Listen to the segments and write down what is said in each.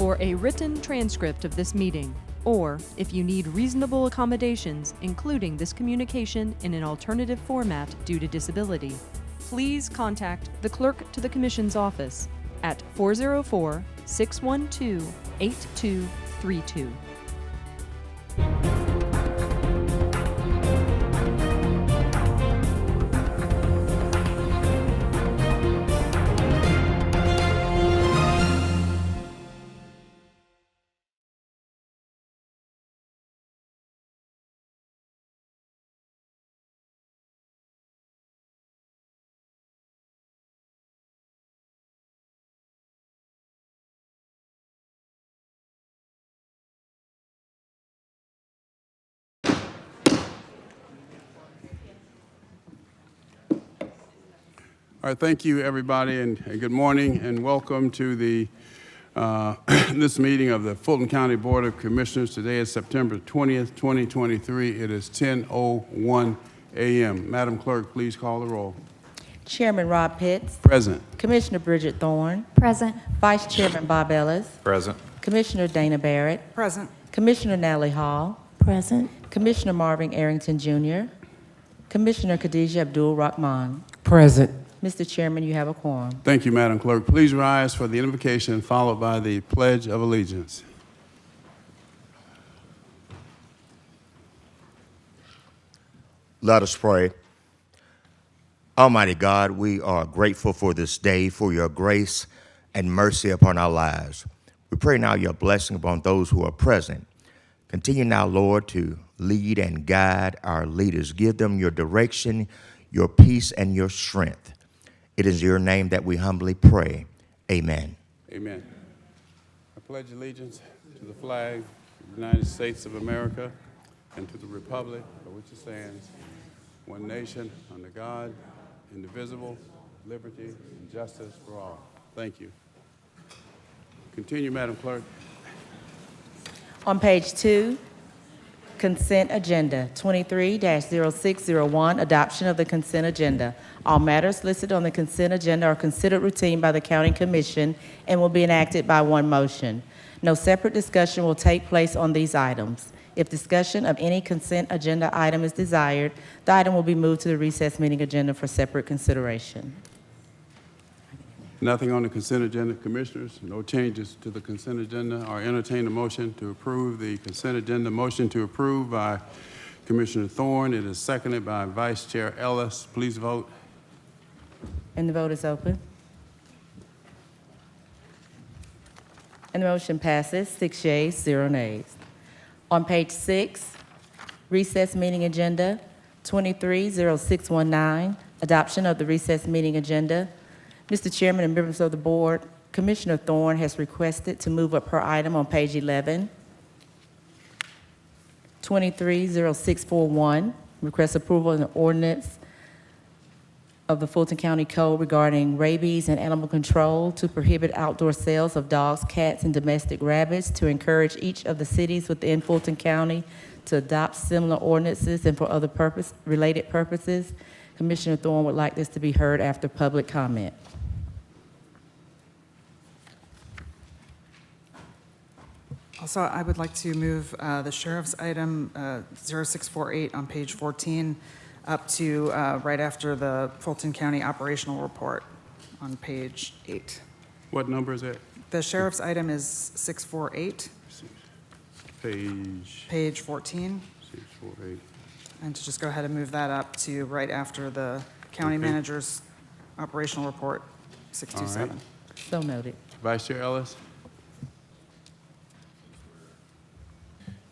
for a written transcript of this meeting, or if you need reasonable accommodations, including this communication in an alternative format due to disability, please contact the Clerk to the Commission's office at 404-612-8232. All right, thank you, everybody, and good morning, and welcome to the this meeting of the Fulton County Board of Commissioners. Today is September 20th, 2023. It is 10:01 a.m. Madam Clerk, please call the roll. Chairman Rob Pitts. Present. Commissioner Bridget Thorne. Present. Vice Chairman Bob Ellis. Present. Commissioner Dana Barrett. Present. Commissioner Natalie Hall. Present. Commissioner Marvin Arrington Jr. Commissioner Khadijah Abdul Rahman. Present. Mr. Chairman, you have a quorum. Thank you, Madam Clerk. Please rise for the invocation followed by the Pledge of Allegiance. Let us pray. Almighty God, we are grateful for this day, for your grace and mercy upon our lives. We pray now your blessing upon those who are present. Continue now, Lord, to lead and guide our leaders. Give them your direction, your peace, and your strength. It is your name that we humbly pray. Amen. Amen. I pledge allegiance to the flag of the United States of America and to the republic for which it stands, one nation, under God, indivisible, liberty and justice for all. Thank you. Continue, Madam Clerk. On page 2, consent agenda 23-0601, adoption of the consent agenda. All matters listed on the consent agenda are considered routine by the County Commission and will be enacted by one motion. No separate discussion will take place on these items. If discussion of any consent agenda item is desired, the item will be moved to the recess meeting agenda for separate consideration. Nothing on the consent agenda, Commissioners. No changes to the consent agenda. Or entertain a motion to approve the consent agenda. Motion to approve by Commissioner Thorne. It is seconded by Vice Chair Ellis. Please vote. And the vote is open. And the motion passes 6 yeas, 0 nays. On page 6, recess meeting agenda 23-0619, adoption of the recess meeting agenda. Mr. Chairman and members of the board, Commissioner Thorne has requested to move up her item on page 11. 23-0641, request approval of an ordinance of the Fulton County Code regarding rabies and animal control to prohibit outdoor sales of dogs, cats, and domestic rabbits, to encourage each of the cities within Fulton County to adopt similar ordinances and for other related purposes. Commissioner Thorne would like this to be heard after public comment. Also, I would like to move the sheriff's item 0648 on page 14 up to right after the Fulton County operational report on page 8. What number is that? The sheriff's item is 648, page 14. 648. And to just go ahead and move that up to right after the county manager's operational report, 627. All right. So noted. Vice Chair Ellis.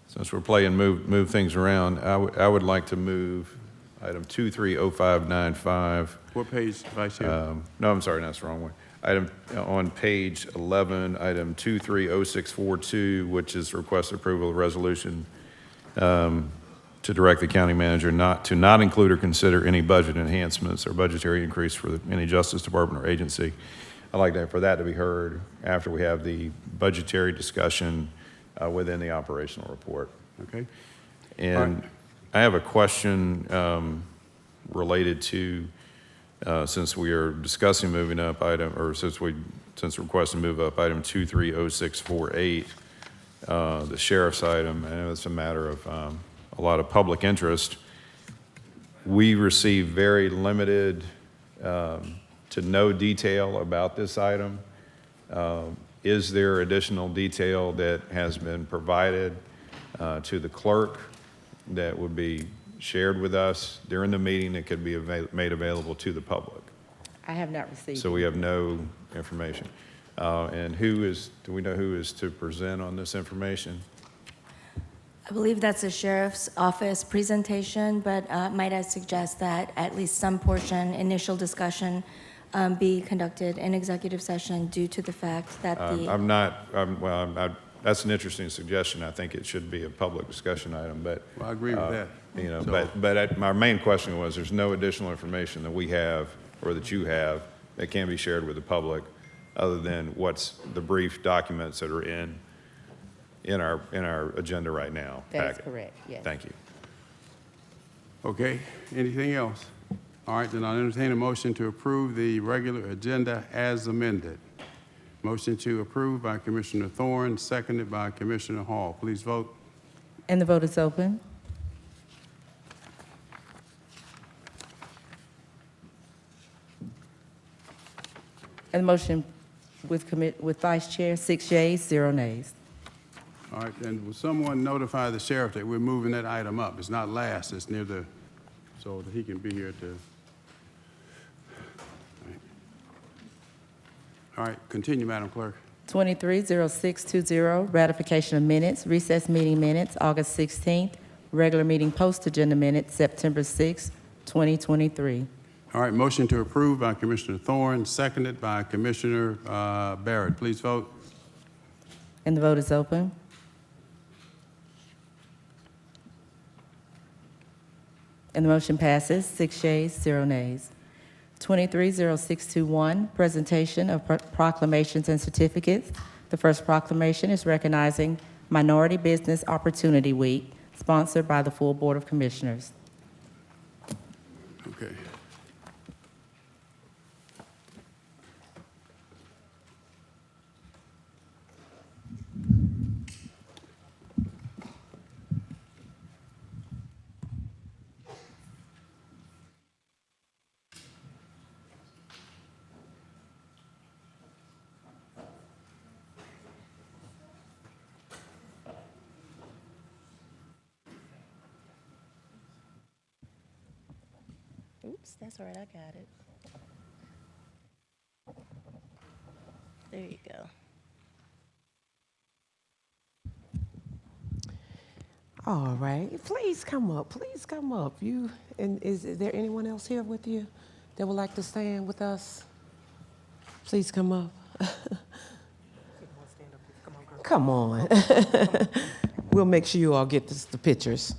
Since we're playing move things around, I would like to move item 230595. What page, Vice Chair? No, I'm sorry, that's the wrong one. Item on page 11, item 230642, which is request approval of resolution to direct the county manager not to include or consider any budget enhancements or budgetary increase for any Justice Department or agency. I'd like for that to be heard after we have the budgetary discussion within the operational report. Okay. And right. I have a question since we are discussing moving up item, or since we since requested to move up item 230648, the sheriff's item. I know it's a matter of a lot of public interest. We received very limited to no detail about this item. Is there additional detail that has been provided to the clerk that would be shared with us during the meeting that could be made available to the public? I have not received. So we have no information. And do we know who is to present on this information? I believe that's a sheriff's office presentation, but might I suggest that at least some portion, initial discussion, be conducted in executive session due to the fact that that's an interesting suggestion. I think it should be a public discussion item, but. Well, I agree with that. You know, So- my main question was, there's no additional information that we have or that you have that can be shared with the public other than what's the brief documents that are in our agenda right now. That is packet. correct, yes. Thank you. Okay, anything else? All right, then I'll entertain a motion to approve the regular agenda as amended. Motion to approve by Commissioner Thorne, seconded by Commissioner Hall. Please vote. And the vote is open. And the motion with Vice Chair, 6 yeas, 0 nays. All right, and will someone notify the sheriff that we're moving that item up? It's not last, it's near the, so that he can be here to. All right, continue, Madam Clerk. 230620, ratification of minutes, recess meeting minutes, August 16th, regular meeting post-agenda minutes, September 6th, 2023. All right, motion to approve by Commissioner Thorne, seconded by Commissioner Barrett. Please vote. And the vote is open. And the motion passes, 6 yeas, 0 nays. 230621, presentation of proclamations and certificates. The first proclamation is recognizing Minority Business Opportunity Week, sponsored by the full Board of Commissioners. Okay. Oops, that's all right, I got it. There you go. All right, please come up, please come up. And is there anyone else here with you that would like to stand with us? Please come up. Come on. We'll make sure you all get the pictures.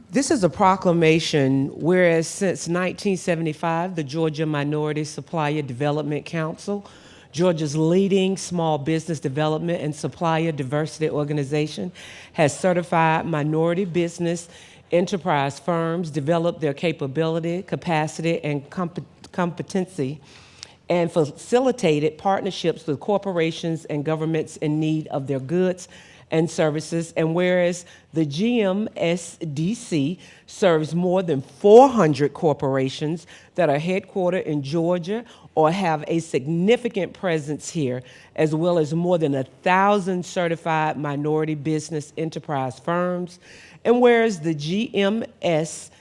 This is a proclamation, whereas since 1975, the Georgia Minority Supplier Development Council, Georgia's leading small business development and supplier diversity organization, has certified minority business enterprise firms, developed their capability, capacity, and competency, and facilitated partnerships with corporations and governments in need of their goods and services. And whereas the GMSDC serves more than 400 corporations that are headquartered in Georgia or have a significant presence here, as well as more than 1,000 certified minority business enterprise firms. And whereas the GMSDC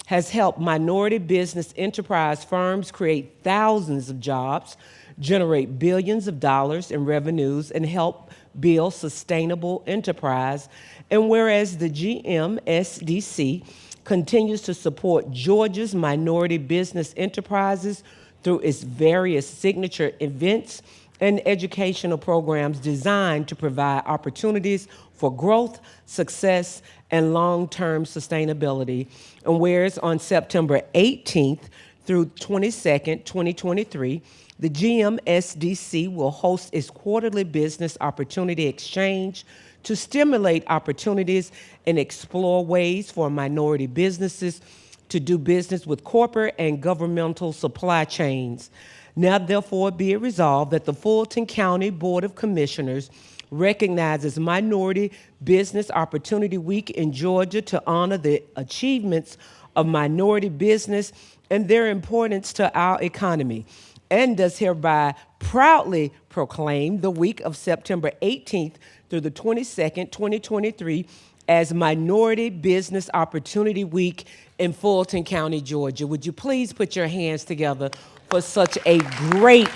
has helped minority business enterprise firms create thousands of jobs, generate billions of dollars in revenues, and help build sustainable enterprise. And whereas the GMSDC continues to support Georgia's minority business enterprises through its various signature events and educational programs designed to provide opportunities for growth, success, and long-term sustainability. And whereas on September 18th through 22nd, 2023, the GMSDC will host its quarterly business opportunity exchange to stimulate opportunities and explore ways for minority businesses to do business with corporate and governmental supply chains. Now therefore be it resolved that the Fulton County Board of Commissioners recognizes Minority Business Opportunity Week in Georgia to honor the achievements of minority business and their importance to our economy, and does hereby proudly proclaim the week of September 18th through the 22nd, 2023, as Minority Business Opportunity Week in Fulton County, Georgia. Would you please put your hands together for such a great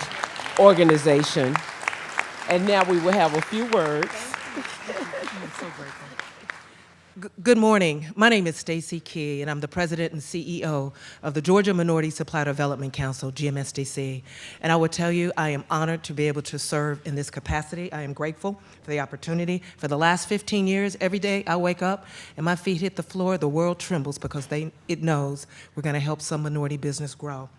organization? And now we will have a few words. Good morning. My name is Stacy Key, and I'm the president and CEO of the Georgia Minority Supply Development Council, GMSDC. And I will tell you, I am honored to be able to serve in this capacity. I am grateful for the opportunity. For the last 15 years, every day I wake up and my feet hit the floor, the world trembles because it knows we're going to help some minority business grow.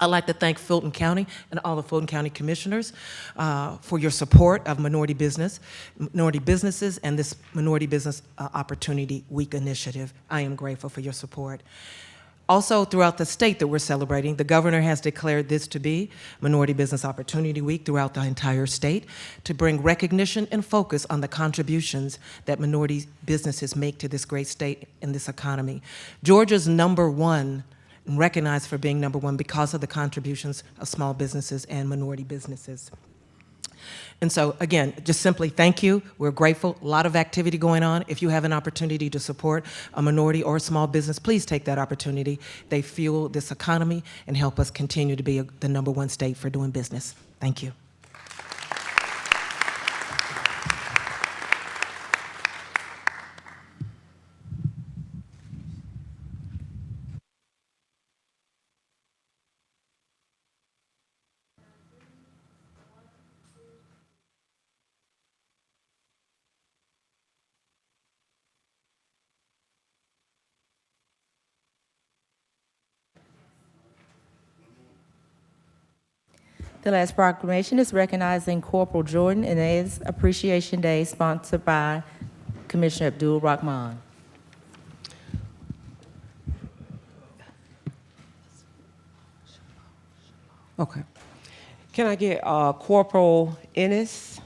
I'd like to thank Fulton County and all the Fulton County commissioners for your support of minority businesses, and this Minority Business Opportunity Week initiative. I am grateful for your support. Also, throughout the state that we're celebrating, the governor has declared this to be Minority Business Opportunity Week throughout the entire state to bring recognition and focus on the contributions that minority businesses make to this great state and this economy. Georgia's #1 and recognized for being #1 because of the contributions of small businesses and minority businesses. And so, again, just simply thank you. We're grateful. A lot of activity going on. If you have an opportunity to support a minority or a small business, please take that opportunity. They fuel this economy and help us continue to be the #1 state for doing business. Thank you. The last proclamation is recognizing Corporal Jordan and it is Appreciation Day, sponsored by Commissioner Abdul Rahman. Okay. Can I get Corporal Ennis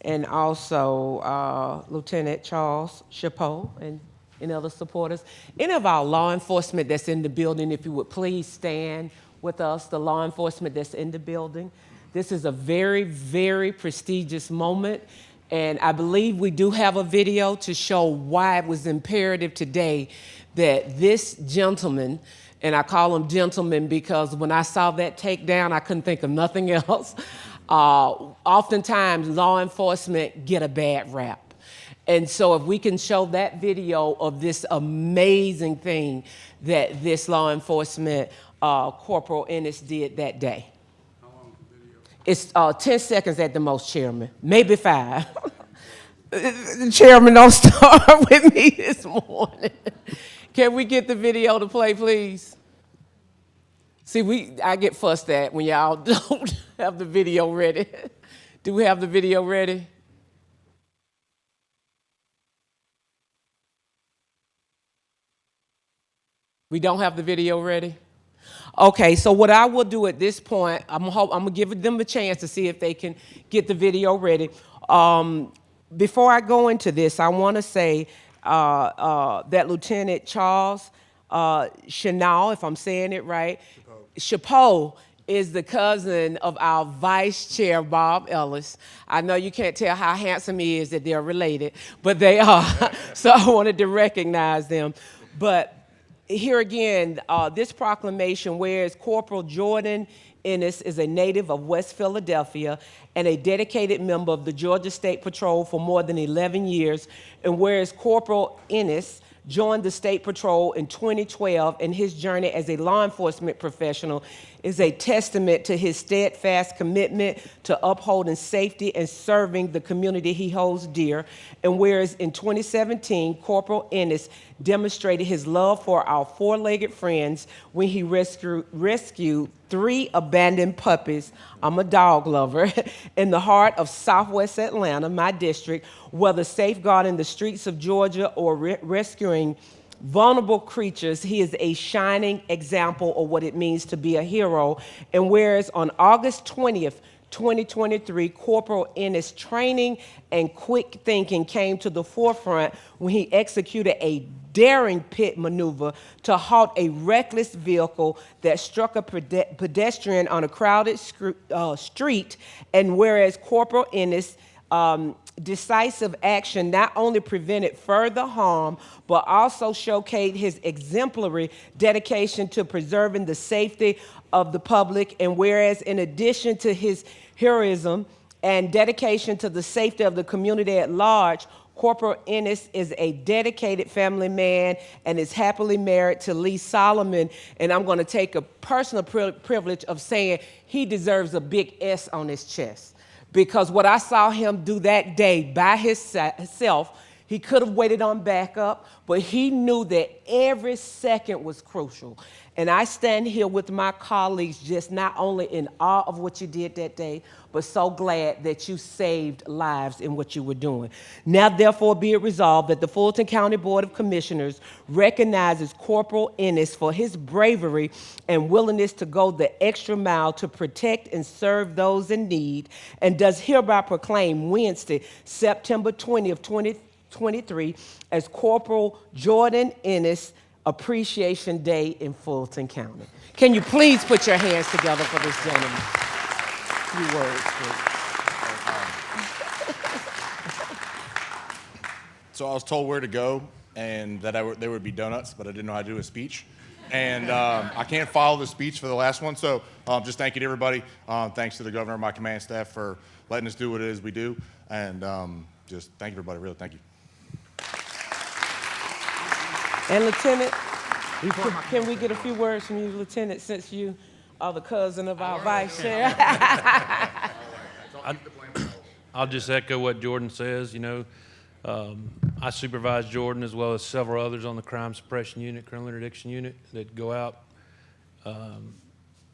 and also Lieutenant Charles Chapeau and any other supporters? Any of our law enforcement that's in the building, if you would please stand with us, the law enforcement that's in the building. This is a very, very prestigious moment, and I believe we do have a video to show why it was imperative today that this gentleman, and I call him gentleman because when I saw that takedown, I couldn't think of nothing else. Oftentimes, law enforcement get a bad rap. And so if we can show that video of this amazing thing that this law enforcement Corporal Ennis did that day. How long is the video? It's 10 seconds at the most, Chairman, maybe 5. Chairman, don't start with me this morning. Can we get the video to play, please? See, I get fussed at when y'all don't have the video ready. Do we have the video ready? We don't have the video ready? Okay, so what I will do at this point, I'm gonna give them a chance to see if they can get the video ready. Before I go into this, I want to say that Lieutenant Charles Chanel, if I'm saying it right, Chapeau is the cousin of our Vice Chair, Bob Ellis. I know you can't tell how handsome he is that they're related, but they are. So I wanted to recognize them. But here again, this proclamation, whereas Corporal Jordan Ennis is a native of West Philadelphia and a dedicated member of the Georgia State Patrol for more than 11 years, and whereas Corporal Ennis joined the State Patrol in 2012, and his journey as a law enforcement professional is a testament to his steadfast commitment to upholding safety and serving the community he holds dear. And whereas in 2017, Corporal Ennis demonstrated his love for our four-legged friends when he rescued 3 abandoned puppies, I'm a dog lover, in the heart of Southwest Atlanta, my district, whether safeguarding the streets of Georgia or rescuing vulnerable creatures. He is a shining example of what it means to be a hero. And whereas on August 20th, 2023, Corporal Ennis' training and quick thinking came to the forefront when he executed a daring pit maneuver to halt a reckless vehicle that struck a pedestrian on a crowded street. And whereas Corporal Ennis' decisive action not only prevented further harm, but also showcased his exemplary dedication to preserving the safety of the public. And whereas in addition to his heroism and dedication to the safety of the community at large, Corporal Ennis is a dedicated family man and is happily married to Lee Solomon. And I'm going to take a personal privilege of saying he deserves a big S on his chest. Because what I saw him do that day by himself, he could have waited on backup, but he knew that every second was crucial. And I stand here with my colleagues just not only in awe of what you did that day, but so glad that you saved lives in what you were doing. Now, therefore, be it resolved that the Fulton County Board of Commissioners recognizes Corporal Ennis for his bravery and willingness to go the extra mile to protect and serve those in need, and does hereby proclaim Wednesday, September 20th, 2023, as Corporal Jordan Ennis Appreciation Day in Fulton County. Can you please put your hands together for this gentleman? A few words, please. So I was told where to go and that there would be donuts, but I didn't know how to do a speech. And I can't follow the speech for the last one, so just thank you to everybody. Thanks to the governor and my command staff for letting us do what it is we do. And just thank you, everybody, really, thank you. And Lieutenant, can we get a few words from you, Lieutenant, since you are the cousin of our vice chair? I'll just echo what Jordan says. You know, I supervise Jordan as well as several others on the crime suppression unit, criminal interdiction unit, that go out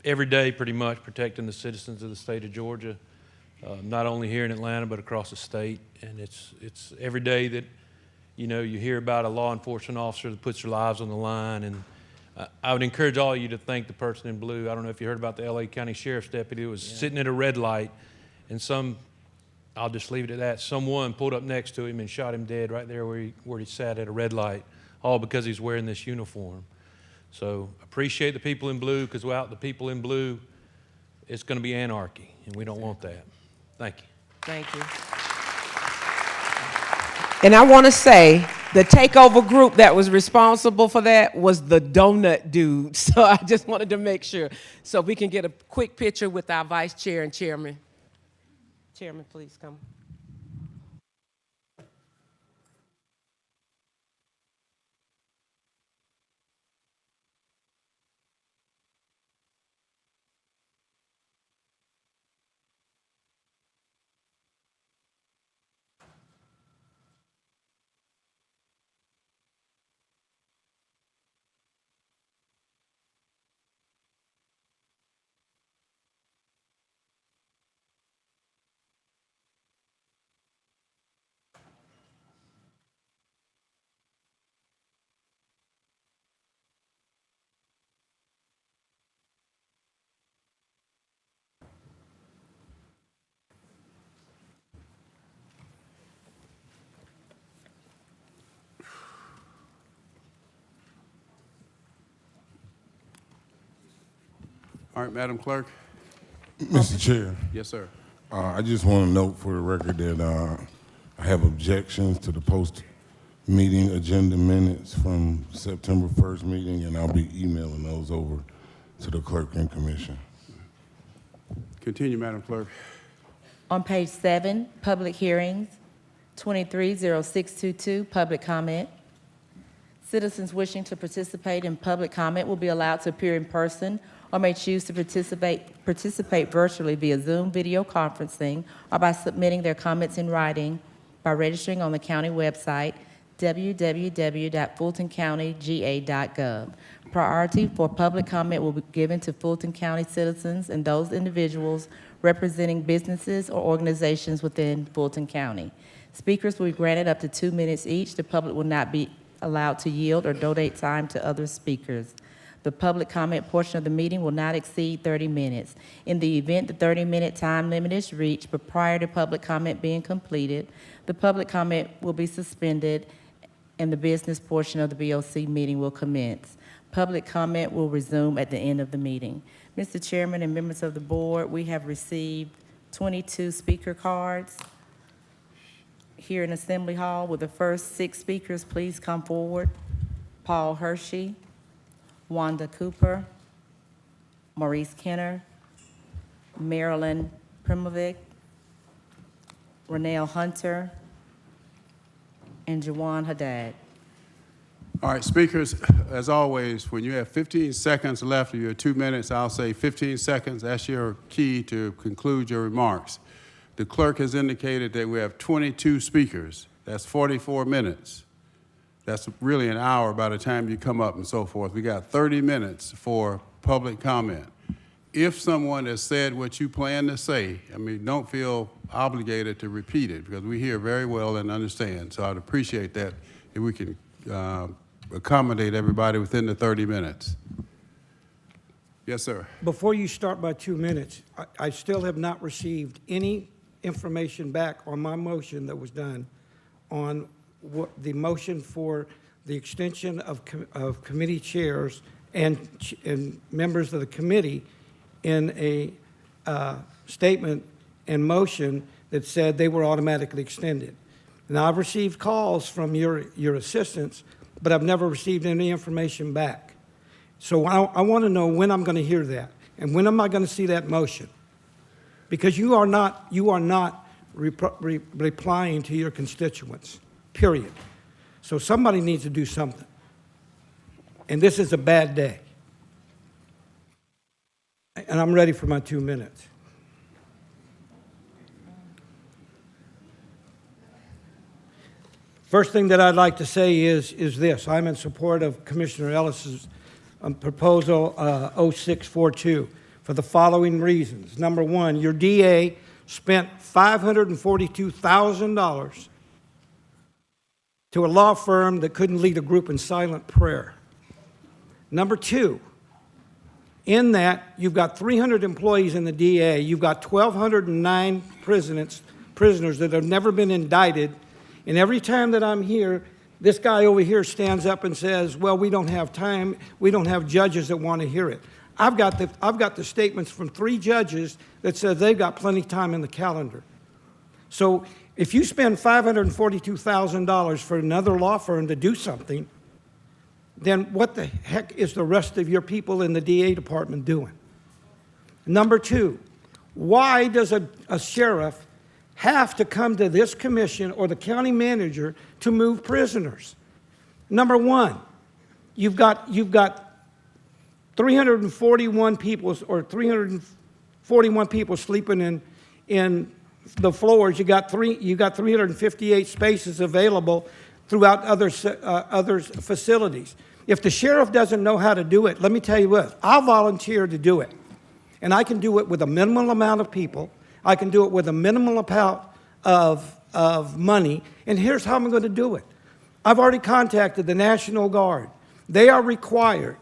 every day pretty much protecting the citizens of the state of Georgia, not only here in Atlanta but across the state. And it's every day that, you know, you hear about a law enforcement officer that puts their lives on the line. And I would encourage all of you to thank the person in blue. I don't know if you heard about the LA County Sheriff's deputy who was sitting at a red light, and I'll just leave it at that, someone pulled up next to him and shot him dead right there where he sat at a red light, all because he's wearing this uniform. So appreciate the people in blue, because without the people in blue, it's going to be anarchy, and we don't want that. Thank you. Thank you. And I want to say the takeover group that was responsible for that was the donut dude. So I just wanted to make sure. So we can get a quick picture with our vice chair and chairman. Chairman, please come. All right, Madam Clerk. Mr. Chair, Yes, sir. I just want to note for the record that I have objections to the post-meeting agenda minutes from September 1st meeting, and I'll be emailing those over to the clerk and commission. Continue, Madam Clerk. On page 7, public hearings, 230622, public comment. Citizens wishing to participate in public comment will be allowed to appear in person or may choose to participate virtually via Zoom video conferencing or by submitting their comments in writing by registering on the county website, www.fultoncountyga.gov. Priority for public comment will be given to Fulton County citizens and those individuals representing businesses or organizations within Fulton County. Speakers will be granted up to 2 minutes each. The public will not be allowed to yield or donate time to other speakers. The public comment portion of the meeting will not exceed 30 minutes. In the event the 30-minute time limit is reached, but prior to public comment being completed, the public comment will be suspended and the business portion of the BOC meeting will commence. Public comment will resume at the end of the meeting. Mr. Chairman and members of the board, we have received 22 speaker cards here in Assembly Hall. Will the first 6 speakers please come forward? Paul Hershey, Wanda Cooper, Maurice Kenner, Marilyn Primovic, Renelle Hunter, and Jawan Haddad. All right, speakers, as always, when you have 15 seconds left of your 2 minutes, I'll say 15 seconds. That's your key to conclude your remarks. The clerk has indicated that we have 22 speakers. That's 44 minutes. That's really an hour by the time you come up and so forth. We got 30 minutes for public comment. If someone has said what you plan to say, I mean, don't feel obligated to repeat it because we hear very well and understand. So I'd appreciate that if we can accommodate everybody within the 30 minutes. Yes, sir. Before you start by 2 minutes, I still have not received any information back on my motion that was done on what the motion for the extension of committee chairs and members of the committee in a statement and motion that said they were automatically extended. Now, I've received calls from your assistants, but I've never received any information back. So I want to know when I'm going to hear that, and when am I going to see that motion? Because you are not replying to your constituents, period. So somebody needs to do something. And this is a bad day. And I'm ready for my 2 minutes. First thing that I'd like to say is this. I'm in support of Commissioner Ellis's proposal 0642 for the following reasons. Number one, your DA spent $542,000 to a law firm that couldn't lead a group in silent prayer. Number two, in that, you've got 300 employees in the DA, you've got 1,209 prisoners that have never been indicted, and every time that I'm here, this guy over here stands up and says, well, we don't have time, we don't have judges that want to hear it. I've got the statements from 3 judges that said they've got plenty of time in the calendar. So if you spend $542,000 for another law firm to do something, then what the heck is the rest of your people in the DA department doing? Number two, why does a sheriff have to come to this commission or the county manager to move prisoners? Number one, you've got 341 people or 341 people sleeping in the floors. You got 358 spaces available throughout other facilities. If the sheriff doesn't know how to do it, let me tell you what, I'll volunteer to do it. And I can do it with a minimal amount of people. I can do it with a minimal amount of money. And here's how I'm going to do it. I've already contacted the National Guard. They are required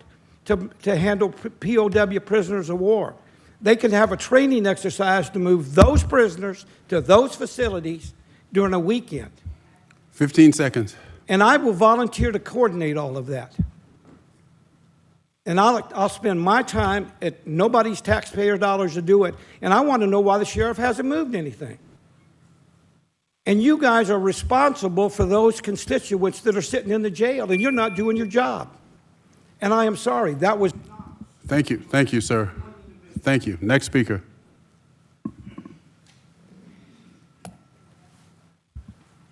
to handle POW prisoners of war. They can have a training exercise to move those prisoners to those facilities during a weekend. 15 seconds. And I will volunteer to coordinate all of that. And I'll spend my time at nobody's taxpayer dollars to do it. And I want to know why the sheriff hasn't moved anything. And you guys are responsible for those constituents that are sitting in the jail, and you're not doing your job. And I am sorry. That was... Thank you. Thank you, sir. Thank you. Next speaker.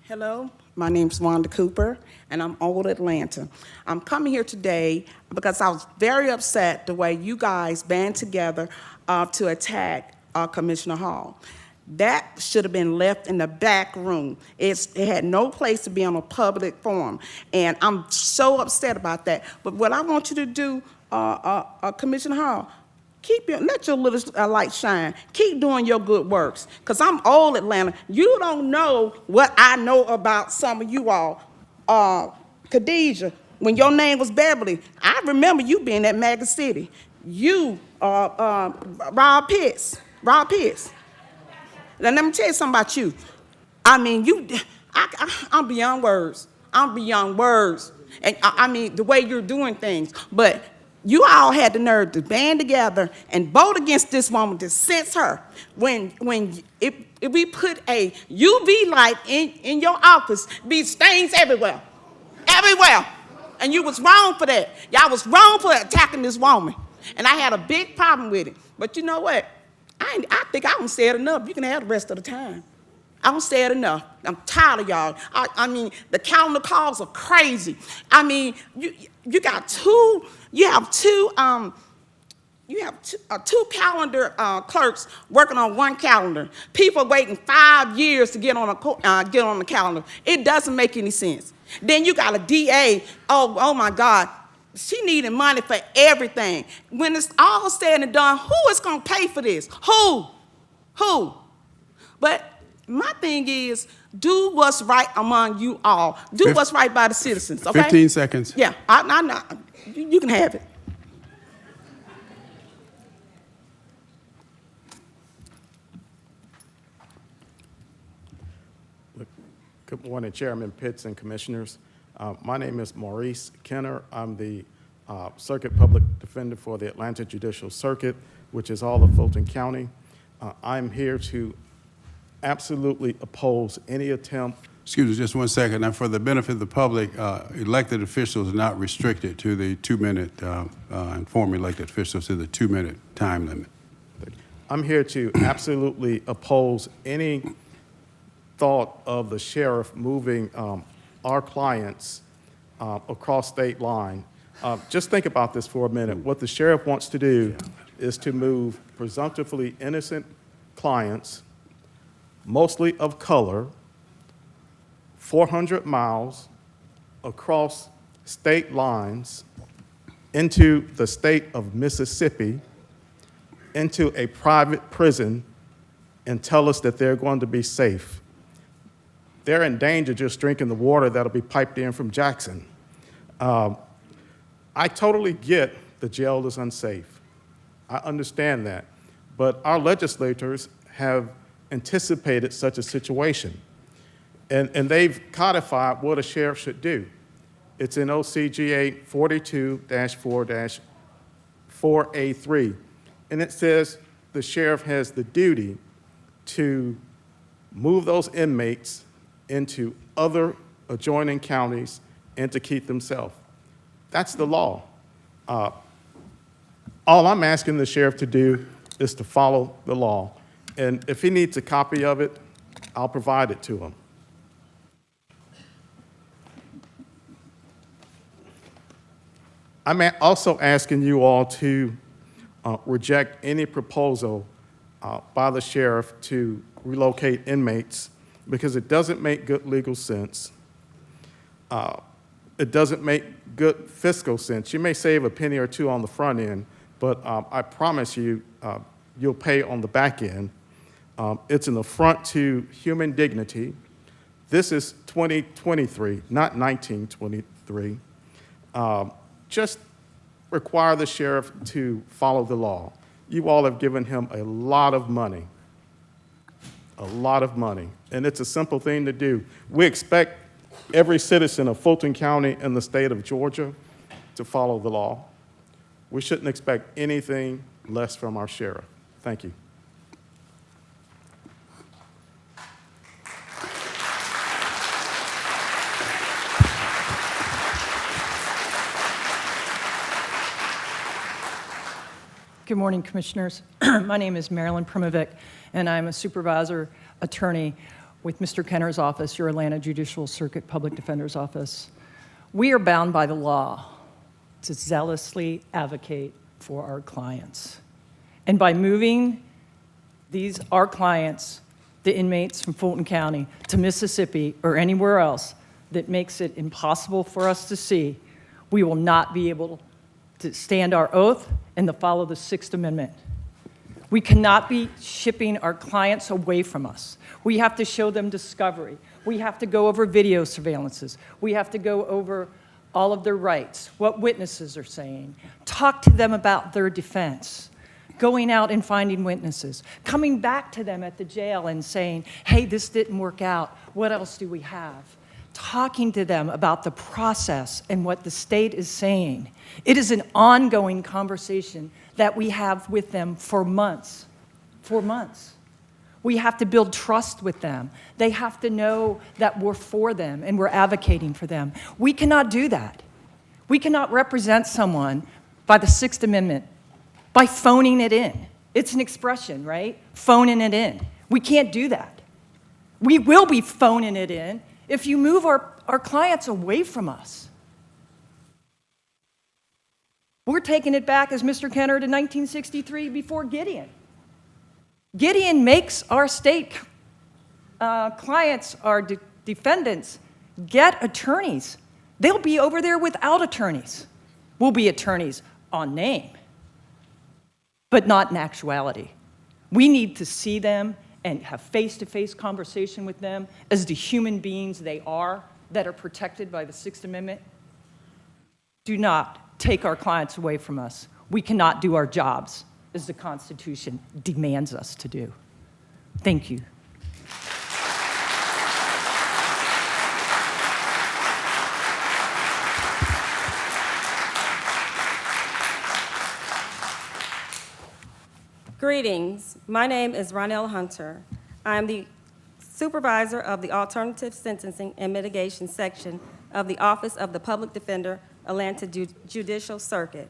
Hello, my name's Wanda Cooper, and I'm Old Atlanta. I'm coming here today because I was very upset the way you guys band together to attack Commissioner Hall. That should have been left in the back room. It had no place to be on a public forum, and I'm so upset about that. But what I want you to do, Commissioner Hall, let your little light shine. Keep doing your good works. Because I'm old Atlanta. You don't know what I know about some of you all. Khadijah, when your name was Beverly, I remember you being at Maggie City. You, Rob Pitts. Now, let me tell you something about you. I mean, I'm beyond words. I'm beyond words. And I mean, the way you're doing things. But you all had the nerve to band together and vote against this woman to censor her. If we put a UV light in your office, be stains everywhere. Everywhere. And you was wrong for that. Y'all was wrong for attacking this woman. And I had a big problem with it. But you know what? I think I don't say it enough. You can have the rest of the time. I don't say it enough. I'm tired of y'all. I mean, the calendar calls are crazy. I mean, you have two calendar clerks working on one calendar. People waiting 5 years to get on the calendar. It doesn't make any sense. Then you got a DA. Oh my God. She needing money for everything. When it's all said and done, who is going to pay for this? Who? But my thing is, do what's right among you all. Do what's right by the citizens, okay? 15 seconds. Yeah, you can have it. Good morning, Chairman Pitts and Commissioners. My name is Maurice Kenner. I'm the Circuit Public Defender for the Atlanta Judicial Circuit, which is all of Fulton County. I'm here to absolutely oppose any attempt. Excuse me, just 1 second. Now, for the benefit of the public, elected officials are not restricted to the 2-minute, and former elected officials to the 2-minute time limit. I'm here to absolutely oppose any thought of the sheriff moving our clients across state line. Just think about this for a minute. What the sheriff wants to do is to move presumptively innocent clients, mostly of color, 400 miles across state lines into the state of Mississippi, into a private prison, and tell us that they're going to be safe. They're in danger just drinking the water that'll be piped in from Jackson. I totally get the jail is unsafe. I understand that. But our legislators have anticipated such a situation. And they've codified what a sheriff should do. It's in OCGA 42-4-4A3. And it says the sheriff has the duty to move those inmates into other adjoining counties and to keep them safe. That's the law. All I'm asking the sheriff to do is to follow the law. And if he needs a copy of it, I'll provide it to him. I'm also asking you all to reject any proposal by the sheriff to relocate inmates because it doesn't make good legal sense. It doesn't make good fiscal sense. You may save a penny or two on the front end, but I promise you, you'll pay on the back end. It's an affront to human dignity. This is 2023, not 1923. Just require the sheriff to follow the law. You all have given him a lot of money, and it's a simple thing to do. We expect every citizen of Fulton County and the state of Georgia to follow the law. We shouldn't expect anything less from our sheriff. Thank you. Good morning, Commissioners. My name is Marilyn Primovic, and I'm a supervisor attorney with Mr. Kenner's office, your Atlanta Judicial Circuit Public Defender's Office. We are bound by the law to zealously advocate for our clients. And by moving our clients, the inmates from Fulton County, to Mississippi or anywhere else that makes it impossible for us to see, we will not be able to stand our oath and to follow the Sixth Amendment. We cannot be shipping our clients away from us. We have to show them discovery. We have to go over video surveillances. We have to go over all of their rights, what witnesses are saying. Talk to them about their defense. Going out and finding witnesses. Coming back to them at the jail and saying, hey, this didn't work out. What else do we have? Talking to them about the process and what the state is saying. It is an ongoing conversation that we have with them for months. For months. We have to build trust with them. They have to know that we're for them and we're advocating for them. We cannot do that. We cannot represent someone by the Sixth Amendment, by phoning it in. It's an expression, right? Phoning it in. We can't do that. We will be phoning it in if you move our clients away from us. We're taking it back, as Mr. Kenner, to 1963 before Gideon. Gideon makes our state clients, our defendants, get attorneys. They'll be over there without attorneys. We'll be attorneys on name, but not in actuality. We need to see them and have face-to-face conversation with them as the human beings they are that are protected by the Sixth Amendment. Do not take our clients away from us. We cannot do our jobs as the Constitution demands us to do. Thank you. Greetings. My name is Ronell Hunter. I am the supervisor of the Alternative Sentencing and Mitigation Section of the Office of the Public Defender, Atlanta Judicial Circuit.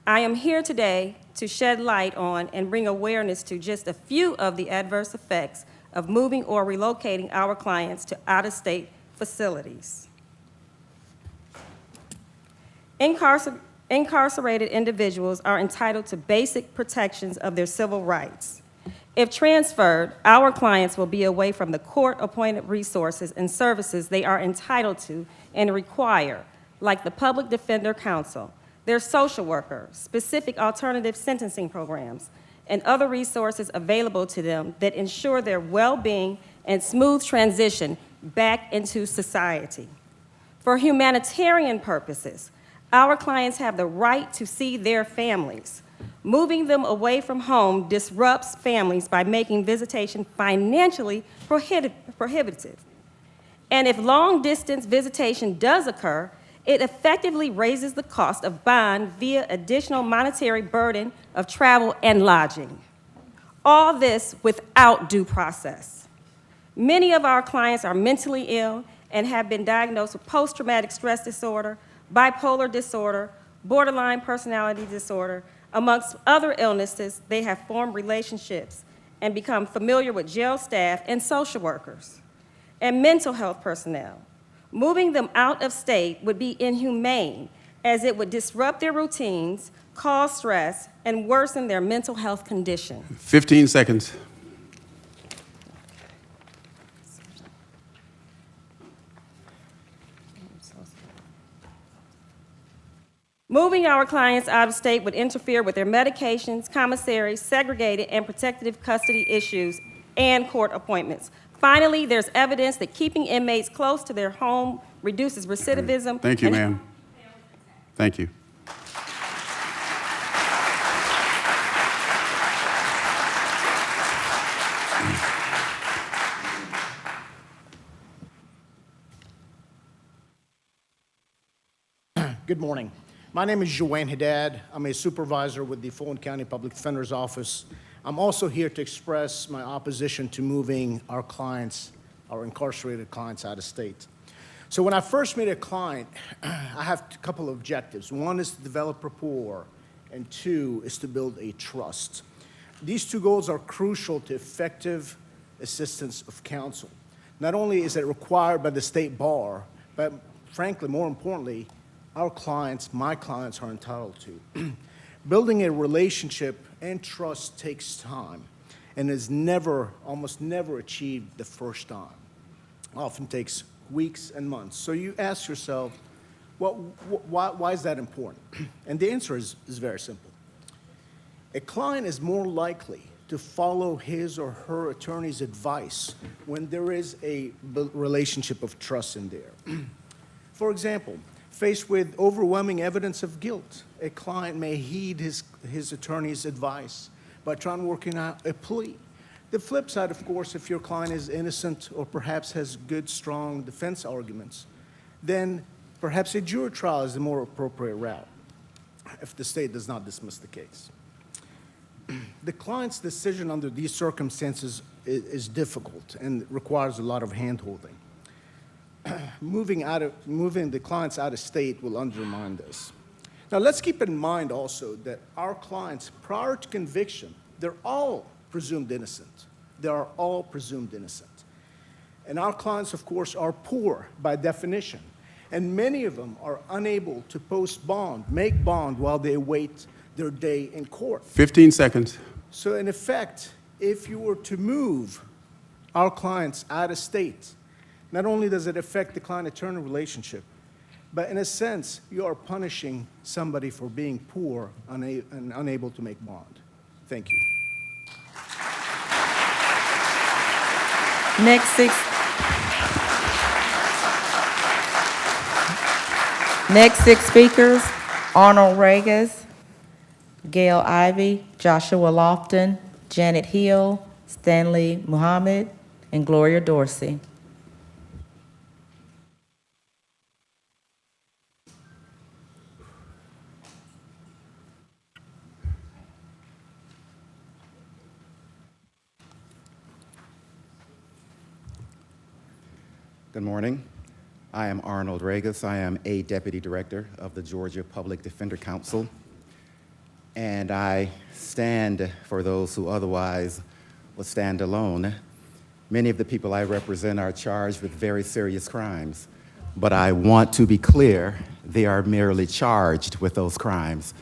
I am here today to shed light on and bring awareness to just a few of the adverse effects of moving or relocating our clients to out-of-state facilities. Incarcerated individuals are entitled to basic protections of their civil rights. If transferred, our clients will be away from the court-appointed resources and services they are entitled to and require, like the Public Defender Council, their social worker, specific alternative sentencing programs, and other resources available to them that ensure their well-being and smooth transition back into society. For humanitarian purposes, our clients have the right to see their families. Moving them away from home disrupts families by making visitation financially prohibitive. And if long-distance visitation does occur, it effectively raises the cost of bond via additional monetary burden of travel and lodging. All this without due process. Many of our clients are mentally ill and have been diagnosed with post-traumatic stress disorder, bipolar disorder, borderline personality disorder. Amongst other illnesses, they have formed relationships and become familiar with jail staff and social workers and mental health personnel. Moving them out of state would be inhumane, as it would disrupt their routines, cause stress, and worsen their mental health condition. 15 seconds. Moving our clients out of state would interfere with their medications, commissaries, segregated and protective custody issues, and court appointments. Finally, there's evidence that keeping inmates close to their home reduces recidivism. Thank you, ma'am. Thank you. Good morning. My name is Joanne Haddad. I'm a supervisor with the Fulton County Public Defender's Office. I'm also here to express my opposition to moving our clients, our incarcerated clients, out of state. So when I first meet a client, I have a couple of objectives. One is to develop rapport, and two is to build a trust. These two goals are crucial to effective assistance of counsel. Not only is it required by the state bar, but frankly, more importantly, our clients, my clients, are entitled to. Building a relationship and trust takes time and is almost never achieved the first time. Often takes weeks and months. So you ask yourself, why is that important? And the answer is very simple. A client is more likely to follow his or her attorney's advice when there is a relationship of trust in there. For example, Faced with overwhelming evidence of guilt, a client may heed his attorney's advice by trying to work out a plea. The flip side, of course, if your client is innocent or perhaps has good, strong defense arguments, then perhaps a jury trial is the more appropriate route if the state does not dismiss the case. The client's decision under these circumstances is difficult and requires a lot of hand-holding. Moving the clients out of state will undermine this. Now, let's keep in mind also that our clients, prior to conviction, they're all presumed innocent. They are all presumed innocent. And our clients, of course, are poor by definition. And many of them are unable to post bond, make bond while they await their day in court. 15 seconds. So in effect, if you were to move our clients out of state, not only does it affect the client-attorney relationship, but in a sense, you are punishing somebody for being poor and unable to make bond. Thank you. Next six speakers: Arnold Regas, Gail Ivey, Joshua Lofton, Janet Hill, Stanley Muhammad, and Gloria Dorsey. Good morning. I am Arnold Regas. I am a Deputy Director of the Georgia Public Defender Council, and I stand for those who otherwise would stand alone. Many of the people I represent are charged with very serious crimes, but I want to be clear, they are merely charged with those crimes.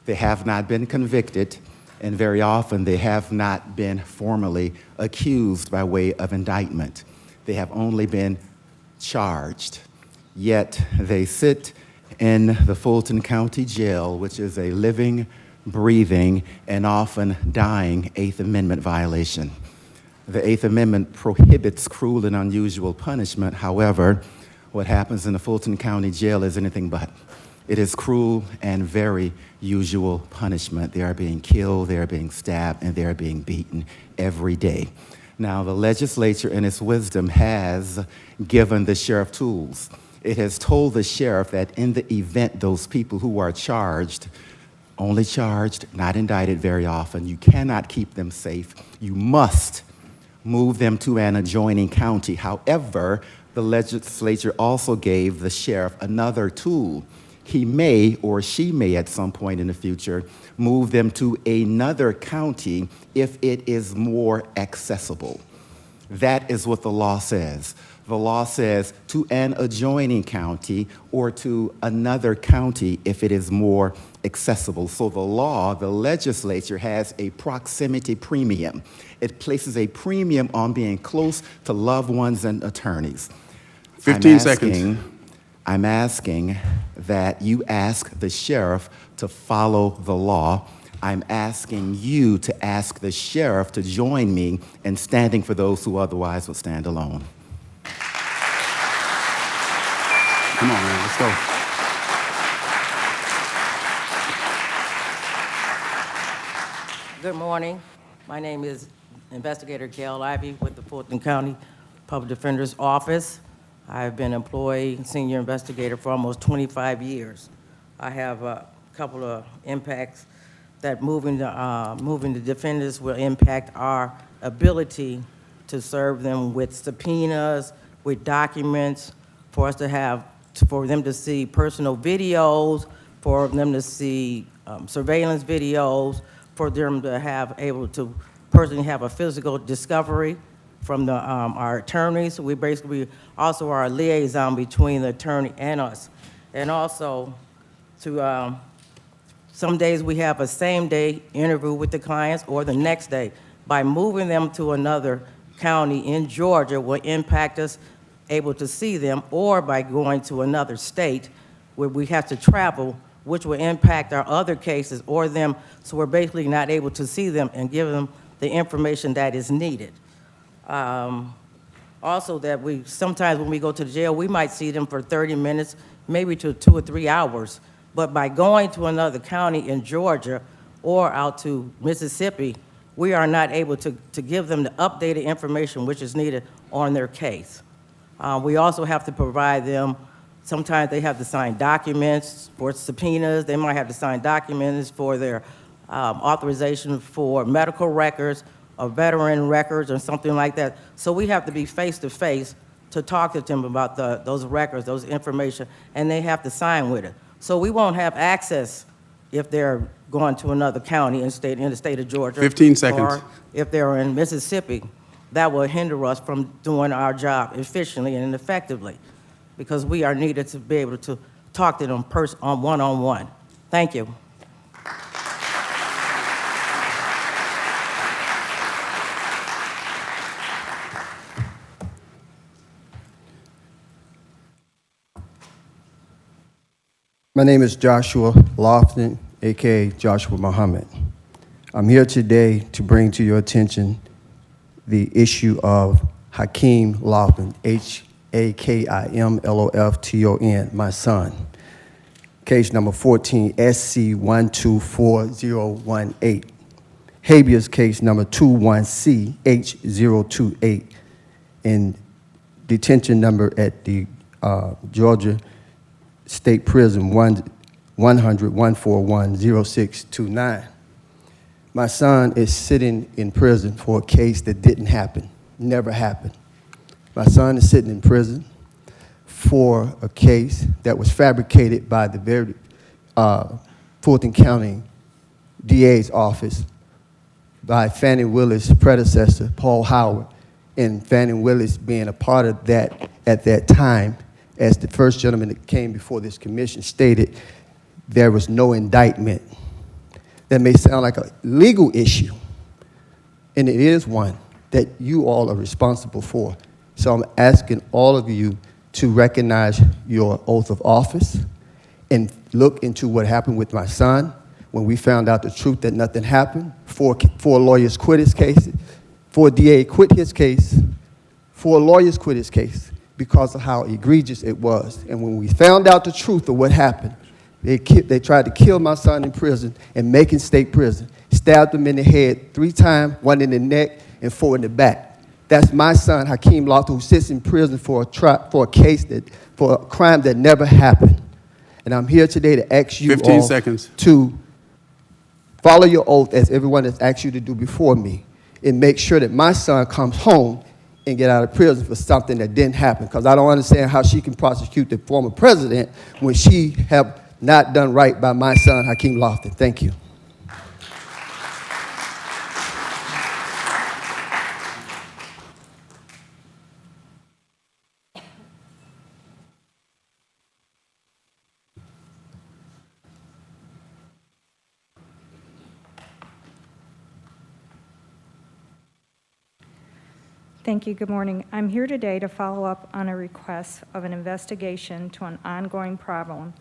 They have not been convicted, and very often they have not been formally accused by way of indictment. They have only been charged, yet they sit in the Fulton County Jail, which is a living, breathing, and often dying Eighth Amendment violation. The Eighth Amendment prohibits cruel and unusual punishment. However, what happens in the Fulton County Jail is anything but. It is cruel and very usual punishment. They are being killed, they are being stabbed, and they are being beaten every day. Now, the legislature, in its wisdom, has given the sheriff tools. It has told the sheriff that in the event those people who are charged, only charged, not indicted very often, you cannot keep them safe. You must move them to an adjoining county. However, the legislature also gave the sheriff another tool. He may, or she may at some point in the future, move them to another county if it is more accessible. That is what the law says. The law says to an adjoining county or to another county if it is more accessible. So the law, the legislature has a proximity premium. It places a premium on being close to loved ones and attorneys. 15 seconds. I'm asking that you ask the sheriff to follow the law. I'm asking you to ask the sheriff to join me in standing for those who otherwise would stand alone. Come on, man, let's go. Good morning. My name is Investigator Gail Ivey with the Fulton County Public Defender's Office. I've been employed senior investigator for almost 25 years. I have a couple of impacts that moving the defenders will impact our ability to serve them with subpoenas, with documents, for us to have, for them to see personal videos, for them to see surveillance videos, for them to have able to personally have a physical discovery from our attorneys. We basically also are a liaison between the attorney and us. And also to, some days we have a same day interview with the clients or the next day. By moving them to another county in Georgia will impact us able to see them, or by going to another state where we have to travel, which will impact our other cases or them, so we're basically not able to see them and give them the information that is needed. Also that sometimes when we go to the jail, we might see them for 30 minutes maybe to 2 or 3 hours. But by going to another county in Georgia or out to Mississippi, we are not able to give them the updated information which is needed on their case. We also have to provide them, sometimes they have to sign documents for subpoenas, they might have to sign documents for their authorization for medical records or veteran records or something like that. So we have to be face-to-face to talk to them about those records, those information, and they have to sign with it. So we won't have access if they're going to another county in the state of Georgia. 15 seconds. Or if they're in Mississippi. That will hinder us from doing our job efficiently and effectively, because we are needed to be able to talk to them one-on-one. Thank you. My name is Joshua Lofton, aka Joshua Muhammad. I'm here today to bring to your attention the issue of Hakeem Lofton, Hakimlofton, my son. Case number 14, SC124018. Habeas case number 21CH028. In detention number at the Georgia State Prison 100-141-0629. My son is sitting in prison for a case that didn't happen, never happened. My son is sitting in prison for a case that was fabricated by the very Fulton County DA's office by Fannie Willis' predecessor, Paul Howard, and Fannie Willis being a part of that at that time. As the first gentleman that came before this commission stated, there was no indictment. That may sound like a legal issue, and it is one that you all are responsible for. So I'm asking all of you to recognize your oath of office and look into what happened with my son when we found out the truth that nothing happened. Four lawyers quit his case. 4 DA quit his case. 4 lawyers quit his case because of how egregious it was. And when we found out the truth of what happened, they tried to kill my son in prison in Macon State Prison, stabbed him in the head 3 times, 1 in the neck and 4 in the back. That's my son, Hakeem Lofton, who sits in prison for a crime that never happened. And I'm here today to ask you 15 all seconds. to follow your oath as everyone has asked you to do before me, and make sure that my son comes home and get out of prison for something that didn't happen. Because I don't understand how she can prosecute the former president when she have not done right by my son, Hakeem Lofton. Thank you. Thank you. Good morning. I'm here today to follow up on a request of an investigation to an ongoing problem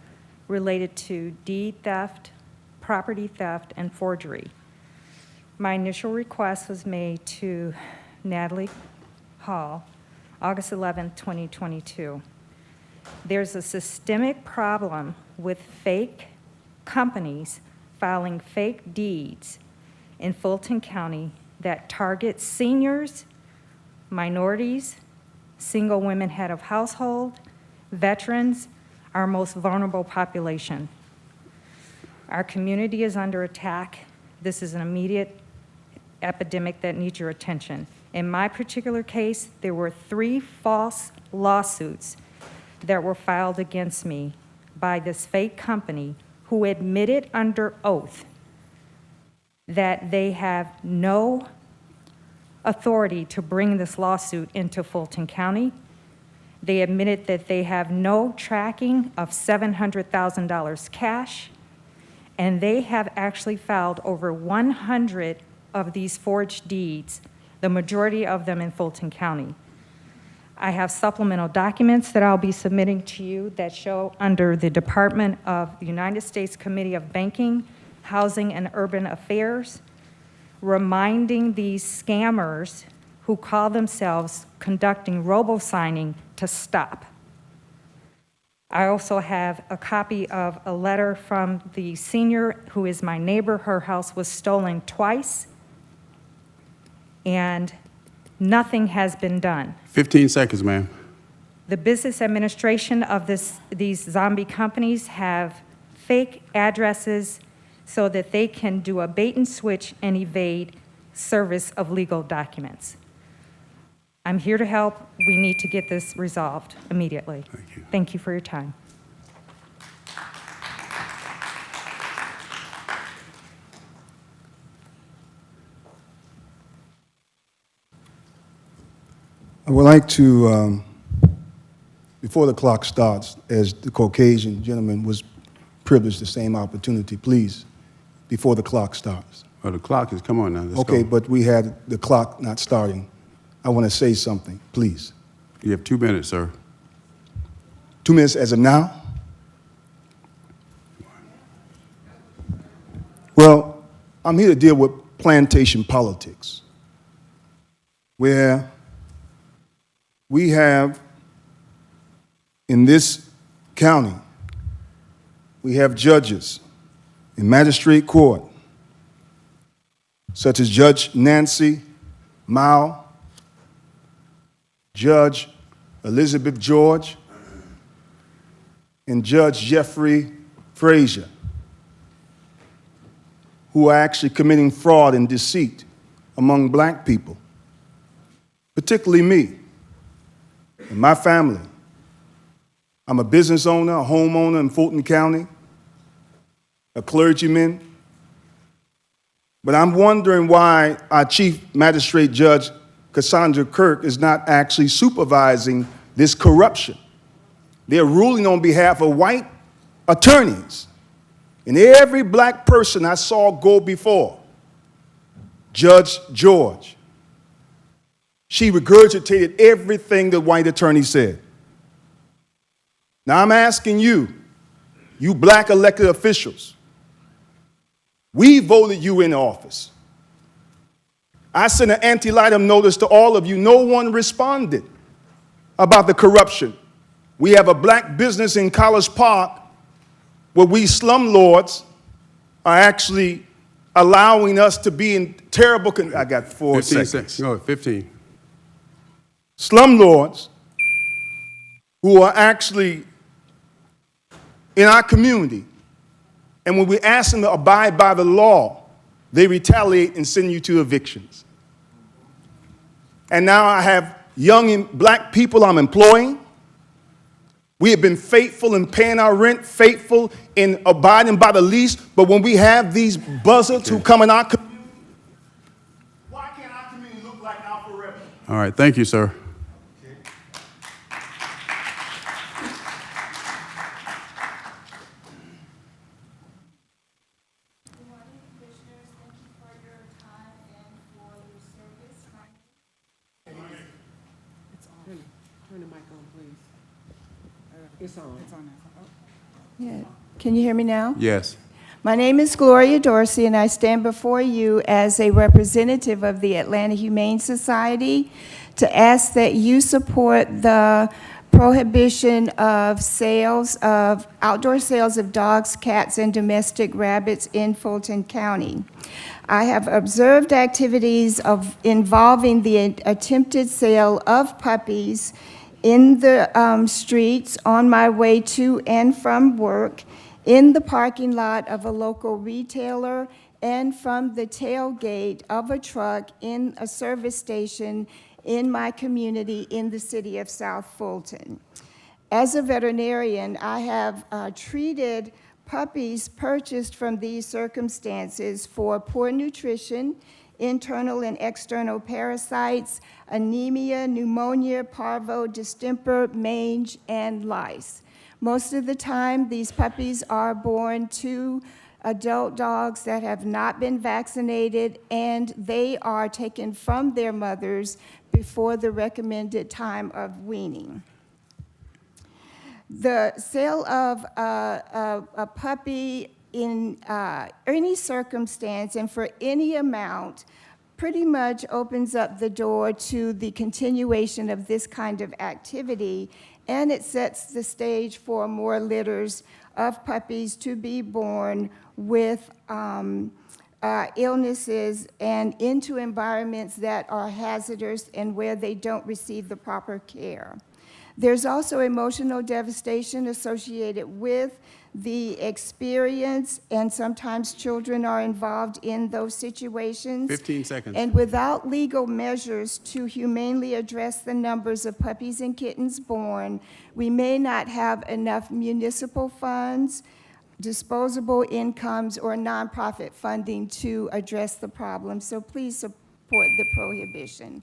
related to deed theft, property theft, and forgery. My initial request was made to Natalie Hall, August 11, 2022. There's a systemic problem with fake companies filing fake deeds in Fulton County that target seniors, minorities, single women head of household, veterans, our most vulnerable population. Our community is under attack. This is an immediate epidemic that needs your attention. In my particular case, there were 3 false lawsuits that were filed against me by this fake company who admitted under oath that they have no authority to bring this lawsuit into Fulton County. They admitted that they have no tracking of $700,000 cash, and they have actually filed over 100 of these forged deeds, the majority of them in Fulton County. I have supplemental documents that I'll be submitting to you that show under the Department of the United States Committee of Banking, Housing, and Urban Affairs, reminding these scammers who call themselves conducting robo-signing to stop. I also have a copy of a letter from the senior who is my neighbor. Her house was stolen twice, and nothing has been done. 15 seconds, ma'am. The business administration of these zombie companies have fake addresses so that they can do a bait and switch and evade service of legal documents. I'm here to help. We need to get this resolved immediately. Thank you. Thank you for your time. I would like to, before the clock starts, as the Caucasian gentleman was privileged the same opportunity, please, before the clock starts. Well, the clock is, come on now, let's Okay, go. but we had the clock not starting. I want to say something, please. You have 2 minutes, sir. 2 minutes as of now? Well, I'm here to deal with plantation politics, where we have, in this county, we have judges in magistrate court, such as Judge Nancy Mao, Judge Elizabeth George, and Judge Jeffrey Frazier, who are actually committing fraud and deceit among black people, particularly me and my family. I'm a business owner, a homeowner in Fulton County, a clergyman, but I'm wondering why our Chief Magistrate Judge, Cassandra Kirk, is not actually supervising this corruption. They're ruling on behalf of white attorneys. And every black person I saw go before, Judge George, she regurgitated everything the white attorney said. Now I'm asking you, you black elected officials, we voted you in office. I sent an ante-litem notice to all of you. No one responded about the corruption. We have a black business in College Park where we slumlords are actually allowing us to be in terrible I got 4 15 seconds. Go ahead, 15. Slumlords who are actually in our community, and when we ask them to abide by the law, they retaliate and send you to evictions. And now I have young black people I'm employing. We have been faithful in paying our rent, faithful in abiding by the lease, but when we have these buzzards who come in our community, why can't our community look like Alpha Rebel? All right, thank you, sir. Turn the mic on, please. It's on. It's on. Yeah. Can you hear me now? Yes. My name is Gloria Dorsey, and I stand before you as a representative of the Atlanta Humane Society to ask that you support the prohibition of sales of outdoor sales of dogs, cats, and domestic rabbits in Fulton County. I have observed activities involving the attempted sale of puppies in the streets on my way to and from work, in the parking lot of a local retailer, and from the tailgate of a truck in a service station in my community in the city of South Fulton. As a veterinarian, I have treated puppies purchased from these circumstances for poor nutrition, internal and external parasites, anemia, pneumonia, parvo, distemper, mange, and lice. Most of the time, these puppies are born to adult dogs that have not been vaccinated, and they are taken from their mothers before the recommended time of weaning. The sale of a puppy in any circumstance and for any amount pretty much opens up the door to the continuation of this kind of activity, and it sets the stage for more litters of puppies to be born with illnesses and into environments that are hazardous and where they don't receive the proper care. There's also emotional devastation associated with the experience, and sometimes children are involved in those situations. 15 seconds. And without legal measures to humanely address the numbers of puppies and kittens born, we may not have enough municipal funds, disposable incomes, or nonprofit funding to address the problem. So please support the prohibition.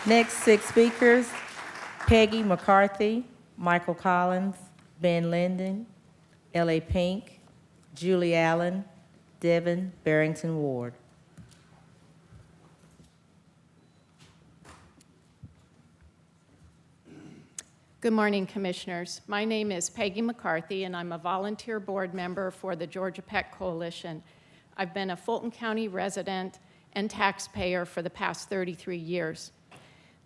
Next 6 speakers, Peggy McCarthy, Michael Collins, Ben Linden, L.A. Pink, Julie Allen, Devin Barrington Ward. Good morning, Commissioners. My name is Peggy McCarthy, and I'm a volunteer board member for the Georgia Pet Coalition. I've been a Fulton County resident and taxpayer for the past 33 years.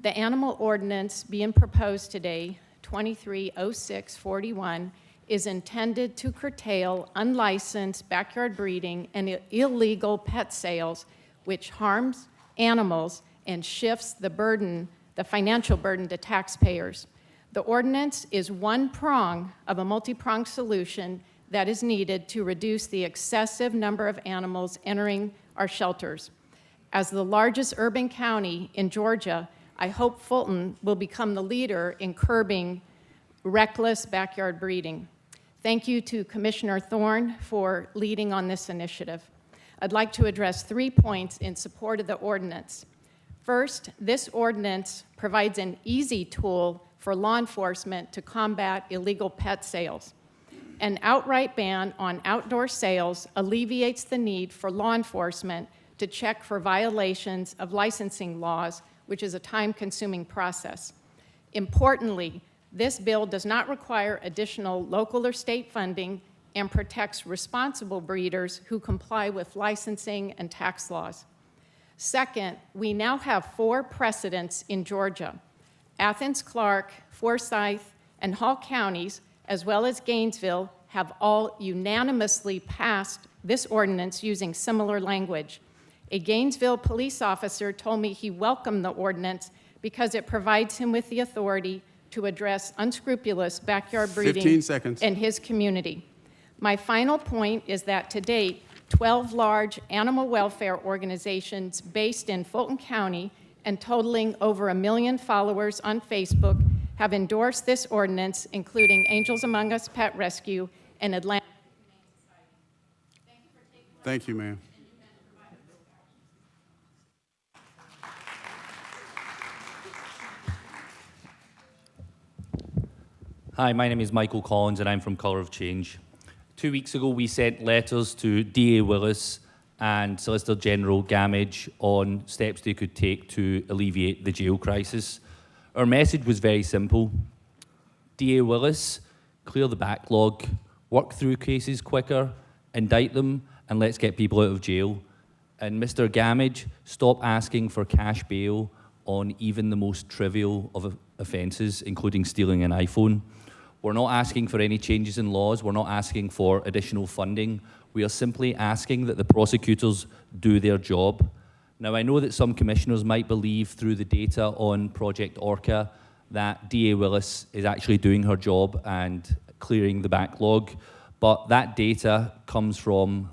The animal ordinance being proposed today, 230641, is intended to curtail unlicensed backyard breeding and illegal pet sales, which harms animals and shifts the financial burden to taxpayers. The ordinance is one prong of a multi-pronged solution that is needed to reduce the excessive number of animals entering our shelters. As the largest urban county in Georgia, I hope Fulton will become the leader in curbing reckless backyard breeding. Thank you to Commissioner Thorne for leading on this initiative. I'd like to address 3 points in support of the ordinance. First, this ordinance provides an easy tool for law enforcement to combat illegal pet sales. An outright ban on outdoor sales alleviates the need for law enforcement to check for violations of licensing laws, which is a time-consuming process. Importantly, this bill does not require additional local or state funding and protects responsible breeders who comply with licensing and tax laws. Second, we now have 4 precedents in Georgia. Athens, Clarke, Forsyth, and Hall counties, as well as Gainesville, have all unanimously passed this ordinance using similar language. A Gainesville police officer told me he welcomed the ordinance because it provides him with the authority to address unscrupulous backyard breeding 15 seconds. in his community. My final point is that to date, 12 large animal welfare organizations based in Fulton County and totaling over 1 million followers on Facebook have endorsed this ordinance, including Angels Among Us Pet Rescue and Atlanta. Thank you, ma'am. Hi, my name is Michael Collins, and I'm from Colour of Change. 2 weeks ago, we sent letters to DA Willis and Solicitor General Gamage on steps they could take to alleviate the jail crisis. Our message was very simple. DA Willis, clear the backlog, work through cases quicker, indict them, and let's get people out of jail. And Mr. Gamage, stop asking for cash bail on even the most trivial of offences, including stealing an iPhone. We're not asking for any changes in laws. We're not asking for additional funding. We are simply asking that the prosecutors do their job. Now, I know that some commissioners might believe through the data on Project Orca that DA Willis is actually doing her job and clearing the backlog, but that data comes from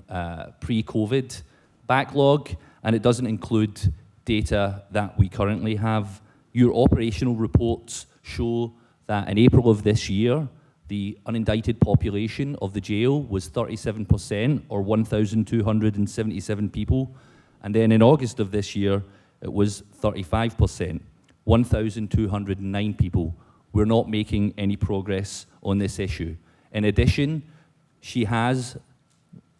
pre-COVID backlog, and it doesn't include data that we currently have. Your operational reports show that in April of this year, the unindicted population of the jail was 37%, or 1,277 people. And then in August of this year, it was 35%, 1,209 people. We're not making any progress on this issue. In addition, she has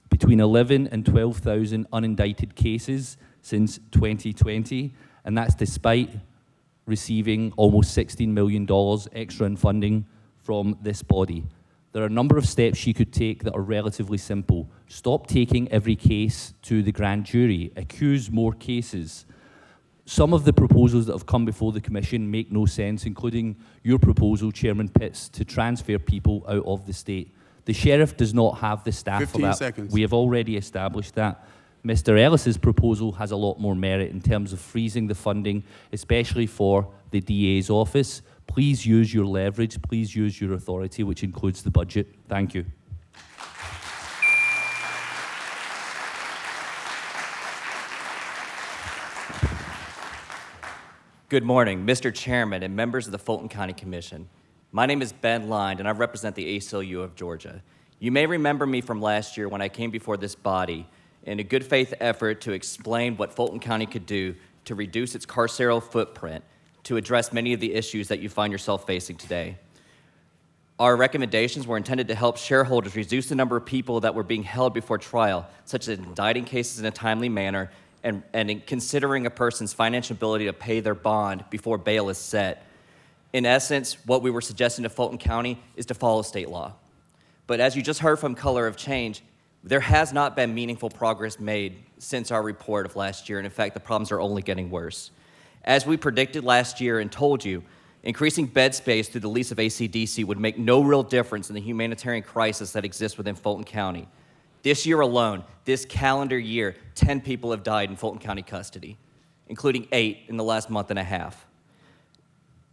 between 11 and 12,000 unindicted cases since 2020, and that's despite receiving almost $16 million extra in funding from this body. There are a number of steps she could take that are relatively simple. Stop taking every case to the grand jury. Accuse more cases. Some of the proposals that have come before the Commission make no sense, including your proposal, Chairman Pitts, to transfer people out of the state. The Sheriff does not have the staff for 15 that. seconds. We have already established that. Mr. Ellis's proposal has a lot more merit in terms of freezing the funding, especially for the DA's office. Please use your leverage, please use your authority, which includes the budget. Thank you. Good morning, Mr. Chairman and members of the Fulton County Commission. My name is Ben Lind, and I represent the ACLU of Georgia. You may remember me from last year when I came before this body in a good faith effort to explain what Fulton County could do to reduce its carceral footprint to address many of the issues that you find yourself facing today. Our recommendations were intended to help shareholders reduce the number of people that were being held before trial, such as indicting cases in a timely manner and in considering a person's financial ability to pay their bond before bail is set. In essence, what we were suggesting to Fulton County is to follow state law. But as you just heard from Color of Change, there has not been meaningful progress made since our report of last year, and in fact, the problems are only getting worse. As we predicted last year and told you, increasing bed space through the lease of AC/DC would make no real difference in the humanitarian crisis that exists within Fulton County. This year alone, this calendar year, 10 people have died in Fulton County custody, including 8 in the last month and a half.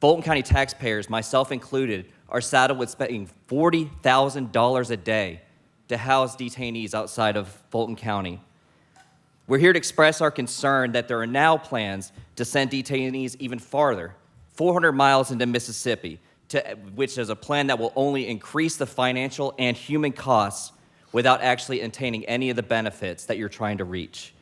Fulton County taxpayers, myself included, are saddled with spending $40,000 a day to house detainees outside of Fulton County. We're here to express our concern that there are now plans to send detainees even farther, 400 miles into Mississippi, which is a plan that will only increase the financial and human costs without actually attaining any of the benefits that you're trying to reach.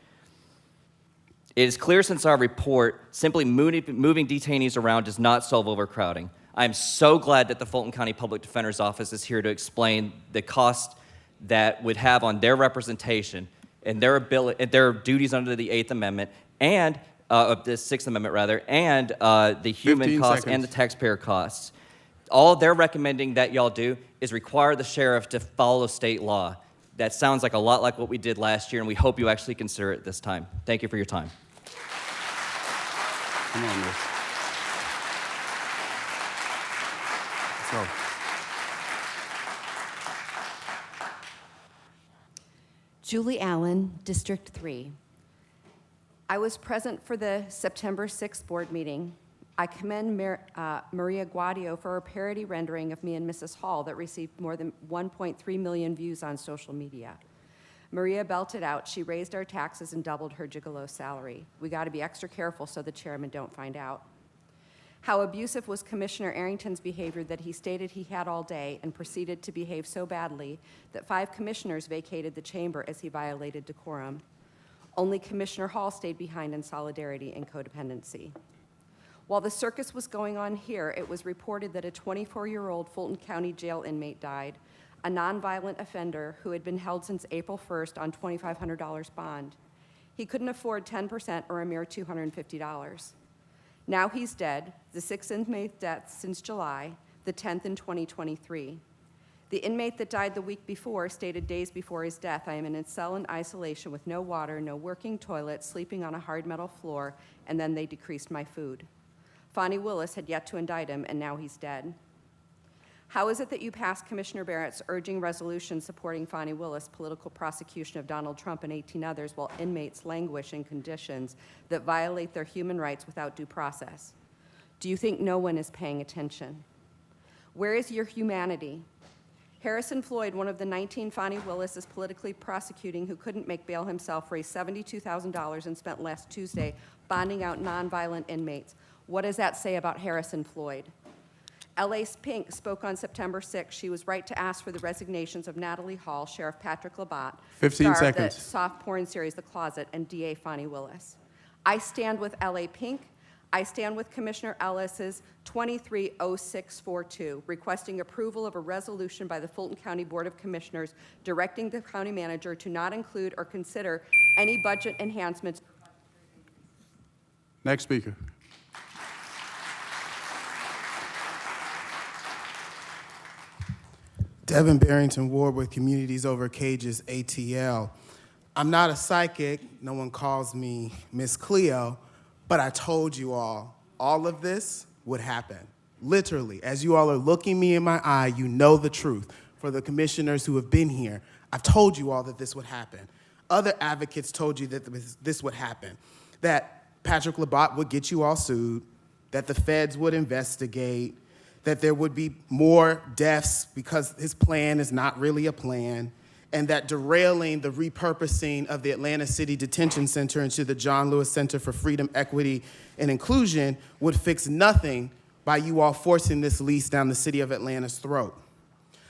It is clear since our report, simply moving detainees around does not solve overcrowding. I'm so glad that the Fulton County Public Defender's Office is here to explain the cost that would have on their representation and their duties under the 8th Amendment and the 6th Amendment rather, and the human costs and the taxpayer costs. All they're recommending that y'all do is require the sheriff to follow state law. That sounds like a lot like what we did last year, and we hope you actually consider it this time. Thank you for your time. Come on, Miss. So, Julie Allen, District 3. I was present for the September 6th board meeting. I commend Maria Guadio for her parody rendering of me and Mrs. Hall that received more than 1.3 million views on social media. Maria belted out, she raised our taxes and doubled her gigolo salary. We got to be extra careful so the chairman don't find out. How abusive was Commissioner Arrington's behavior that he stated he had all day and proceeded to behave so badly that 5 commissioners vacated the chamber as he violated decorum. Only Commissioner Hall stayed behind in solidarity and codependency. While the circus was going on here, it was reported that a 24-year-old Fulton County jail inmate died, a nonviolent offender who had been held since April 1st on $2,500 bond. He couldn't afford 10% or a mere $250. Now he's dead, the 6th inmate death since July, the 10th in 2023. The inmate that died the week before stated days before his death, "I am in a cell in isolation with no water, no working toilet, sleeping on a hard metal floor, and then they decreased my food." Fonnie Willis had yet to indict him, and now he's dead. How is it that you passed Commissioner Barrett's urging resolution supporting Fonnie Willis' political prosecution of Donald Trump and 18 others while inmates languish in conditions that violate their human rights without due process? Do you think no one is paying attention? Where is your humanity? Harrison Floyd, one of the 19 Fonnie Willis is politically prosecuting who couldn't make bail himself, raised $72,000 and spent last Tuesday bonding out nonviolent inmates. What does that say about Harrison Floyd? L.A. Pink spoke on September 6th. She was right to ask for the resignations of Natalie Hall, Sheriff Patrick Labatt, 15 star of the seconds. soft porn series The Closet, and DA Fonnie Willis. I stand with L.A. Pink. I stand with Commissioner Ellis's 230642, requesting approval of a resolution by the Fulton County Board of Commissioners directing the county manager to not include or consider any budget enhancements. Next speaker. Devin Barrington Ward with Communities Over Cages, ATL. I'm not a psychic. No one calls me Miss Cleo, but I told you all of this would happen. Literally, as you all are looking me in my eye, you know the truth. For the commissioners who have been here, I've told you all that this would happen. Other advocates told you that this would happen, that Patrick Labat would get you all sued, that the feds would investigate, that there would be more deaths because his plan is not really a plan, and that derailing the repurposing of the Atlanta City Detention Center into the John Lewis Center for Freedom, Equity, and Inclusion would fix nothing by you all forcing this lease down the city of Atlanta's throat.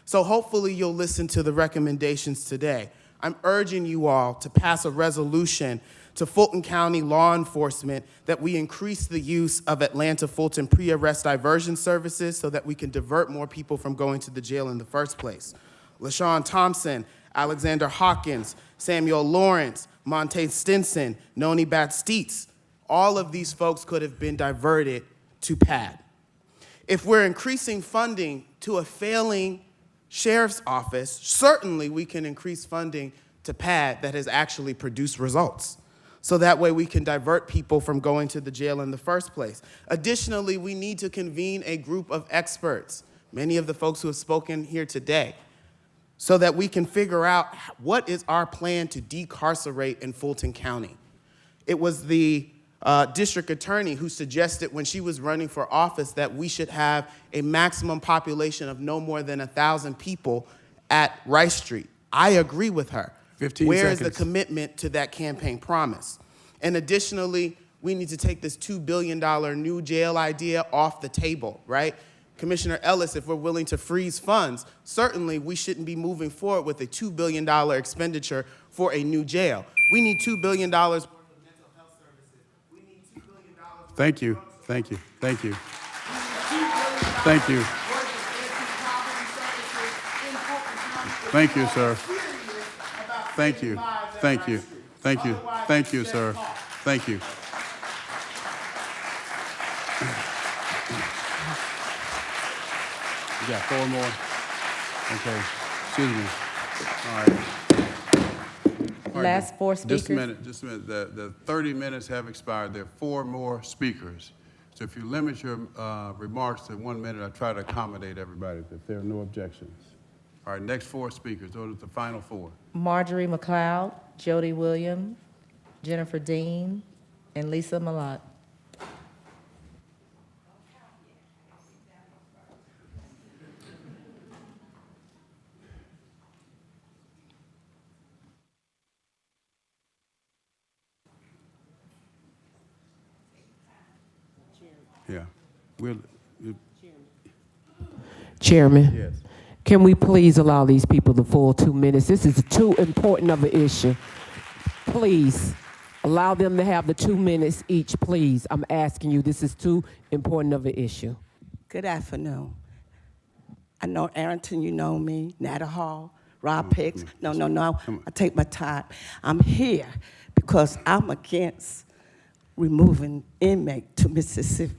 So hopefully you'll listen to the recommendations today. I'm urging you all to pass a resolution to Fulton County law enforcement that we increase the use of Atlanta Fulton pre-arrest diversion services so that we can divert more people from going to the jail in the first place. LaShawn Thompson, Alexander Hawkins, Samuel Lawrence, Monte Stinson, Noni Batsteets, all of these folks could have been diverted to PAD. If we're increasing funding to a failing sheriff's office, certainly we can increase funding to PAD that has actually produced results. So that way we can divert people from going to the jail in the first place. Additionally, we need to convene a group of experts, many of the folks who have spoken here today, so that we can figure out what is our plan to decarcerate in Fulton County. It was the district attorney who suggested when she was running for office that we should have a maximum population of no more than 1,000 people at Rice Street. I agree with her. 15 Where seconds. is the commitment to that campaign promise? And additionally, we need to take this $2 billion new jail idea off the table, right? Commissioner Ellis, if we're willing to freeze funds, certainly we shouldn't be moving forward with a $2 billion expenditure for a new jail. We need $2 billion worth of mental health services. We need $2 billion worth Thank you, thank you, thank you. Thank you. Thank you, sir. Thank you, thank you, thank you, thank you, sir. Thank you. You got 4 more? Okay, excuse me. All right. Last 4 Just a speakers. minute, just a minute. The 30 minutes have expired. There are 4 more speakers. So if you limit your remarks to 1 minute, I try to accommodate everybody if there are no objections. All right, next 4 speakers. Those are the final 4. Marjorie McLeod, Jody Williams, Jennifer Dean, and Lisa Malott. Yeah. Chairman, Yes. can we please allow these people the full 2 minutes? This is too important of an issue. Please, allow them to have the 2 minutes each, please. I'm asking you, this is too important of an issue. Good afternoon. I know Arrington, you know me, Nada Hall, Rob Picks. No, I take my time. I'm here because I'm against removing inmate to Mississippi.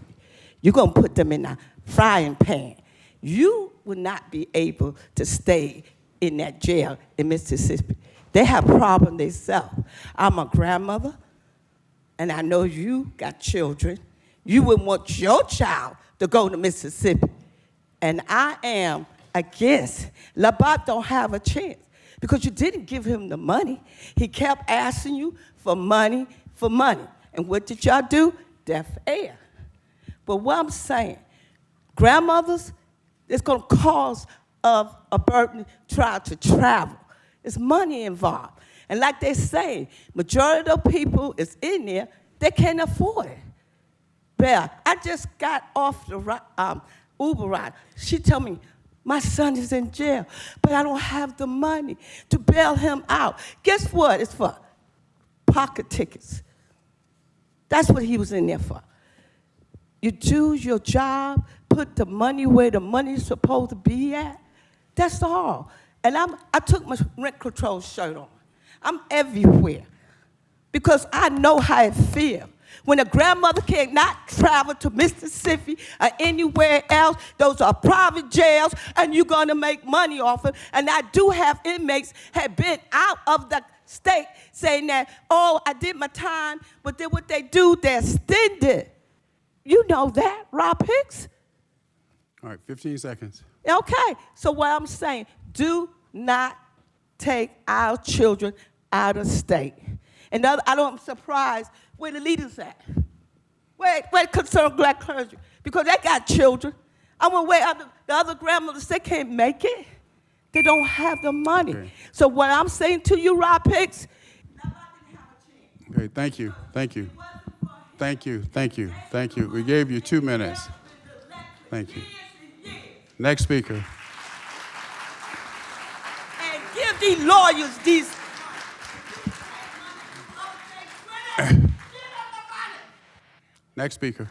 You're gonna put them in a frying pan. You will not be able to stay in that jail in Mississippi. They have problems themselves. I'm a grandmother, and I know you got children. You wouldn't want your child to go to Mississippi. And I am against. Labat don't have a chance because you didn't give him the money. He kept asking you for money, for money. And what did y'all do? Deaf air. But what I'm saying, grandmothers, it's going to cause a burden try to travel. There's money involved. And like they say, majority of the people is in there, they can't afford it. Belle, I just got off the Uber ride. She told me, my son is in jail, but I don't have the money to bail him out. Guess what? It's for pocket tickets. That's what he was in there for. You do your job, put the money where the money's supposed to be at. That's all. And I took my rent control shirt on. I'm everywhere because I know how it feels. When a grandmother cannot travel to Mississippi or anywhere else, those are private jails, and you're going to make money off it. And I do have inmates have been out of the state saying that, oh, I did my time, but then what they do, they extend it. You know that, Rob Hicks? All right, 15 seconds. Okay, so what I'm saying, do not take our children out of state. And I'm surprised where the leaders at. Where concerned black clergy? Because they got children. I wonder where the other grandmothers, they can't make it. They don't have the money. Okay. So what I'm saying to you, Rob Hicks, Okay, thank you, thank you. Thank you, thank you, thank you. We gave you 2 minutes. Thank you. Next speaker. and give these lawyers these. Next speaker.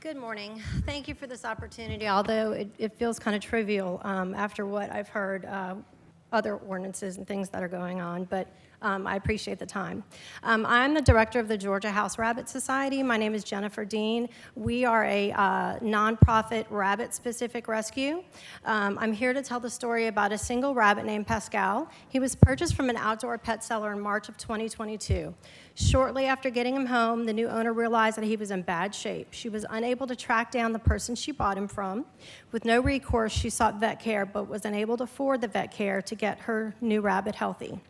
Good morning. Thank you for this opportunity, although it feels kind of trivial after what I've heard other ordinances and things that are going on, but I appreciate the time. I'm the director of the Georgia House Rabbit Society. My name is Jennifer Dean. We are a nonprofit rabbit-specific rescue. I'm here to tell the story about a single rabbit named Pascal. He was purchased from an outdoor pet seller in March of 2022. Shortly after getting him home, the new owner realized that he was in bad shape. She was unable to track down the person she bought him from. With no recourse, she sought vet care, but was unable to afford the vet care to get her new rabbit healthy.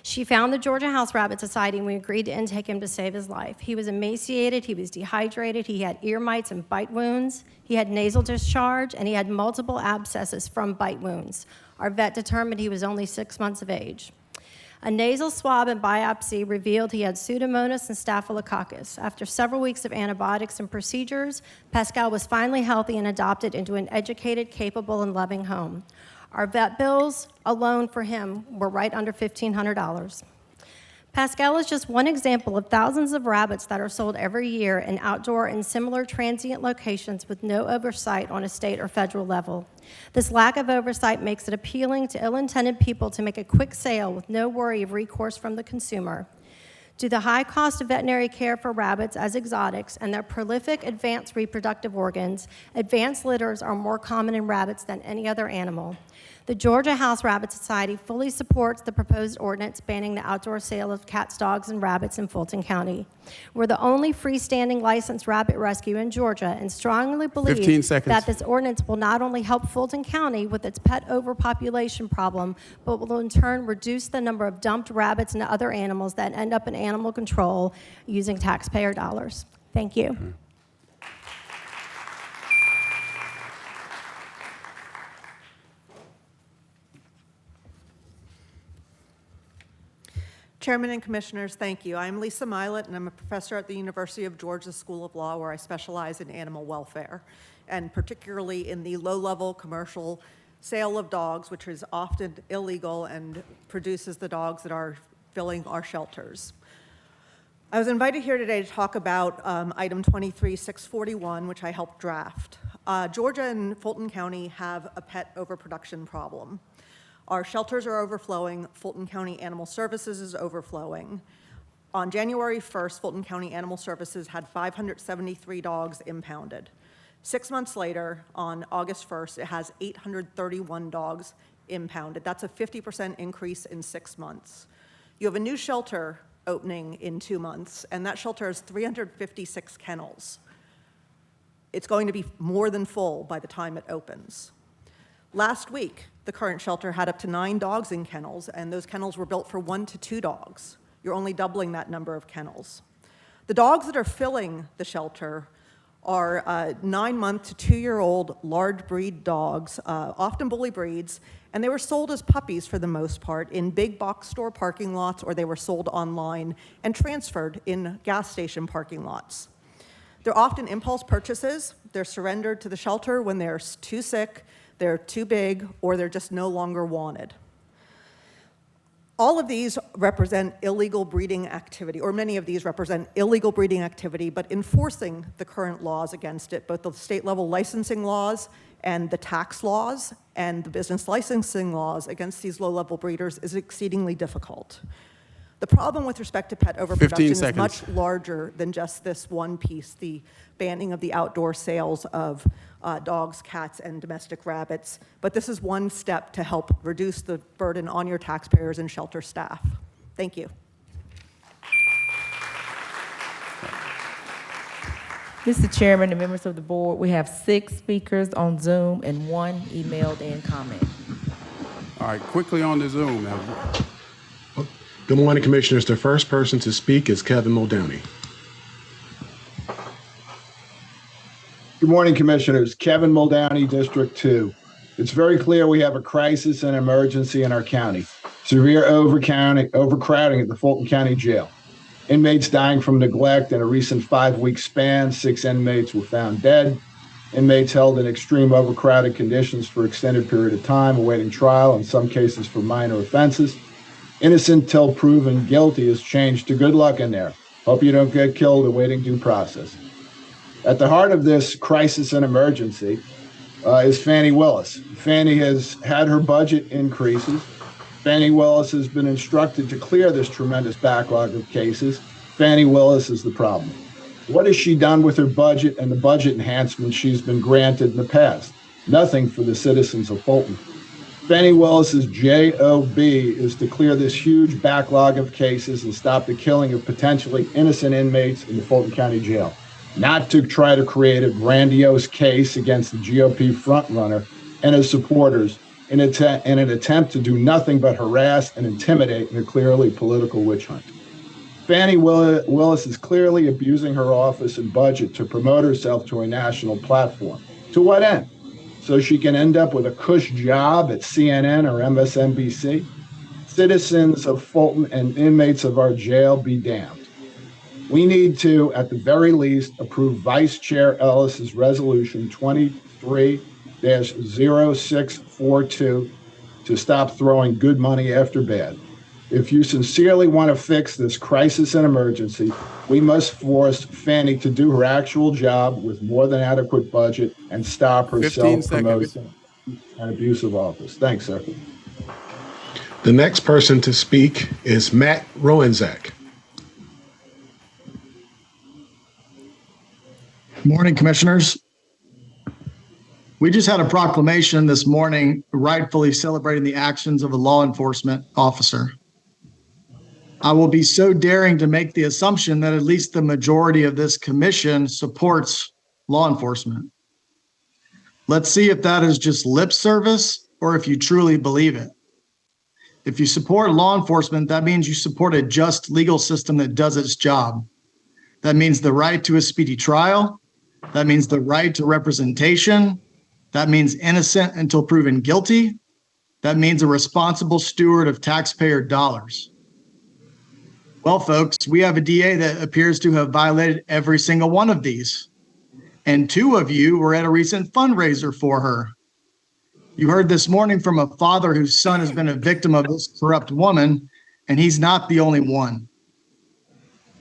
She found the Georgia House Rabbit Society, and we agreed to intake him to save his life. He was emaciated, he was dehydrated, he had ear mites and bite wounds, he had nasal discharge, and he had multiple abscesses from bite wounds. Our vet determined he was only 6 months of age. A nasal swab and biopsy revealed he had Pseudomonas and Staphylococcus. After several weeks of antibiotics and procedures, Pascal was finally healthy and adopted into an educated, capable, and loving home. Our vet bills alone for him were right under $1,500. Pascal is just one example of thousands of rabbits that are sold every year in outdoor and similar transient locations with no oversight on a state or federal level. This lack of oversight makes it appealing to ill-intended people to make a quick sale with no worry of recourse from the consumer. Due to the high cost of veterinary care for rabbits as exotics and their prolific advanced reproductive organs, advanced litters are more common in rabbits than any other animal. The Georgia House Rabbit Society fully supports the proposed ordinance banning the outdoor sale of cats, dogs, and rabbits in Fulton County. We're the only freestanding licensed rabbit rescue in Georgia and strongly believe 15 seconds. that this ordinance will not only help Fulton County with its pet overpopulation problem, but will in turn reduce the number of dumped rabbits and other animals that end up in animal control using taxpayer dollars. Thank you. Chairman and Commissioners, thank you. I'm Lisa Milet, and I'm a professor at the University of Georgia School of Law, where I specialize in animal welfare, and particularly in the low-level commercial sale of dogs, which is often illegal and produces the dogs that are filling our shelters. I was invited here today to talk about item 23641, which I helped draft. Georgia and Fulton County have a pet overproduction problem. Our shelters are overflowing. Fulton County Animal Services is overflowing. On January 1st, Fulton County Animal Services had 573 dogs impounded. 6 months later, on August 1st, it has 831 dogs impounded. That's a 50% increase in 6 months. You have a new shelter opening in 2 months, and that shelter has 356 kennels. It's going to be more than full by the time it opens. Last week, the current shelter had up to 9 dogs in kennels, and those kennels were built for 1 to 2 dogs. You're only doubling that number of kennels. The dogs that are filling the shelter are 9-month to 2-year-old large breed dogs, often bully breeds, and they were sold as puppies for the most part in big box store parking lots, or they were sold online and transferred in gas station parking lots. They're often impulse purchases. They're surrendered to the shelter when they're too sick, they're too big, or they're just no longer wanted. All of these represent illegal breeding activity, or many of these represent illegal breeding activity, but enforcing the current laws against it, both the state level licensing laws and the tax laws and the business licensing laws against these low-level breeders is exceedingly difficult. The problem with respect to pet overproduction is much larger than just this one piece, the banning of the outdoor sales of dogs, cats, and domestic rabbits. But this is one step to help reduce the burden on your taxpayers and shelter staff. Thank you. Mr. Chairman and members of the board, we have 6 speakers on Zoom and 1 emailed in comment. All right, quickly on the Zoom now. Good morning, Commissioners. The first person to speak is Kevin Muldowney. Good morning, Commissioners. Kevin Muldowney, District 2. It's very clear we have a crisis and emergency in our county. Severe overcrowding at the Fulton County Jail. Inmates dying from neglect. In a recent 5-week span, 6 inmates were found dead. Inmates held in extreme overcrowded conditions for extended period of time, awaiting trial, in some cases for minor offenses. Innocent till proven guilty is changed to good luck in there. Hope you don't get killed awaiting due process. At the heart of this crisis and emergency is Fannie Willis. Fannie has had her budget increases. Fannie Willis has been instructed to clear this tremendous backlog of cases. Fannie Willis is the problem. What has she done with her budget and the budget enhancements she's been granted in the past? Nothing for the citizens of Fulton. Fannie Willis's job is to clear this huge backlog of cases and stop the killing of potentially innocent inmates in the Fulton County Jail, not to try to create a grandiose case against the GOP frontrunner and his supporters in an attempt to do nothing but harass and intimidate in a clearly political witch hunt. Fannie Willis is clearly abusing her office and budget to promote herself to a national platform. To what end? So she can end up with a cush job at CNN or MSNBC? Citizens of Fulton and inmates of our jail be damned. We need to, at the very least, approve Vice Chair Ellis's resolution 23-0642 to stop throwing good money after bad. If you sincerely want to fix this crisis and emergency, we must force Fannie to do her actual job with more than adequate budget and stop her self-promotion and abusive office. Thanks, sir. The next person to speak is Matt Rowanzak. Morning, Commissioners. We just had a proclamation this morning rightfully celebrating the actions of a law enforcement officer. I will be so daring to make the assumption that at least the majority of this commission supports law enforcement. Let's see if that is just lip service or if you truly believe it. If you support law enforcement, that means you support a just legal system that does its job. That means the right to a speedy trial. That means the right to representation. That means innocent until proven guilty. That means a responsible steward of taxpayer dollars. Well, folks, we have a DA that appears to have violated every single one of these. And 2 of you were at a recent fundraiser for her. You heard this morning from a father whose son has been a victim of this corrupt woman, and he's not the only one.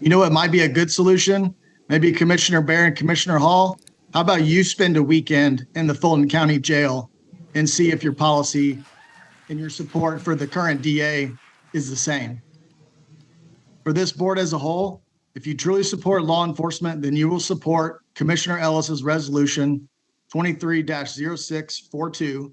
You know what might be a good solution? Maybe Commissioner Barron, Commissioner Hall, how about you spend a weekend in the Fulton County Jail and see if your policy and your support for the current DA is the same. For this board as a whole, if you truly support law enforcement, then you will support Commissioner Ellis's resolution 23-0642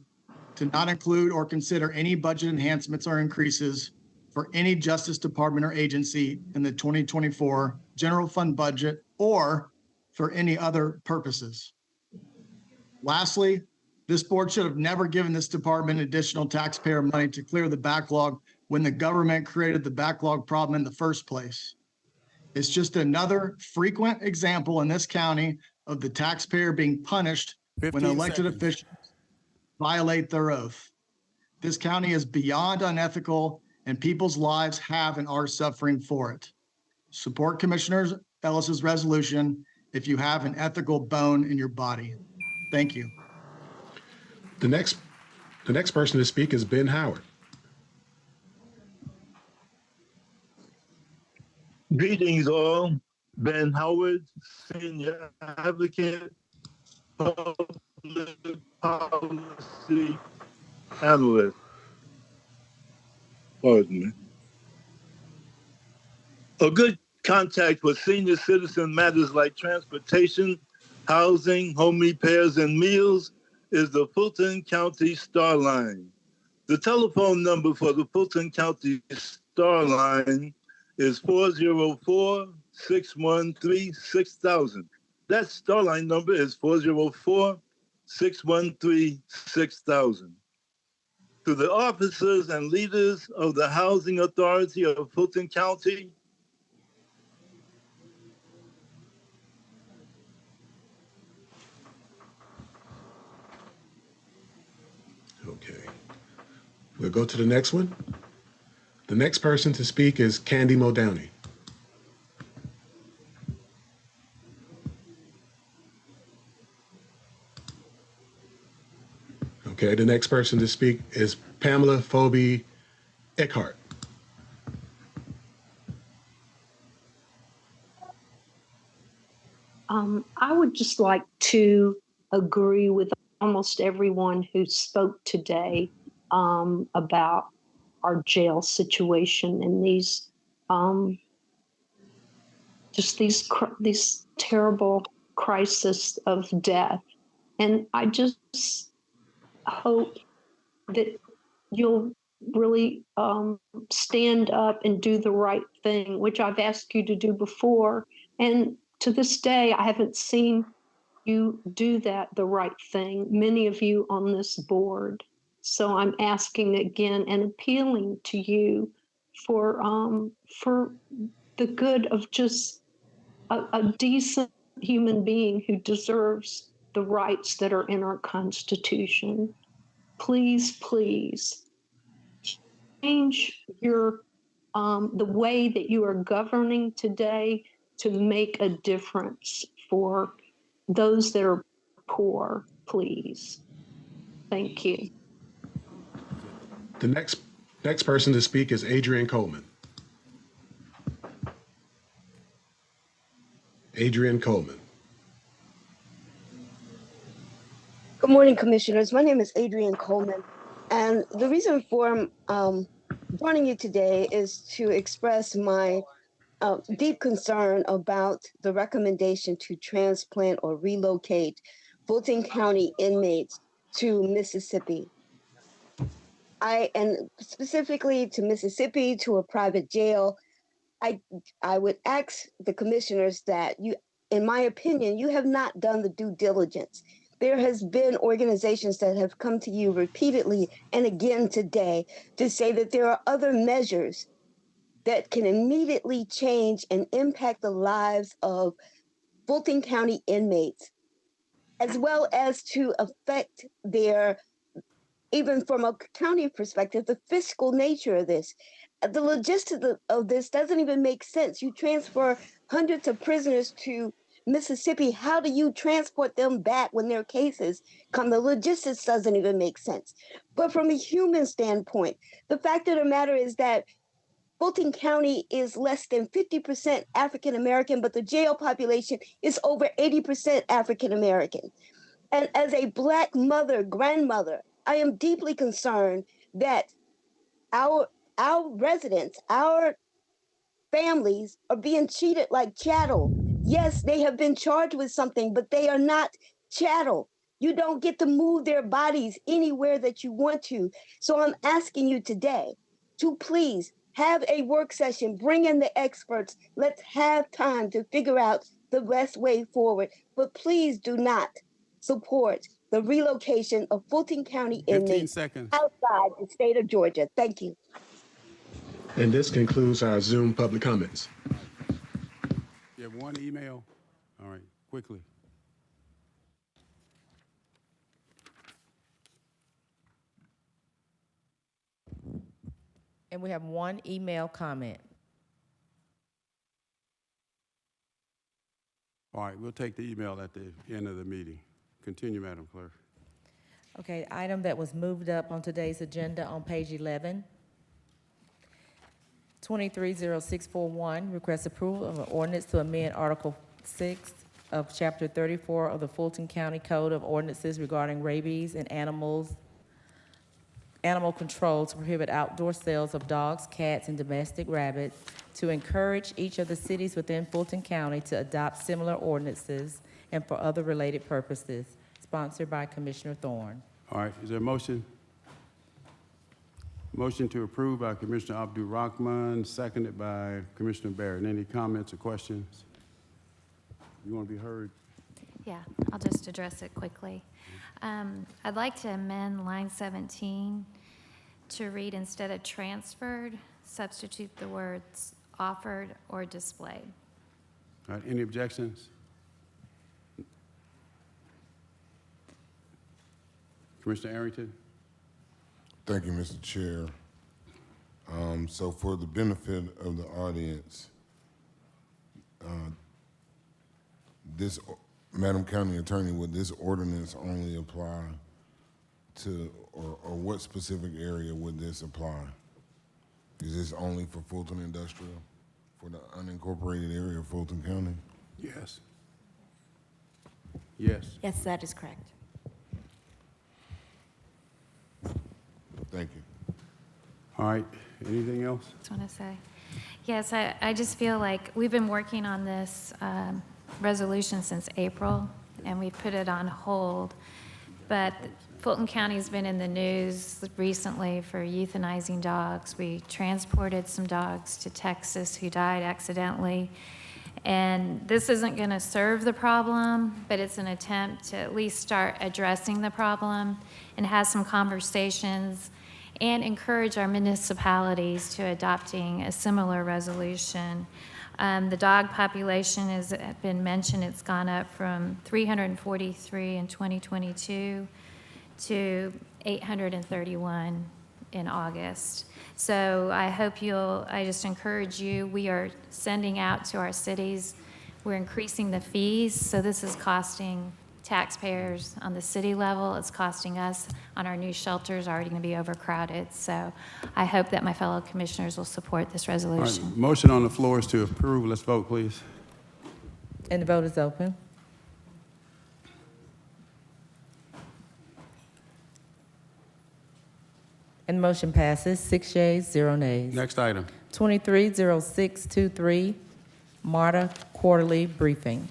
to not include or consider any budget enhancements or increases for any Justice Department or agency in the 2024 general fund budget or for any other purposes. Lastly, this board should have never given this department additional taxpayer money to clear the backlog when the government created the backlog problem in the first place. It's just another frequent example in this county of the taxpayer being punished when elected officials violate their oath. This county is beyond unethical, and people's lives have and are suffering for it. Support Commissioner Ellis's resolution if you have an ethical bone in your body. Thank you. The next person to speak is Ben Howard. Greetings all. Ben Howard, senior advocate, public policy analyst. Pardon me. A good contact for senior citizen matters like transportation, housing, home repairs, and meals is the Fulton County Star Line. The telephone number for the Fulton County Star Line is 404-613-6000. That Star Line number is 404-613-6000. To the officers and leaders of the Housing Authority of Fulton County, Okay. We'll go to the next one. The next person to speak is Candy Muldowney. Okay, the next person to speak is Pamela Phoebe Eckhart. I would just like to agree with almost everyone who spoke today about our jail situation and these just these terrible crises of death. And I just hope that you'll really stand up and do the right thing, which I've asked you to do before. And to this day, I haven't seen you do that, the right thing, many of you on this board. So I'm asking again and appealing to you for the good of just a decent human being who deserves the rights that are in our Constitution. Please, please change your the way that you are governing today to make a difference for those that are poor, please. Thank you. The next person to speak is Adrian Coleman. Adrian Coleman. Good morning, Commissioners. My name is Adrian Coleman, and the reason for joining you today is to express my deep concern about the recommendation to transplant or relocate Fulton County inmates to Mississippi. And specifically to Mississippi, to a private jail. I would ask the commissioners that you, in my opinion, you have not done the due diligence. There has been organizations that have come to you repeatedly and again today to say that there are other measures that can immediately change and impact the lives of Fulton County inmates, as well as to affect their, even from a county perspective, the fiscal nature of this. The logistics of this doesn't even make sense. You transfer hundreds of prisoners to Mississippi. How do you transport them back when their cases come? The logistics doesn't even make sense. But from a human standpoint, the fact of the matter is that Fulton County is less than 50% African American, but the jail population is over 80% African American. And as a Black mother, grandmother, I am deeply concerned that our residents, our families are being treated like chattel. Yes, they have been charged with something, but they are not chattel. You don't get to move their bodies anywhere that you want to. So I'm asking you today to please have a work session, bring in the experts. Let's have time to figure out the best way forward. But please do not support the relocation of Fulton County 15 inmates seconds. outside the state of Georgia. Thank you. And this concludes our Zoom public comments. You have one email? All right, quickly. And we have one email comment. All right, we'll take the email at the end of the meeting. Continue, Madam Clerk. Okay, item that was moved up on today's agenda on page 11. 230641, request approval of an ordinance to amend Article 6 of Chapter 34 of the Fulton County Code of Ordinances regarding rabies and animal control to prohibit outdoor sales of dogs, cats, and domestic rabbits, to encourage each of the cities within Fulton County to adopt similar ordinances and for other related purposes, sponsored by Commissioner Thorne. All right, is there a motion? Motion to approve by Commissioner Abdul Rahman, seconded by Commissioner Barrett. Any comments or questions? You want to be heard? Yeah, I'll just address it quickly. I'd like to amend line 17 to read, instead of transferred, substitute the words offered or displayed. All right, any objections? Commissioner Arrington? Thank you, Mr. Chair. So for the benefit of the audience, Madam County Attorney, would this ordinance only apply to, or what specific area would this apply? Is this only for Fulton Industrial, for the unincorporated area of Fulton County? Yes. Yes. Yes, that is correct. Thank you. All right, anything else? Just want to say, yes, I just feel like we've been working on this resolution since April, and we put it on hold. But Fulton County's been in the news recently for euthanizing dogs. We transported some dogs to Texas who died accidentally. And this isn't going to serve the problem, but it's an attempt to at least start addressing the problem and have some conversations and encourage our municipalities to adopting a similar resolution. The dog population has been mentioned. It's gone up from 343 in 2022 to 831 in August. So I hope I just encourage you, we are sending out to our cities, we're increasing the fees, so this is costing taxpayers on the city level, it's costing us on our new shelters, already going to be overcrowded. So I hope that my fellow commissioners will support this resolution. All right, motion on the floor is to approve. Let's vote, please. And the vote is open. And the motion passes, 6 yeas, 0 nays. Next item. 230623, MARTA Quarterly Briefing.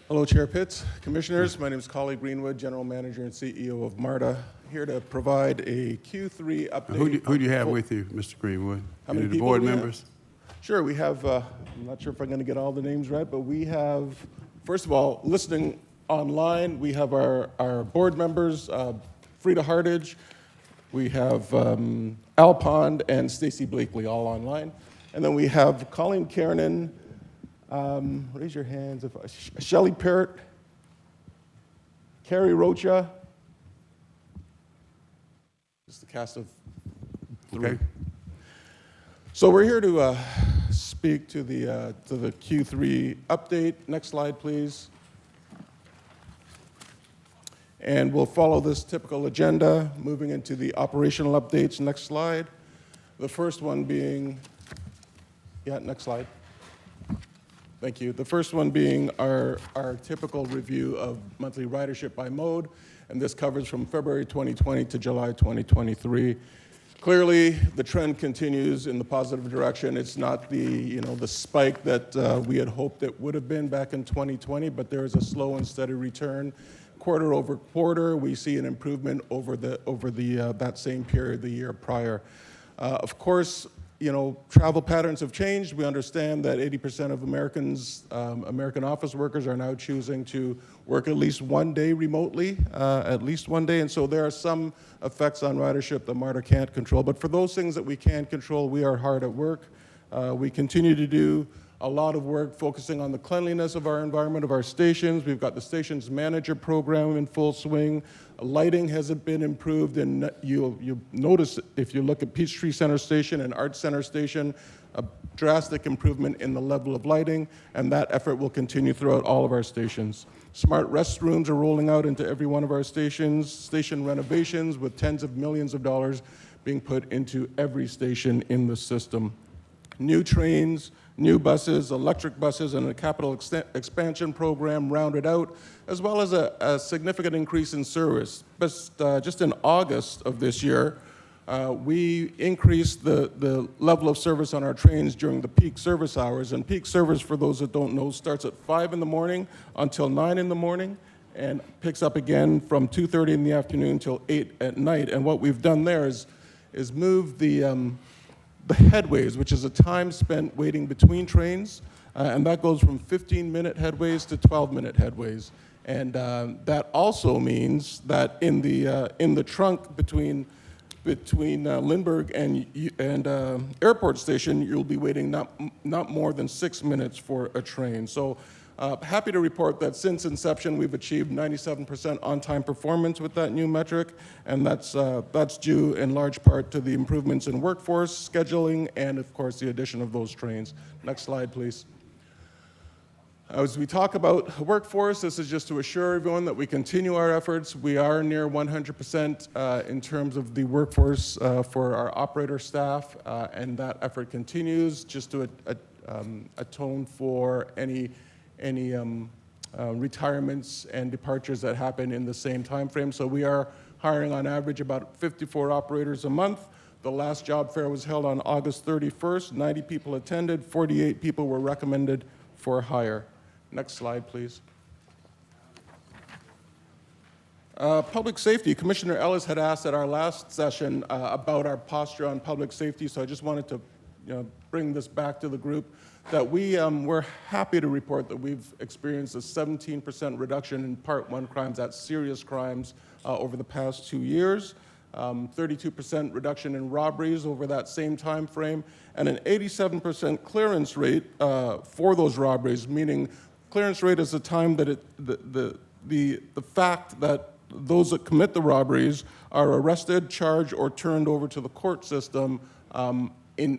Hello, Chair Pitts, Commissioners. My name is Collie Greenwood, General Manager and CEO of MARTA, here to provide a Q3 update. Who do you have with you, Mr. Greenwood? How many Any of the people board do we have? members? Sure, we have, I'm not sure if I'm going to get all the names right, but we have, first of all, listening online, we have our board members, Frida Hartage, we have Al Pond and Stacy Blakely, all online. And then we have Colleen Kiernan, raise your hands. Shelley Parrott, Carrie Rocha, just the cast of 3. Okay. So we're here to speak to the Q3 update. Next slide, please. And we'll follow this typical agenda, moving into the operational updates. Next slide. The first one being, next slide. Thank you. The first one being our typical review of monthly ridership by mode, and this covers from February 2020 to July 2023. Clearly, the trend continues in the positive direction. It's not the spike that we had hoped it would have been back in 2020, but there is a slow and steady return. Quarter over quarter, we see an improvement over that same period the year prior. Of course, travel patterns have changed. We understand that 80% of Americans, American office workers, are now choosing to work at least one day remotely, and so there are some effects on ridership that MARTA can't control. But for those things that we can control, we are hard at work. We continue to do a lot of work focusing on the cleanliness of our environment, of our stations. We've got the stations manager program in full swing. Lighting has been improved, and you'll notice if you look at Peachtree Center Station and Arts Center Station, a drastic improvement in the level of lighting, and that effort will continue throughout all of our stations. Smart restrooms are rolling out into every one of our stations, station renovations with tens of millions of dollars being put into every station in the system. New trains, new buses, electric buses, and a capital expansion program rounded out, as well as a significant increase in service. But just in August of this year, we increased the level of service on our trains during the peak service hours. And peak service, for those that don't know, starts at 5 in the morning until 9 in the morning and picks up again from 2:30 in the afternoon until 8 at night. And what we've done there is move the headways, which is a time spent waiting between trains, and that goes from 15-minute headways to 12-minute headways. And that also means that in the trunk between Lindbergh and Airport Station, you'll be waiting not more than 6 minutes for a train. So happy to report that since inception, we've achieved 97% on-time performance with that new metric, and that's due in large part to the improvements in workforce, scheduling, and of course the addition of those trains. Next slide, please. As we talk about workforce, this is just to assure everyone that we continue our efforts. We are near 100% in terms of the workforce for our operator staff, and that effort continues just to atone for any retirements and departures that happen in the same time frame. So we are hiring on average about 54 operators a month. The last job fair was held on August 31st. 90 people attended, 48 people were recommended for hire. Next slide, please. Public safety. Commissioner Ellis had asked at our last session about our posture on public safety, so I just wanted to bring this back to the group, that we're happy to report that we've experienced a 17% reduction in Part 1 crimes, that's serious crimes, over the past 2 years. 32% reduction in robberies over that same time frame, and an 87% clearance rate for those robberies, meaning clearance rate is the time that the fact that those that commit the robberies are arrested, charged, or turned over to the court system in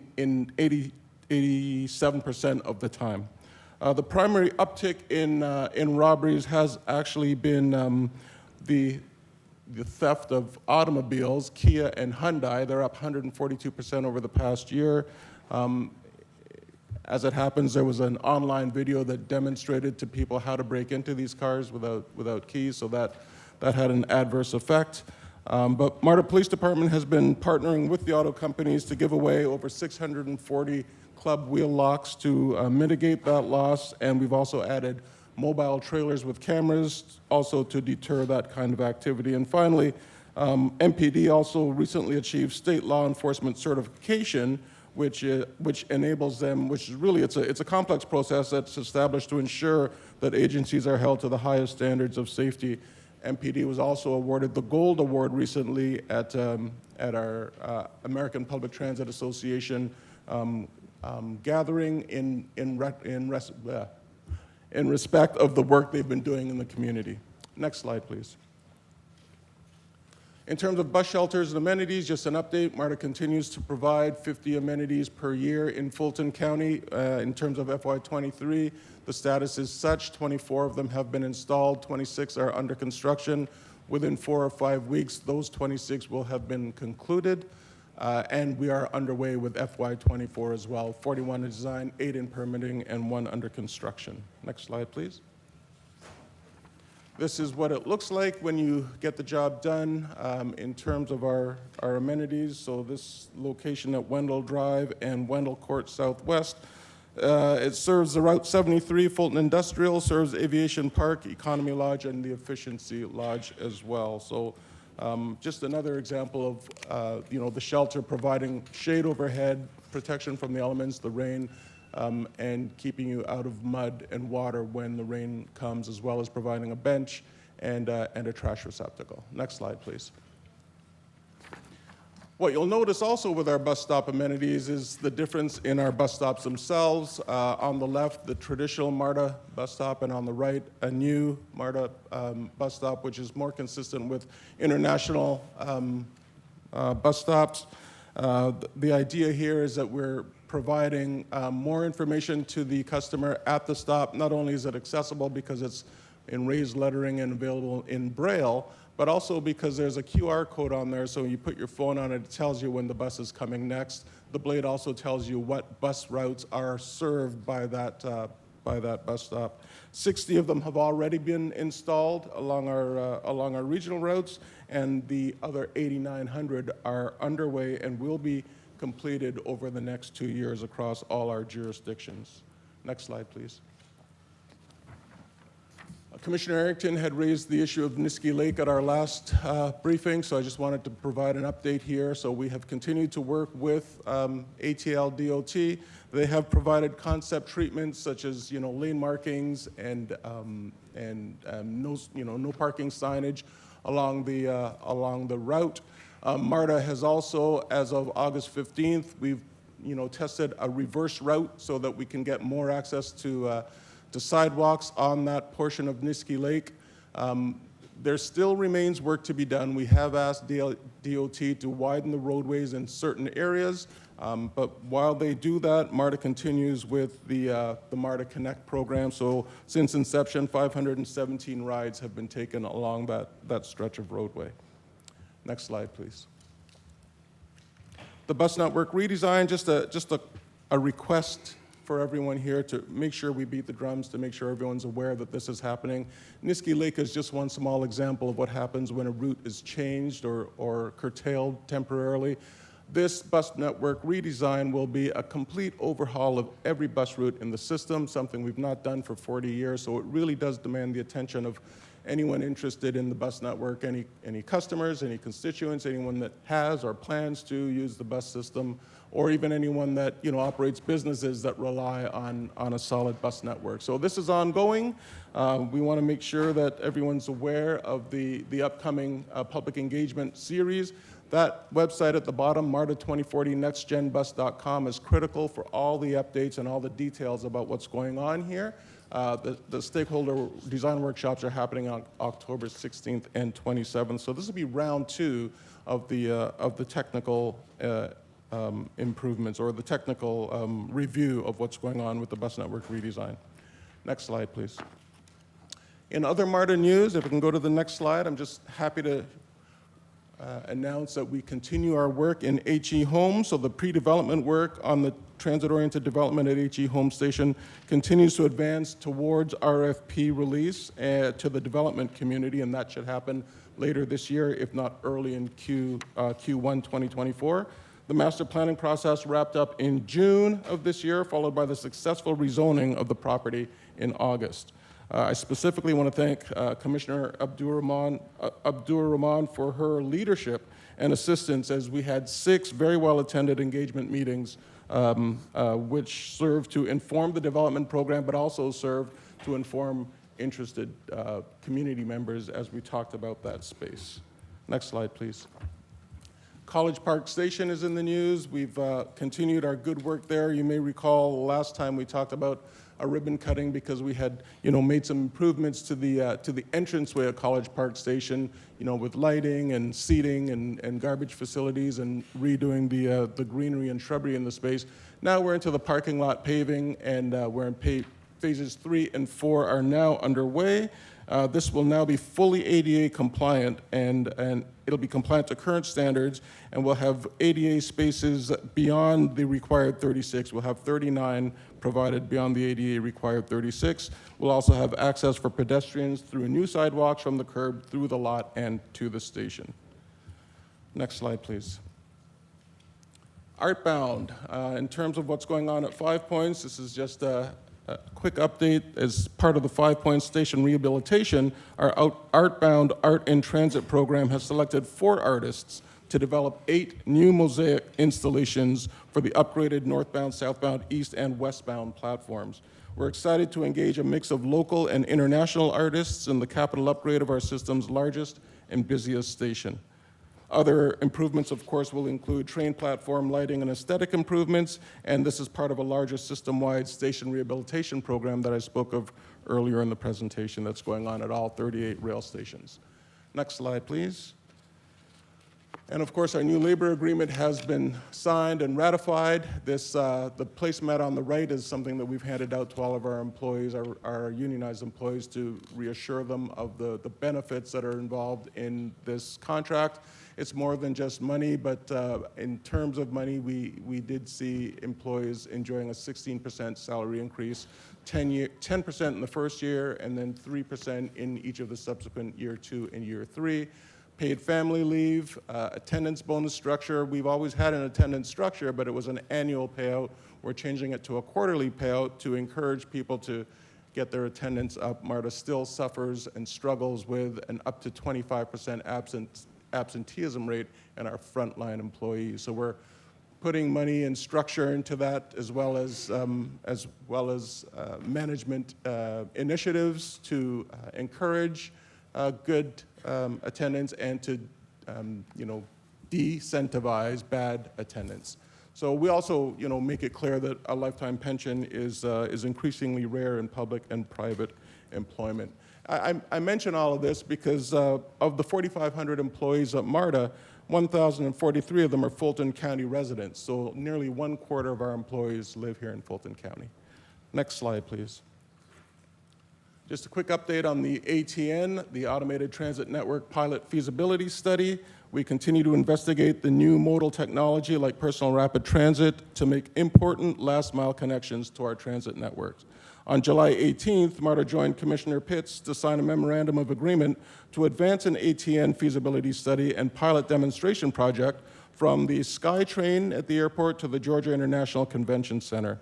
87% of the time. The primary uptick in robberies has actually been the theft of automobiles, Kia and Hyundai. They're up 142% over the past year. As it happens, there was an online video that demonstrated to people how to break into these cars without keys, so that had an adverse effect. But Marta Police Department has been partnering with the auto companies to give away over 640 club wheel locks to mitigate that loss, and we've also added mobile trailers with cameras also to deter that kind of activity. And finally, MPD also recently achieved state law enforcement certification, which enables them, which is really, it's a complex process that's established to ensure that agencies are held to the highest standards of safety. MPD was also awarded the Gold Award recently at our American Public Transit Association gathering in respect of the work they've been doing in the community. Next slide, please. In terms of bus shelters and amenities, just an update. MARTA continues to provide 50 amenities per year in Fulton County. In terms of FY23, the status is such. 24 of them have been installed, 26 are under construction. Within 4 or 5 weeks, those 26 will have been concluded. And we are underway with FY24 as well. 41 in design, 8 in permitting, and 1 under construction. Next slide, please. This is what it looks like when you get the job done in terms of our amenities. So this location at Wendell Drive and Wendell Court Southwest, it serves the Route 73 Fulton Industrial, serves Aviation Park, Economy Lodge, and the Efficiency Lodge as well. So just another example of the shelter providing shade overhead, protection from the elements, the rain, and keeping you out of mud and water when the rain comes, as well as providing a bench and a trash receptacle. Next slide, please. What you'll notice also with our bus stop amenities is the difference in our bus stops themselves. On the left, the traditional MARTA bus stop, and on the right, a new MARTA bus stop, which is more consistent with international bus stops. The idea here is that we're providing more information to the customer at the stop. Not only is it accessible because it's in raised lettering and available in Braille, but also because there's a QR code on there, so when you put your phone on it, it tells you when the bus is coming next. The blade also tells you what bus routes are served by that bus stop. 60 of them have already been installed along our regional routes, and the other 8,900 are underway and will be completed over the next 2 years across all our jurisdictions. Next slide, please. Commissioner Arrington had raised the issue of Niski Lake at our last briefing, so I just wanted to provide an update here. So we have continued to work with ATL DOT. They have provided concept treatments such as lane markings and no parking signage along the route. MARTA has also, as of August 15th, we've tested a reverse route so that we can get more access to sidewalks on that portion of Niski Lake. There still remains work to be done. We have asked DOT to widen the roadways in certain areas, but while they do that, MARTA continues with the MARTA Connect program. So since inception, 517 rides have been taken along that stretch of roadway. Next slide, please. The bus network redesign, just a request for everyone here to make sure we beat the drums, to make sure everyone's aware that this is happening. Niski Lake is just one small example of what happens when a route is changed or curtailed temporarily. This bus network redesign will be a complete overhaul of every bus route in the system, something we've not done for 40 years, so it really does demand the attention of anyone interested in the bus network, any customers, any constituents, anyone that has or plans to use the bus system, or even anyone that operates businesses that rely on a solid bus network. So this is ongoing. We want to make sure that everyone's aware of the upcoming public engagement series. That website at the bottom, marta2040nextgenbus.com, is critical for all the updates and all the details about what's going on here. The stakeholder design workshops are happening on October 16th and 27th. So this will be round 2 of the technical improvements, or the technical review of what's going on with the bus network redesign. Next slide, please. In other MARTA news, if we can go to the next slide, I'm just happy to announce that we continue our work in HE Home. So the pre-development work on the transit-oriented development at HE Home Station continues to advance towards RFP release to the development community, and that should happen later this year, if not early in Q1 2024. The master planning process wrapped up in June of this year, followed by the successful rezoning of the property in August. I specifically want to thank Commissioner Abdur-Rahman for her leadership and assistance, as we had 6 very well-attended engagement meetings, which served to inform the development program, but also served to inform interested community members as we talked about that space. Next slide, please. College Park Station is in the news. We've continued our good work there. You may recall last time we talked about a ribbon cutting because we had, made some improvements to the entranceway at College Park Station, with lighting and seating and garbage facilities, and redoing the greenery and shrubbery in the space. Now we're into the parking lot paving, and we're in phases 3 and 4 are now underway. This will now be fully ADA compliant, and it'll be compliant to current standards, and we'll have ADA spaces beyond the required 36. We'll have 39 provided beyond the ADA required 36. We'll also have access for pedestrians through new sidewalks from the curb through the lot and to the station. Next slide, please. Artbound, in terms of what's going on at 5 Points, this is just a quick update. As part of the 5 Point Station rehabilitation, our Artbound Art in Transit program has selected 4 artists to develop 8 new mosaic installations for the upgraded northbound, southbound, east, and westbound platforms. We're excited to engage a mix of local and international artists in the capital upgrade of our system's largest and busiest station. Other improvements, of course, will include train platform lighting and aesthetic improvements, and this is part of a larger system-wide station rehabilitation program that I spoke of earlier in the presentation that's going on at all 38 rail stations. Next slide, please. And of course, our new labor agreement has been signed and ratified. The placemat on the right is something that we've handed out to all of our employees, our unionized employees, to reassure them of the benefits that are involved in this contract. It's more than just money, but in terms of money, we did see employees enjoying a 16% salary increase, 10% in the first year, and then 3% in each of the subsequent year 2 and year 3. Paid family leave, attendance bonus structure. We've always had an attendance structure, but it was an annual payout. We're changing it to a quarterly payout to encourage people to get their attendance up. MARTA still suffers and struggles with an up to 25% absenteeism rate in our frontline employees. So we're putting money and structure into that, as well as management initiatives to encourage good attendance and to de-incentivize bad attendance. So we also make it clear that a lifetime pension is increasingly rare in public and private employment. I mention all of this because of the 4,500 employees at MARTA, 1,043 of them are Fulton County residents. So nearly 1/4 of our employees live here in Fulton County. Next slide, please. Just a quick update on the ATN, the Automated Transit Network Pilot Feasibility Study. We continue to investigate the new modal technology like personal rapid transit to make important last-mile connections to our transit networks. On July 18th, MARTA joined Commissioner Pitts to sign a memorandum of agreement to advance an ATN feasibility study and pilot demonstration project from the SkyTrain at the airport to the Georgia International Convention Center.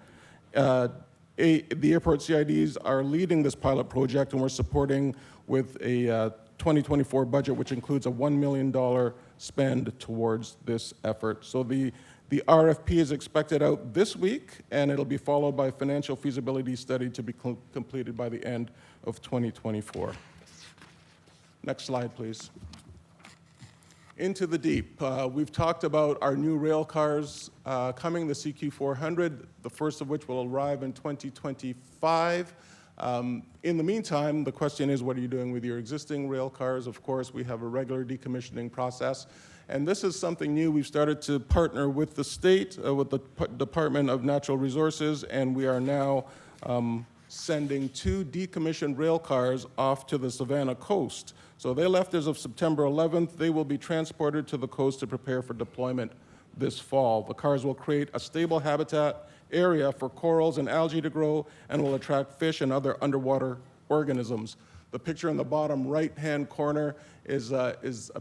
The airport CIDs are leading this pilot project, and we're supporting with a 2024 budget, which includes a $1 million spend towards this effort. So the RFP is expected out this week, and it'll be followed by a financial feasibility study to be completed by the end of 2024. Next slide, please. Into the deep. We've talked about our new rail cars coming, the CQ400, the first of which will arrive in 2025. In the meantime, the question is, what are you doing with your existing rail cars? Of course, we have a regular decommissioning process. And this is something new. We've started to partner with the state, with the Department of Natural Resources, and we are now sending 2 decommissioned rail cars off to the Savannah coast. So they left as of September 11th. They will be transported to the coast to prepare for deployment this fall. The cars will create a stable habitat area for corals and algae to grow and will attract fish and other underwater organisms. The picture in the bottom right-hand corner is a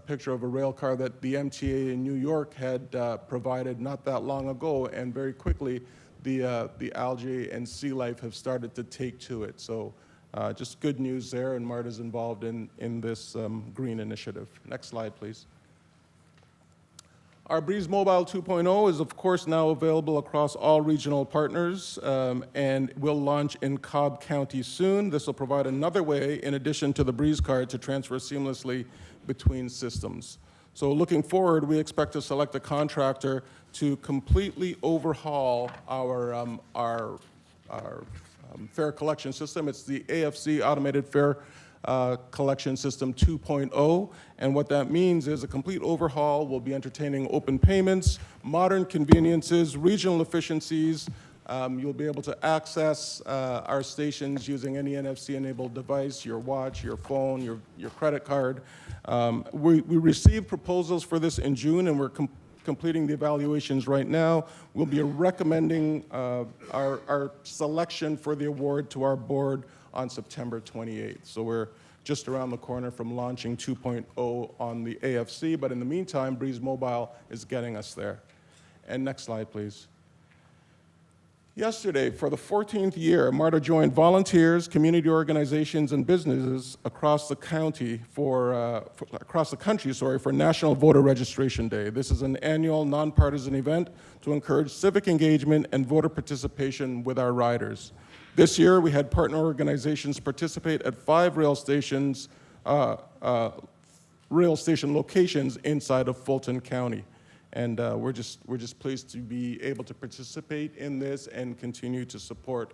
picture of a rail car that the MTA in New York had provided not that long ago, and very quickly the algae and sea life have started to take to it. So just good news there, and MARTA's involved in this green initiative. Next slide, please. Our Breeze Mobile 2.0 is, of course, now available across all regional partners and will launch in Cobb County soon. This will provide another way, in addition to the Breeze card, to transfer seamlessly between systems. So looking forward, we expect to select a contractor to completely overhaul our fare collection system. It's the AFC Automated Fare Collection System 2.0, and what that means is a complete overhaul. Will be entertaining open payments, modern conveniences, regional efficiencies. You'll be able to access our stations using any NFC-enabled device, your watch, your phone, your credit card. We received proposals for this in June, and we're completing the evaluations right now. We'll be recommending our selection for the award to our board on September 28th. So we're just around the corner from launching 2.0 on the AFC, but in the meantime, Breeze Mobile is getting us there. And next slide, please. Yesterday, for the 14th year, MARTA joined volunteers, community organizations, and businesses across the country for National Voter Registration Day. This is an annual nonpartisan event to encourage civic engagement and voter participation with our riders. This year, we had partner organizations participate at 5 rail stations rail station locations inside of Fulton County. And we're just pleased to be able to participate in this and continue to support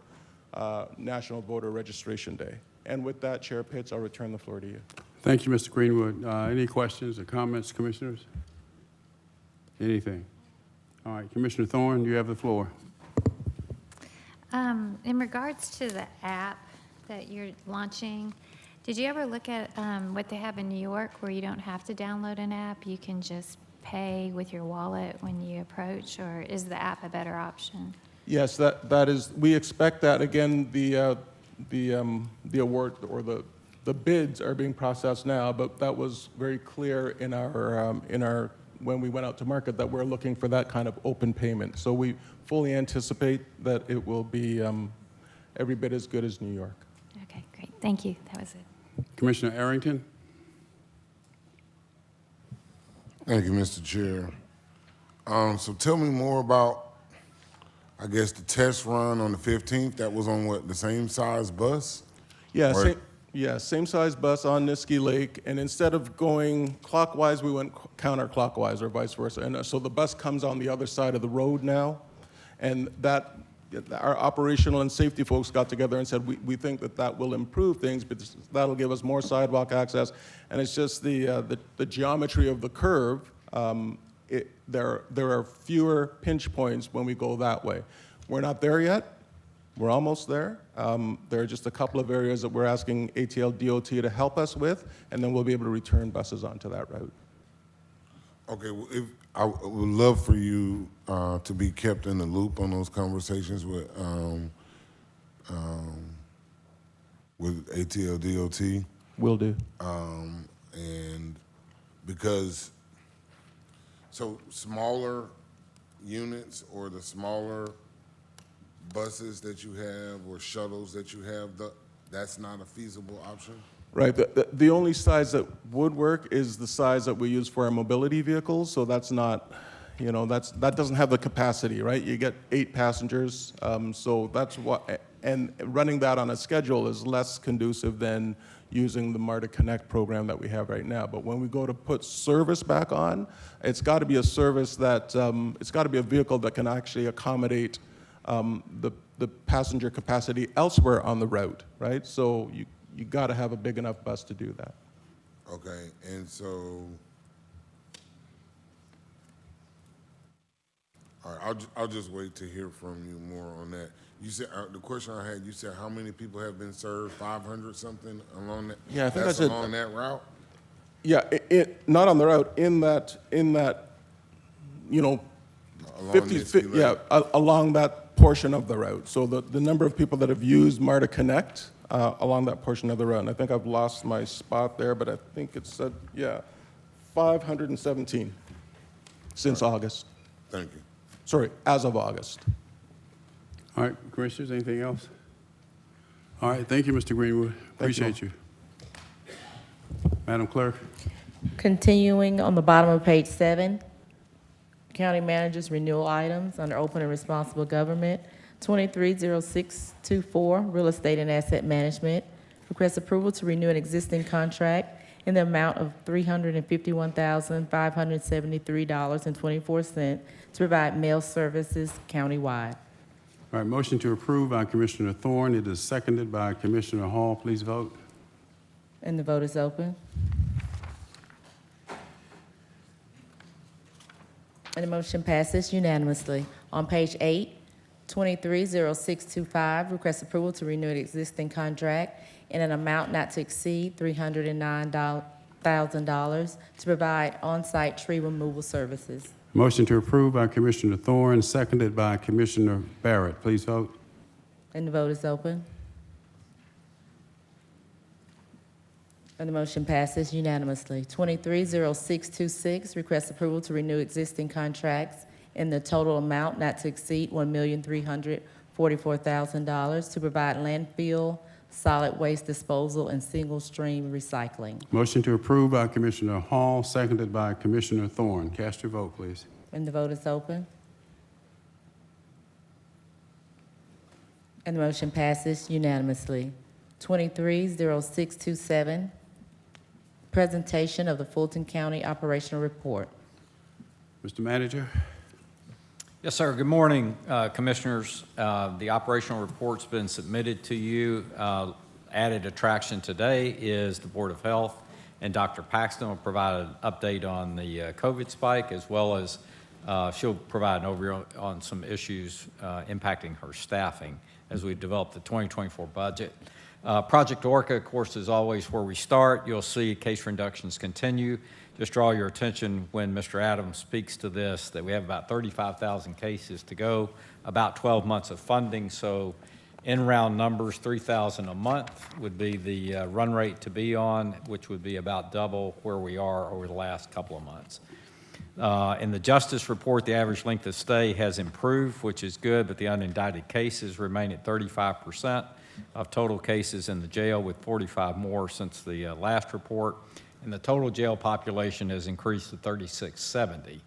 National Voter Registration Day. And with that, Chair Pitts, I'll return the floor to you. Thank you, Mr. Greenwood. Any questions or comments, commissioners? Anything? All right, Commissioner Thorne, you have the floor. In regards to the app that you're launching, did you ever look at what they have in New York where you don't have to download an app? You can just pay with your wallet when you approach, or is the app a better option? Yes, that is, we expect that. Again, the award or the bids are being processed now, but that was very clear in our when we went out to market that we're looking for that kind of open payment. So we fully anticipate that it will be every bit as good as New York. Okay, great. Thank you. That was it. Commissioner Arrington? Thank you, Mr. Chair. So tell me more about, I guess, the test run on the 15th. That was on what, the same size bus? Yeah, same size bus on Niskey Lake, and instead of going clockwise, we went counterclockwise or vice versa. And so the bus comes on the other side of the road now, and that our operational and safety folks got together and said we think that will improve things, but that'll give us more sidewalk access. And it's just the geometry of the curve. There are fewer pinch points when we go that way. We're not there yet. We're almost there. There are just a couple of areas that we're asking ATL DOT to help us with, and then we'll be able to return buses onto that route. Okay, well, I would love for you to be kept in the loop on those conversations with ATL DOT. Will do. And because, so smaller units or the smaller buses that you have or shuttles that you have, that's not a feasible option? Right. The only size that would work is the size that we use for our mobility vehicles. So that's not, that doesn't have the capacity, right? You get 8 passengers. So that's what, and running that on a schedule is less conducive than using the MARTA Connect program that we have right now. But when we go to put service back on, it's got to be a service that, it's got to be a vehicle that can actually accommodate the passenger capacity elsewhere on the route, right? So you got to have a big enough bus to do that. Okay, and so, all right, I'll just wait to hear from you more on that. You said, the question I had, you said how many people have been served, 500 something along that? Yeah, I think that's I said along that route? Yeah, not on the route, in that, 50, along that portion of the route. So the number of people that have used MARTA Connect along that portion of the route, and I think I've lost my spot there, but I think it said, 517 since August. Thank you. Sorry, as of August. All right, commissioners, anything else? All right, thank you, Mr. Greenwood. Appreciate you. Madam Clerk. Continuing on the bottom of page 7, County Manager's renewal items under Open and Responsible Government, 230624, Real Estate and Asset Management. Request approval to renew an existing contract in the amount of $351,573.24 to provide mail services countywide. All right, motion to approve by Commissioner Thorne. It is seconded by Commissioner Hall. Please vote. And the vote is open. And the motion passes unanimously. On page 8, 230625, request approval to renew an existing contract in an amount not to exceed $309,000 to provide on-site tree removal services. Motion to approve by Commissioner Thorne, seconded by Commissioner Barrett. Please vote. And the vote is open. And the motion passes unanimously. 230626, request approval to renew existing contracts in the total amount not to exceed $1,344,000 to provide landfill, solid waste disposal, and single-stream recycling. Motion to approve by Commissioner Hall, seconded by Commissioner Thorne. Cast your vote, please. And the vote is open. And the motion passes unanimously. 230627, presentation of the Fulton County Operational Report. Mr. Manager. Yes, sir. Good morning, Commissioners. The operational report's been submitted to you. Added attraction today is the Board of Health, and Dr. Paxton will provide an update on the COVID spike, as well as she'll provide an overview on some issues impacting her staffing as we develop the 2024 budget. Project Orca, of course, is always where we start. You'll see case reductions continue. Just draw your attention when Mr. Adams speaks to this that we have about 35,000 cases to go, about 12 months of funding. So in round numbers, 3,000 a month would be the run rate to be on, which would be about double where we are over the last couple of months. In the Justice Report, the average length of stay has improved, which is good, but the unindicted cases remain at 35% of total cases in the jail, with 45 more since the last report. And the total jail population has increased to 3,670.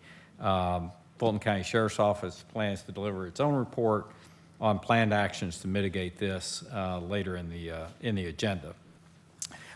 Fulton County Sheriff's Office plans to deliver its own report on planned actions to mitigate this later in the agenda.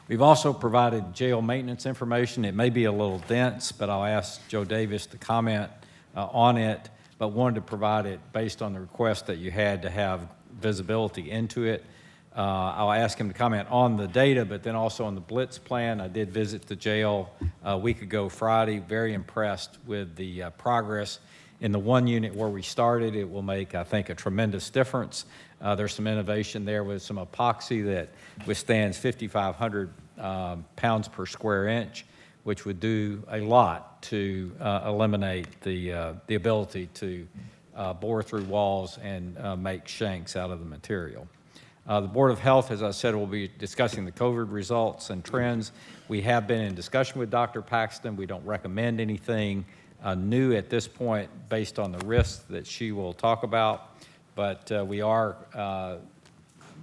We've also provided jail maintenance information. It may be a little dense, but I'll ask Joe Davis to comment on it, but wanted to provide it based on the request that you had to have visibility into it. I'll ask him to comment on the data, but then also on the Blitz plan. I did visit the jail a week ago Friday, very impressed with the progress. In the one unit where we started, it will make, I think, a tremendous difference. There's some innovation there with some epoxy that withstands 5,500 pounds per square inch, which would do a lot to eliminate the ability to bore through walls and make shanks out of the material. The Board of Health, as I said, will be discussing the COVID results and trends. We have been in discussion with Dr. Paxton. We don't recommend anything new at this point based on the risks that she will talk about, but we are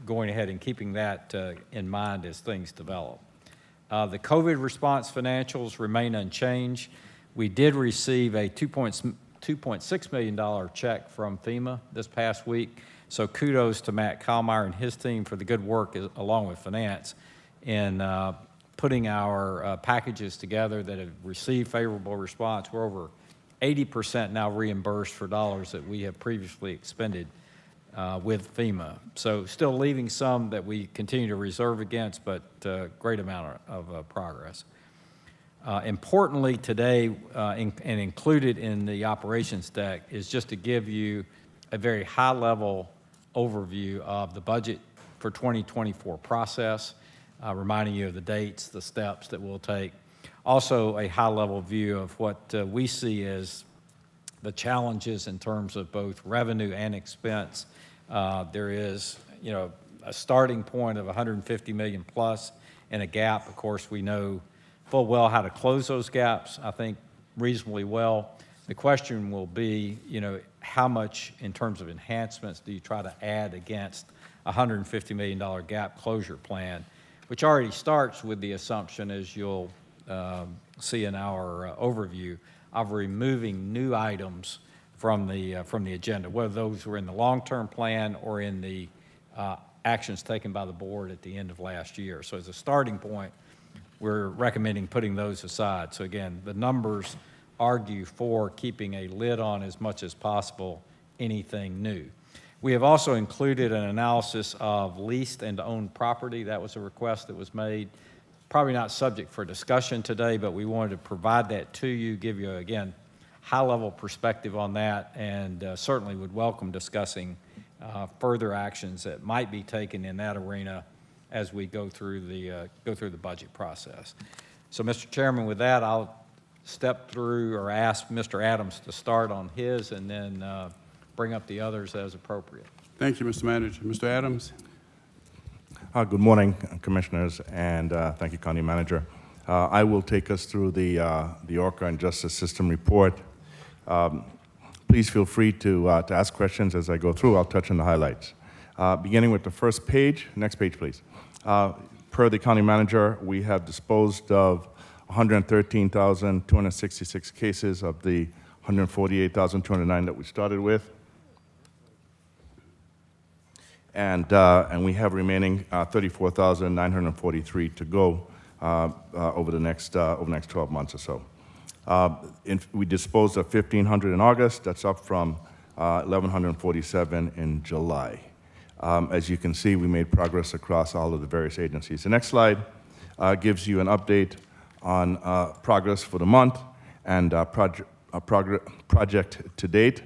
going ahead and keeping that in mind as things develop. The COVID response financials remain unchanged. We did receive a $2.6 million check from FEMA this past week. So kudos to Matt Kallmeyer and his team for the good work, along with finance, in putting our packages together that have received favorable response. We're over 80% now reimbursed for dollars that we have previously expended with FEMA. So still leaving some that we continue to reserve against, but great amount of progress. Importantly today, and included in the operations deck, is just to give you a very high-level overview of the budget for 2024 process, reminding you of the dates, the steps that we'll take. Also, a high-level view of what we see as the challenges in terms of both revenue and expense. There is, a starting point of 150 million plus and a gap. Of course, we know full well how to close those gaps, I think, reasonably well. The question will be, how much in terms of enhancements do you try to add against a $150 million gap closure plan, which already starts with the assumption, as you'll see in our overview, of removing new items from the agenda, whether those were in the long-term plan or in the actions taken by the board at the end of last year. So as a starting point, we're recommending putting those aside. So again, the numbers argue for keeping a lid on as much as possible anything new. We have also included an analysis of leased and owned property. That was a request that was made. Probably not subject for discussion today, but we wanted to provide that to you, give you, again, high-level perspective on that, and certainly would welcome discussing further actions that might be taken in that arena as we go through the budget process. So, Mr. Chairman, with that, I'll step through or ask Mr. Adams to start on his and then bring up the others as appropriate. Thank you, Mr. Manager. Mr. Adams. Good morning, Commissioners, and thank you, County Manager. I will take us through the ORCA and Justice System report. Please feel free to ask questions as I go through. I'll touch on the highlights. Beginning with the first page. Next page, please. Per the County Manager, we have disposed of 113,266 cases of the 148,209 that we started with. And we have remaining 34,943 to go. over the next 12 months or so. We disposed of 1,500 in August. That's up from 1,147 in July. As you can see, we made progress across all of the various agencies. The next slide gives you an update on progress for the month and project to date.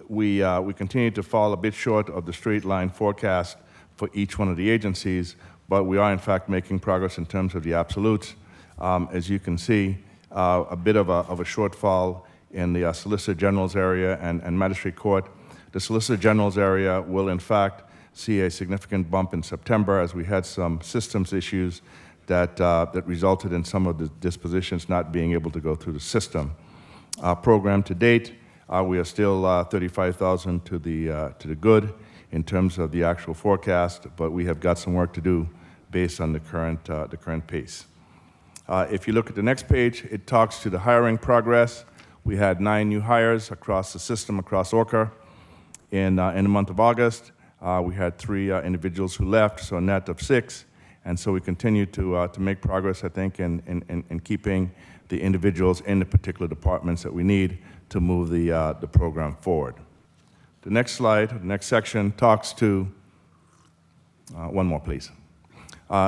We continue to fall a bit short of the straight line forecast for each one of the agencies, but we are in fact making progress in terms of the absolutes. As you can see, a bit of a shortfall in the Solicitor General's area and Magistrate Court. The Solicitor General's area will in fact see a significant bump in September as we had some systems issues that resulted in some of the dispositions not being able to go through the system. Program to date, we are still 35,000 to the good in terms of the actual forecast, but we have got some work to do based on the current pace. If you look at the next page, it talks to the hiring progress. We had 9 new hires across the system, across Orca. In the month of August, we had 3 individuals who left, so a net of 6. And so we continue to make progress, I think, in keeping the individuals in the particular departments that we need to move the program forward. The next slide, the next section, talks to, one more, please.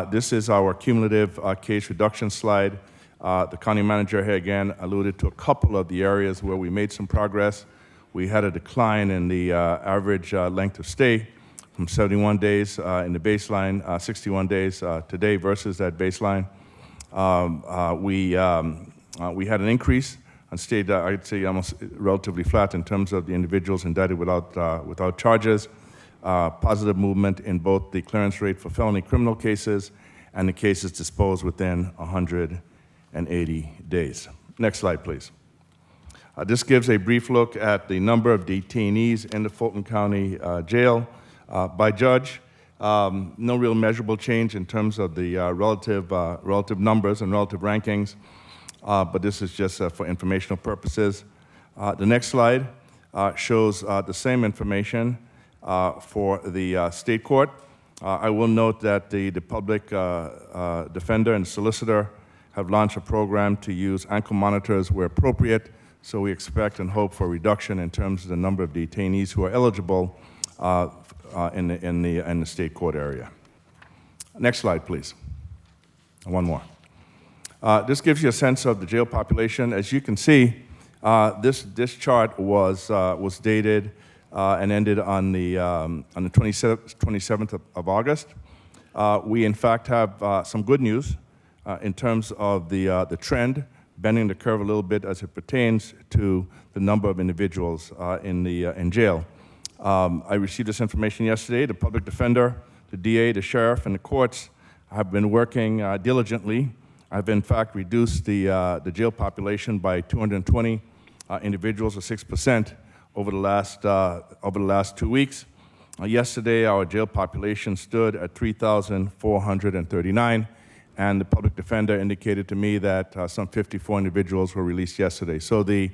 This is our cumulative case reduction slide. The county manager here again alluded to a couple of the areas where we made some progress. We had a decline in the average length of stay from 71 days in the baseline, 61 days today versus that baseline. We had an increase and stayed, I'd say, almost relatively flat in terms of the individuals indicted without charges. Positive movement in both the clearance rate for felony criminal cases and the cases disposed within 180 days. Next slide, please. This gives a brief look at the number of detainees in the Fulton County Jail by judge. No real measurable change in terms of the relative numbers and relative rankings, but this is just for informational purposes. The next slide shows the same information for the state court. I will note that the public defender and solicitor have launched a program to use ankle monitors where appropriate, so we expect and hope for a reduction in terms of the number of detainees who are eligible in the state court area. Next slide, please. One more. This gives you a sense of the jail population. As you can see, this chart was dated and ended on the 27th of August. We in fact have some good news in terms of the trend, bending the curve a little bit as it pertains to the number of individuals in jail. I received this information yesterday. The public defender, the DA, the sheriff, and the courts have been working diligently. I've in fact reduced the jail population by 220 individuals, or 6%, over the last 2 weeks. Yesterday, our jail population stood at 3,439, and the public defender indicated to me that some 54 individuals were released yesterday. So the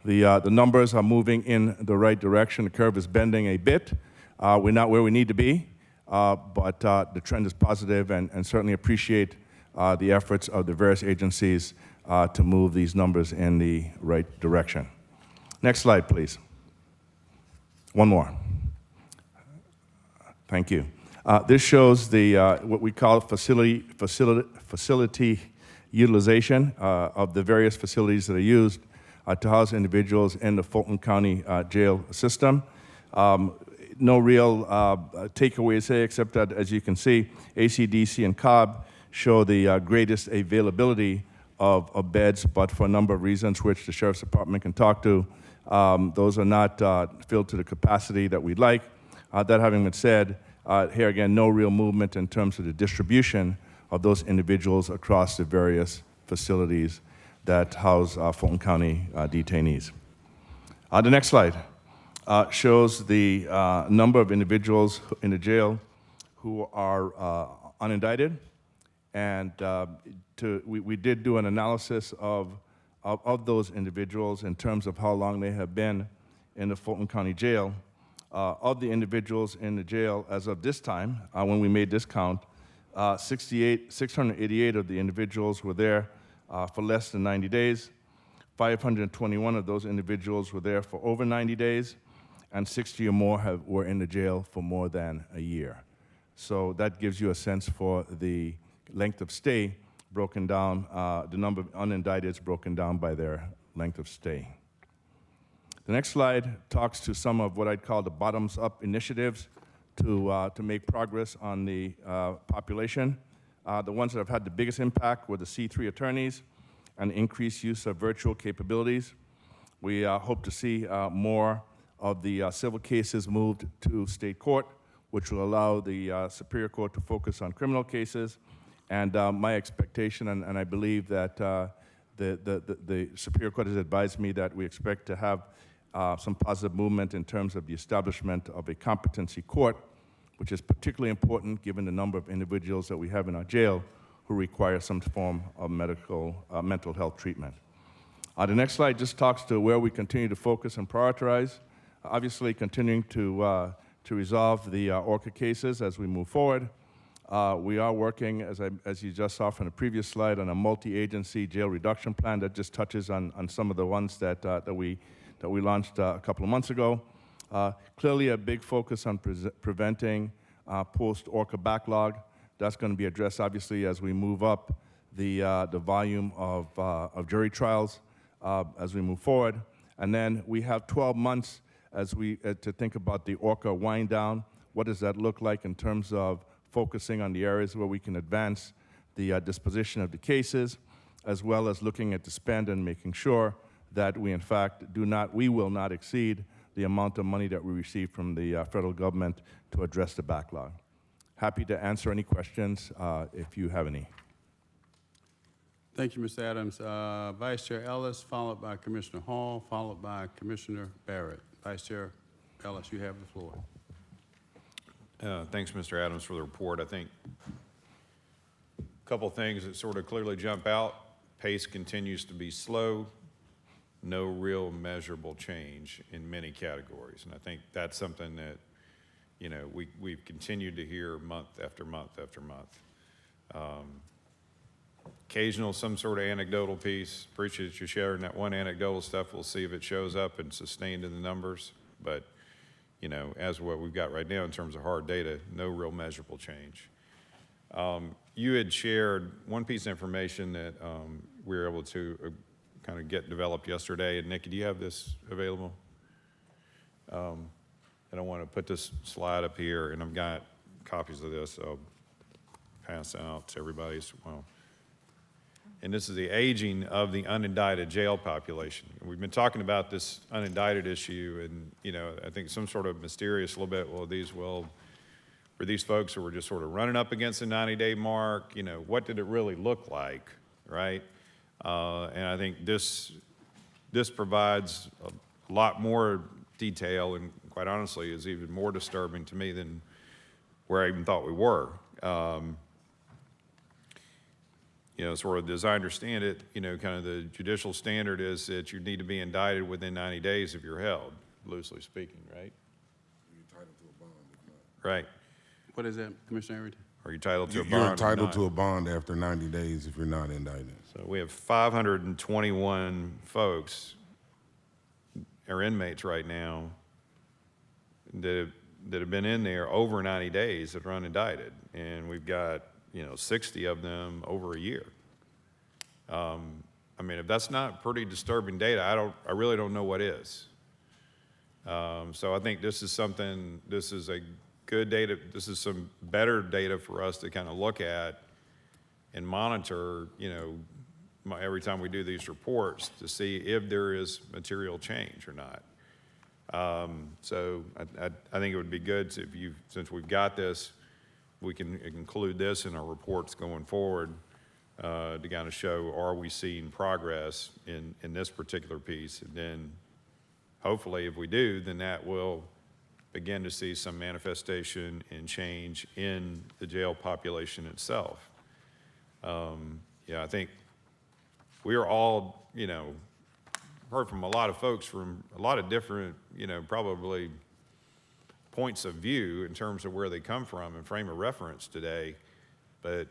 numbers are moving in the right direction. The curve is bending a bit. We're not where we need to be, but the trend is positive, and certainly appreciate the efforts of the various agencies to move these numbers in the right direction. Next slide, please. One more. Thank you. This shows the what we call facility utilization of the various facilities that are used to house individuals in the Fulton County jail system. No real takeaways here, except that, as you can see, ACDC and Cobb show the greatest availability of beds, but for a number of reasons which the Sheriff's Department can talk to, those are not filled to the capacity that we'd like. That having been said, here again, no real movement in terms of the distribution of those individuals across the various facilities that house Fulton County detainees. The next slide shows the number of individuals in the jail who are unindicted. And we did do an analysis of those individuals in terms of how long they have been in the Fulton County Jail. Of the individuals in the jail as of this time, when we made this count, 688 of the individuals were there for less than 90 days. 521 of those individuals were there for over 90 days, and 60 or more were in the jail for more than a year. So that gives you a sense for the length of stay broken down, the number of unindicteds broken down by their length of stay. The next slide talks to some of what I'd call the bottoms-up initiatives to make progress on the population. The ones that have had the biggest impact were the C3 attorneys and increased use of virtual capabilities. We hope to see more of the civil cases moved to state court, which will allow the Superior Court to focus on criminal cases. And my expectation, and I believe that the Superior Court has advised me that we expect to have some positive movement in terms of the establishment of a competency court, which is particularly important given the number of individuals that we have in our jail who require some form of mental health treatment. The next slide just talks to where we continue to focus and prioritize. Obviously, continuing to resolve the ORCA cases as we move forward. We are working, as you just saw from the previous slide, on a multi-agency jail reduction plan that just touches on some of the ones that we launched a couple of months ago. Clearly, a big focus on preventing post-ORCA backlog. That's going to be addressed, obviously, as we move up the volume of jury trials as we move forward. And then we have 12 months as to think about the ORCA wind down. What does that look like in terms of focusing on the areas where we can advance the disposition of the cases, as well as looking at the spend and making sure that we, in fact, we will not exceed the amount of money that we receive from the federal government to address the backlog. Happy to answer any questions if you have any. Thank you, Mr. Adams. Vice Chair Ellis, followed by Commissioner Hall, followed by Commissioner Barrett. Vice Chair Ellis, you have the floor. Thanks, Mr. Adams, for the report. I think a couple things that sort of clearly jump out. Pace continues to be slow. No real measurable change in many categories. And I think that's something that, you know, we've continued to hear month after month after month. Occasional, some sort of anecdotal piece. Appreciate you sharing that one anecdotal stuff. We'll see if it shows up and sustained in the numbers. But, you know, as what we've got right now in terms of hard data, no real measurable change. You had shared one piece of information that we were able to kind of get developed yesterday. And Nikki, do you have this available? And I want to put this slide up here, and I've got copies of this. So I'll pass out to everybody as well. And this is the aging of the unindicted jail population. We've been talking about this unindicted issue, and you know, I think some sort of mysterious little bit. For these folks who were just sort of running up against the 90-day mark, you know, what did it really look like, right? And I think this provides a lot more detail, and quite honestly is even more disturbing to me than where I even thought we were. You know, sort of as I understand it, you know, kind of the judicial standard is that you need to be indicted within 90 days if you're held, loosely speaking, right? You're entitled to a bond, if not. Right. What is that, Commissioner Harrington? Are you entitled to a bond? You're entitled to a bond after 90 days if you're not indicted. So we have 521 folks, or inmates right now, that have been in there over 90 days that are unindicted. And we've got, you know, 60 of them over a year. I mean, if that's not pretty disturbing data, I really don't know what is. So I think this is a good data, this is some better data for us to kind of look at and monitor, you know, every time we do these reports to see if there is material change or not. So I think it would be good since we've got this, we can include this in our reports going forward to kind of show, are we seeing progress in this particular piece? And then hopefully if we do, then that will begin to see some manifestation and change in the jail population itself. Yeah, I think we are all, you know, heard from a lot of folks from a lot of different, you know, probably points of view in terms of where they come from and frame of reference today. But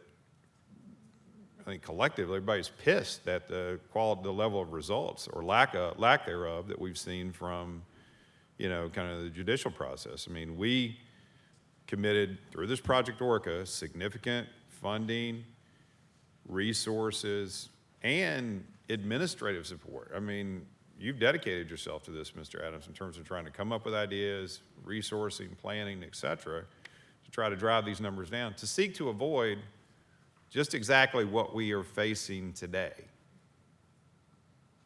I think collectively, everybody's pissed at the quality, the level of results or lack thereof that we've seen from, kind of the judicial process. I mean, we committed through this Project Orca significant funding, resources, and administrative support. I mean, you've dedicated yourself to this, Mr. Adams, in terms of trying to come up with ideas, resourcing, planning, et cetera, to try to drive these numbers down, to seek to avoid just exactly what we are facing today.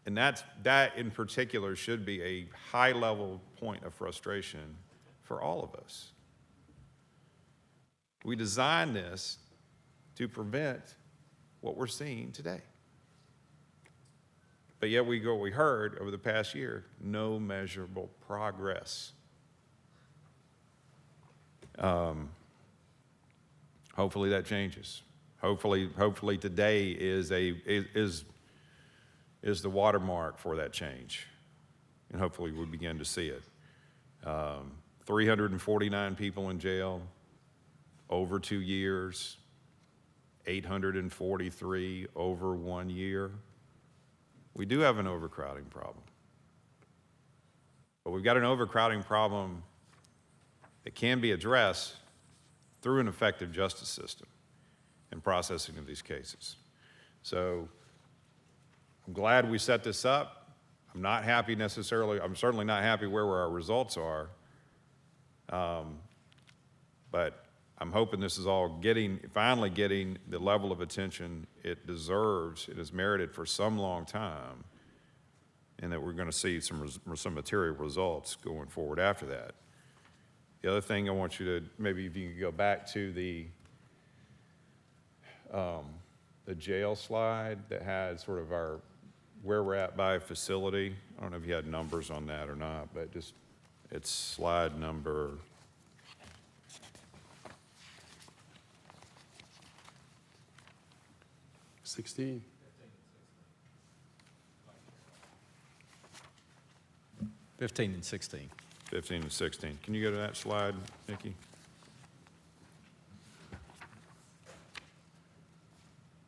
And that in particular should be a high-level point of frustration for all of us. We designed this to prevent what we're seeing today. But yet we heard over the past year, no measurable progress. Hopefully that changes. Hopefully today is the watermark for that change. And hopefully we begin to see it. 349 people in jail over 2 years, 843 over 1 year. We do have an overcrowding problem. But we've got an overcrowding problem that can be addressed through an effective justice system and processing of these cases. So I'm glad we set this up. I'm not happy necessarily, I'm certainly not happy where our results are. But I'm hoping this is all finally getting the level of attention it deserves, it has merited for some long time, and that we're going to see some material results going forward after that. The other thing I want you to, maybe if you could go back to the jail slide that had sort of where we're at by facility. I don't know if you had numbers on that or not, but it's slide number 16. 15 and 16. 15 and 16. Can you go to that slide, Nikki?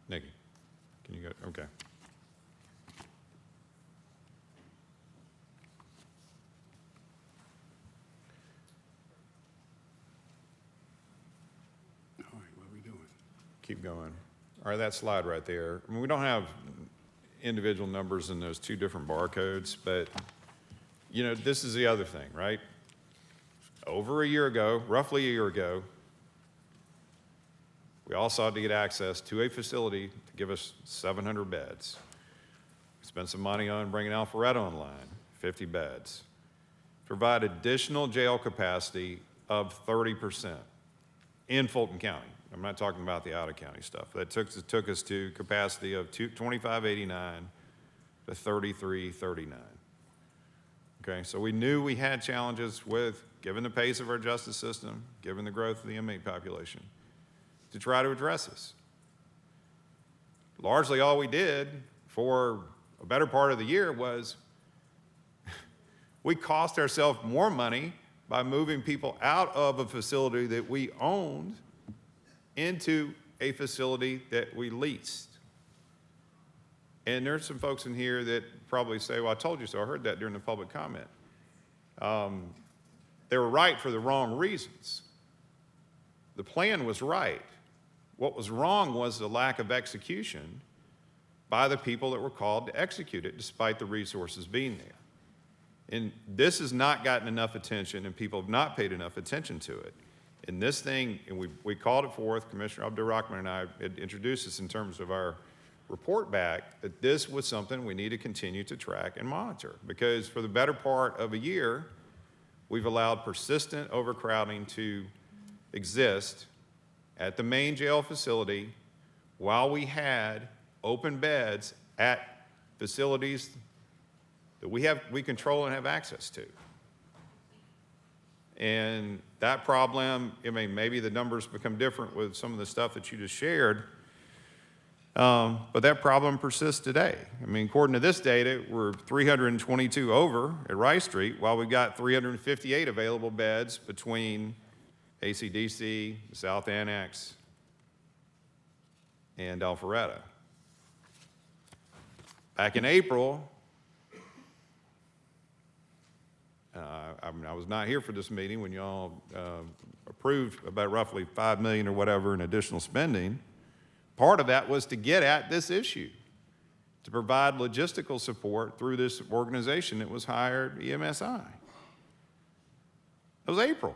Nikki, can you go? Okay. All right, what are we doing? Keep going. All right, that slide right there. I mean, we don't have individual numbers in those two different barcodes, but this is the other thing, right? Over a year ago, roughly a year ago, we all sought to get access to a facility to give us 700 beds. We spent some money on bringing Alpharetta online, 50 beds. Provide additional jail capacity of 30% in Fulton County. I'm not talking about the out-of-county stuff. That took us to capacity of 2589 to 3339. Okay, so we knew we had challenges with, given the pace of our justice system, given the growth of the inmate population, to try to address this. Largely all we did for a better part of the year was we cost ourselves more money by moving people out of a facility that we owned into a facility that we leased. And there's some folks in here that probably say, well, I told you so. I heard that during the public comment. They were right for the wrong reasons. The plan was right. What was wrong was the lack of execution by the people that were called to execute it, despite the resources being there. And this has not gotten enough attention, and people have not paid enough attention to it. And this thing, and we called it forth, Commissioner Abdul-Rahman and I had introduced this in terms of our report back, that this was something we need to continue to track and monitor. Because for the better part of a year, we've allowed persistent overcrowding to exist at the main jail facility while we had open beds at facilities that we control and have access to. And that problem, I mean, maybe the numbers become different with some of the stuff that you just shared, but that problem persists today. I mean, according to this data, we're 322 over at Rice Street, while we've got 358 available beds between ACDC, the South Annex, and Alpharetta. Back in April, I was not here for this meeting when y'all approved about roughly $5 million or whatever in additional spending. Part of that was to get at this issue, to provide logistical support through this organization that was hired, EMSI. It was April.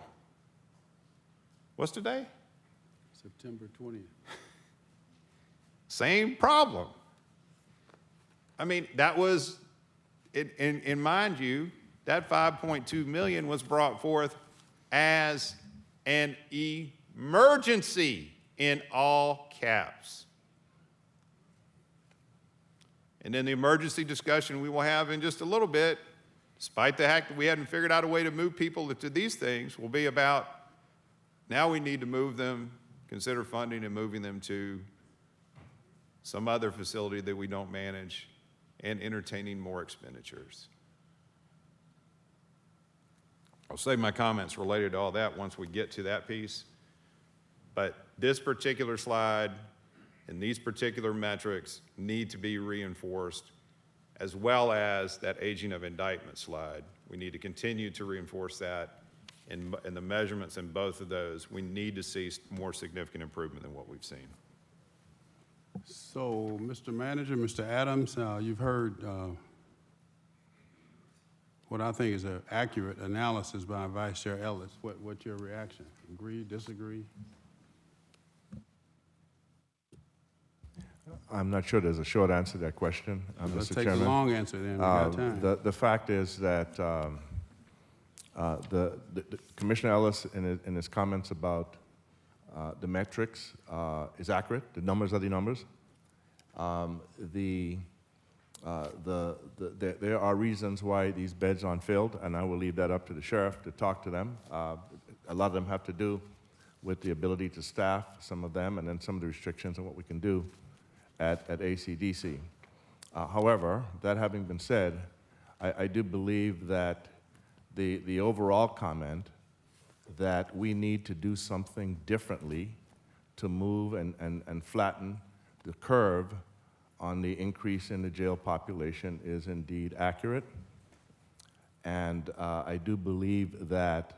What's today? September 20th. Same problem. I mean, that was, and mind you, that $5.2 million was brought forth as an emergency in all caps. And then the emergency discussion we will have in just a little bit, despite the fact that we hadn't figured out a way to move people to these things, will be about now we need to move them, consider funding and moving them to some other facility that we don't manage and entertaining more expenditures. I'll save my comments related to all that once we get to that piece. But this particular slide and these particular metrics need to be reinforced, as well as that aging of indictment slide. We need to continue to reinforce that, and the measurements in both of those, we need to see more significant improvement than what we've seen. So, Mr. Manager, Mr. Adams, you've heard what I think is an accurate analysis by Vice Chair Ellis. What's your reaction? Agree, disagree? I'm not sure there's a short answer to that question, Let's Mr. take Chairman. the long answer then, we got time. The fact is that the Commissioner Ellis, in his comments about the metrics, is accurate. The numbers are the numbers. There are reasons why these beds aren't filled, and I will leave that up to the sheriff to talk to them. A lot of them have to do with the ability to staff, some of them, and then some of the restrictions on what we can do at ACDC. However, that having been said, I do believe that the overall comment that we need to do something differently to move and flatten the curve on the increase in the jail population is indeed accurate. And I do believe that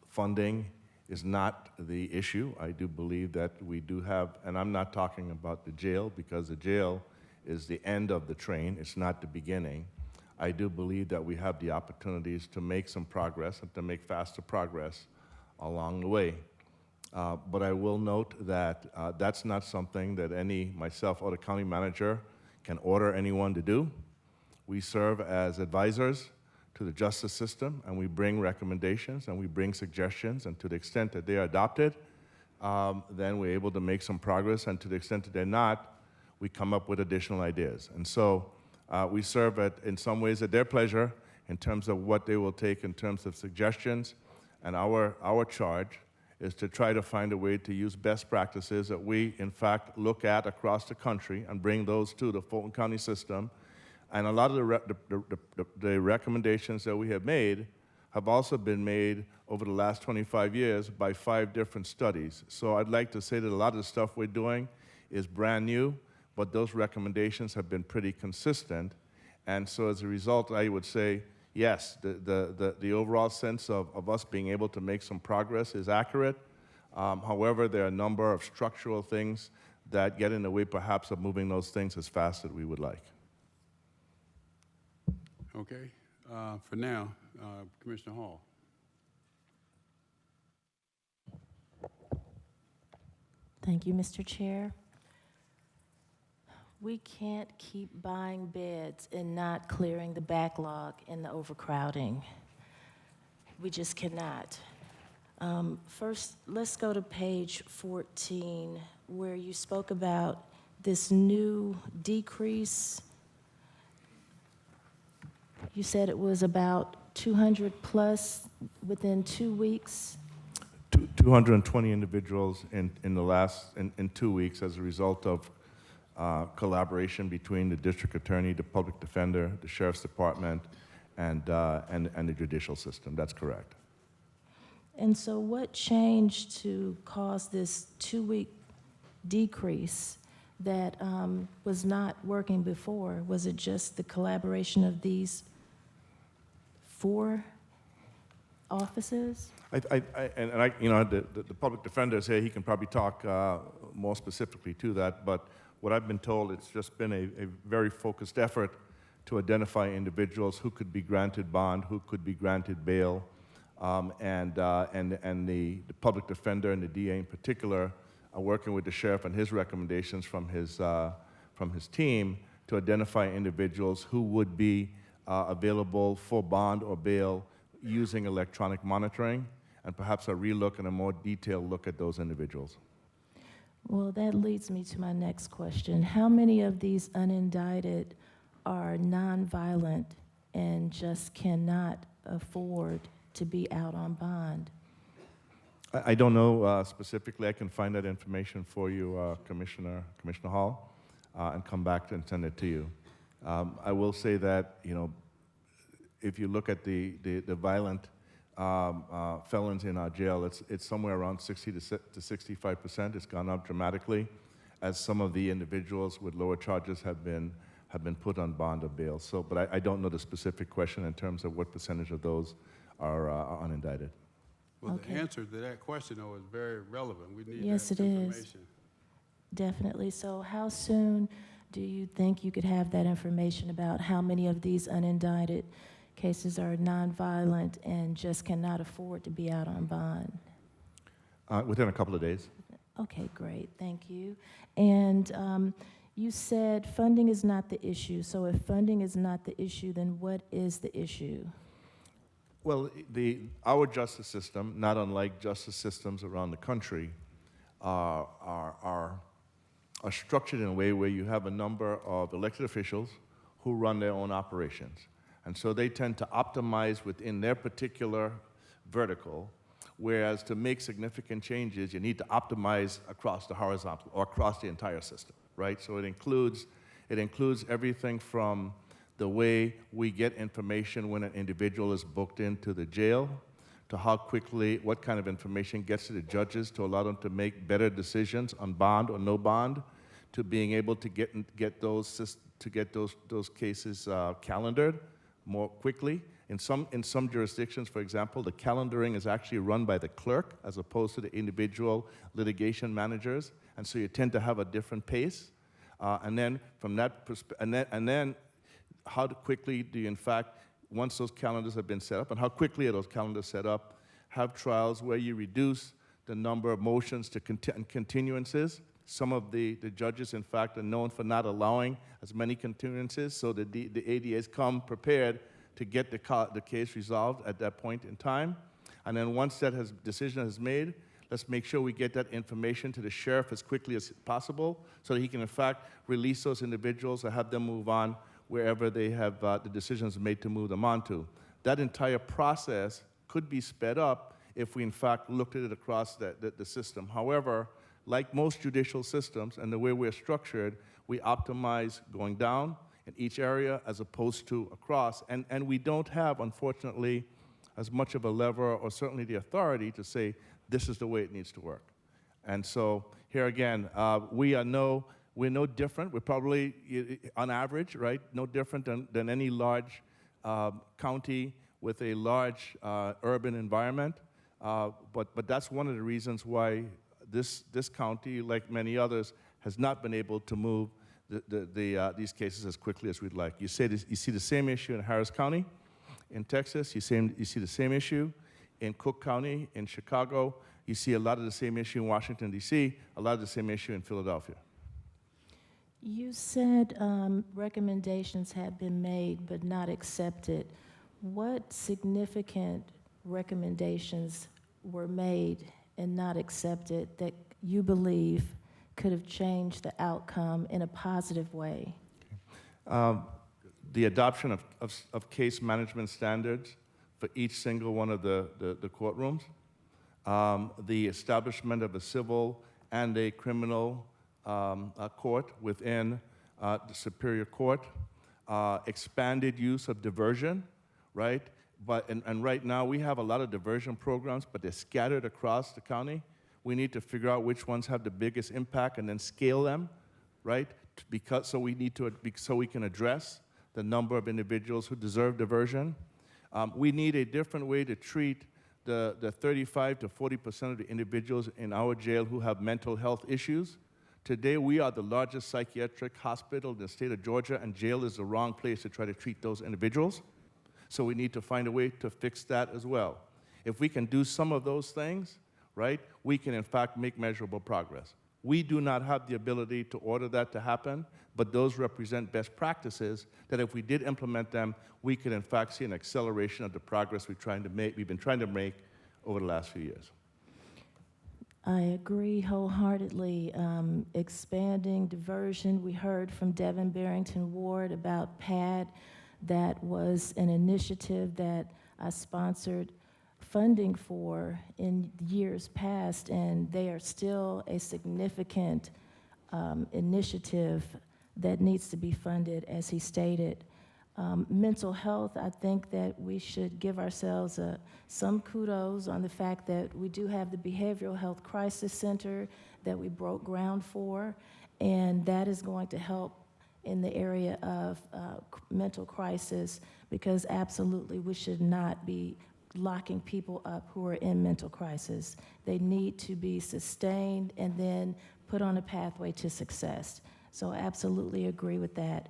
funding is not the issue. I do believe that we do have, and I'm not talking about the jail, because the jail is the end of the train, it's not the beginning. I do believe that we have the opportunities to make some progress and to make faster progress along the way. But I will note that that's not something that myself or the county manager can order anyone to do. We serve as advisors to the justice system, and we bring recommendations and we bring suggestions, and to the extent that they are adopted, then we're able to make some progress, and to the extent that they're not, we come up with additional ideas. And so we serve in some ways at their pleasure in terms of what they will take in terms of suggestions, and our charge is to try to find a way to use best practices that we, in fact, look at across the country and bring those to the Fulton County system. And a lot of the recommendations that we have made have also been made over the last 25 years by 5 different studies. So I'd like to say that a lot of the stuff we're doing is brand new, but those recommendations have been pretty consistent. And so as a result, I would say, yes, the overall sense of us being able to make some progress is accurate. However, there are a number of structural things that get in the way perhaps of moving those things as fast as we would like. Okay. For now, Commissioner Hall. Thank you, Mr. Chair. We can't keep buying beds and not clearing the backlog and the overcrowding. We just cannot. First, let's go to page 14, where you spoke about this new decrease. You said it was about 200 plus within 2 weeks. 220 individuals in 2 weeks as a result of collaboration between the district attorney, the public defender, the sheriff's department, and the judicial system. That's correct. And so what changed to cause this 2 week decrease that was not working before? Was it just the collaboration of these 4 offices? The public defender is here. He can probably talk more specifically to that. But what I've been told, it's just been a very focused effort to identify individuals who could be granted bond, who could be granted bail, and the public defender and the DA in particular are working with the sheriff and his recommendations from his team to identify individuals who would be available for bond or bail using electronic monitoring, and perhaps a relook and a more detailed look at those individuals. Well, that leads me to my next question. How many of these unindicted are nonviolent and just cannot afford to be out on bond? I don't know specifically. I can find that information for you, Commissioner Hall, and come back and send it to you. I will say that, if you look at the violent felons in our jail, it's somewhere around 60 to 65%. It's gone up dramatically as some of the individuals with lower charges have been put on bond or bail. So, but I don't know the specific question in terms of what percentage of those are unindicted. Well, Okay. the answer to that question, though, is very relevant. We need Yes, that it is. information. Definitely. So how soon do you think you could have that information about how many of these unindicted cases are nonviolent and just cannot afford to be out on bond? Within a couple of days. Okay, great. Thank you. And you said funding is not the issue. So if funding is not the issue, then what is the issue? Well, our justice system, not unlike justice systems around the country, are structured in a way where you have a number of elected officials who run their own operations. And so they tend to optimize within their particular vertical, whereas to make significant changes, you need to optimize across the horizontal or across the entire system, right? So it includes everything from the way we get information when an individual is booked into the jail, to how quickly, what kind of information gets to the judges to allow them to make better decisions on bond or no bond, to being able to get those cases calendared more quickly. In some jurisdictions, for example, the calendaring is actually run by the clerk as opposed to the individual litigation managers, and so you tend to have a different pace. And then from that perspective, and then how quickly do you, in fact, once those calendars have been set up, and how quickly are those calendars set up, have trials where you reduce the number of motions to continuances. Some of the judges, in fact, are known for not allowing as many continuances, so the ADAs come prepared to get the case resolved at that point in time. And then once that decision is made, let's make sure we get that information to the sheriff as quickly as possible so that he can, in fact, release those individuals or have them move on wherever they have the decisions made to move them on to. That entire process could be sped up if we, in fact, looked at it across the system. However, like most judicial systems and the way we're structured, we optimize going down in each area as opposed to across. And we don't have, unfortunately, as much of a lever or certainly the authority to say, this is the way it needs to work. And so here again, we're no different. We're probably, on average, right, no different than any large county with a large urban environment. But that's one of the reasons why this county, like many others, has not been able to move these cases as quickly as we'd like. You see the same issue in Harris County in Texas. You see the same issue in Cook County in Chicago. You see a lot of the same issue in Washington, D.C., a lot of the same issue in Philadelphia. You said recommendations had been made but not accepted. What significant recommendations were made and not accepted that you believe could have changed the outcome in a positive way? The adoption of case management standards for each single one of the courtrooms, the establishment of a civil and a criminal court within the Superior Court, expanded use of diversion, right? And right now we have a lot of diversion programs, but they're scattered across the county. We need to figure out which ones have the biggest impact and then scale them, right? Because so we can address the number of individuals who deserve diversion. We need a different way to treat the 35 to 40% of the individuals in our jail who have mental health issues. Today, we are the largest psychiatric hospital in the state of Georgia, and jail is the wrong place to try to treat those individuals. So we need to find a way to fix that as well. If we can do some of those things, right, we can in fact make measurable progress. We do not have the ability to order that to happen, but those represent best practices that if we did implement them, we could in fact see an acceleration of the progress we've been trying to make over the last few years. I agree wholeheartedly. Expanding diversion, we heard from Devin Barrington Ward about PAD. That was an initiative that I sponsored funding for in years past, and they are still a significant initiative that needs to be funded, as he stated. Mental health, I think that we should give ourselves some kudos on the fact that we do have the Behavioral Health Crisis Center that we broke ground for, and that is going to help in the area of mental crisis, because absolutely we should not be locking people up who are in mental crisis. They need to be sustained and then put on a pathway to success. So I absolutely agree with that.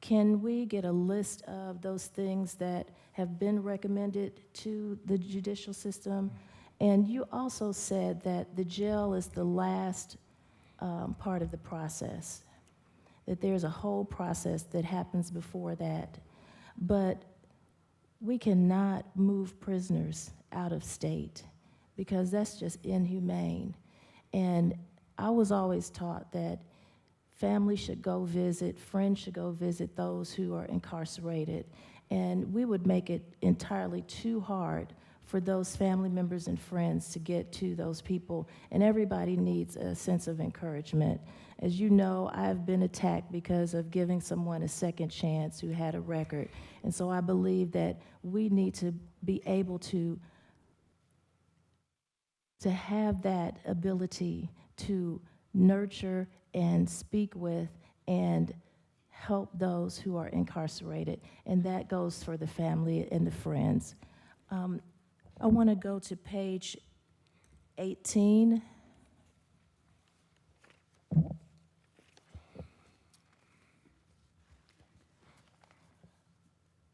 Can we get a list of those things that have been recommended to the judicial system? And you also said that the jail is the last part of the process, that there's a whole process that happens before that. But we cannot move prisoners out of state because that's just inhumane. And I was always taught that families should go visit, friends should go visit those who are incarcerated. And we would make it entirely too hard for those family members and friends to get to those people. And everybody needs a sense of encouragement. As you know, I've been attacked because of giving someone a second chance who had a record. And so I believe that we need to be able to have that ability to nurture and speak with and help those who are incarcerated. And that goes for the family and the friends. I want to go to page 18.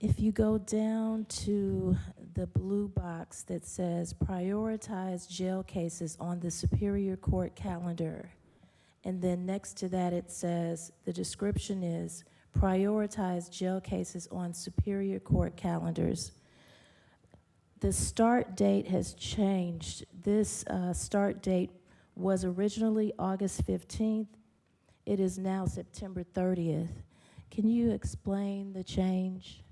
If you go down to the blue box that says prioritize jail cases on the Superior Court calendar, and then next to that it says, the description is prioritize jail cases on Superior Court calendars. The start date has changed. This start date was originally August 15th. It is now September 30th. Can you explain the change?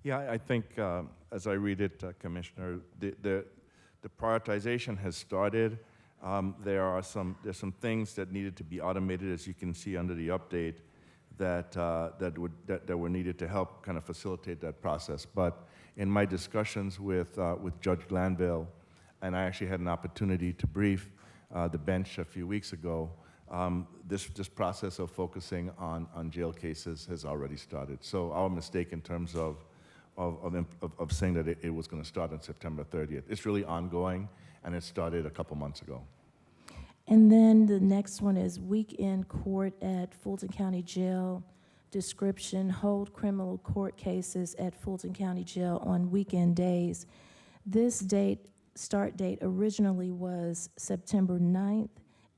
Yeah, I think as I read it, Commissioner, the prioritization has started. There's some things that needed to be automated, as you can see under the update, that were needed to help kind of facilitate that process. But in my discussions with Judge Glanville, and I actually had an opportunity to brief the bench a few weeks ago, this process of focusing on jail cases has already started. So our mistake in terms of saying that it was going to start on September 30th. It's really ongoing, and it started a couple months ago. And then the next one is weekend court at Fulton County Jail. Description, hold criminal court cases at Fulton County Jail on weekend days. This start date originally was September 9th,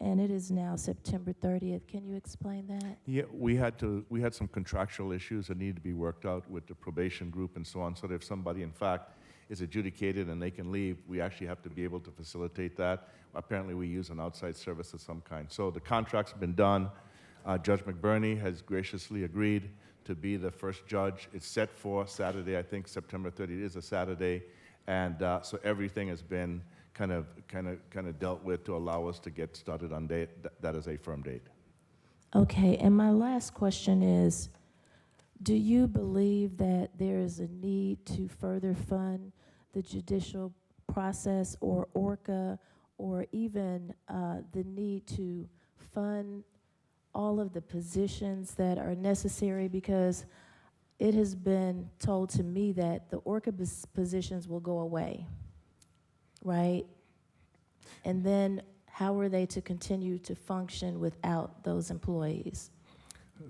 and it is now September 30th. Can you explain that? Yeah, we had some contractual issues that needed to be worked out with the probation group and so on, so that if somebody, in fact, is adjudicated and they can leave, we actually have to be able to facilitate that. Apparently, we use an outside service of some kind. So the contract's been done. Judge McBurney has graciously agreed to be the first judge. It's set for Saturday, I think September 30th is a Saturday, and so everything has been kind of dealt with to allow us to get started on that is a firm date. Okay, and my last question is, do you believe that there is a need to further fund the judicial process or ORCA or even the need to fund all of the positions that are necessary, because it has been told to me that the ORCA positions will go away, right? And then how are they to continue to function without those employees?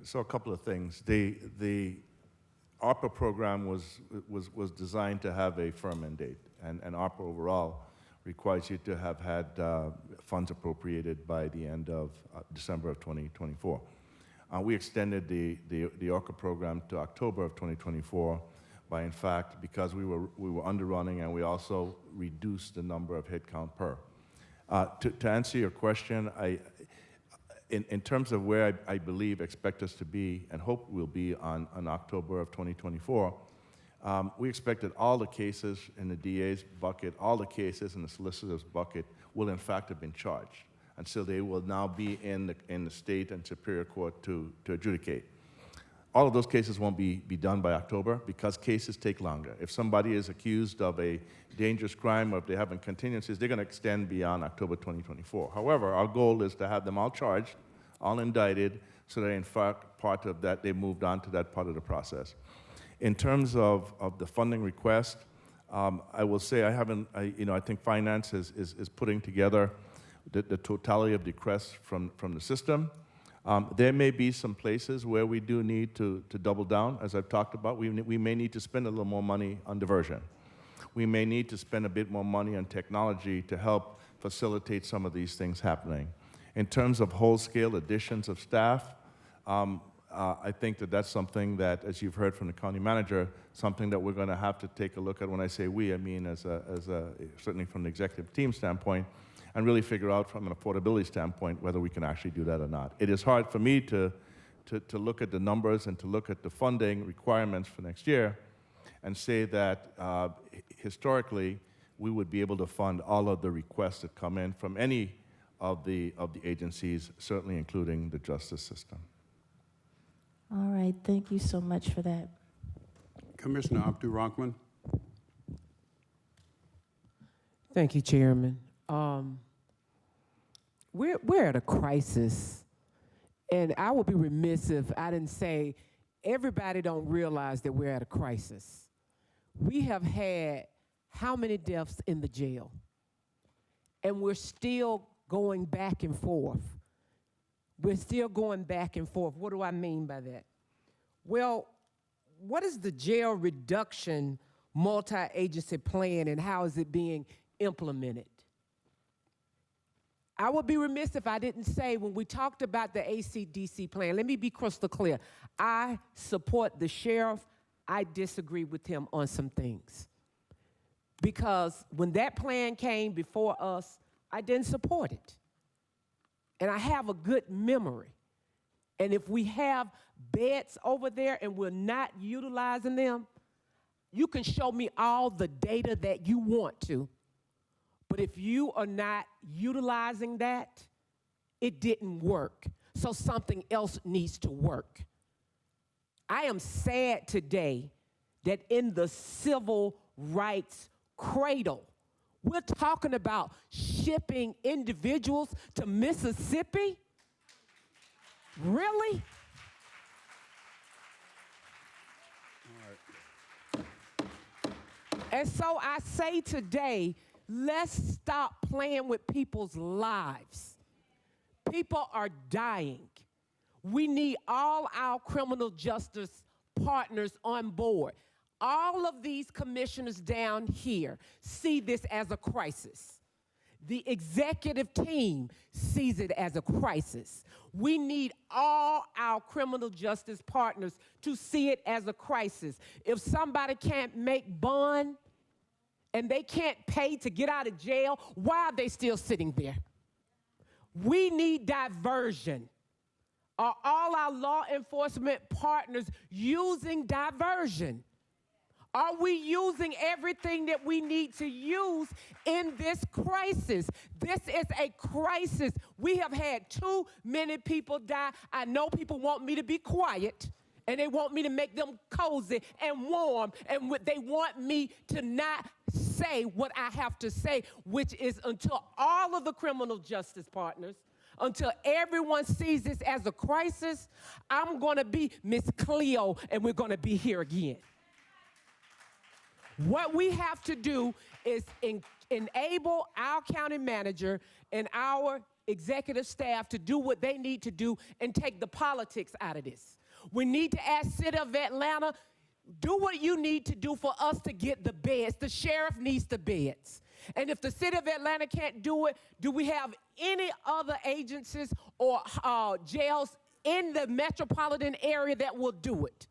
So a couple of things. The ARPA program was designed to have a firm end date, and ARPA overall requires you to have had funds appropriated by the end of December of 2024. We extended the ARPA program to October of 2024 by, in fact, because we were underrunning, and we also reduced the number of headcount per. To answer your question, in terms of where I believe, expect us to be and hope we'll be on October of 2024, we expect that all the cases in the DA's bucket, all the cases in the solicitor's bucket will in fact have been charged. And so they will now be in the state and superior court to adjudicate. All of those cases won't be done by October because cases take longer. If somebody is accused of a dangerous crime or if they have contingencies, they're going to extend beyond October 2024. However, our goal is to have them all charged, all indicted, so that in fact part of that, they moved on to that part of the process. In terms of the funding request, I will say I think finance is putting together the totality of the requests from the system. There may be some places where we do need to double down, as I've talked about. We may need to spend a little more money on diversion. We may need to spend a bit more money on technology to help facilitate some of these things happening. In terms of whole-scale additions of staff, I think that's something that, as you've heard from the county manager, something that we're going to have to take a look at. When I say we, I mean certainly from the executive team standpoint, and really figure out from an affordability standpoint whether we can actually do that or not. It is hard for me to look at the numbers and to look at the funding requirements for next year and say that historically we would be able to fund all of the requests that come in from any of the agencies, certainly including the justice system. All right, thank you so much for that. Commissioner Abdu Rahman. Thank you, Chairman. We're at a crisis, and I would be remiss if I didn't say everybody don't realize that we're at a crisis. We have had how many deaths in the jail? And we're still going back and forth. We're still going back and forth. What do I mean by that? Well, what is the jail reduction multi-agency plan and how is it being implemented? I would be remiss if I didn't say when we talked about the ACDC plan, let me be crystal clear. I support the sheriff. I disagree with him on some things. Because when that plan came before us, I didn't support it. And I have a good memory. And if we have beds over there and we're not utilizing them, you can show me all the data that you want to. But if you are not utilizing that, it didn't work. So something else needs to work. I am sad today that in the civil rights cradle, we're talking about shipping individuals to Mississippi? Really? All right. And so I say today, let's stop playing with people's lives. People are dying. We need all our criminal justice partners on board. All of these commissioners down here see this as a crisis. The executive team sees it as a crisis. We need all our criminal justice partners to see it as a crisis. If somebody can't make bond and they can't pay to get out of jail, why are they still sitting there? We need diversion. Are all our law enforcement partners using diversion? Are we using everything that we need to use in this crisis? This is a crisis. We have had too many people die. I know people want me to be quiet, And they want me to make them cozy and warm, and they want me to not say what I have to say, which is until all of the criminal justice partners, until everyone sees this as a crisis, I'm going to be Miss Cleo, and we're going to be here again. What we have to do is enable our county manager and our executive staff to do what they need to do and take the politics out of this. We need to ask City of Atlanta, do what you need to do for us to get the beds. The sheriff needs the beds. And if the City of Atlanta can't do it, do we have any other agencies or jails in the metropolitan area that will do it?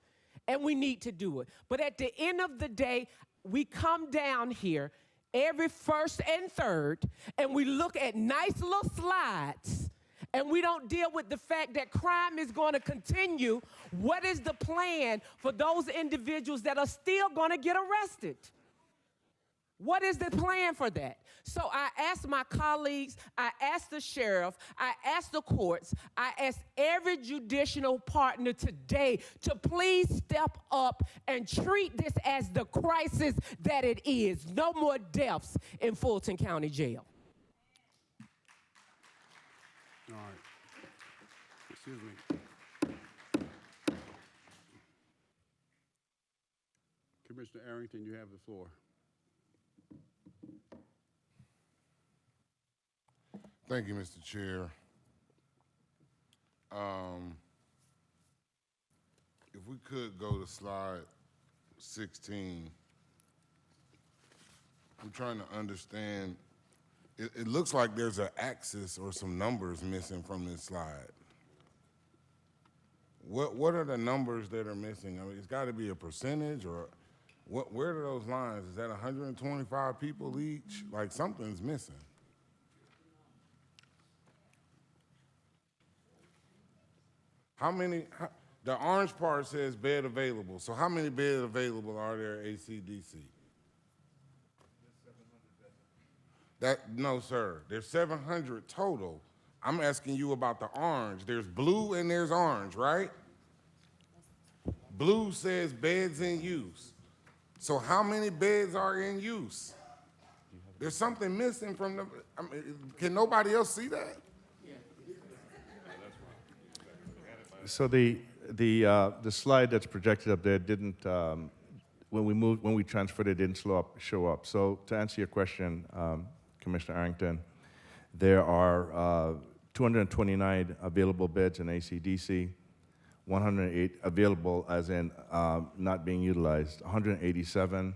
And we need to do it. But at the end of the day, we come down here every first and third, and we look at nice little slides, and we don't deal with the fact that crime is going to continue. What is the plan for those individuals that are still going to get arrested? What is the plan for that? So I asked my colleagues, I asked the sheriff, I asked the courts, I asked every judicial partner today to please step up and treat this as the crisis that it is. No more deaths in Fulton County Jail. All right. Excuse me. Commissioner Arrington, you have the floor. Thank you, Mr. Chair. If we could go to slide 16. I'm trying to understand. It looks like there's an axis or some numbers missing from this slide. What are the numbers that are missing? I mean, it's got to be a percentage, or where are those lines? Is that 125 people each? Like, something's missing. How many, the orange part says bed available. So how many beds available are there at ACDC? No, sir. There's 700 total. I'm asking you about the orange. There's blue and there's orange, right? Blue says beds in use. So how many beds are in use? There's something missing from the, I mean, can nobody else see that? So the slide that's projected up there didn't, when we transferred it, didn't show up. So to answer your question, Commissioner Arrington, there are 229 available beds in ACDC, 108 available as in not being utilized, 187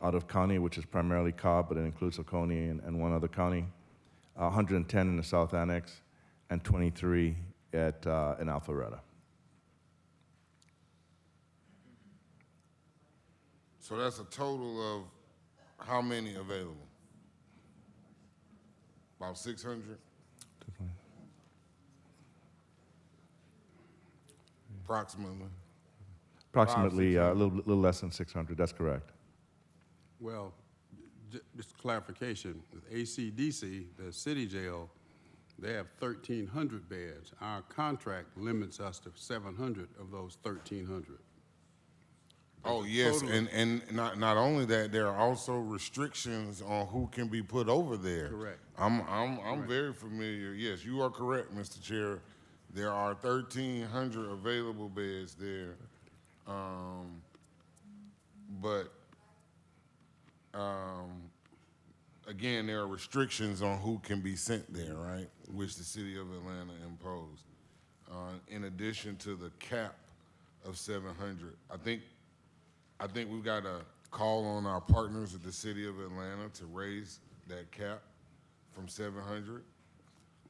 out of county, which is primarily Cobb, but it includes Oconee and one other county, 110 in the South Annex, and 23 in Alpharetta. So that's a total of how many available? About 600? Approximately. Approximately a little less than 600, that's correct. Well, just clarification, with ACDC, the city jail, they have 1,300 beds. Our contract limits us to 700 of those 1,300. Oh, yes, and not only that, there are also restrictions on who can be put over there. Correct. I'm very familiar. Yes, you are correct, Mr. Chair. There are 1,300 available beds there. Again, there are restrictions on who can be sent there, right? Which the city of Atlanta imposed. In addition to the cap of 700, I think we've got to call on our partners at the city of Atlanta to raise that cap from 700.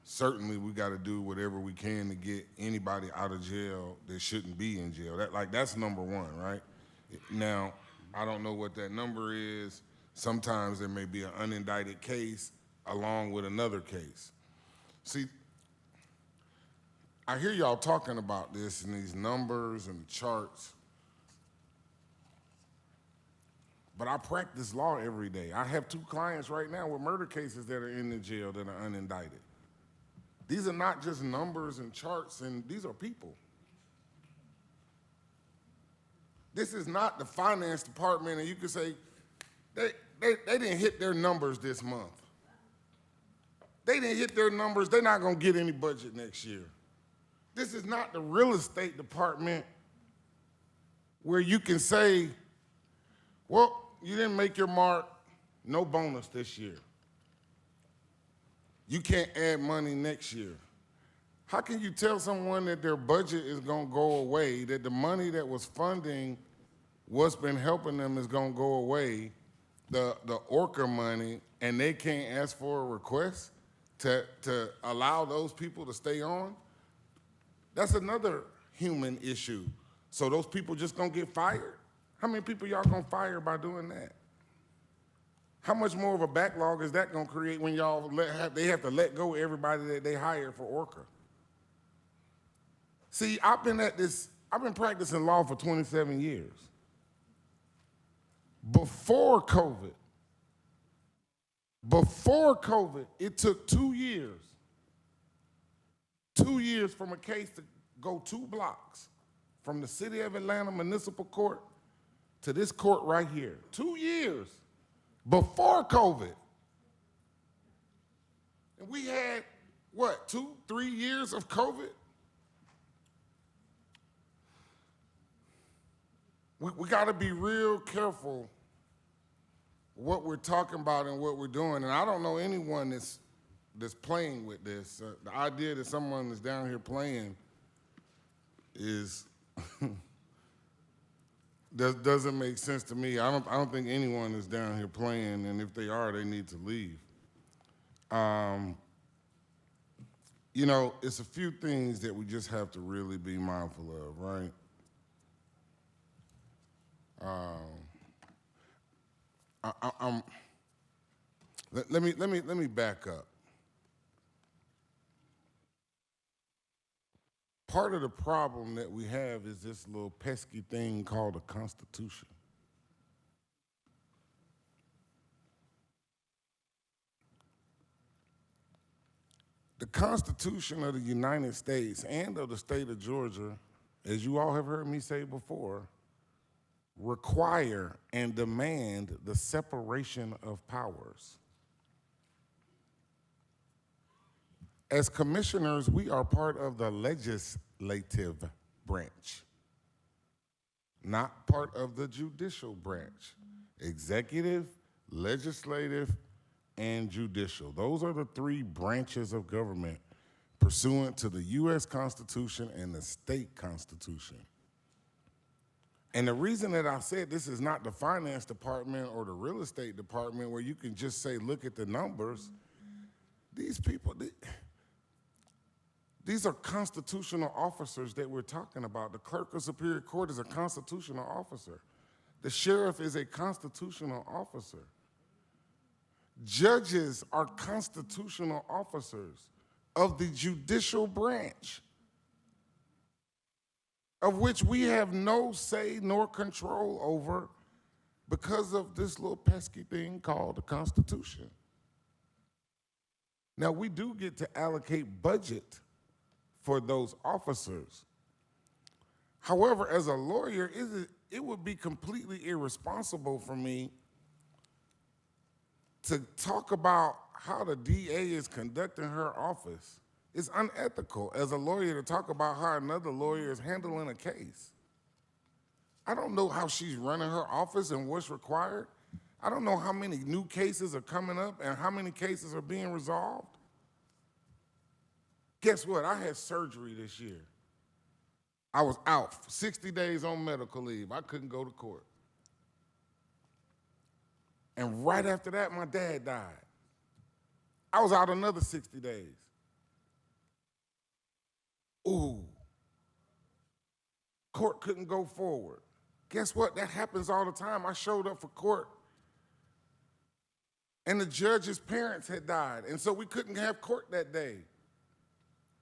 Certainly, we got to do whatever we can to get anybody out of jail that shouldn't be in jail. That's number one, right? Now, I don't know what that number is. Sometimes there may be an unindicted case along with another case. See, I hear y'all talking about this and these numbers and the charts, but I practice law every day. I have 2 clients right now with murder cases that are in the jail that are unindicted. These are not just numbers and charts, and these are people. This is not the finance department, and you could say, they didn't hit their numbers this month. They didn't hit their numbers, they're not gonna get any budget next year. This is not the real estate department where you can say, well, you didn't make your mark, no bonus this year. You can't add money next year. How can you tell someone that their budget is gonna go away, that the money that was funding what's been helping them is gonna go away, the ORCA money, and they can't ask for a request to allow those people to stay on? That's another human issue. So those people just gonna get fired? How many people y'all gonna fire by doing that? How much more of a backlog is that gonna create when y'all they have to let go of everybody that they hired for ORCA? See, I've been practicing law for 27 years. Before COVID, it took 2 years. 2 years from a case to go 2 blocks from the City of Atlanta Municipal Court to this court right here. 2 years before COVID. And we had, what, 2-3 years of COVID? We got to be real careful what we're talking about and what we're doing. And I don't know anyone that's playing with this. The idea that someone is down here playing is doesn't make sense to me. I don't think anyone is down here playing, and if they are, they need to leave. You know, it's a few things that we just have to really be mindful of, right? Let me back up. Part of the problem that we have is this little pesky thing called a Constitution. The Constitution of the United States and of the state of Georgia, as you all have heard me say before, require and demand the separation of powers. As commissioners, we are part of the legislative branch, not part of the judicial branch. Executive, legislative, and judicial. Those are the 3 branches of government pursuant to the U.S. Constitution and the state constitution. And the reason that I said this is not the finance department or the real estate department where you can just say, look at the numbers, these people, these are constitutional officers that we're talking about. The clerk of Superior Court is a constitutional officer. The sheriff is a constitutional officer. Judges are constitutional officers of the judicial branch, of which we have no say nor control over because of this little pesky thing called the Constitution. Now, we do get to allocate budget for those officers. However, as a lawyer, it would be completely irresponsible for me to talk about how the DA is conducting her office. It's unethical as a lawyer to talk about how another lawyer is handling a case. I don't know how she's running her office and what's required. I don't know how many new cases are coming up and how many cases are being resolved. Guess what? I had surgery this year. I was out for 60 days on medical leave. I couldn't go to court. And right after that, my dad died. I was out another 60 days. Ooh. Court couldn't go forward. Guess what? That happens all the time. I showed up for court, and the judge's parents had died, and so we couldn't have court that day.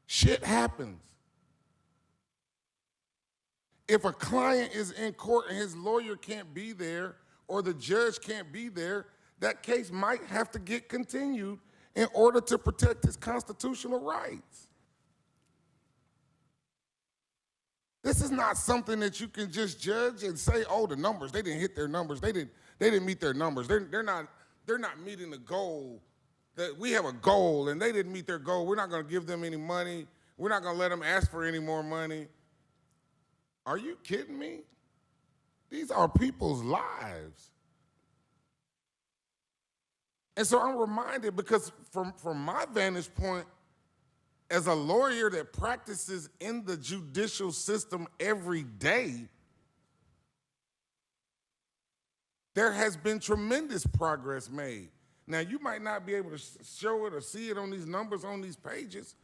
Shit happens. If a client is in court and his lawyer can't be there or the judge can't be there, that case might have to get continued in order to protect his constitutional rights. This is not something that you can just judge and say, oh, the numbers, they didn't hit their numbers. They didn't meet their numbers. They're not meeting the goal. That we have a goal and they didn't meet their goal. We're not going to give them any money. We're not going to let them ask for any more money. Are you kidding me? These are people's lives. And so I'm reminded, because from my vantage point, as a lawyer that practices in the judicial system every day, there has been tremendous progress made. Now, you might not be able to show it or see it on these numbers on these pages,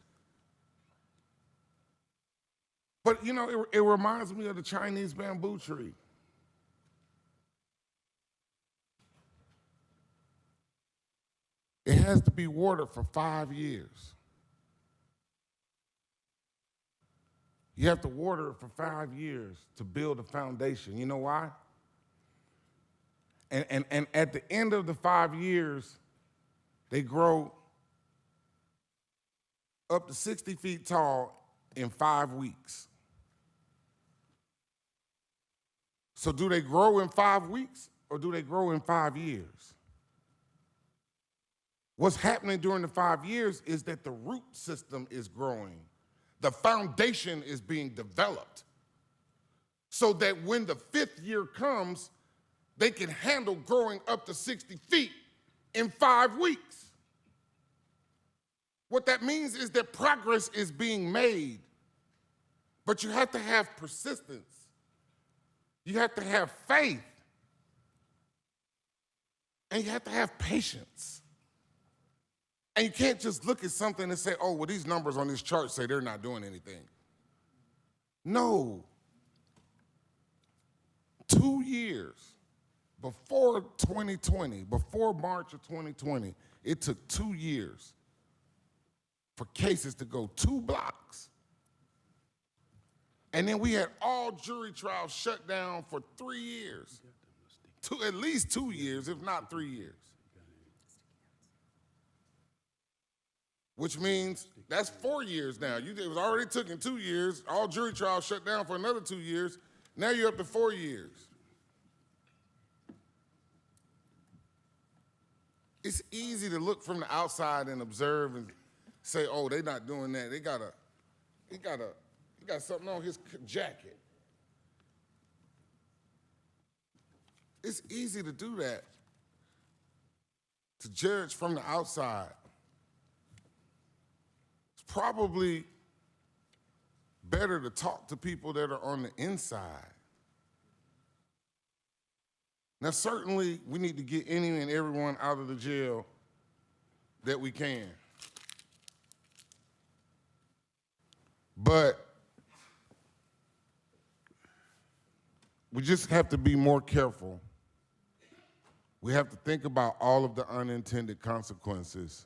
but you know, it reminds me of the Chinese bamboo tree. It has to be watered for 5 years. You have to water it for 5 years to build a foundation. You know why? And at the end of the 5 years, they grow up to 60 feet tall in 5 weeks. So do they grow in 5 weeks or do they grow in 5 years? What's happening during the 5 years is that the root system is growing. The foundation is being developed so that when the 5th year comes, they can handle growing up to 60 feet in 5 weeks. What that means is that progress is being made, but you have to have persistence. You have to have faith, and you have to have patience. And you can't just look at something and say, oh, well, these numbers on this chart say they're not doing anything. No. 2 years before 2020, before March of 2020, it took 2 years for cases to go 2 blocks. And then we had all jury trials shut down for 3 years. At least 2 years, if not 3 years. Which means that's 4 years now. It was already taken 2 years. All jury trials shut down for another 2 years. Now you're up to 4 years. It's easy to look from the outside and observe and say, oh, they're not doing that. He got something on his jacket. It's easy to do that, to judge from the outside. It's probably better to talk to people that are on the inside. Now, certainly, we need to get any and everyone out of the jail that we can. But we just have to be more careful. We have to think about all of the unintended consequences.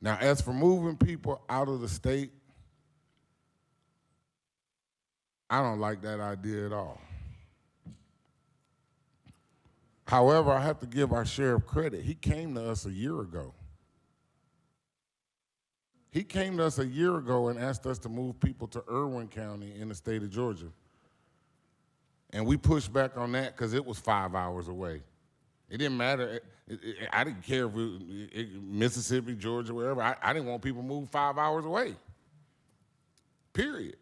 Now, as for moving people out of the state, I don't like that idea at all. However, I have to give our sheriff credit. He came to us a year ago. He came to us a year ago and asked us to move people to Irwin County in the state of Georgia. And we pushed back on that because it was 5 hours away. It didn't matter. I didn't care if it Mississippi, Georgia, wherever. I didn't want people moved 5 hours away, period.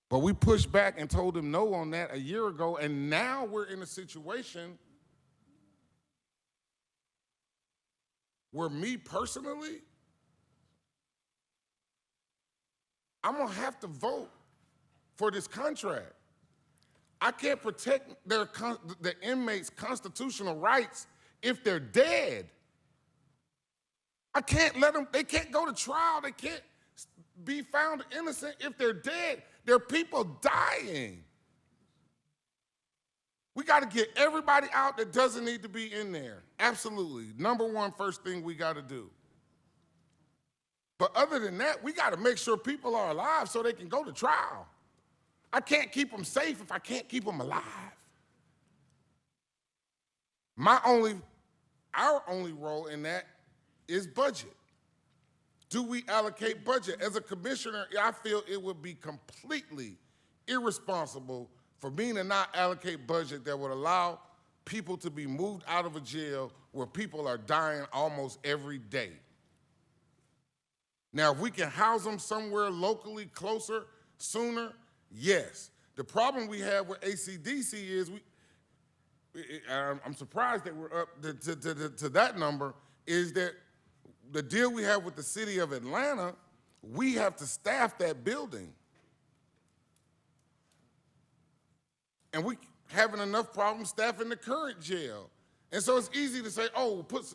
But we pushed back and told them no on that a year ago, and now we're in a situation where me personally, I'm gonna have to vote for this contract. I can't protect the inmates' constitutional rights if they're dead. I can't let them, they can't go to trial, they can't be found innocent if they're dead. There are people dying. We gotta get everybody out that doesn't need to be in there. Absolutely. Number one, first thing we gotta do. But other than that, we gotta make sure people are alive so they can go to trial. I can't keep them safe if I can't keep them alive. Our only role in that is budget. Do we allocate budget? As a commissioner, I feel it would be completely irresponsible for me to not allocate budget that would allow people to be moved out of a jail where people are dying almost every day. Now, if we can house them somewhere locally closer, sooner, yes. The problem we have with ACDC is I'm surprised that we're up to that number, is that the deal we have with the city of Atlanta, we have to staff that building. And we having enough problems staffing the current jail. And so it's easy to say, oh, put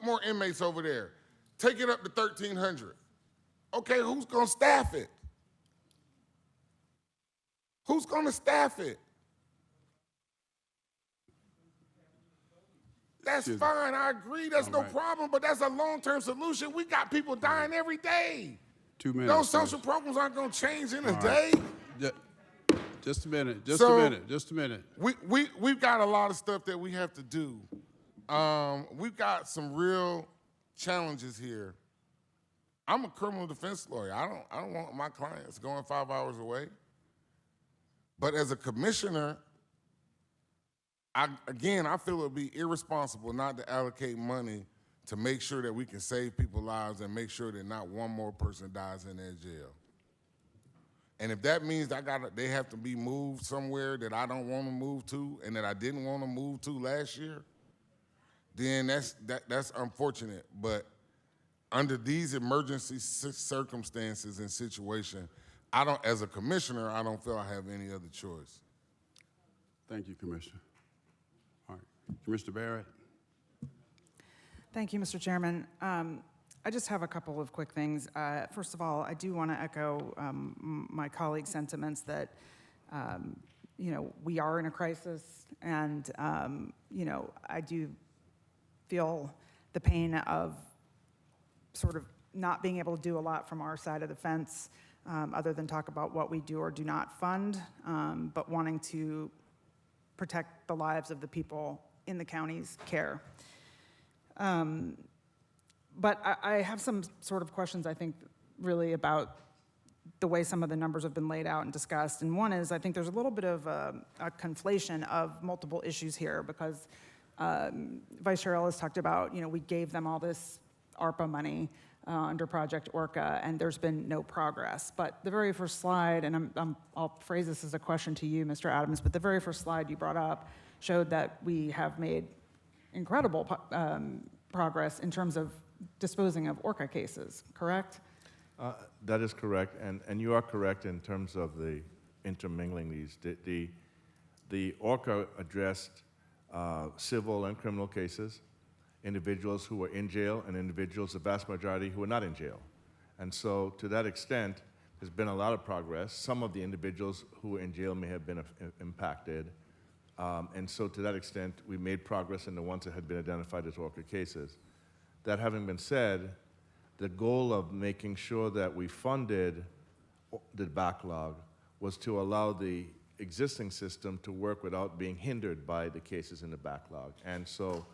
more inmates over there. Take it up to 1,300. Okay, who's gonna staff it? Who's gonna staff it? That's fine, I agree, that's no problem, but that's a long-term solution. We got people dying every day. 2 minutes. Those social programs aren't gonna change in a day. Just a minute, just a minute. We've got a lot of stuff that we have to do. We've got some real challenges here. I'm a criminal defense lawyer. I don't want my clients going 5 hours away. But as a commissioner, I feel it would be irresponsible not to allocate money to make sure that we can save people's lives and make sure that not one more person dies in their jail. And if that means they have to be moved somewhere that I don't want to move to and that I didn't want to move to last year, then that's unfortunate. But under these emergency circumstances and situation, as a commissioner, I don't feel I have any other choice. Thank you, Commissioner. All right, Commissioner Barrett. Thank you, Mr. Chairman. I just have a couple of quick things. First of all, I do want to echo my colleague's sentiments that, we are in a crisis, and, I do feel the pain of sort of not being able to do a lot from our side of the fence, other than talk about what we do or do not fund, but wanting to protect the lives of the people in the county's care. But I have some sort of questions, I think, really about the way some of the numbers have been laid out and discussed. And one is, I think there's a little bit of a conflation of multiple issues here, because Vice Chair Ellis talked about, we gave them all this ARPA money under Project Orca, and there's been no progress. But the very first slide, and I'll phrase this as a question to you, Mr. Adams, but the very first slide you brought up showed that we have made incredible progress in terms of disposing of Orca cases, correct? That is correct, and you are correct in terms of the intermingling these. The Orca addressed civil and criminal cases, individuals who were in jail, and individuals, the vast majority, who were not in jail. And so to that extent, there's been a lot of progress. Some of the individuals who were in jail may have been impacted. And so to that extent, we made progress in the ones that had been identified as Orca cases. That having been said, the goal of making sure that we funded the backlog was to allow the existing system to work without being hindered by the cases in the backlog. And so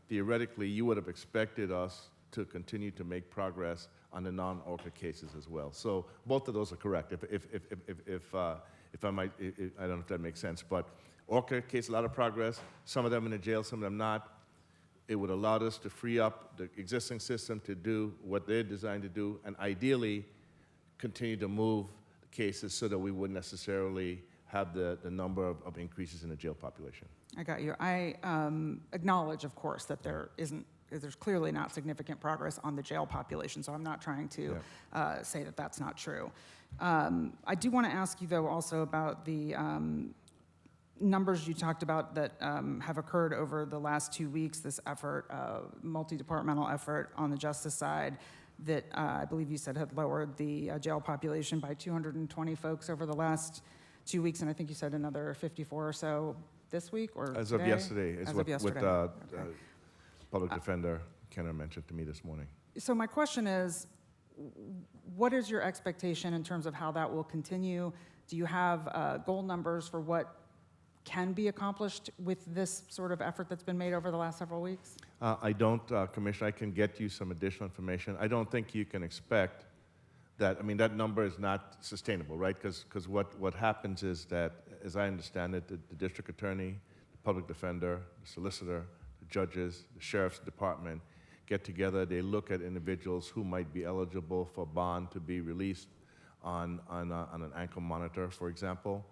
theoretically, you would have expected us to continue to make progress on the non-Orca cases as well. So both of those are correct. If I might, I don't know if that makes sense, but Orca case, a lot of progress, some of them in the jail, some of them not. It would allow us to free up the existing system to do what they're designed to do, and ideally continue to move the cases so that we wouldn't necessarily have the number of increases in the jail population. I got you. I acknowledge, of course, that there's clearly not significant progress on the jail population, so I'm not trying to say that that's not true. I do want to ask you, though, also about the numbers you talked about that have occurred over the last 2 weeks, this effort, multi-departmental effort on the justice side that I believe you said had lowered the jail population by 220 folks over the last 2 weeks, and I think you said another 54 or so this week or As today? of yesterday, is what Okay. Public Defender Kenner mentioned to me this morning. So my question is, what is your expectation in terms of how that will continue? Do you have goal numbers for what can be accomplished with this sort of effort that's been made over the last several weeks? I don't, Commissioner. I can get you some additional information. I don't think you can expect that. I mean, that number is not sustainable, right? Because what happens is that, as I understand it, the district attorney, the public defender, the solicitor, the judges, the sheriff's department get together. They look at individuals who might be eligible for bond to be released on an ankle monitor, for example,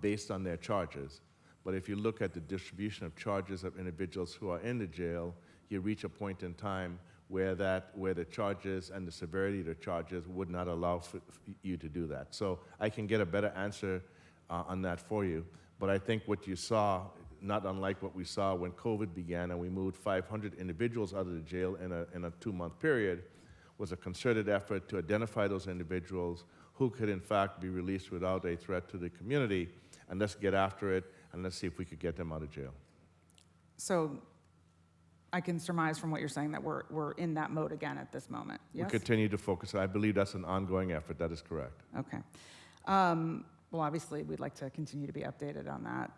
based on their charges. But if you look at the distribution of charges of individuals who are in the jail, you reach a point in time where the charges and the severity of the charges would not allow for you to do that. So I can get a better answer on that for you. But I think what you saw, not unlike what we saw when COVID began and we moved 500 individuals out of the jail in a 2-month period, was a concerted effort to identify those individuals who could in fact be released without a threat to the community, and let's get after it, and let's see if we could get them out of jail. So I can surmise from what you're saying that we're in that mode again at this moment, yes? We continue to focus. I believe that's an ongoing effort. That is correct. Okay. Well, obviously, we'd like to continue to be updated on that.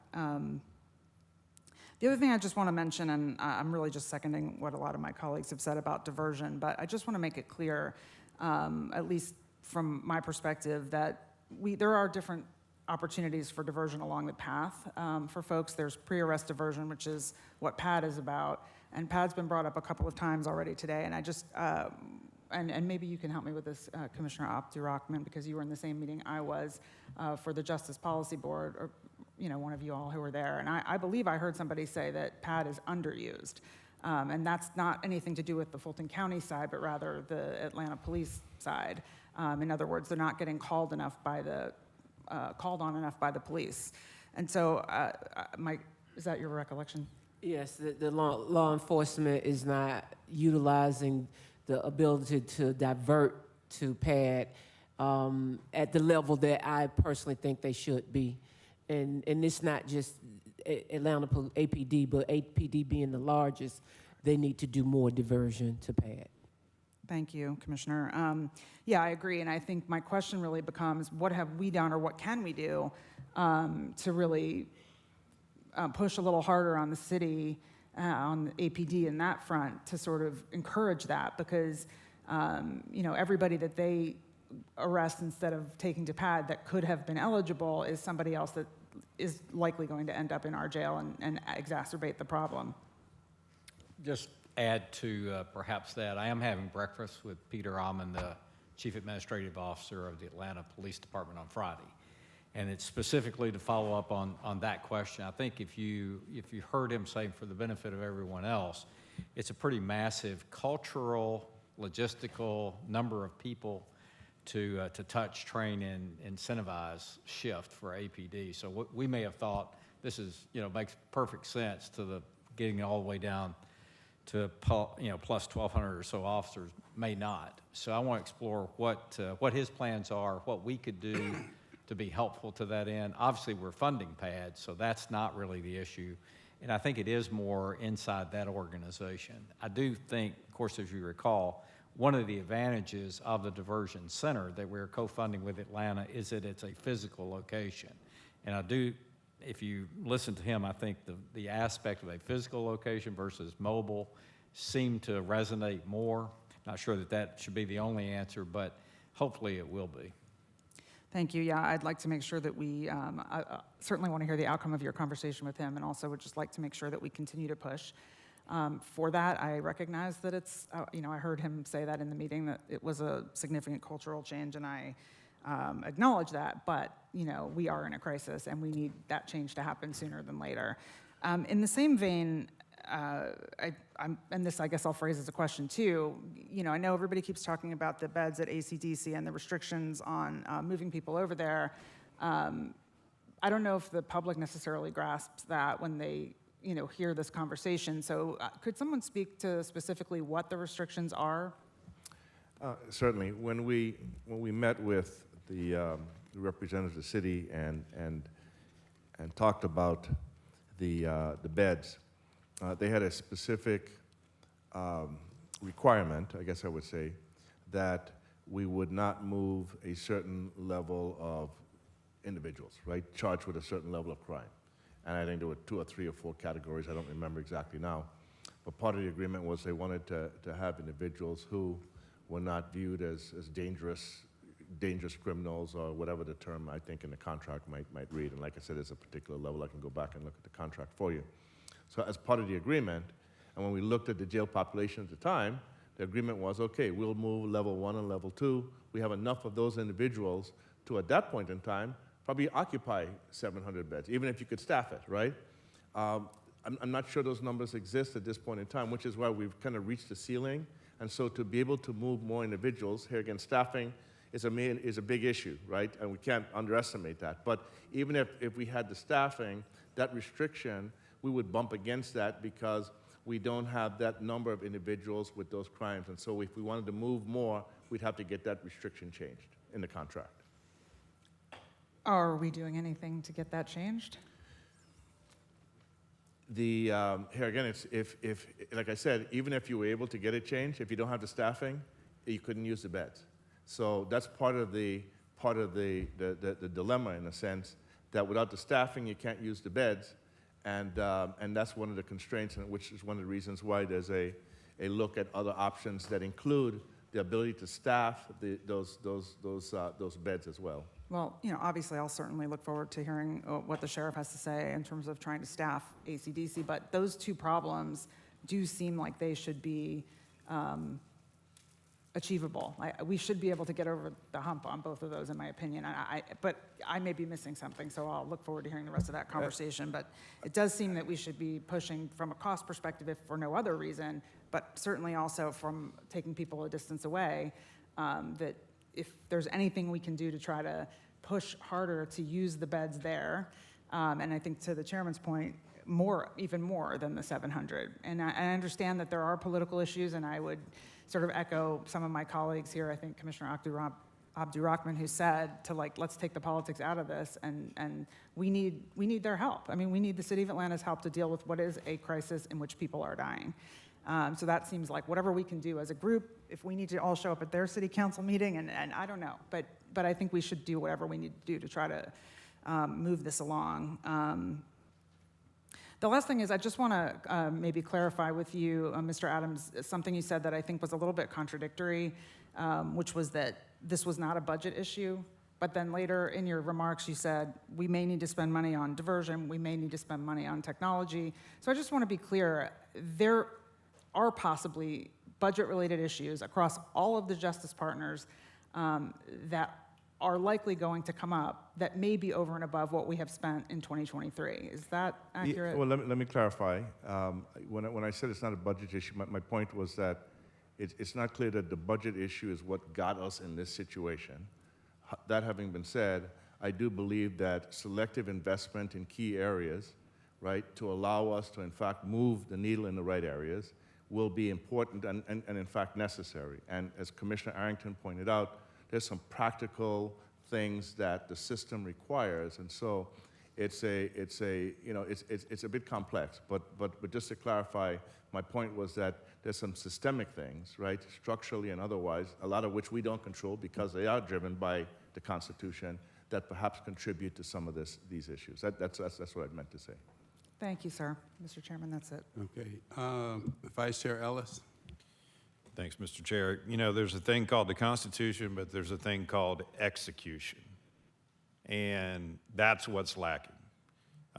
The other thing I just want to mention, and I'm really just seconding what a lot of my colleagues have said about diversion, but I just want to make it clear, at least from my perspective, that there are different opportunities for diversion along the path for folks. There's pre-arrest diversion, which is what PAD is about, and PAD's been brought up a couple of times already today, and I just, and maybe you can help me with this, Commissioner Abdurrahman, because you were in the same meeting I was for the Justice Policy Board, or one of you all who were there, and I believe I heard somebody say that PAD is underused, and that's not anything to do with the Fulton County side, but rather the Atlanta police side. In other words, they're not getting called on enough by the police, and so, is that your recollection? Yes, the law enforcement is not utilizing the ability to divert to PAD at the level that I personally think they should be. And it's not just Atlanta APD, but APD being the largest, they need to do more diversion to PAD. Thank you, Commissioner. Yeah, I agree, and I think my question really becomes, what have we done or what can we do to really push a little harder on the city, on the APD in that front to sort of encourage that, because everybody that they arrest instead of taking to PAD that could have been eligible is somebody else that is likely going to end up in our jail and exacerbate the problem. Just add to perhaps that, I am having breakfast with Peter Alman, the Chief Administrative Officer of the Atlanta Police Department on Friday. And it's specifically to follow up on that question. I think if you heard him say, for the benefit of everyone else, it's a pretty massive cultural, logistical number of people to touch, train, and incentivize shift for APD. So what we may have thought this is, makes perfect sense to the getting all the way down to plus 1,200 or so officers, may not. So I want to explore what his plans are, what we could do to be helpful to that end. Obviously, we're funding PAD, so that's not really the issue. And I think it is more inside that organization. I do think, of course, as you recall, one of the advantages of the diversion center that we're co-funding with Atlanta is that it's a physical location. And I do, if you listen to him, I think the aspect of a physical location versus mobile seem to resonate more. Not sure that should be the only answer, but hopefully it will be. Thank you. Yeah, I'd like to make sure that we I certainly want to hear the outcome of your conversation with him, and also would just like to make sure that we continue to push. For that, I recognize that it's, I heard him say that in the meeting, that it was a significant cultural change, and I acknowledge that, but, we are in a crisis, and we need that change to happen sooner than later. In the same vein, and this, I guess I'll phrase as a question too, I know everybody keeps talking about the beds at ACDC and the restrictions on moving people over there. I don't know if the public necessarily grasps that when they hear this conversation. So could someone speak to specifically what the restrictions are? Certainly. When we met with the representatives of the city and talked about the beds, they had a specific requirement, I guess I would say, that we would not move a certain level of individuals, right, charged with a certain level of crime. And I think there were 2 or 3 or 4 categories, I don't remember exactly now. But part of the agreement was they wanted to have individuals who were not viewed as dangerous criminals, or whatever the term I think in the contract might read. And like I said, there's a particular level. I can go back and look at the contract for you. So as part of the agreement, and when we looked at the jail population at the time, the agreement was, okay, we'll move level 1 and level 2. We have enough of those individuals to, at that point in time, probably occupy 700 beds, even if you could staff it, right? I'm not sure those numbers exist at this point in time, which is why we've kind of reached the ceiling. And so to be able to move more individuals, here again, staffing is a big issue, right? And we can't underestimate that. But even if we had the staffing, that restriction, we would bump against that because we don't have that number of individuals with those crimes. And so if we wanted to move more, we'd have to get that restriction changed in the contract. Are we doing anything to get that changed? Here again, it's if like I said, even if you were able to get it changed, if you don't have the staffing, you couldn't use the beds. So that's part of the dilemma, in a sense, that without the staffing, you can't use the beds, and that's one of the constraints, and which is one of the reasons why there's a look at other options that include the ability to staff those beds as well. Well, obviously, I'll certainly look forward to hearing what the sheriff has to say in terms of trying to staff ACDC, but those 2 problems do seem like they should be achievable. We should be able to get over the hump on both of those, in my opinion. But I may be missing something, so I'll look forward to hearing the rest of that conversation. But it does seem that we should be pushing from a cost perspective, if for no other reason, but certainly also from taking people a distance away, that if there's anything we can do to try to push harder to use the beds there, and I think to the chairman's point, even more than the 700. And I understand that there are political issues, and I would sort of echo some of my colleagues here. I think Commissioner Abdurrahman, who said let's take the politics out of this, and we need their help. I mean, we need the city of Atlanta's help to deal with what is a crisis in which people are dying. So that seems like whatever we can do as a group, if we need to all show up at their city council meeting, and I don't know, but I think we should do whatever we need to do to try to move this along. The last thing is I just want to maybe clarify with you, Mr. Adams, something you said that I think was a little bit contradictory, which was that this was not a budget issue. But then later in your remarks, you said, we may need to spend money on diversion, we may need to spend money on technology. So I just want to be clear, there are possibly budget-related issues across all of the justice partners that are likely going to come up that may be over and above what we have spent in 2023. Is that accurate? Well, let me clarify. When I said it's not a budget issue, my point was that it's not clear that the budget issue is what got us in this situation. That having been said, I do believe that selective investment in key areas, right, to allow us to in fact move the needle in the right areas will be important and in fact necessary. And as Commissioner Arrington pointed out, there's some practical things that the system requires, and so it's a bit complex. But just to clarify, my point was that there's some systemic things, right, structurally and otherwise, a lot of which we don't control because they are driven by the Constitution, that perhaps contribute to some of these issues. That's what I meant to say. Thank you, sir. Mr. Chairman, that's it. Okay. Vice Chair Ellis. Thanks, Mr. Chair. There's a thing called the Constitution, but there's a thing called execution. And that's what's lacking.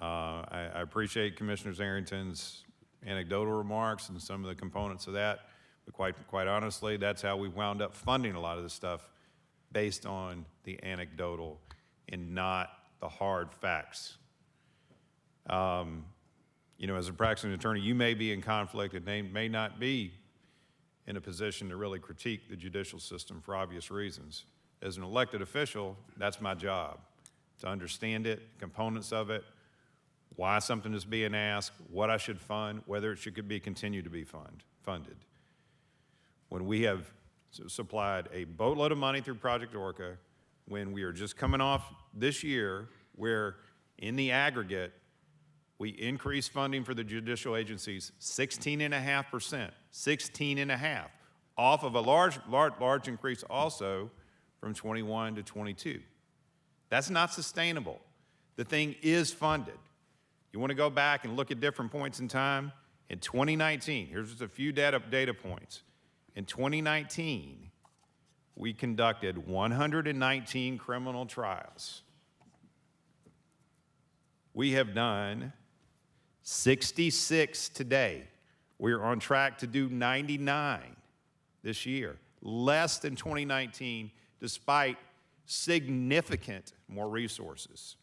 I appreciate Commissioner Arrington's anecdotal remarks and some of the components of that, but quite honestly, that's how we wound up funding a lot of this stuff, based on the anecdotal and not the hard facts. As a practicing attorney, you may be in conflict and they may not be in a position to really critique the judicial system for obvious reasons. As an elected official, that's my job, to understand it, components of it, why something is being asked, what I should fund, whether it should continue to be funded. When we have supplied a boatload of money through Project Orca, when we are just coming off this year where in the aggregate, we increased funding for the judicial agencies 16.5%, 16.5%, off of a large increase also from 21 to 22. That's not sustainable. The thing is funded. You want to go back and look at different points in time? In 2019, here's just a few data points. In 2019, we conducted 119 criminal trials. We have done 66 today. We're on track to do 99 this year, less than 2019, despite significant more resources.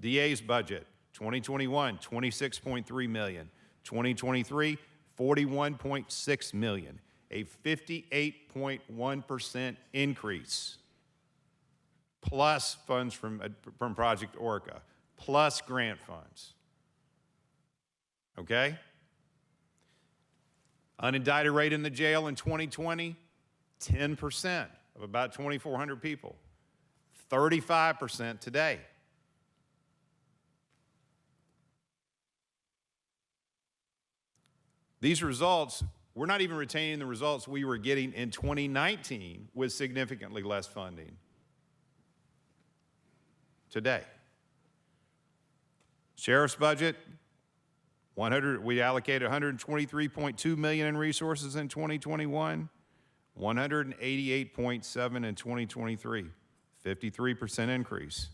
DA's budget, 2021, $26.3 million. 2023, $41.6 million, a 58.1% increase, plus funds from Project Orca, plus grant funds. Okay? Unindicted rate in the jail in 2020, 10% of about 2,400 people, 35% today. These results, we're not even retaining the results we were getting in 2019 with significantly less funding today. Sheriff's budget, we allocated $123.2 million in resources in 2021, $188.7 in 2023, 53% increase.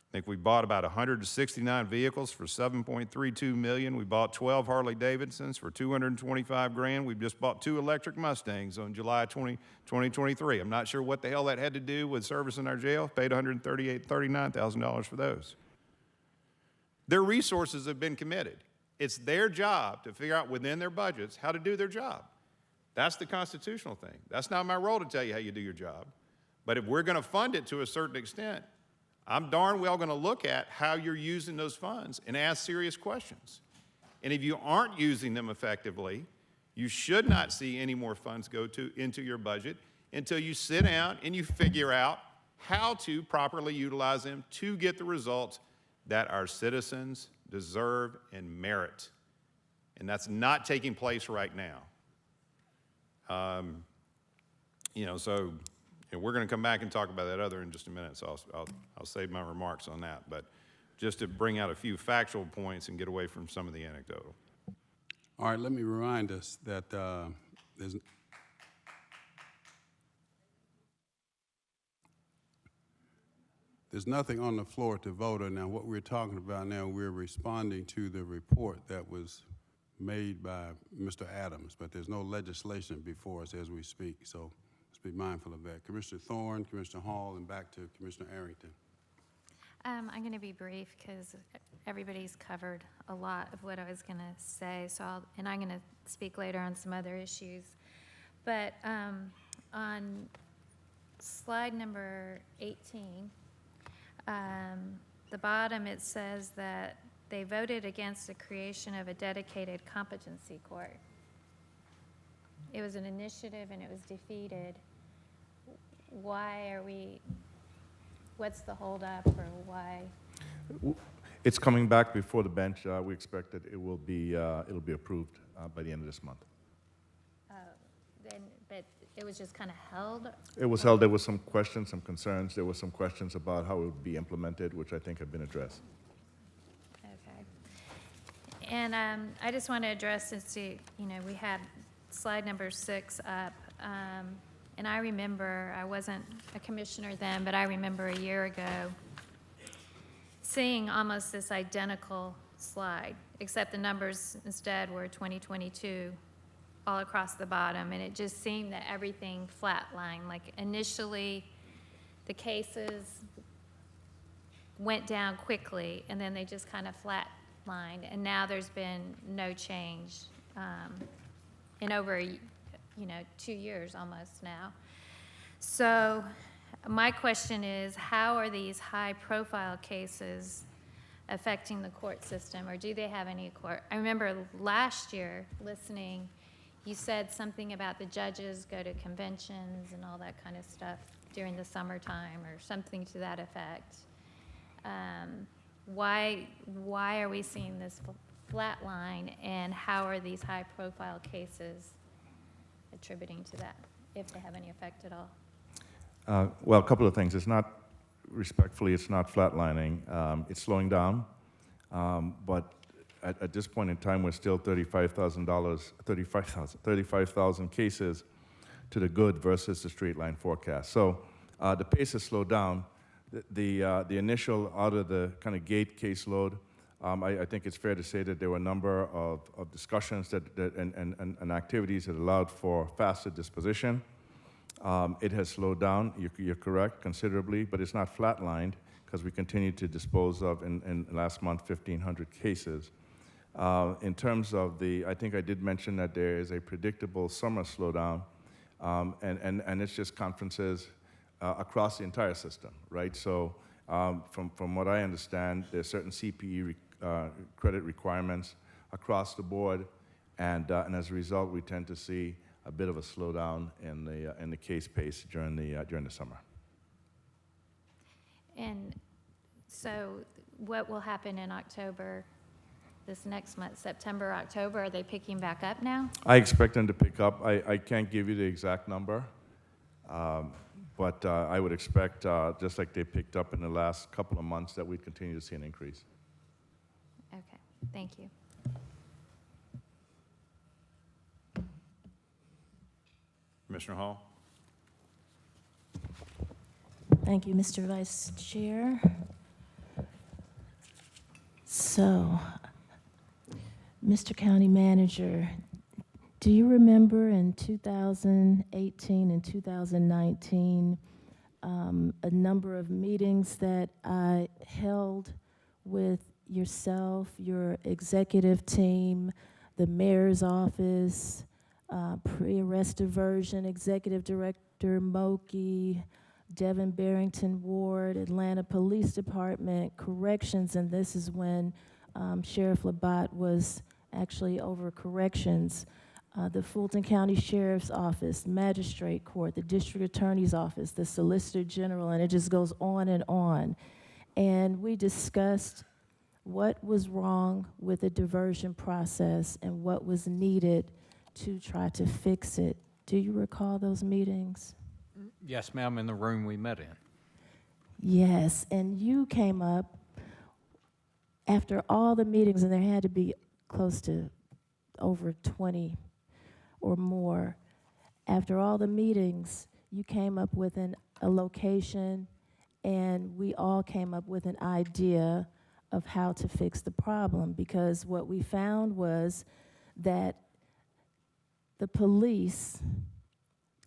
I think we bought about 169 vehicles for $7.32 million. We bought 12 Harley Davidsons for $225,000. We just bought 2 electric Mustangs on July 2023. I'm not sure what the hell that had to do with service in our jail. Paid $139,000 for those. Their resources have been committed. It's their job to figure out within their budgets how to do their job. That's the constitutional thing. That's not my role to tell you how you do your job. But if we're going to fund it to a certain extent, I'm darn well going to look at how you're using those funds and ask serious questions. And if you aren't using them effectively, you should not see any more funds go into your budget until you sit down and you figure out how to properly utilize them to get the results that our citizens deserve and merit. And that's not taking place right now. And we're going to come back and talk about that other in just a minute, so I'll save my remarks on that. But just to bring out a few factual points and get away from some of the anecdotal. All right, let me remind us that there's nothing on the floor to vote on now. What we're talking about now, we're responding to the report that was made by Mr. Adams, but there's no legislation before us as we speak, so be mindful of that. Commissioner Thorne, Commissioner Hall, and back to Commissioner Arrington. I'm going to be brief because everybody's covered a lot of what I was going to say. And I'm going to speak later on some other issues. But on slide number 18, the bottom it says that they voted against the creation of a dedicated competency court. It was an initiative and it was defeated. What's the holdup, or why? It's coming back before the bench. We expect that it'll be approved by the end of this month. But it was just kind of held? It was held. There was some questions, some concerns. There were some questions about how it would be implemented, which I think have been addressed. Okay. And I just want to address, since we had slide number 6 up. And I remember, I wasn't a commissioner then, but I remember a year ago seeing almost this identical slide, except the numbers instead were 2022 all across the bottom. And it just seemed that everything flatlined. Like initially, the cases went down quickly, and then they just kind of flatlined. And now there's been no change in over 2 years almost now. So my question is, how are these high-profile cases affecting the court system, or do they have any court? I remember last year listening, you said something about the judges go to conventions and all that kind of stuff during the summertime, or something to that effect. Why are we seeing this flat line, and how are these high-profile cases attributing to that, if they have any effect at all? Well, a couple of things. It's not respectfully, it's not flatlining. It's slowing down, but at this point in time, we're still $35,000 cases to the good versus the straight line forecast. So the pace has slowed down. The initial out of the kind of gate caseload, I think it's fair to say that there were a number of discussions and activities that allowed for faster disposition. It has slowed down, you're correct, considerably, but it's not flatlined because we continue to dispose of, in last month, 1,500 cases. In terms of I think I did mention that there is a predictable summer slowdown, and it's just conferences across the entire system, right? So from what I understand, there's certain CPE credit requirements across the board, and as a result, we tend to see a bit of a slowdown in the case pace during the summer. And so what will happen in October, this next month, September, October? Are they picking back up now? I expect them to pick up. I can't give you the exact number, but I would expect, just like they picked up in the last couple of months, that we'd continue to see an increase. Okay, thank you. Commissioner Hall? Thank you, Mr. Vice Chair. So, Mr. County Manager, do you remember in 2018 and 2019 a number of meetings that I held with yourself, your executive team, the mayor's office, pre-arrest diversion, Executive Director Moki, Devin Barrington Ward, Atlanta Police Department, Corrections, and this is when Sheriff Labatt was actually over corrections, the Fulton County Sheriff's Office, Magistrate Court, the District Attorney's Office, the Solicitor General, and it just goes on and on. And we discussed what was wrong with the diversion process and what was needed to try to fix it. Do you recall those meetings? Yes, ma'am, in the room we met in. Yes, and you came up after all the meetings, and there had to be close to over 20 or more. After all the meetings, you came up with a location, and we all came up with an idea of how to fix the problem, because what we found was that the police,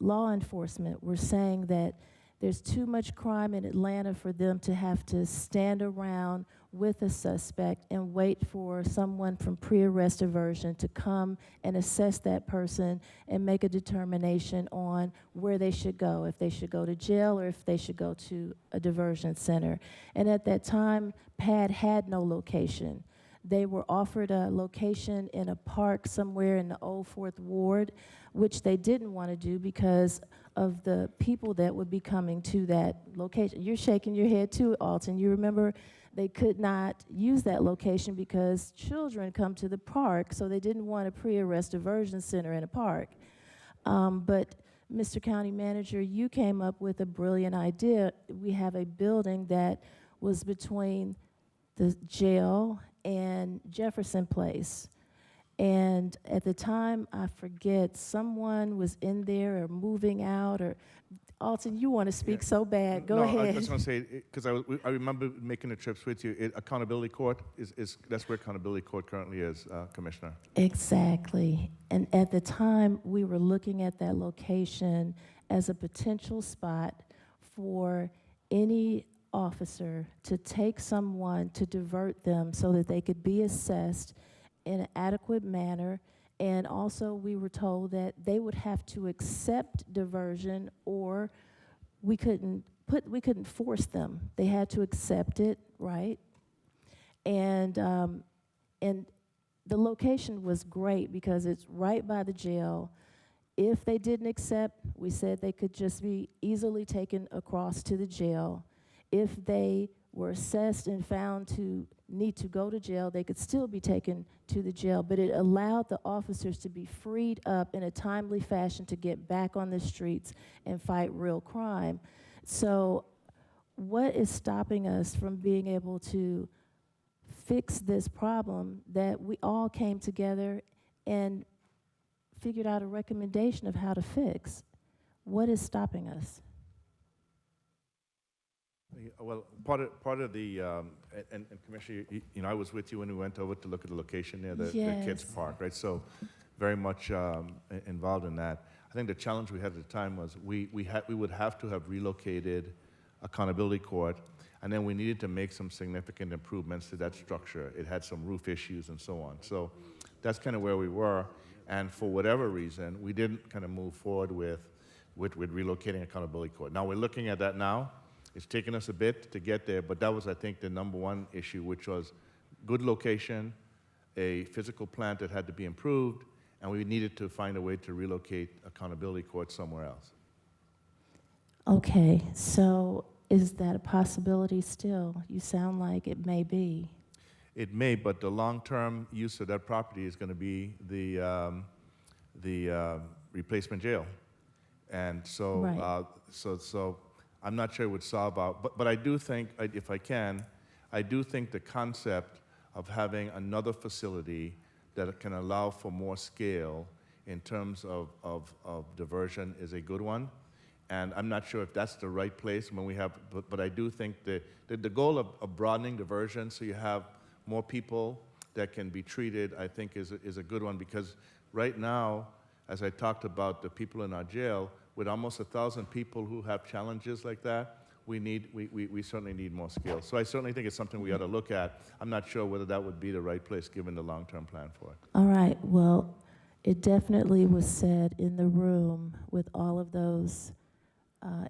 law enforcement, were saying that there's too much crime in Atlanta for them to have to stand around with a suspect and wait for someone from pre-arrest diversion to come and assess that person and make a determination on where they should go, if they should go to jail or if they should go to a diversion center. And at that time, PAD had no location. They were offered a location in a park somewhere in the old 4th Ward, which they didn't want to do because of the people that would be coming to that location. You're shaking your head too, Alton. You remember they could not use that location because children come to the park, so they didn't want a pre-arrest diversion center in a park. But Mr. County Manager, you came up with a brilliant idea. We have a building that was between the jail and Jefferson Place. And at the time, I forget, someone was in there or moving out, or Alton, you want to speak so bad. Go ahead. I was going to say, because I remember making the trips with you, accountability court, that's where accountability court currently is, Commissioner. Exactly. And at the time, we were looking at that location as a potential spot for any officer to take someone to divert them so that they could be assessed in an adequate manner. And also we were told that they would have to accept diversion, or we couldn't force them. They had to accept it, right? And the location was great because it's right by the jail. If they didn't accept, we said they could just be easily taken across to the jail. If they were assessed and found to need to go to jail, they could still be taken to the jail, but it allowed the officers to be freed up in a timely fashion to get back on the streets and fight real crime. So what is stopping us from being able to fix this problem that we all came together and figured out a recommendation of how to fix? What is stopping us? Yeah, well, part of the, and Commissioner, you know, I was with you when we went over to look at the location there, the kids' Yes. park, right? So very much involved in that. I think the challenge we had at the time was we would have to have relocated accountability court, and then we needed to make some significant improvements to that structure. It had some roof issues and so on. So that's kind of where we were, and for whatever reason, we didn't kind of move forward with relocating accountability court. Now we're looking at that now. It's taken us a bit to get there, but that was, I think, the number one issue, which was good location, a physical plant that had to be improved, and we needed to find a way to relocate accountability court somewhere else. Okay, so is that a possibility still? You sound like it may be. It may, but the long-term use of that property is going to be the replacement jail, and so Right. so I'm not sure it would solve out. But I do think, if I can, I do think the concept of having another facility that can allow for more scale in terms of diversion is a good one. And I'm not sure if that's the right place when we have, but I do think that the goal of broadening diversion so you have more people that can be treated, I think is a good one, because right now, as I talked about the people in our jail, with almost 1,000 people who have challenges like that, we certainly need more skills. So I certainly think it's something we ought to look at. I'm not sure whether that would be the right place given the long-term plan for it. All right, well, it definitely was said in the room with all of those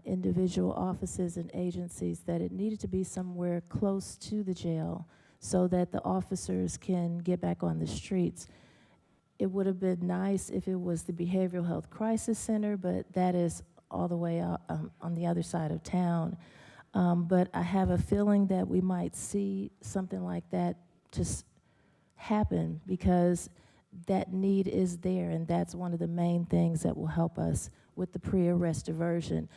individual offices and agencies that it needed to be somewhere close to the jail so that the officers can get back on the streets. It would have been nice if it was the Behavioral Health Crisis Center, but that is all the way out, on the other side of town. But I have a feeling that we might see something like that just happen because that need is there, and that's one of the main things that will help us with the pre-arrest diversion,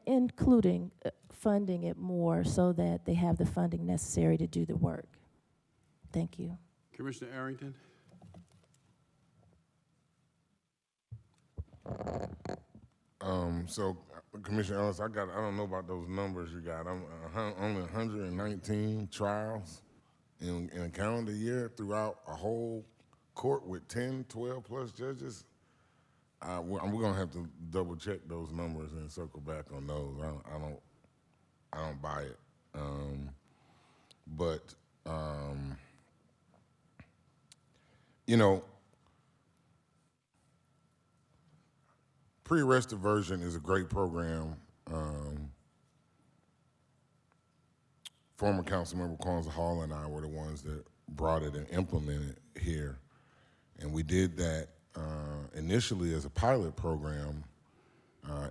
including funding it more so that they have the funding necessary to do the work. Thank you. Commissioner Arrington? So, Commissioner Ellis, I don't know about those numbers you got. I'm only 119 trials in a calendar year throughout a whole court with 10, 12 plus judges. We're going to have to double check those numbers and circle back on those. I don't buy it. You know, pre-arrest diversion is a great program. Former Councilmember Kwanzaa Hall and I were the ones that brought it and implemented it here. And we did that initially as a pilot program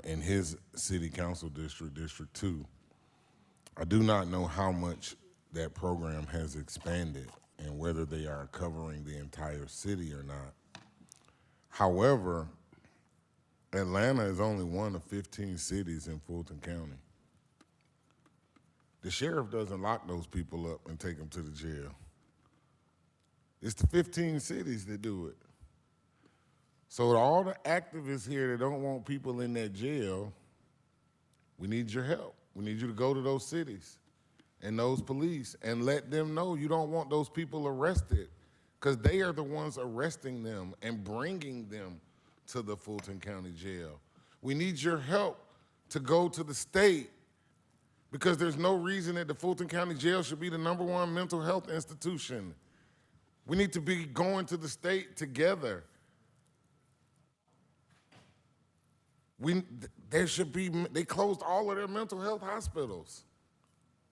in his city council district, District 2. I do not know how much that program has expanded and whether they are covering the entire city or not. However, Atlanta is only one of 15 cities in Fulton County. The sheriff doesn't lock those people up and take them to the jail. It's the 15 cities that do it. So all the activists here that don't want people in that jail, we need your help. We need you to go to those cities and those police and let them know you don't want those people arrested, because they are the ones arresting them and bringing them to the Fulton County Jail. We need your help to go to the state, because there's no reason that the Fulton County Jail should be the #1 mental health institution. We need to be going to the state together. They closed all of their mental health hospitals.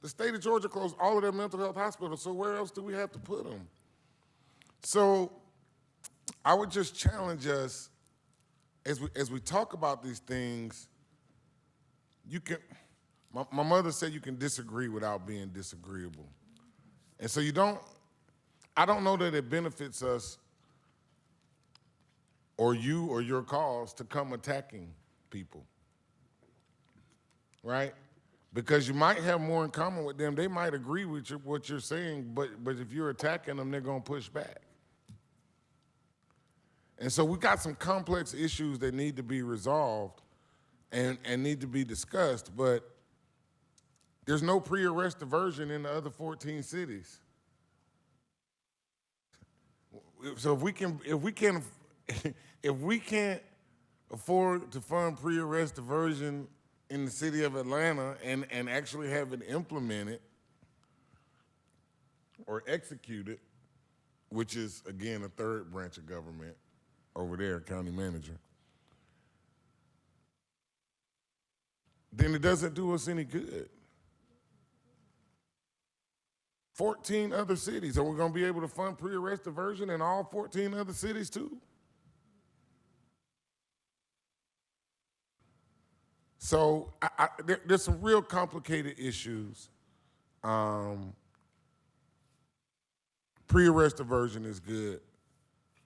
The state of Georgia closed all of their mental health hospitals, so where else do we have to put them? So I would just challenge us, as we talk about these things, my mother said you can disagree without being disagreeable. And so I don't know that it benefits us or you or your cause to come attacking people, right? Because you might have more in common with them. They might agree with what you're saying, but if you're attacking them, they're gonna push back. And so we got some complex issues that need to be resolved and need to be discussed, but there's no pre-arrest diversion in the other 14 cities. So if we can't afford to fund pre-arrest diversion in the city of Atlanta and actually have it implemented or executed, which is, again, a third branch of government over there, county manager, then it doesn't do us any good. 14 other cities. Are we going to be able to fund pre-arrest diversion in all 14 other cities too? So there's some real complicated issues. Pre-arrest diversion is good,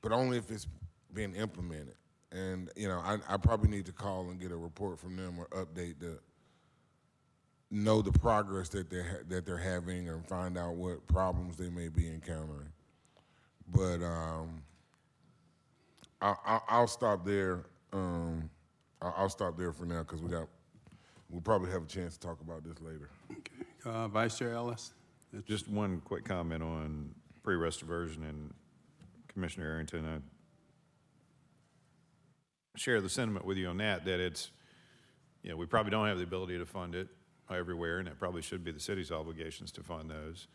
but only if it's being implemented. And I probably need to call and get a report from them or update to know the progress that they're having and find out what problems they may be encountering. But I'll stop there. I'll stop there for now because we'll probably have a chance to talk about this later. Okay. Vice Chair Ellis? Just one quick comment on pre-arrest diversion, and Commissioner Arrington, I share the sentiment with you on that it's, we probably don't have the ability to fund it everywhere, and it probably should be the city's obligations to fund those.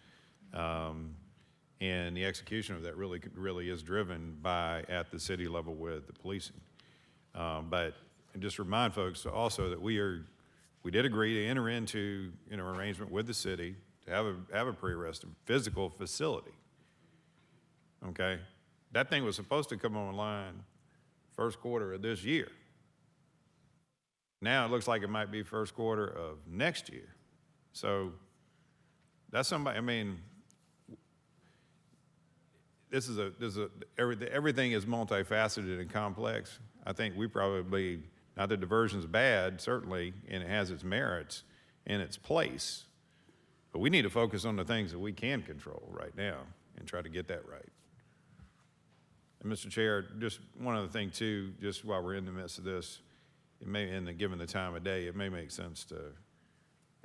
And the execution of that really is driven by at the city level with the policing. But just remind folks also that we did agree to enter into an arrangement with the city to have a pre-arrest physical facility. Okay, that thing was supposed to come online first quarter of this year. Now it looks like it might be first quarter of next year. So that's somebody. I mean, everything is multifaceted and complex. I think we probably, not that diversion's bad, certainly, and it has its merits and its place, but we need to focus on the things that we can control right now and try to get that right. And Mr. Chair, just one other thing too, just while we're in the midst of this, it may, and given the time of day, it may make sense to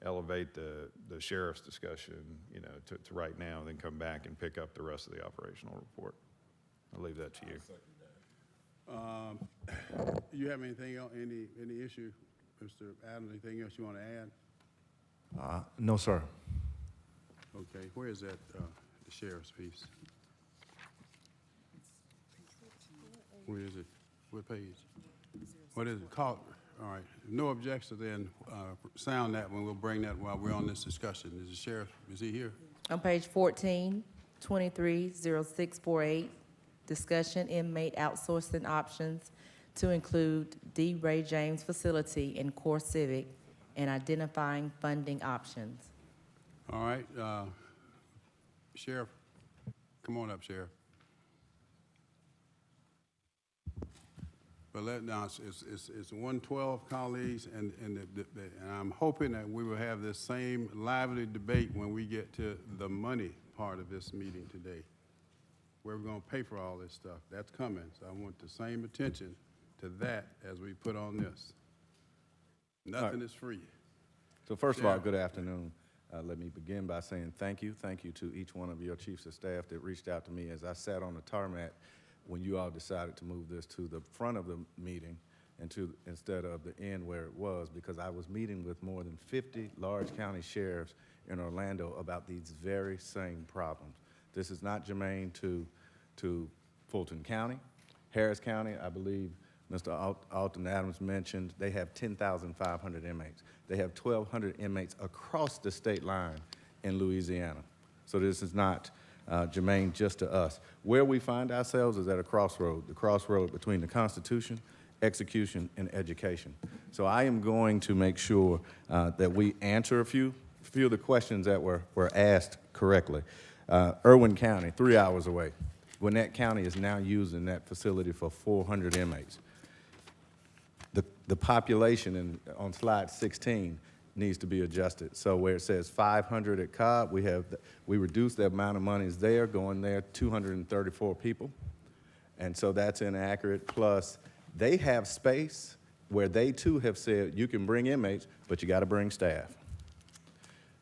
elevate the sheriff's discussion, to right now, and then come back and pick up the rest of the operational report. I'll leave that to you. You have anything else, any issue, Mr. Adams? Anything else you want to add? No, sir. Okay, where is that, the sheriff's piece? Where is it? What page? What is it called? All right, no objection then, sound that one. We'll bring that while we're on this discussion. Is the sheriff, is he here? On page 14, 230648, discussion inmate outsourcing options to include D. Ray James Facility and Core Civic and identifying funding options. All right, Sheriff, come on up, Sheriff. But now it's 112 colleagues, and I'm hoping that we will have this same lively debate when we get to the money part of this meeting today, where we're going to pay for all this stuff. That's coming, so I want the same attention to that as we put on this. Nothing is free. So first of all, good afternoon. Let me begin by saying thank you. Thank you to each one of your chiefs of staff that reached out to me as I sat on the tarmac when you all decided to move this to the front of the meeting and instead of the end where it was, because I was meeting with more than 50 large county sheriffs in Orlando about these very same problems. This is not germane to Fulton County. Harris County, I believe Mr. Alton Adams mentioned, they have 10,500 inmates. They have 1,200 inmates across the state line in Louisiana. So this is not germane just to us. Where we find ourselves is at a crossroad, the crossroad between the Constitution, execution, and education. So I am going to make sure that we answer a few of the questions that were asked correctly. Irwin County, 3 hours away. Gwinnett County is now using that facility for 400 inmates. The population on slide 16, needs to be adjusted. So where it says 500 at Cobb, we reduced the amount of monies there, going there 234 people. And so that's inaccurate. Plus, they have space where they too have said you can bring inmates, but you got to bring staff.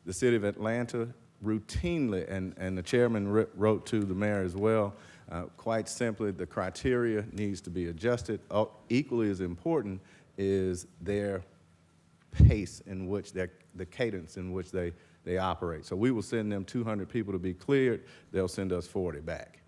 The city of Atlanta routinely, and the chairman wrote to the mayor as well, quite simply, the criteria needs to be adjusted. Equally as important is their pace in which the cadence in which they operate. So we will send them 200 people to be cleared. They'll send us 40 back.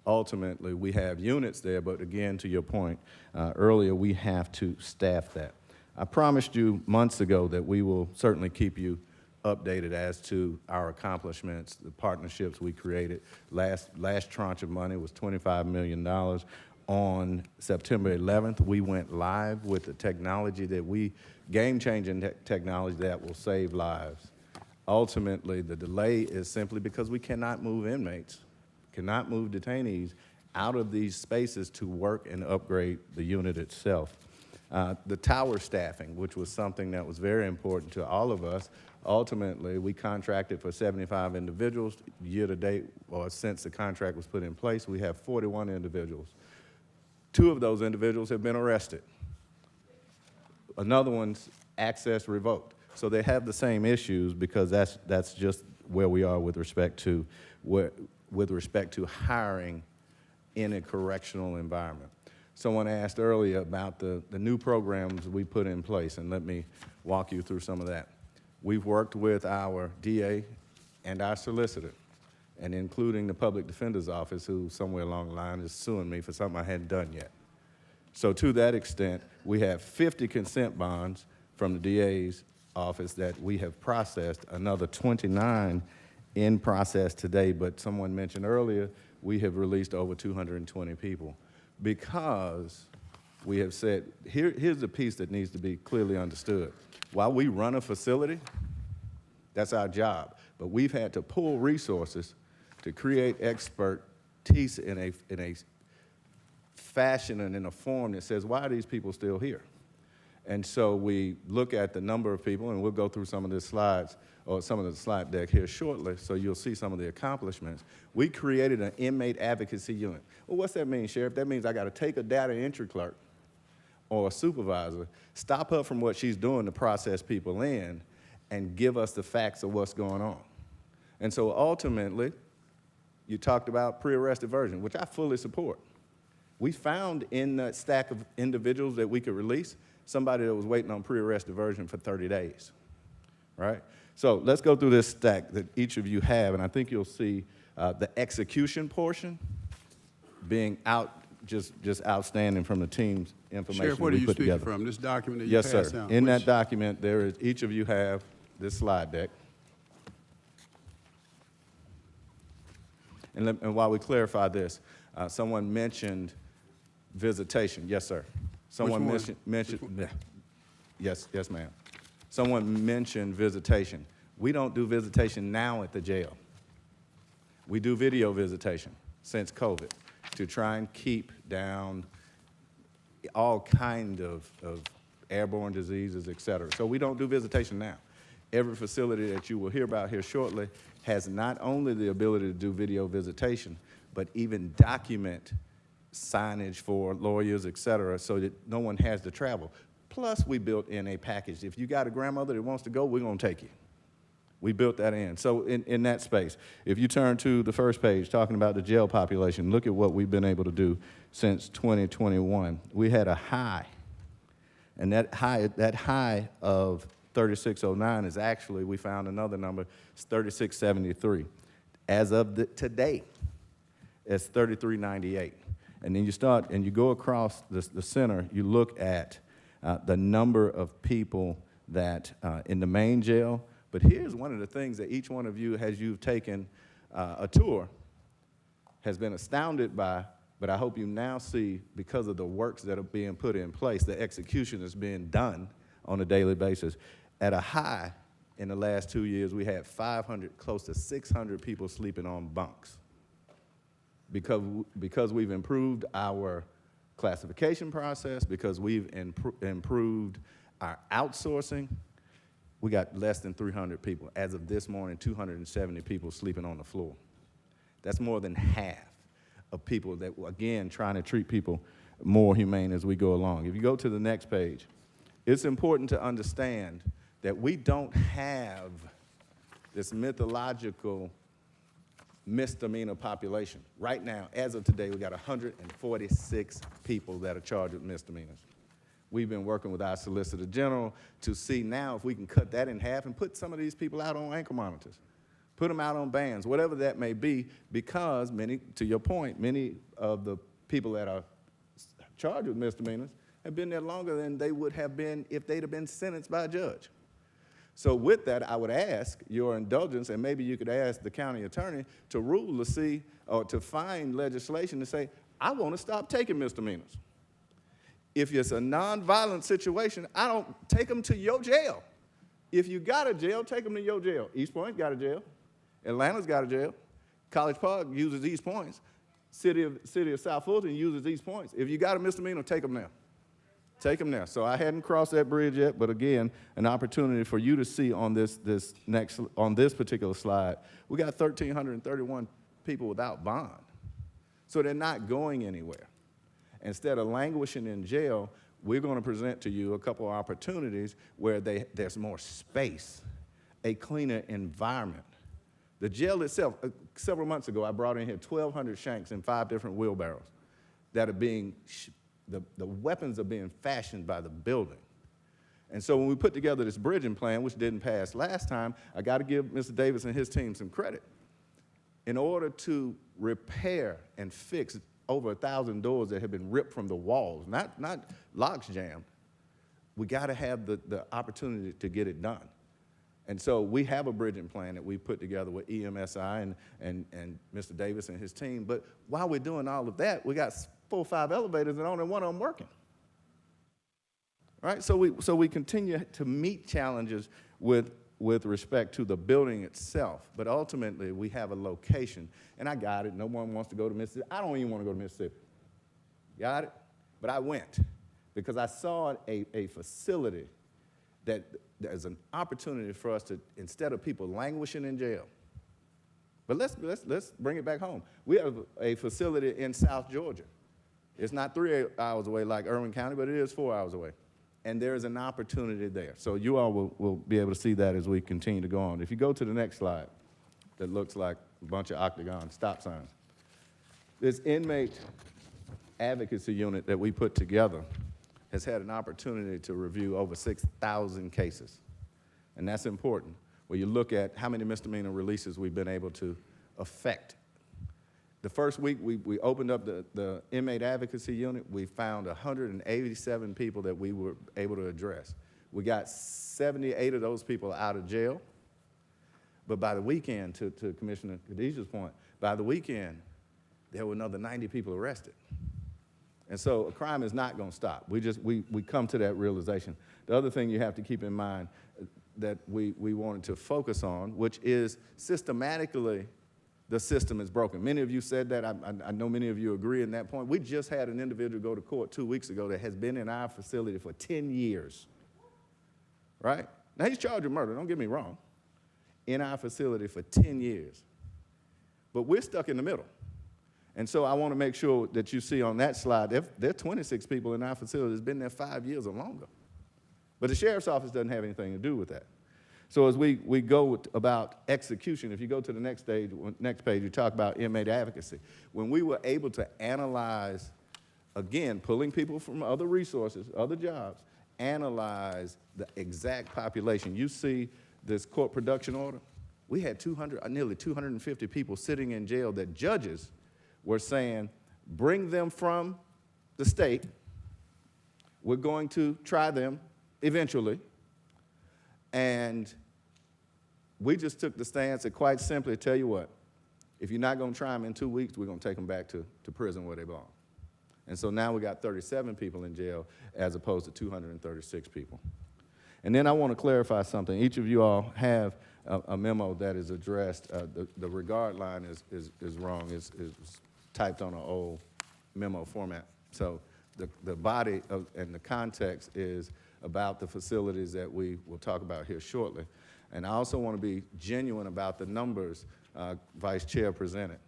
Ultimately, we have units there, but again, to your point earlier, we have to staff that. I promised you months ago that we will certainly keep you updated as to our accomplishments, the partnerships we created. Last tranche of money was $25 million. On September 11th, we went live with the technology game-changing technology that will save lives. Ultimately, the delay is simply because we cannot move inmates, cannot move detainees out of these spaces to work and upgrade the unit itself. The tower staffing, which was something that was very important to all of us, ultimately, we contracted for 75 individuals. Year to date, or since the contract was put in place, we have 41 individuals. 2 of those individuals have been arrested. Another one's access revoked. So they have the same issues because that's just where we are with respect to hiring in a correctional environment. Someone asked earlier about the new programs we put in place, and let me walk you through some of that. We've worked with our DA and our solicitor, and including the public defender's office, who somewhere along the line is suing me for something I hadn't done yet. So to that extent, we have 50 consent bonds from the DA's office that we have processed, another 29 in process today, but someone mentioned earlier, we have released over 220 people because we have said, here's the piece that needs to be clearly understood. While we run a facility, that's our job, but we've had to pull resources to create expertise in a fashion and in a form that says, why are these people still here? And so we look at the number of people, and we'll go through some of the slides, or some of the slide deck here shortly, so you'll see some of the accomplishments. We created an inmate advocacy unit. Well, what's that mean, Sheriff? That means I got to take a data entry clerk or a supervisor, stop her from what she's doing to process people in, and give us the facts of what's going on. And so ultimately, you talked about pre-arrest diversion, which I fully support. We found in that stack of individuals that we could release somebody that was waiting on pre-arrest diversion for 30 days, right? So let's go through this stack that each of you have, and I think you'll see the execution portion being just outstanding from the team's information Sheriff, where do we you put speak together. from? This document that you Yes, passed sir. out? In Which- that document, there is, each of you have this slide deck. And while we clarify this, someone mentioned visitation. Yes, sir. Someone Which one? mentioned. Yes, ma'am. Someone mentioned visitation. We don't do visitation now at the jail. We do video visitation since COVID to try and keep down all kind of airborne diseases, et cetera. So we don't do visitation now. Every facility that you will hear about here shortly has not only the ability to do video visitation, but even document signage for lawyers, et cetera, so that no one has to travel. Plus, we built in a package. If you got a grandmother that wants to go, we're gonna take you. We built that in. So in that space, if you turn to the first page, talking about the jail population, look at what we've been able to do since 2021. We had a high, and that high of 3609 is actually, we found another number, it's 3673. As of today, it's 3398. And then you start, and you go across the center, you look at the number of people that in the main jail. But here's one of the things that each one of you, as you've taken a tour, has been astounded by, but I hope you now see, because of the works that are being put in place, the execution is being done on a daily basis. At a high in the last 2 years, we had 500, close to 600 people sleeping on bunks. Because we've improved our classification process, because we've improved our outsourcing, we got less than 300 people. As of this morning, 270 people sleeping on the floor. That's more than half of people that, again, trying to treat people more humane as we go along. If you go to the next page, it's important to understand that we don't have this mythological misdemeanor population. Right now, as of today, we got 146 people that are charged with misdemeanors. We've been working with our Solicitor General to see now if we can cut that in half and put some of these people out on ankle monitors, put them out on bans, whatever that may be, because many, to your point, many of the people that are charged with misdemeanors have been there longer than they would have been if they'd have been sentenced by a judge. So with that, I would ask your indulgence, and maybe you could ask the county attorney to rule to see, or to find legislation to say, I want to stop taking misdemeanors. If it's a nonviolent situation, I don't take them to your jail. If you got a jail, take them to your jail. East Point got a jail. Atlanta's got a jail. College Park uses East Points. City of South Fulton uses East Points. If you got a misdemeanor, take them there. Take them there. So I hadn't crossed that bridge yet, but again, an opportunity for you to see on this particular slide, we got 1,331 people without bond. So they're not going anywhere. Instead of languishing in jail, we're going to present to you a couple of opportunities where there's more space, a cleaner environment. The jail itself, several months ago, I brought in here 1,200 shanks in 5 different wheelbarrows that are being, the weapons are being fashioned by the building. And so when we put together this bridging plan, which didn't pass last time, I got to give Mr. Davis and his team some credit. In order to repair and fix over 1,000 doors that have been ripped from the walls, not locks jammed, we got to have the opportunity to get it done. And so we have a bridging plan that we put together with EMSI and Mr. Davis and his team. But while we're doing all of that, we got 4 or 5 elevators and only one of them working. Right? So we continue to meet challenges with respect to the building itself. But ultimately, we have a location. And I got it. No one wants to go to Mississippi. I don't even want to go to Mississippi. Got it? But I went because I saw a facility that there's an opportunity for us to, instead of people languishing in jail, but let's bring it back home. We have a facility in South Georgia. It's not 3 hours away like Irwin County, but it is 4 hours away. And there is an opportunity there. So you all will be able to see that as we continue to go on. If you go to the next slide, that looks like a bunch of octagon stop signs. This inmate advocacy unit that we put together has had an opportunity to review over 6,000 cases. And that's important. When you look at how many misdemeanor releases we've been able to effect. The first week we opened up the inmate advocacy unit, we found 187 people that we were able to address. We got 78 of those people out of jail. But by the weekend, to Commissioner Khadijah's point, by the weekend, there were another 90 people arrested. And so a crime is not going to stop. We come to that realization. The other thing you have to keep in mind that we wanted to focus on, which is systematically, the system is broken. Many of you said that. I know many of you agree in that point. We just had an individual go to court 2 weeks ago that has been in our facility for 10 years, right? Now, he's charged with murder, don't get me wrong, in our facility for 10 years. But we're stuck in the middle. And so I want to make sure that you see on that slide, there are 26 people in our facility that's been there 5 years or longer. But the sheriff's office doesn't have anything to do with that. So as we go about execution, if you go to the next page, you talk about inmate advocacy. When we were able to analyze, again, pulling people from other resources, other jobs, analyze the exact population. You see this court production order? We had nearly 250 people sitting in jail that judges were saying, bring them from the state. We're going to try them eventually. And we just took the stance that quite simply, tell you what, if you're not going to try them in 2 weeks, we're going to take them back to prison where they belong. And so now we got 37 people in jail as opposed to 236 people. And then I want to clarify something. Each of you all have a memo that is addressed. The regard line is wrong. It's typed on an old memo format. So the body and the context is about the facilities that we will talk about here shortly. And I also want to be genuine about the numbers Vice Chair presented.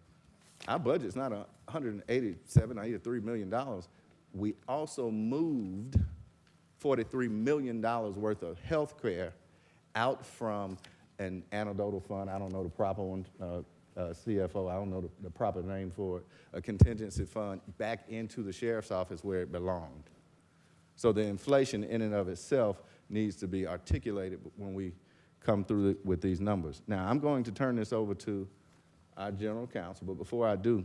Our budget's not $187, $183 million. We also moved $43 million worth of health care out from an anecdotal fund, I don't know the proper one, CFO, I don't know the proper name for it, a contingency fund, back into the sheriff's office where it belonged. So the inflation in and of itself needs to be articulated when we come through with these numbers. Now, I'm going to turn this over to our general counsel, but before I do,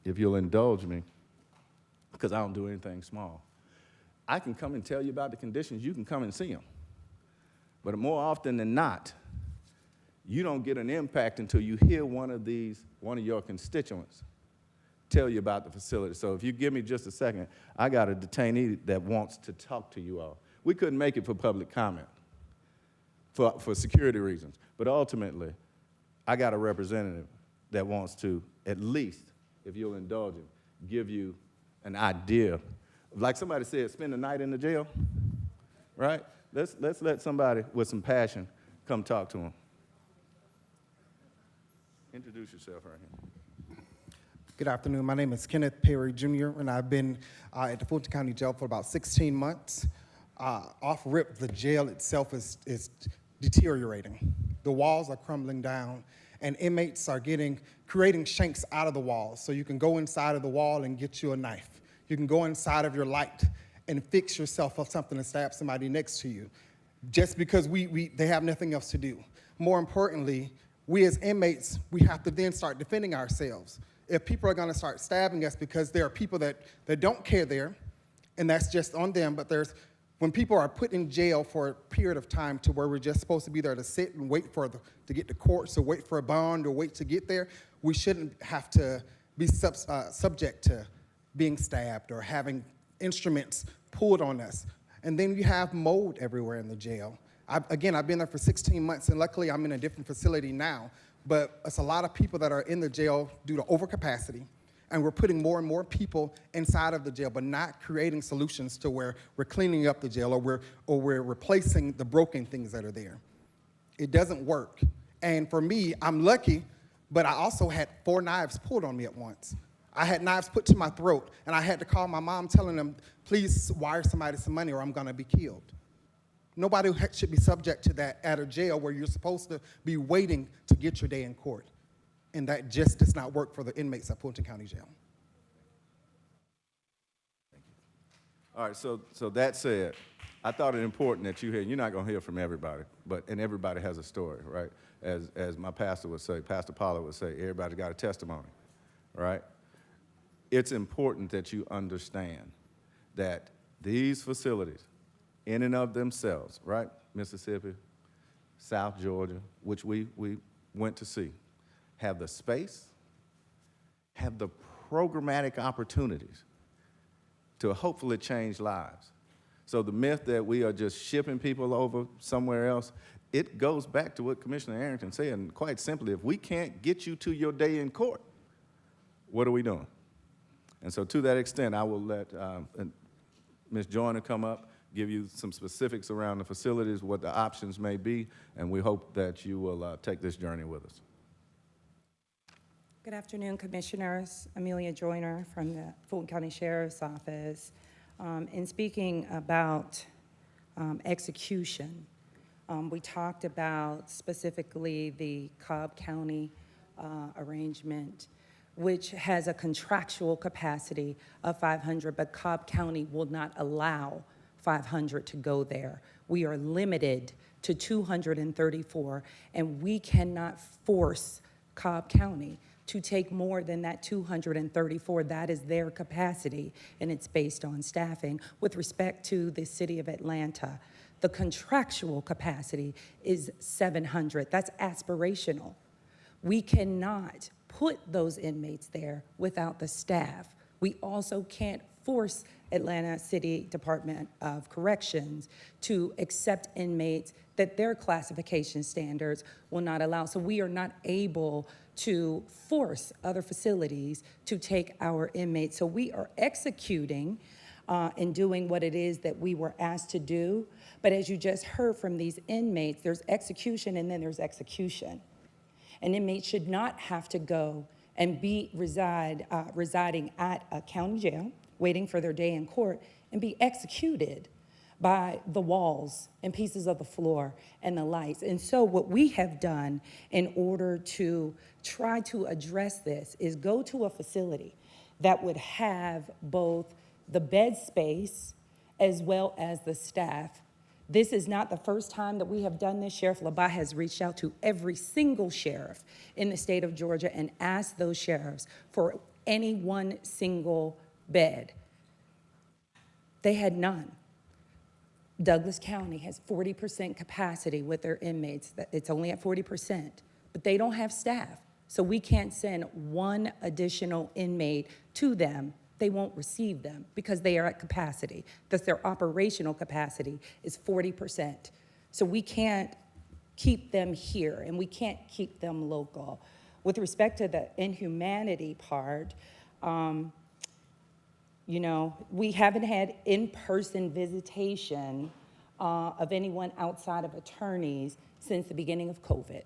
if you'll indulge me, because I don't do anything small, I can come and tell you about the conditions, you can come and see them. But more often than not, you don't get an impact until you hear one of your constituents tell you about the facility. So if you give me just a second, I got a detainee that wants to talk to you all. We couldn't make it for public comment for security reasons, but ultimately, I got a representative that wants to, at least, if you'll indulge him, give you an idea. Like somebody said, spend the night in the jail, right? Let's let somebody with some passion come talk to him. Introduce yourself right here. Good afternoon. My name is Kenneth Perry Jr., and I've been at the Fulton County Jail for about 16 months. Off rip, the jail itself is deteriorating. The walls are crumbling down, and inmates are creating shanks out of the walls. So you can go inside of the wall and get you a knife. You can go inside of your light and fix yourself up something and stab somebody next to you, just because they have nothing else to do. More importantly, we as inmates, we have to then start defending ourselves. If people are gonna start stabbing us because there are people that don't care there, and that's just on them, but when people are put in jail for a period of time to where we're just supposed to be there to sit and wait to get to court, so wait for a bond or wait to get there, we shouldn't have to be subject to being stabbed or having instruments pulled on us. And then you have mold everywhere in the jail. I've been there for 16 months, and luckily I'm in a different facility now, but it's a lot of people that are in the jail due to overcapacity, and we're putting more and more people inside of the jail, but not creating solutions to where we're cleaning up the jail or we're replacing the broken things that are there. It doesn't work. And for me, I'm lucky, but I also had 4 knives pulled on me at once. I had knives put to my throat, and I had to call my mom telling them, please wire somebody some money or I'm gonna be killed. Nobody should be subject to that at a jail where you're supposed to be waiting to get your day in court. And that just does not work for the inmates at Fulton County Jail. Thank you. All right, so that said, I thought it important that you hear, you're not gonna hear from everybody, and everybody has a story, right? As my pastor would say, Pastor Pollard would say, everybody's got a testimony, right? It's important that you understand that these facilities, in and of themselves, right? Mississippi, South Georgia, which we went to see, have the space, have the programmatic opportunities to hopefully change lives. So the myth that we are just shipping people over somewhere else, it goes back to what Commissioner Arrington said, and quite simply, if we can't get you to your day in court, what are we doing? And so to that extent, I will let Ms. Joyner come up, give you some specifics around the facilities, what the options may be, and we hope that you will take this journey with us. Good afternoon, Commissioners. Amelia Joyner from the Fulton County Sheriff's Office. In speaking about execution, we talked about specifically the Cobb County arrangement, which has a contractual capacity of 500, but Cobb County will not allow 500 to go there. We are limited to 234, and we cannot force Cobb County to take more than that 234. That is their capacity, and it's based on staffing. With respect to the city of Atlanta, the contractual capacity is 700. That's aspirational. We cannot put those inmates there without the staff. We also can't force Atlanta City Department of Corrections to accept inmates that their classification standards will not allow. So we are not able to force other facilities to take our inmates. So we are executing in doing what it is that we were asked to do. But as you just heard from these inmates, there's execution and then there's execution. An inmate should not have to go and be residing at a county jail, waiting for their day in court, and be executed by the walls and pieces of the floor and the lights. And so what we have done in order to try to address this is go to a facility that would have both the bed space as well as the staff. This is not the first time that we have done this. Sheriff Labat has reached out to every single sheriff in the state of Georgia and asked those sheriffs for any one single bed. They had none. Douglas County has 40% capacity with their inmates. It's only at 40%, but they don't have staff. So we can't send one additional inmate to them. They won't receive them because they are at capacity. Thus their operational capacity is 40%. So we can't keep them here and we can't keep them local. With respect to the inhumanity part, you know, we haven't had in-person visitation of anyone outside of attorneys since the beginning of COVID,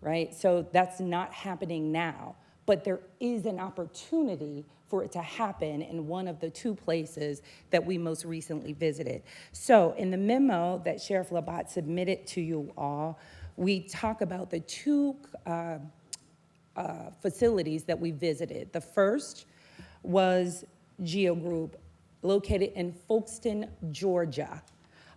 right? So that's not happening now, but there is an opportunity for it to happen in one of the two places that we most recently visited. So in the memo that Sheriff Labat submitted to you all, we talk about the two facilities that we visited. The first was Geo Group, located in Fulton, Georgia.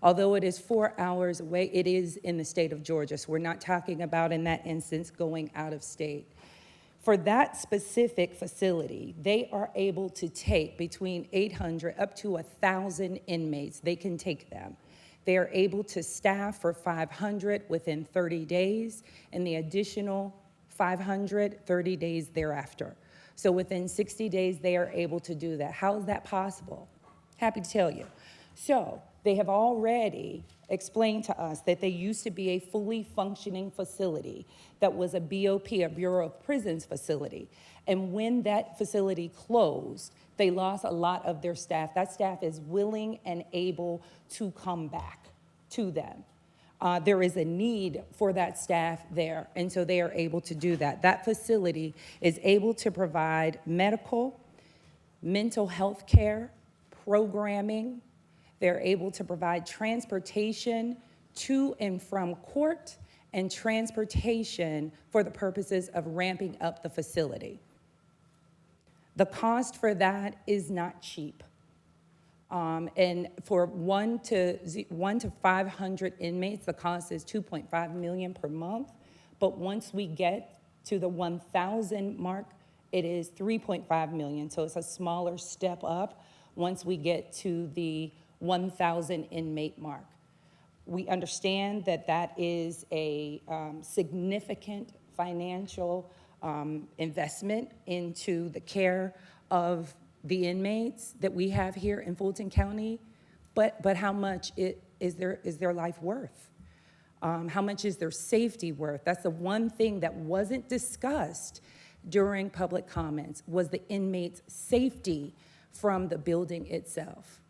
Although it is 4 hours away, it is in the state of Georgia, so we're not talking about, in that instance, going out of state. For that specific facility, they are able to take between 800 up to 1,000 inmates. They can take them. They are able to staff for 500 within 30 days, and the additional 500, 30 days thereafter. So within 60 days, they are able to do that. How is that possible? Happy to tell you. So they have already explained to us that they used to be a fully functioning facility that was a BOP, a Bureau of Prisons facility. And when that facility closed, they lost a lot of their staff. That staff is willing and able to come back to them. There is a need for that staff there, and so they are able to do that. That facility is able to provide medical, mental health care, programming. They're able to provide transportation to and from court and transportation for the purposes of ramping up the facility. The cost for that is not cheap. And for 1 to 500 inmates, the cost is $2.5 million per month. But once we get to the 1,000 mark, it is $3.5 million. So it's a smaller step up once we get to the 1,000 inmate mark. We understand that that is a significant financial investment into the care of the inmates that we have here in Fulton County, but how much is their life worth? How much is their safety worth? That's the one thing that wasn't discussed during public comments, was the inmates' safety from the building itself.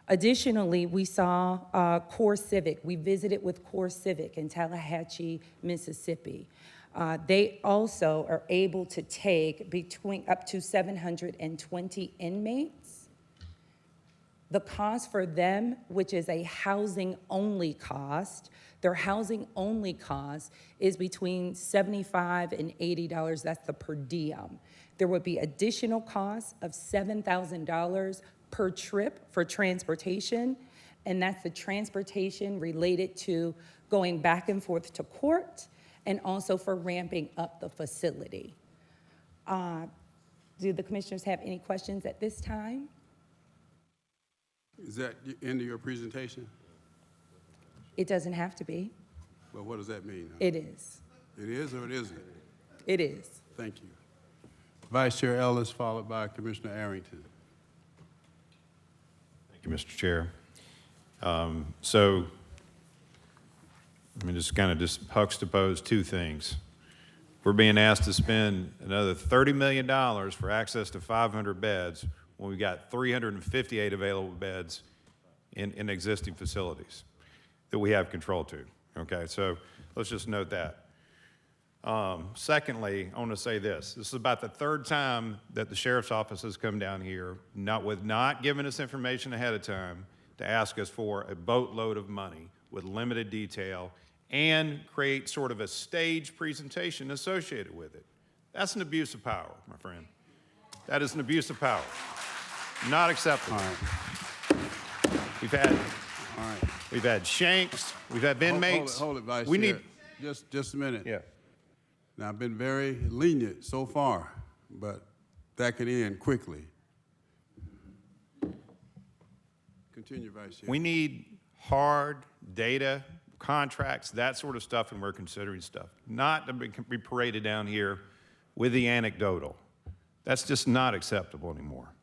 Additionally, we saw Core Civic. We visited with Core Civic in Tallahatchie, Mississippi. They also are able to take between up to 720 inmates. The cost for them, which is a housing-only cost, their housing-only cost is between $75 and $80. That's the per diem. There would be additional costs of $7,000 per trip for transportation, and that's the transportation related to going back and forth to court, and also for ramping up the facility. Do the commissioners have any questions at this time? Is that the end of your presentation? It doesn't have to be. Well, what does that mean? It is. It is or it isn't? It is. Thank you. Vice Chair Ellis, followed by Commissioner Arrington. Thank you, Mr. Chair. So let me just kind of juxtapose two things. We're being asked to spend another $30 million for access to 500 beds. when we got 358 available beds in existing facilities that we have control to, okay? So let's just note that. Secondly, I want to say this. This is about the third time that the sheriff's office has come down here not giving us information ahead of time to ask us for a boatload of money with limited detail and create sort of a staged presentation associated with it. That's an abuse of power, my friend. That is an abuse of power. Not acceptable. All right. We've had Shanks, we've had inmates. Hold it, Vice we Chair. need Just a minute. Yeah. Now, I've been very lenient so far, but that could end quickly. Continue, Vice Chair. We need hard data, contracts, that sort of stuff, and we're considering stuff. Not to be paraded down here with the anecdotal. That's just not acceptable anymore.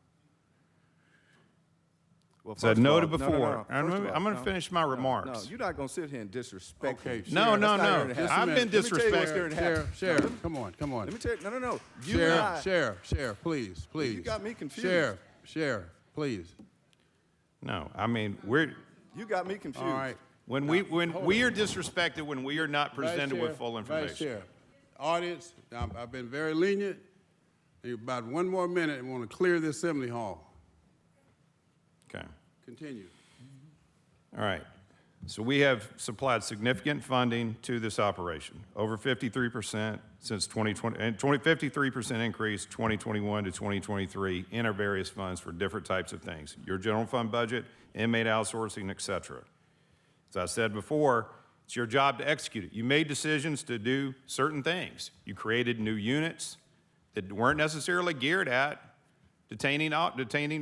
Well, As I first of noted all- before, no, no, no. I'm going to finish my remarks. No, you're not going to sit here and disrespect Okay, me. No, Sheriff, no, That's not no. going to happen. I've been Let me tell you what's disrespected. going to happen. Sheriff, come on. Let me tell you, no. You and I, Sheriff, please. You got me confused. Sheriff, please. No, I mean, you got me confused. All right. when we are disrespected, when we are not presented with full Vice information. Chair, audience, I've been very lenient. In about one more minute, I want to clear the assembly hall. Okay. Continue. All right. So we have supplied significant funding to this operation, over 53% since 2020, and 53% increase 2021 to 2023 in our various funds for different types of things. Your general fund budget, inmate outsourcing, et cetera. As I said before, it's your job to execute it. You made decisions to do certain things. You created new units that weren't necessarily geared at detaining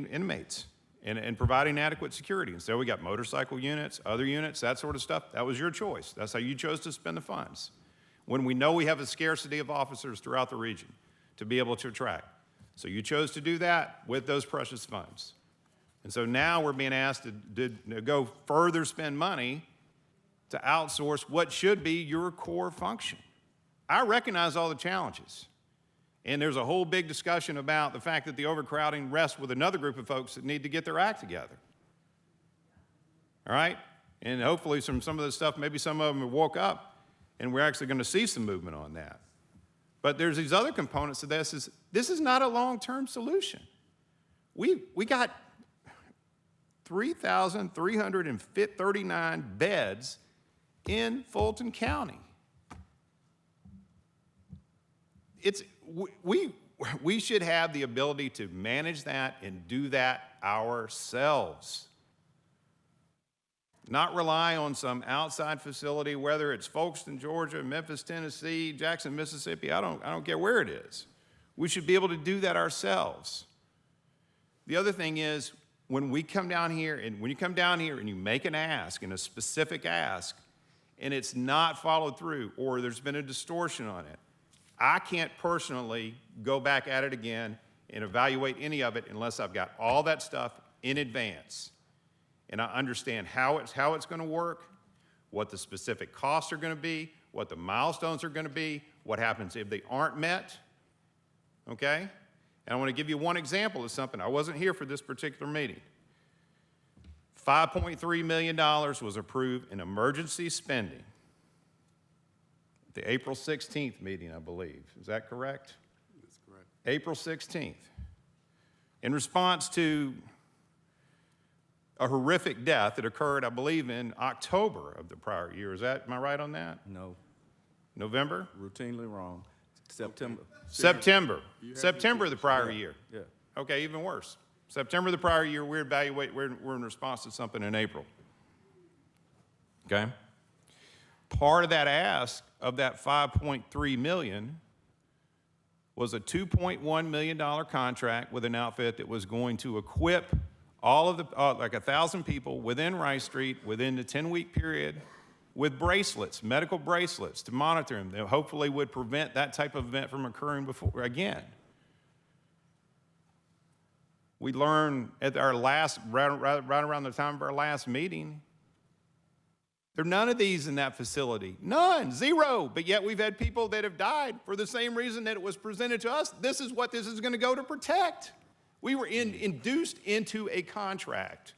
inmates and providing adequate security. And so we got motorcycle units, other units, that sort of stuff. That was your choice. That's how you chose to spend the funds. When we know we have a scarcity of officers throughout the region to be able to attract. So you chose to do that with those precious funds. And so now we're being asked to go further spend money to outsource what should be your core function. I recognize all the challenges. And there's a whole big discussion about the fact that the overcrowding rests with another group of folks that need to get their act together. All right? And hopefully some of this stuff, maybe some of them have woke up and we're actually going to see some movement on that. But there's these other components to this. This is not a long-term solution. We got 3,339 beds in Fulton County. We should have the ability to manage that and do that ourselves. Not rely on some outside facility, whether it's Fulton, Georgia, Memphis, Tennessee, Jackson, Mississippi, I don't care where it is. We should be able to do that ourselves. The other thing is, when you come down here and you make an ask, and a specific ask, and it's not followed through, or there's been a distortion on it, I can't personally go back at it again and evaluate any of it unless I've got all that stuff in advance. And I understand how it's going to work, what the specific costs are going to be, what the milestones are going to be, what happens if they aren't met, okay? And I want to give you one example of something. I wasn't here for this particular meeting. $5.3 million was approved in emergency spending. The April 16th meeting, I believe. Is that correct? That's correct. April 16th. In response to a horrific death that occurred, I believe, in October of the prior year. Am I right on that? No. November? Routinely wrong. September. September of the prior year. Yeah. Okay, even worse. September of the prior year, we're in response to something in April. Okay? Part of that ask of that $5.3 million was a $2.1 million contract with an outfit that was going to equip all of the, like 1,000 people within Rice Street within the 10-week period with bracelets, medical bracelets to monitor them that hopefully would prevent that type of event from occurring again. We learned at our right around the time of our last meeting, there are none of these in that facility. None, zero. But yet we've had people that have died for the same reason that it was presented to us. This is what this is going to go to protect. We were induced into a contract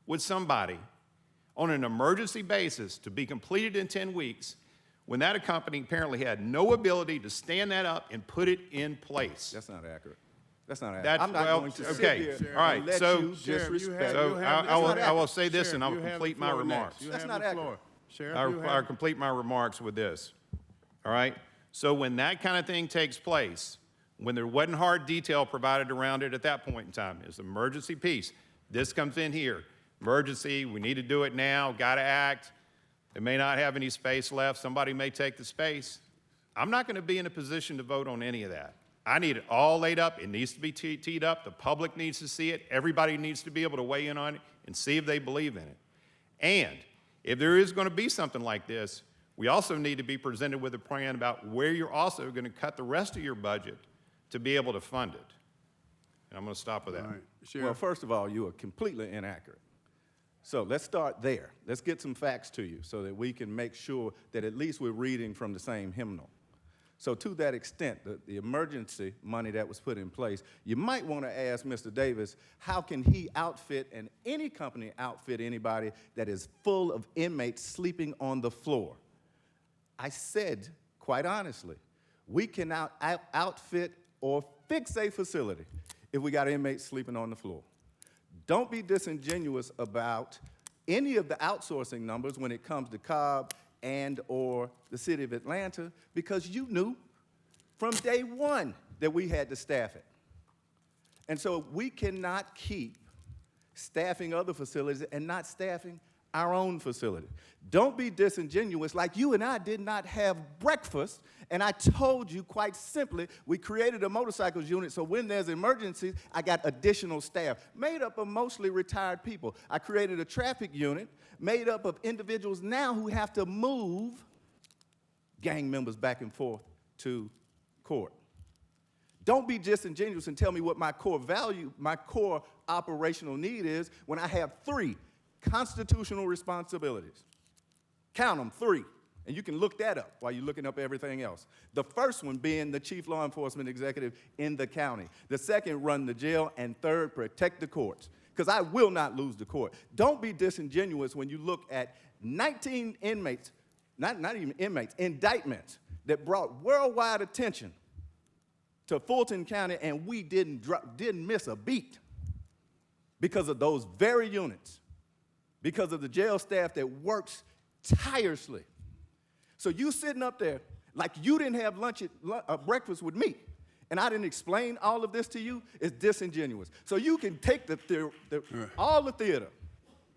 with somebody on an emergency basis to be completed in 10 weeks when that company apparently had no ability to stand that up and put it in place. That's not accurate. That's not accurate. That's, I'm not well, going to okay, sit here all right, and let so, you disrespect. so I will say this Sheriff, and I will you have complete the my floor remarks. next. You That's have not the accurate. floor. Sheriff, you I'll have complete my remarks with this, all right? So when that kind of thing takes place, when there wasn't hard detail provided around it at that point in time, it's an emergency piece. This comes in here, emergency, we need to do it now, gotta act. They may not have any space left, somebody may take the space. I'm not gonna be in a position to vote on any of that. I need it all laid up, it needs to be teed up, the public needs to see it, everybody needs to be able to weigh in on it and see if they believe in it. And if there is gonna be something like this, we also need to be presented with a plan about where you're also gonna cut the rest of your budget to be able to fund it. And I'm gonna stop with that. All right. Well, Sheriff, first of all, you are completely inaccurate. So let's start there. Let's get some facts to you so that we can make sure that at least we're reading from the same hymnal. So to that extent, the emergency money that was put in place, you might want to ask Mr. Davis, how can he outfit, and any company outfit anybody that is full of inmates sleeping on the floor? I said, quite honestly, we cannot outfit or fix a facility if we got inmates sleeping on the floor. Don't be disingenuous about any of the outsourcing numbers when it comes to Cobb and or the city of Atlanta, because you knew from day one that we had to staff it. And so we cannot keep staffing other facilities and not staffing our own facility. Don't be disingenuous like you and I did not have breakfast, and I told you quite simply, we created a motorcycles unit so when there's emergencies, I got additional staff made up of mostly retired people. I created a traffic unit made up of individuals now who have to move gang members back and forth to court. Don't be disingenuous and tell me what my core value, my core operational need is when I have 3 constitutional responsibilities. Count them, 3. And you can look that up while you're looking up everything else. The first one being the chief law enforcement executive in the county. The second, run the jail. And third, protect the courts. Because I will not lose the court. Don't be disingenuous when you look at 19 inmates, not even inmates, indictments that brought worldwide attention to Fulton County, and we didn't miss a beat because of those very units, because of the jail staff that works tirelessly. So you sitting up there like you didn't have breakfast with me, and I didn't explain all of this to you, is disingenuous. So you can take all the theater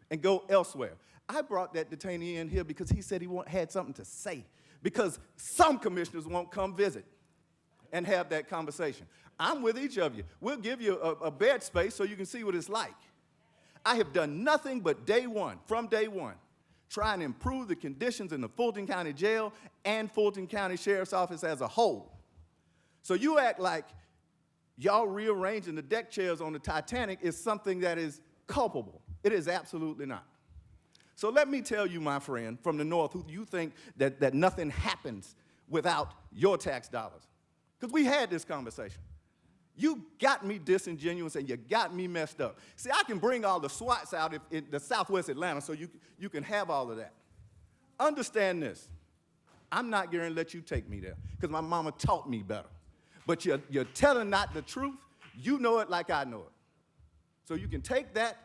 and go elsewhere. I brought that detainee in here because he said he had something to say, because some commissioners won't come visit and have that conversation. I'm with each of you. We'll give you a bed space so you can see what it's like. I have done nothing but from day one, try and improve the conditions in the Fulton County Jail and Fulton County Sheriff's Office as a whole. So you act like y'all rearranging the deck chairs on the Titanic is something that is culpable. It is absolutely not. So let me tell you, my friend from the north, who you think that nothing happens without your tax dollars. Because we had this conversation. You got me disingenuous and you got me messed up. See, I can bring all the SWATs out in the Southwest Atlanta so you can have all of that. Understand this. I'm not going to let you take me there because my mama taught me better. But you're telling not the truth. You know it like I know it. So you can take that.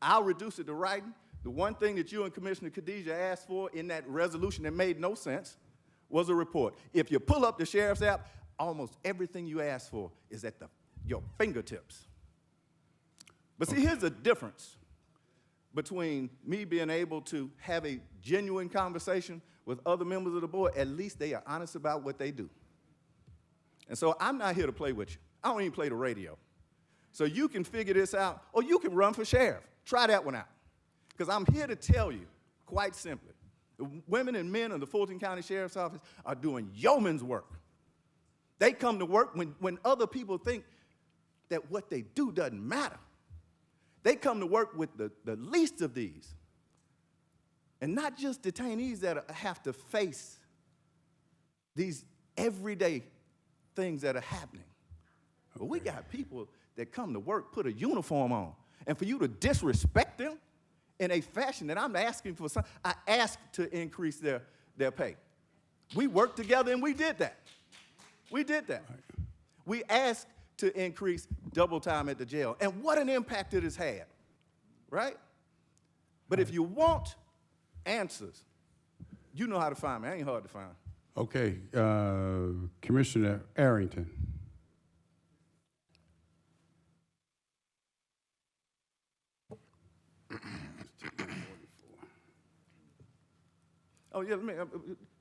I'll reduce it to writing. The one thing that you and Commissioner Khadijah asked for in that resolution that made no sense was a report. If you pull up the sheriff's app, almost everything you asked for is at your fingertips. But see, here's the difference between me being able to have a genuine conversation with other members of the board. At least they are honest about what they do. And so I'm not here to play with you. I don't even play the radio. So you can figure this out, or you can run for sheriff. Try that one out. Because I'm here to tell you, quite simply, the women and men of the Fulton County Sheriff's Office are doing yeoman's work. They come to work when other people think that what they do doesn't matter. They come to work with the least of these. And not just detainees that have to face these everyday things that are happening. We got people that come to work, put a uniform on, and for you to disrespect them in a fashion that I'm asking for, I asked to increase their pay. We worked together and we did that. We did that. We asked to increase double time at the jail, and what an impact it has had, right? But if you want answers, you know how to find me. I ain't hard to find. Okay, Commissioner Arrington. Oh, yeah,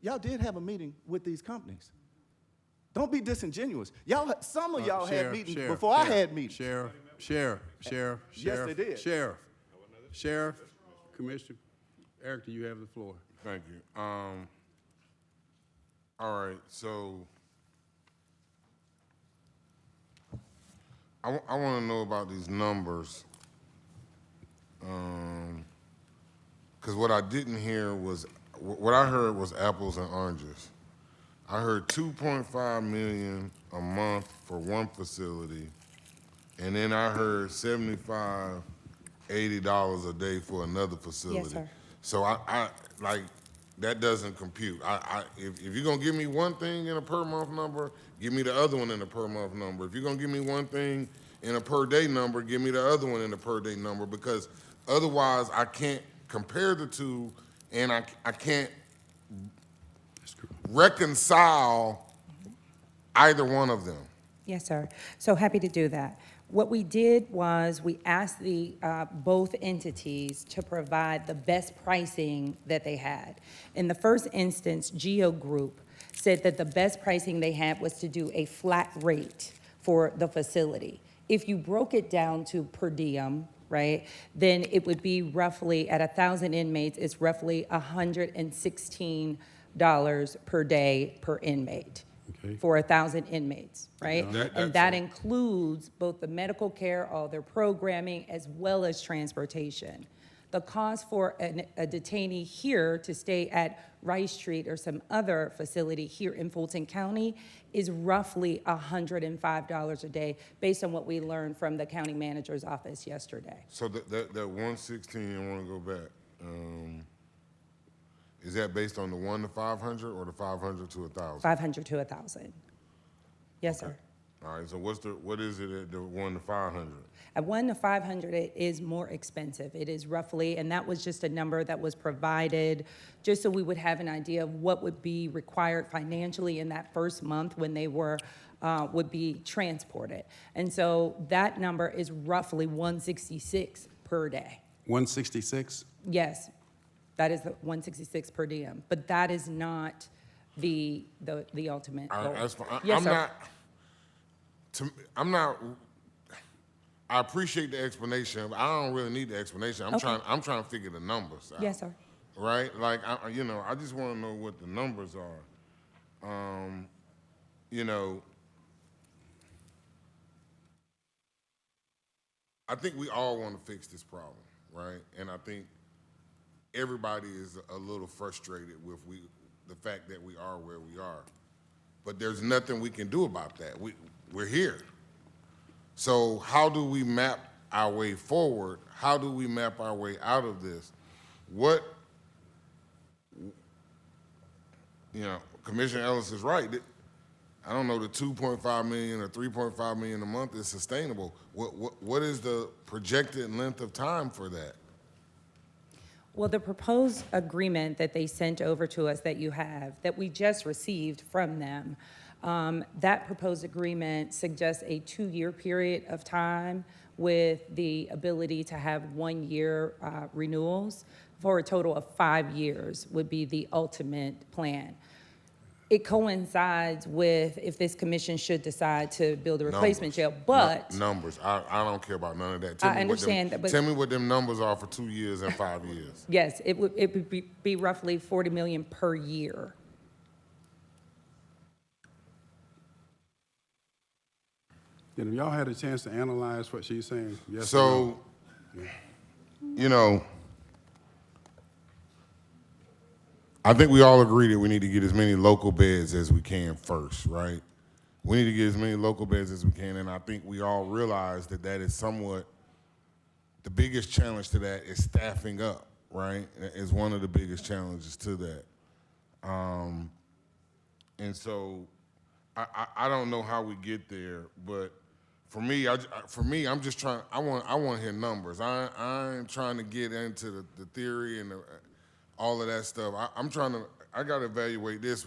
y'all did have a meeting with these companies. Don't be disingenuous. Some of y'all had meetings before I had meetings. Sheriff. Yes, they did. Sheriff, Commissioner, Eric, do you have the floor? Thank you. All right, so I want to know about these numbers, because what I didn't hear was, what I heard was apples and oranges. I heard $2.5 million a month for one facility, and then I heard $75, $80 a day for another facility. Yes, sir. So I like, that doesn't compute. If you're gonna give me one thing in a per month number, give me the other one in a per month number. If you're gonna give me one thing in a per day number, give me the other one in a per day number, because otherwise I can't compare the two, and I can't reconcile either one of them. Yes, sir. So happy to do that. What we did was we asked both entities to provide the best pricing that they had. In the first instance, Geo Group said that the best pricing they had was to do a flat rate for the facility. If you broke it down to per diem, right, then it would be roughly, at 1,000 inmates, it's roughly $116 per day per inmate. Okay. For 1,000 inmates, right? And that includes both the medical care, all their programming, as well as transportation. The cost for a detainee here to stay at Rice Street or some other facility here in Fulton County is roughly $105 a day, based on what we learned from the county manager's office yesterday. So that 116, I want to go back. Is that based on the 1 to 500 or the 500 to 1,000? 500 to 1,000. Yes, sir. All right, so what is it at the 1 to 500? At 1 to 500, it is more expensive. It is roughly, and that was just a number that was provided just so we would have an idea of what would be required financially in that first month when they would be transported. And so that number is roughly 166 per day. 166? Yes, that is the 166 per diem, but that is not the ultimate goal. Yes, sir. I appreciate the explanation, but I don't really need the explanation. I'm trying to figure the numbers out. Yes, sir. Right? Like, I just want to know what the numbers are. I think we all want to fix this problem, right? And I think everybody is a little frustrated with the fact that we are where we are. But there's nothing we can do about that. We're here. So how do we map our way forward? How do we map our way out of this? Commissioner Ellis is right. I don't know, the 2.5 million or 3.5 million a month is sustainable. What is the projected length of time for that? Well, the proposed agreement that they sent over to us that you have, that we just received from them, that proposed agreement suggests a 2-year period of time with the ability to have 1-year renewals for a total of 5 years would be the ultimate plan. It coincides with if this commission should decide to build a replacement jail, but... Numbers. I don't care about none of that. I understand that, but... Tell me what them numbers are for 2 years and 5 years. Yes, it would be roughly $40 million per year. Have y'all had a chance to analyze what she's saying? Yes. So, I think we all agree that we need to get as many local beds as we can first, right? we need to get as many local beds as we can, and I think we all realize that that is somewhat, the biggest challenge to that is staffing up, right? Is one of the biggest challenges to that. And so I don't know how we get there, but for me, I'm just trying, I want to hear numbers. I ain't trying to get into the theory and all of that stuff. I got to evaluate this.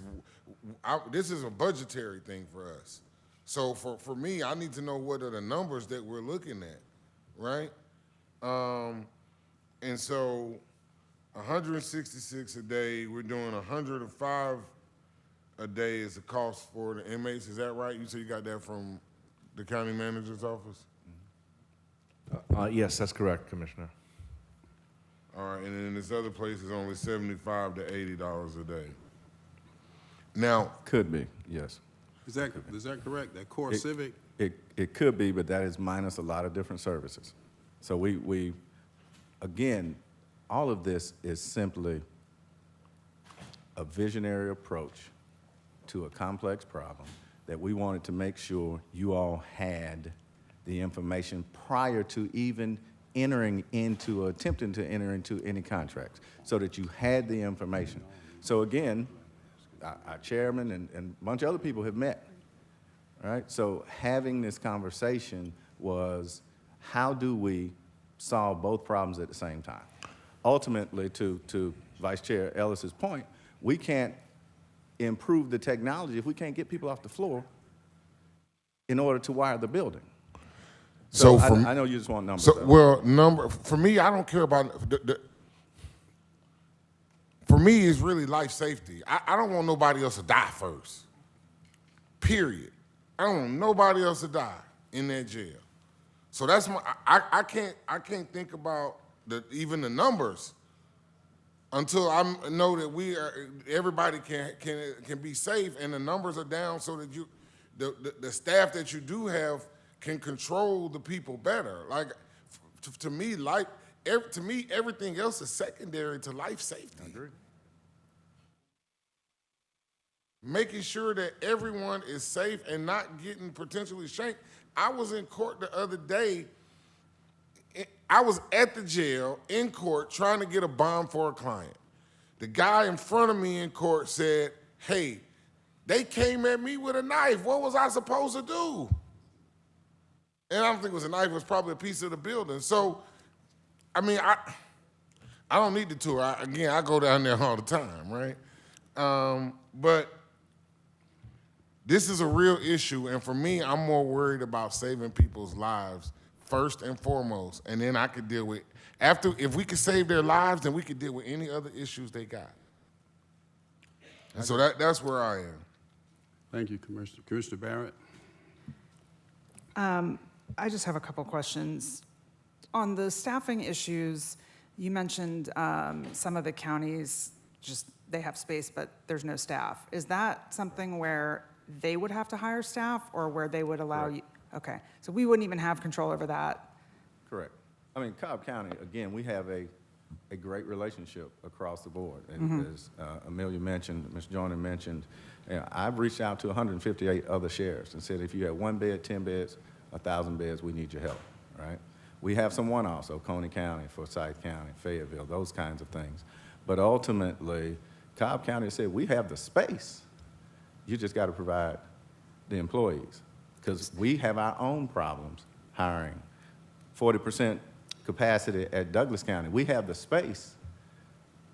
This is a budgetary thing for us. So for me, I need to know what are the numbers that we're looking at, right? And so 166 a day, we're doing 105 a day is the cost for the inmates. Is that right? You said you got that from the county manager's office? Yes, that's correct, Commissioner. All right, and then this other place is only $75 to $80 a day. Now, Could be, yes. Is that correct? That core civic? It could be, but that is minus a lot of different services. So we again, all of this is simply a visionary approach to a complex problem that we wanted to make sure you all had the information prior to even entering into or attempting to enter into any contracts, so that you had the information. So again, our chairman and a bunch of other people have met, all right? So having this conversation was, how do we solve both problems at the same time? Ultimately, to Vice Chair Ellis's point, we can't improve the technology if we can't get people off the floor in order to wire the building. So I know you just want numbers. For me, I don't care about for me, it's really life safety. I don't want nobody else to die first, period. I don't want nobody else to die in that jail. So that's I can't think about even the numbers until I know that everybody can be safe and the numbers are down, so that the staff that you do have can control the people better. Like to me, everything else is secondary to life safety. I agree. Making sure that everyone is safe and not getting potentially shanked. I was in court the other day. I was at the jail in court trying to get a bond for a client. The guy in front of me in court said, "Hey, they came at me with a knife. What was I supposed to do?" And I don't think it was a knife. It was probably a piece of the building. So, I mean, I don't need the tour. I go down there all the time, right? But this is a real issue, and for me, I'm more worried about saving people's lives first and foremost, and then I could deal with, if we could save their lives, then we could deal with any other issues they got. And so that's where I am. Thank you, Commissioner. Commissioner Barrett? I just have a couple questions. On the staffing issues, you mentioned some of the counties, they have space, but there's no staff. Is that something where they would have to hire staff, or where they would allow you? Okay, so we wouldn't even have control over that? Correct. I mean, Cobb County, again, we have a great relationship across the board. And as Amelia mentioned, Ms. Joyner mentioned, I've reached out to 158 other sheriffs and said, if you have 1 bed, 10 beds, 1,000 beds, we need your help, right? We have some one-offs, so Coney County, Forsyth County, Fayetteville, those kinds of things. But ultimately, Cobb County said, we have the space. You just got to provide the employees, because we have our own problems hiring. 40% capacity at Douglas County. We have the space,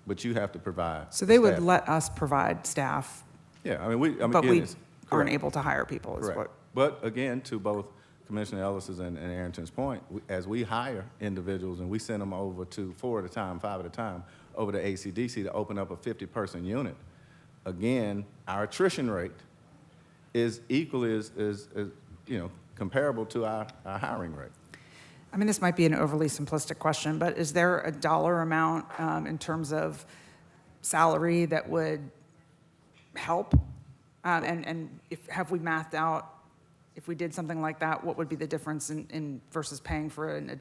but you have to provide. So they would staff. let us provide staff, Yeah, I mean, but we it's aren't correct. able to hire people, is Correct. what? But again, to both Commissioner Ellis's and Arrington's point, as we hire individuals and we send them over to 4 at a time, 5 at a time, over to ACDC to open up a 50-person unit, again, our attrition rate is equally as comparable to our hiring rate. I mean, this might be an overly simplistic question, but is there a dollar amount in terms of salary that would help? And have we mathed out, if we did something like that, what would be the difference in versus paying for a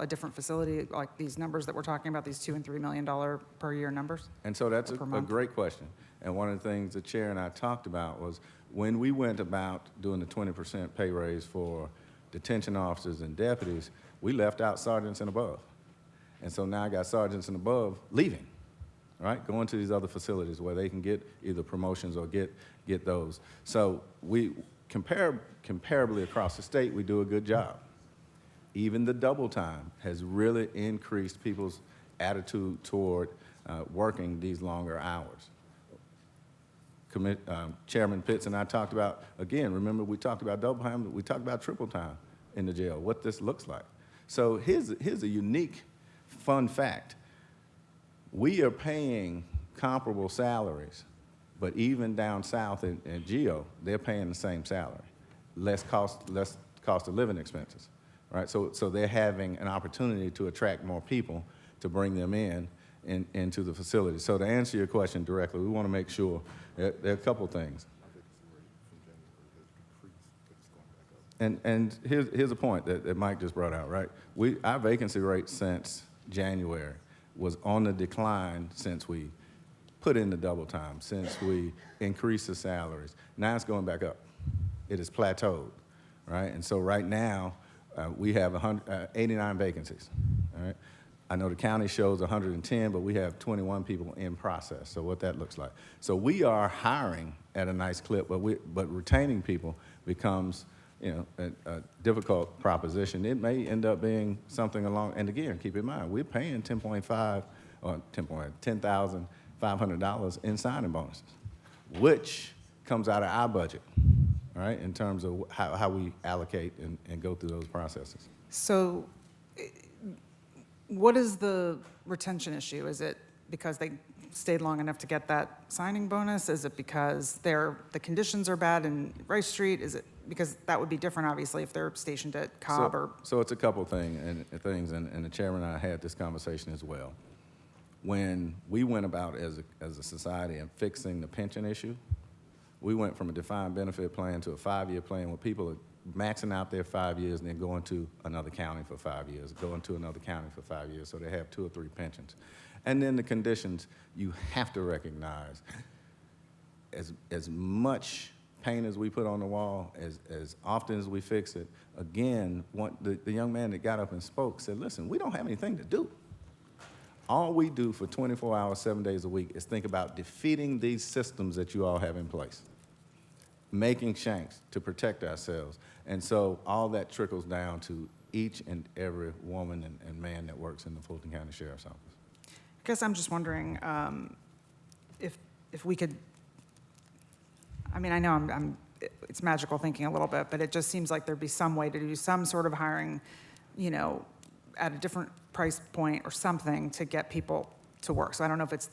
different facility, like these numbers that we're talking about, these $2 and $3 million per year numbers? And so that's a month? great question. And one of the things the chair and I talked about was, when we went about doing the 20% pay raise for detention officers and deputies, we left out sergeants and above. And so now I got sergeants and above leaving, right? Going to these other facilities where they can get either promotions or get those. So we, comparably across the state, we do a good job. Even the double time has really increased people's attitude toward working these longer hours. Chairman Pitts and I talked about, again, remember we talked about double time, we talked about triple time in the jail, what this looks like. So here's a unique fun fact. We are paying comparable salaries, but even down south in Geo, they're paying the same salary, less cost of living expenses, right? So they're having an opportunity to attract more people to bring them into the facility. So to answer your question directly, we want to make sure there are a couple things. And here's a point that Mike just brought out, right? Our vacancy rate since January was on the decline since we put in the double time, since we increased the salaries. Now it's going back up. It has plateaued, right? And so right now, we have 89 vacancies, all right? I know the county shows 110, but we have 21 people in process, so what that looks like. So we are hiring at a nice clip, but retaining people becomes, a difficult proposition. It may end up being something along, and again, keep in mind, we're paying $10,500 in signing bonuses, which comes out of our budget, right, in terms of how we allocate and go through those processes. So what is the retention issue? Is it because they stayed long enough to get that signing bonus? Is it because the conditions are bad in Rice Street? Is it because that would be different, obviously, if they're stationed at Cobb So it's a couple things, and the chairman and I had this conversation as well. When we went about as a society and fixing the pension issue, we went from a defined benefit plan to a 5-year plan where people are maxing out their 5 years and then going to another county for 5 years, going to another county for 5 years, so they have 2 or 3 pensions. And then the conditions, you have to recognize, as much paint as we put on the wall, as often as we fix it, again, the young man that got up and spoke said, listen, we don't have anything to do. All we do for 24 hours, 7 days a week is think about defeating these systems that you all have in place, making shanks to protect ourselves. And so all that trickles down to each and every woman and man that works in the Fulton County Sheriff's Office. I guess I'm just wondering if we could, I mean, I know it's magical thinking a little bit, but it just seems like there'd be some way to do some sort of hiring, at a different price point or something to get people to work. So I don't know if it's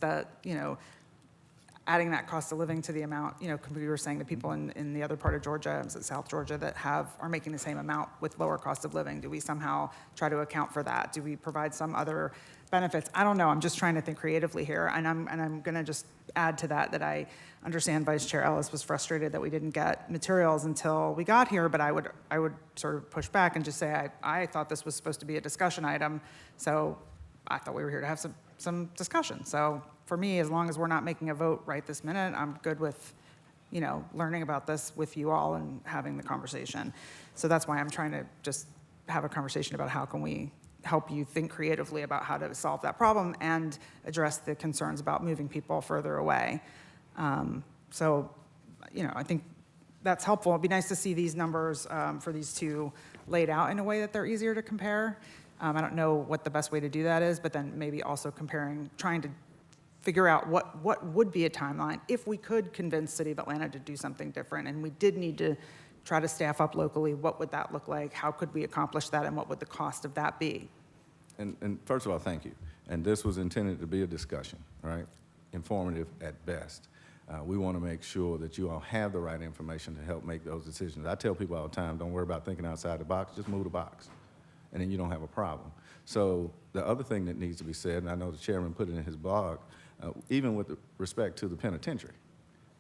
adding that cost of living to the amount, we were saying the people in the other part of Georgia, South Georgia, that are making the same amount with lower cost of living. Do we somehow try to account for that? Do we provide some other benefits? I don't know. I'm just trying to think creatively here, and I'm going to just add to that I understand Vice Chair Ellis was frustrated that we didn't get materials until we got here, but I would sort of push back and just say I thought this was supposed to be a discussion item, so I thought we were here to have some discussion. So for me, as long as we're not making a vote right this minute, I'm good with, learning about this with you all and having the conversation. So that's why I'm trying to just have a conversation about how can we help you think creatively about how to solve that problem and address the concerns about moving people further away. So, I think that's helpful. It'd be nice to see these numbers for these two laid out in a way that they're easier to compare. I don't know what the best way to do that is, but then maybe also trying to figure out what would be a timeline if we could convince City of Atlanta to do something different and we did need to try to staff up locally. What would that look like? How could we accomplish that, and what would the cost of that be? And first of all, thank you. And this was intended to be a discussion, right? Informative at best. We want to make sure that you all have the right information to help make those decisions. I tell people all the time, don't worry about thinking outside the box, just move the box, and then you don't have a problem. So the other thing that needs to be said, and I know the chairman put it in his blog, even with respect to the penitentiary,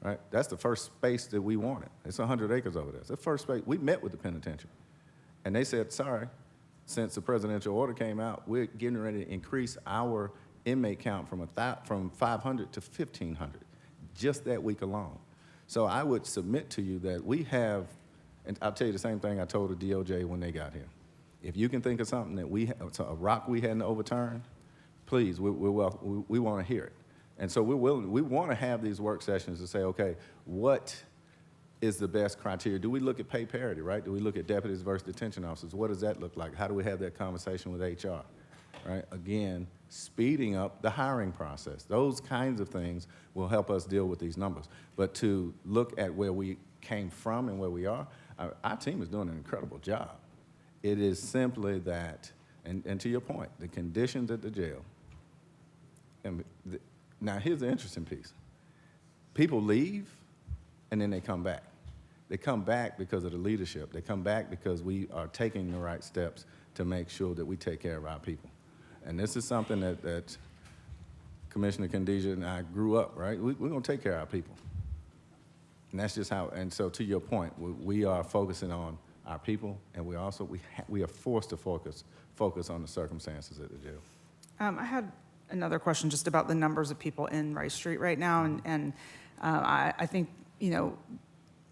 right? That's the first space that we wanted. It's 100 acres over there. It's the first space. We met with the penitentiary, and they said, sorry, since the presidential order came out, we're getting ready to increase our inmate count from 500 to 1,500 just that week alone. So I would submit to you that we have, and I'll tell you the same thing I told the DOJ when they got here. If you can think of something that a rock we hadn't overturned, please, we want to hear it. And so we want to have these work sessions to say, okay, what is the best criteria? Do we look at pay parity, right? Do we look at deputies versus detention officers? What does that look like? How do we have that conversation with HR, right? Again, speeding up the hiring process. Those kinds of things will help us deal with these numbers. But to look at where we came from and where we are, our team is doing an incredible job. It is simply that, and to your point, the conditions at the jail. Now, here's the interesting piece. People leave, and then they come back. They come back because of the leadership. They come back because we are taking the right steps to make sure that we take care of our people. And this is something that Commissioner Khadija and I grew up, right? We're going to take care of our people. And that's just how, and so to your point, we are focusing on our people, and we also, we are forced to focus on the circumstances at the jail. I had another question just about the numbers of people in Rice Street right now, and I think, you know,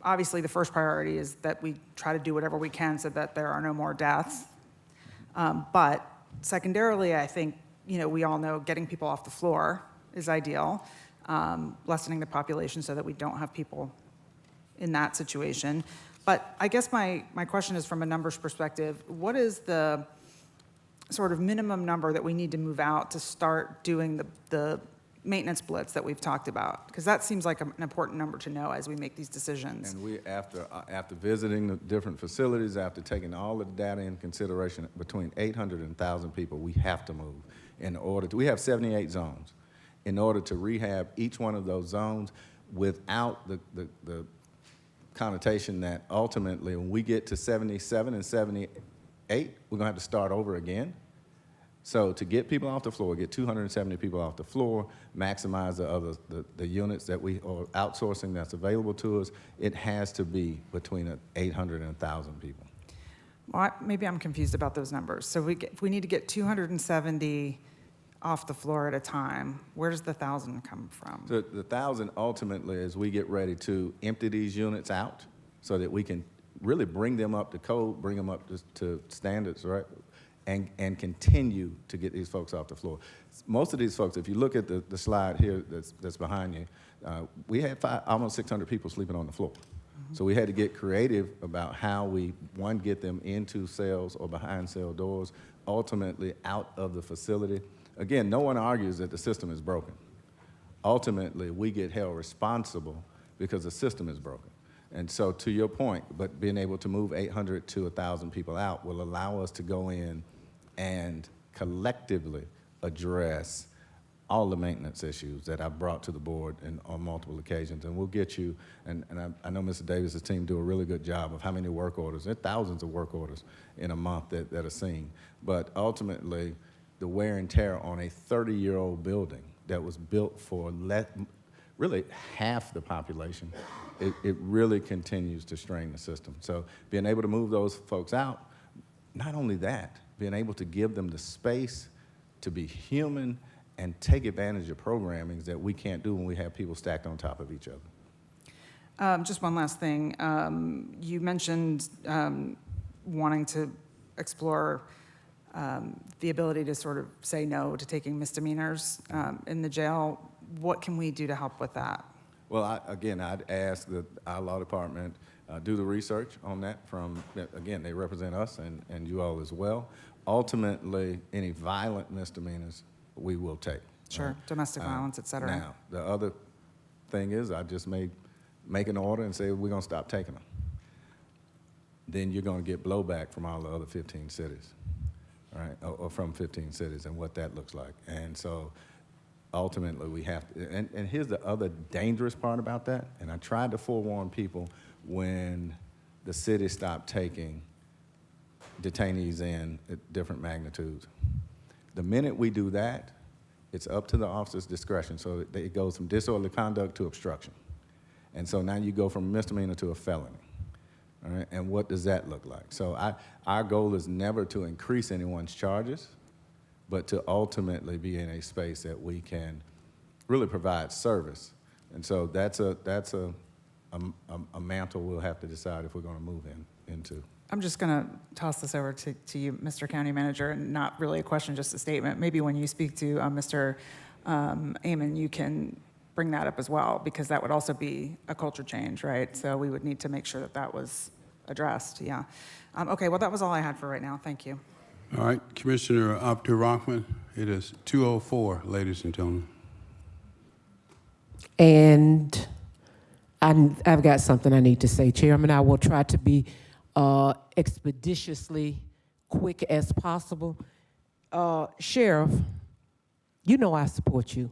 obviously the first priority is that we try to do whatever we can so that there are no more deaths. But secondarily, I think, you know, we all know getting people off the floor is ideal, lessening the population so that we don't have people in that situation. But I guess my question is from a numbers perspective, what is the sort of minimum number that we need to move out to start doing the maintenance blitz that we've talked about? Because that seems like an important number to know as we make these decisions. And we, after visiting the different facilities, after taking all of the data in consideration, between 800 and 1,000 people we have to move in order to, we have 78 zones. In order to rehab each one of those zones without the connotation that ultimately when we get to 77 and 78, we're gonna have to start over again. So to get people off the floor, get 270 people off the floor, maximize the units that we are outsourcing that's available to us, it has to be between 800 and 1,000 people. Well, maybe I'm confused about those numbers. So if we need to get 270 off the floor at a time, where does the 1,000 come from? The 1,000 ultimately is we get ready to empty these units out so that we can really bring them up to code, bring them up to standards, right? And continue to get these folks off the floor. Most of these folks, if you look at the slide here that's behind you, we had almost 600 people sleeping on the floor. Mm-hmm. So we had to get creative about how we, one, get them into cells or behind cell doors, ultimately out of the facility. Again, no one argues that the system is broken. Ultimately, we get held responsible because the system is broken. And so to your point, but being able to move 800 to 1,000 people out will allow us to go in and collectively address all the maintenance issues that I've brought to the board on multiple occasions. And we'll get you, and I know Mr. Davis's team do a really good job of how many work orders. There are thousands of work orders in a month that are seen. But ultimately, the wear and tear on a 30-year-old building that was built for really half the population, it really continues to strain the system. So being able to move those folks out, not only that, being able to give them the space to be human and take advantage of programmings that we can't do when we have people stacked on top of each other. Just one last thing. You mentioned wanting to explore the ability to sort of say no to taking misdemeanors in the jail. What can we do to help with that? Well, again, I'd ask that our law department do the research on that from, again, they represent us and you all as well. Ultimately, any violent misdemeanors we will take. Sure, domestic violence, et cetera. Now, the other thing is I just may make an order and say we're gonna stop taking them. Then you're gonna get blowback from all the other 15 cities, right? Or from 15 cities and what that looks like. And so ultimately we have to, and here's the other dangerous part about that, and I tried to forewarn people when the city stopped taking detainees in at different magnitudes. The minute we do that, it's up to the officer's discretion. So it goes from disorderly conduct to obstruction. And so now you go from misdemeanor to a felony. All right? And what does that look like? So our goal is never to increase anyone's charges, but to ultimately be in a space that we can really provide service. And so that's a a mantle we'll have to decide if we're going to move into. I'm just going to toss this over to you, Mr. County Manager, and not really a question, just a statement. Maybe when you speak to Mr. Amon, you can bring that up as well, because that would also be a culture change, right? So we would need to make sure that that was addressed, yeah. Okay, well, that was all I had for right now. Thank you. All right, Commissioner Abdur-Rahman, it is 2:04, ladies and gentlemen. And I've got something I need to say, Chairman. I will try to be expeditiously quick as possible. Sheriff, you know I support you,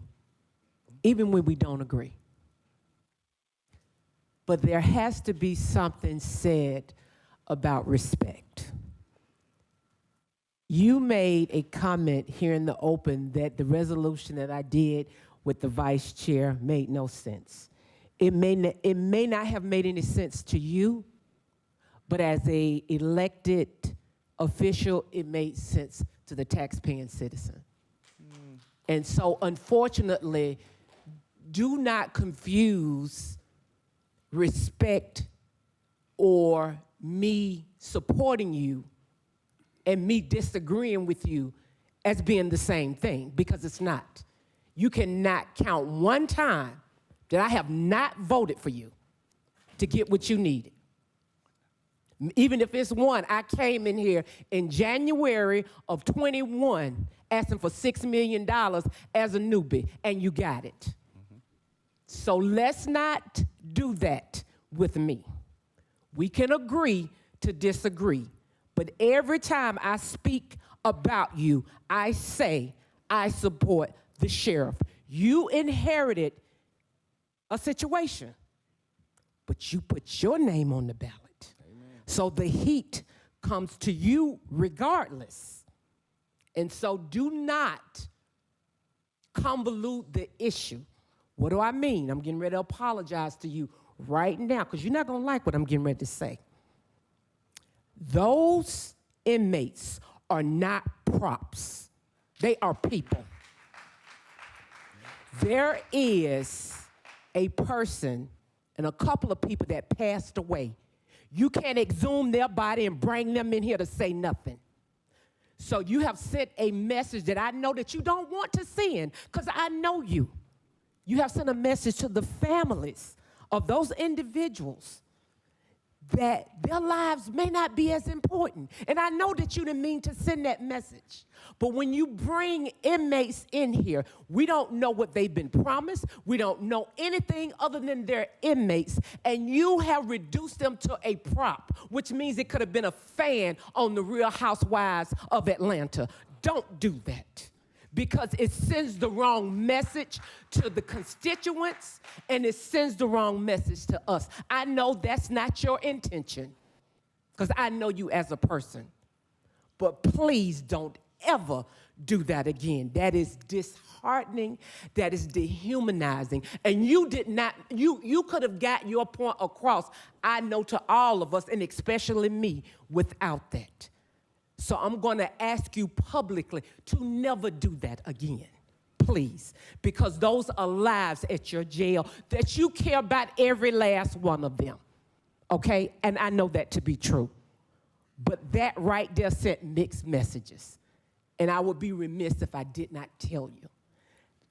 even when we don't agree. But there has to be something said about respect. You made a comment here in the open that the resolution that I did with the vice chair made no sense. It may not have made any sense to you, but as a elected official, it made sense to the taxpaying citizen. And so, unfortunately, do not confuse respect or me supporting you and me disagreeing with you as being the same thing, because it's not. You cannot count one time that I have not voted for you to get what you needed. Even if it's one, I came in here in January of 21 asking for $6 million as a newbie, and you got it. Mm-hmm. So let's not do that with me. We can agree to disagree, but every time I speak about you, I say I support the sheriff. You inherited a situation, but you put your name on the ballot. Amen. So the heat comes to you regardless. And so do not convolute the issue. What do I mean? I'm getting ready to apologize to you right now, because you're not going to like what I'm getting ready to say. Those inmates are not props. They are people. There is a person and a couple of people that passed away. You can't exhume their body and bring them in here to say nothing. So you have sent a message that I know that you don't want to send, because I know you. You have sent a message to the families of those individuals that their lives may not be as important. And I know that you didn't mean to send that message. But when you bring inmates in here, we don't know what they've been promised. We don't know anything other than they're inmates. And you have reduced them to a prop, which means it could have been a fan on the Real Housewives of Atlanta. Don't do that, because it sends the wrong message to the constituents, and it sends the wrong message to us. I know that's not your intention, because I know you as a person. But please don't ever do that again. That is disheartening. That is dehumanizing. And you did not, you could have got your point across, I know, to all of us, and especially me, without that. So I'm going to ask you publicly to never do that again, please, because those are lives at your jail that you care about, every last one of them, okay? And I know that to be true. But that right there sent mixed messages, and I would be remiss if I did not tell you.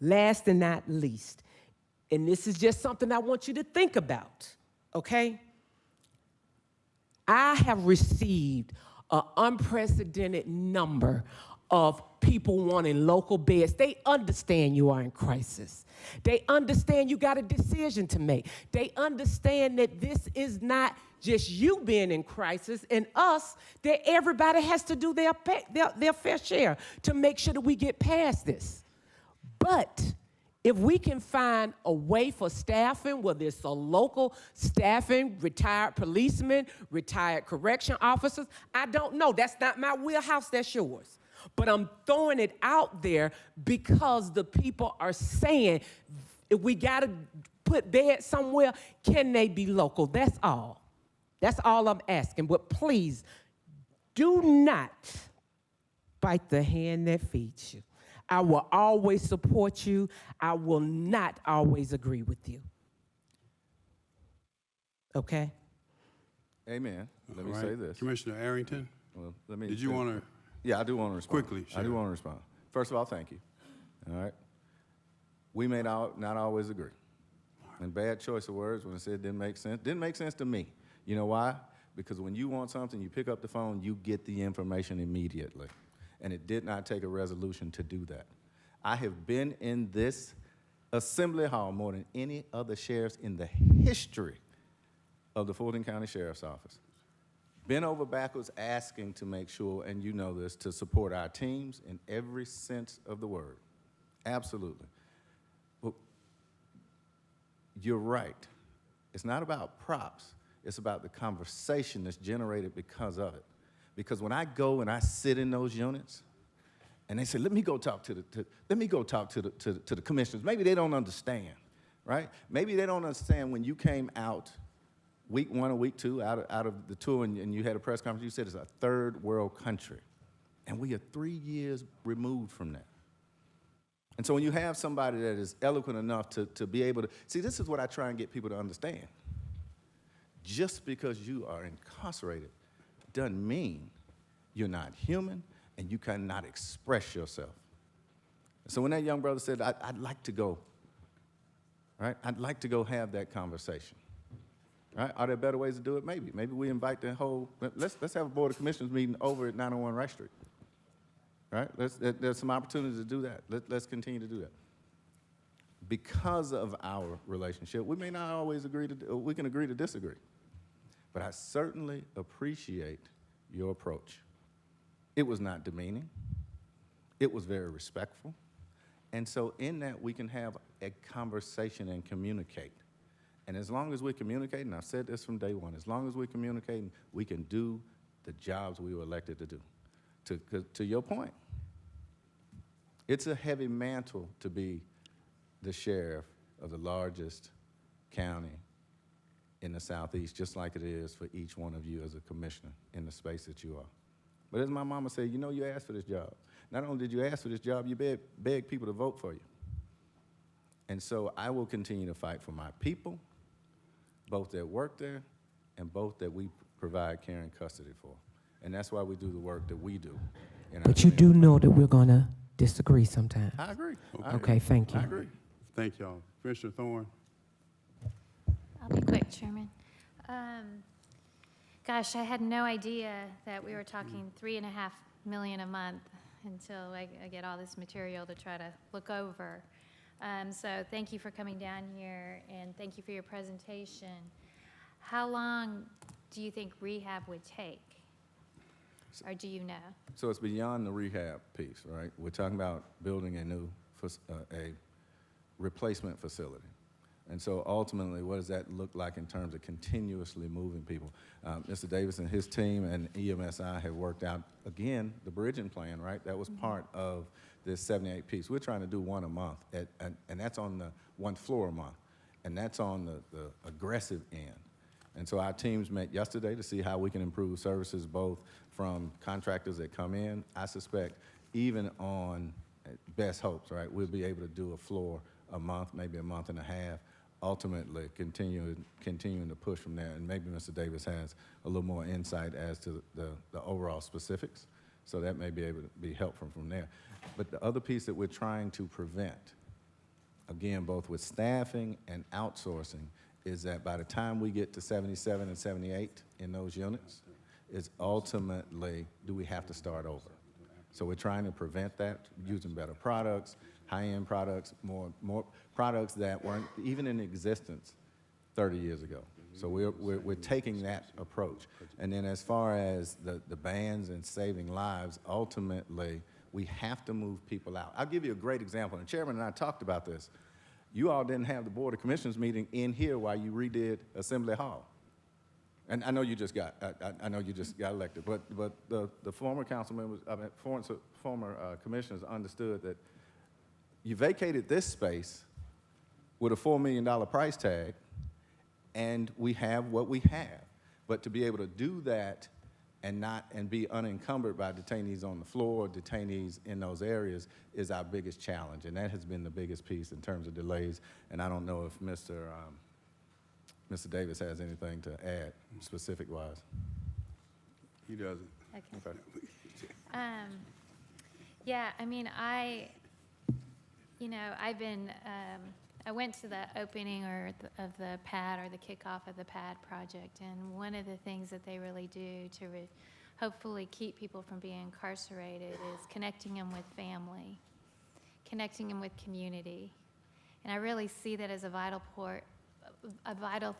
Last and not least, and this is just something I want you to think about, okay? I have received an unprecedented number of people wanting local beds. They understand you are in crisis. They understand you got a decision to make. They understand that this is not just you being in crisis and us, that everybody has to do their fair share to make sure that we get past this. But if we can find a way for staffing, whether it's a local staffing, retired policemen, retired correction officers, I don't know. That's not my wheelhouse, that's yours. But I'm throwing it out there because the people are saying, if we gotta put beds somewhere, can they be local? That's all. That's all I'm asking. But please, do not bite the hand that feeds you. I will always support you. I will not always agree with you. okay? Amen. Let me All say right. this. Commissioner Arrington, Well, let me. did you want to? Yeah, I do want to respond. Quickly, I do sure. want to respond. First of all, thank you. All right. We may not always agree. And bad choice of words when I said didn't make sense. Didn't make sense to me. You know why? Because when you want something, you pick up the phone, you get the information immediately. And it did not take a resolution to do that. I have been in this assembly hall more than any other sheriffs in the history of the Fulton County Sheriff's Office. Been over backwards asking to make sure, and you know this, to support our teams in every sense of the word. Absolutely. But you're right. It's not about props. It's about the conversation that's generated because of it. Because when I go and I sit in those units, and they say, let me go talk to the commissioners. Maybe they don't understand, right? Maybe they don't understand when you came out week 1 or week 2 out of the tour and you had a press conference, you said it's a third world country. And we are 3 years removed from that. And so when you have somebody that is eloquent enough to be able to, see, this is what I try and get people to understand. Just because you are incarcerated doesn't mean you're not human and you cannot express yourself. So when that young brother said, I'd like to go, right? I'd like to go have that conversation. Right? Are there better ways to do it? Maybe. Maybe we invite the whole, let's have a Board of Commissioners meeting over at 901 Rice Street. Right? There's some opportunities to do that. Let's continue to do that. Because of our relationship, we may not always agree we can agree to disagree. But I certainly appreciate your approach. It was not demeaning. It was very respectful. And so in that, we can have a conversation and communicate. And as long as we communicate, and I've said this from day one, as long as we're communicating, we can do the jobs we were elected to do. To your point, it's a heavy mantle to be the sheriff of the largest county in the Southeast, just like it is for each one of you as a commissioner in the space that you are. But as my mama said, you know you asked for this job. Not only did you ask for this job, you begged people to vote for you. And so I will continue to fight for my people, both that work there and both that we provide care and custody for. And that's why we do the work that we do. But you do know that we're going to disagree sometime. I agree. Okay, thank you. I agree. Thank y'all. Commissioner Thorne. I'll be quick, Chairman. Gosh, I had no idea that we were talking $3.5 million a month until I get all this material to try to look over. So thank you for coming down here, and thank you for your presentation. How long do you think rehab would take, or do you know? So it's beyond the rehab piece, right? We're talking about building a new, a replacement facility. And so ultimately, what does that look like in terms of continuously moving people? Mr. Davis and his team and EMSI have worked out, again, the bridging plan, right? That was part of this 78 piece. We're trying to do one a month, and that's on the one floor a month, and that's on the aggressive end. And so our teams met yesterday to see how we can improve services, both from contractors that come in. I suspect even on best hopes, right, we'll be able to do a floor a month, maybe a month and a half, ultimately continuing to push from there. And maybe Mr. Davis has a little more insight as to the overall specifics, so that may be able to be helpful from there. But the other piece that we're trying to prevent, again, both with staffing and outsourcing, is that by the time we get to 77 and 78 in those units, is ultimately, do we have to start over? So we're trying to prevent that using better products, high-end products, more products that weren't even in existence 30 years ago. So we're taking that approach. And then as far as the bans and saving lives, ultimately, we have to move people out. I'll give you a great example, and Chairman and I talked about this. You all didn't have the Board of Commissioners meeting in here while you redid Assembly Hall. And I know you just got, I know you just got elected, but the former council members, former commissioners understood that you vacated this space with a $4 million price tag, and we have what we have. But to be able to do that and be unencumbered by detainees on the floor, detainees in those areas, is our biggest challenge. And that has been the biggest piece in terms of delays. And I don't know if Mr. Mr. Davis has anything to add, specific-wise. He doesn't. Okay. Yeah, I mean, I've been, I went to the opening of the PAD or the kickoff of the PAD project, and one of the things that they really do to hopefully keep people from being incarcerated is connecting them with family, connecting them with community. And I really see that as a vital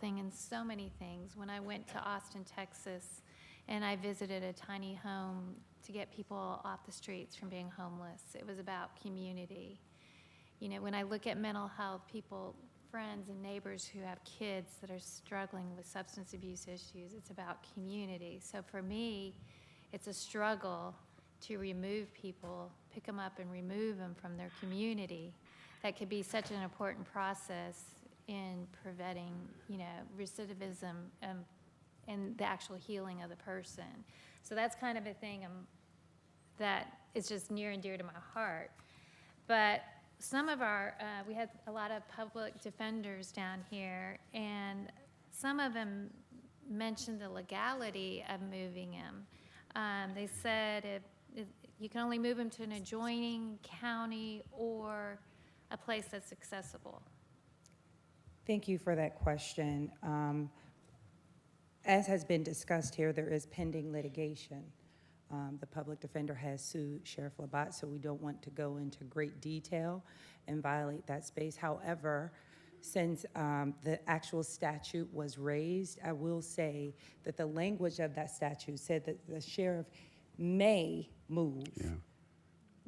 thing in so many things. When I went to Austin, Texas, and I visited a tiny home to get people off the streets from being homeless, it was about community. You know, when I look at mental health, friends and neighbors who have kids that are struggling with substance abuse issues, it's about community. So for me, it's a struggle to remove people, pick them up and remove them from their community. That could be such an important process in preventing, recidivism and the actual healing of the person. So that's kind of a thing that is just near and dear to my heart. But some of we had a lot of public defenders down here, and some of them mentioned the legality of moving him. They said if you can only move him to an adjoining county or a place that's accessible. Thank you for that question. As has been discussed here, there is pending litigation. The public defender has sued Sheriff Labatt, so we don't want to go into great detail and violate that space. However, since the actual statute was raised, I will say that the language of that statute said that the sheriff may move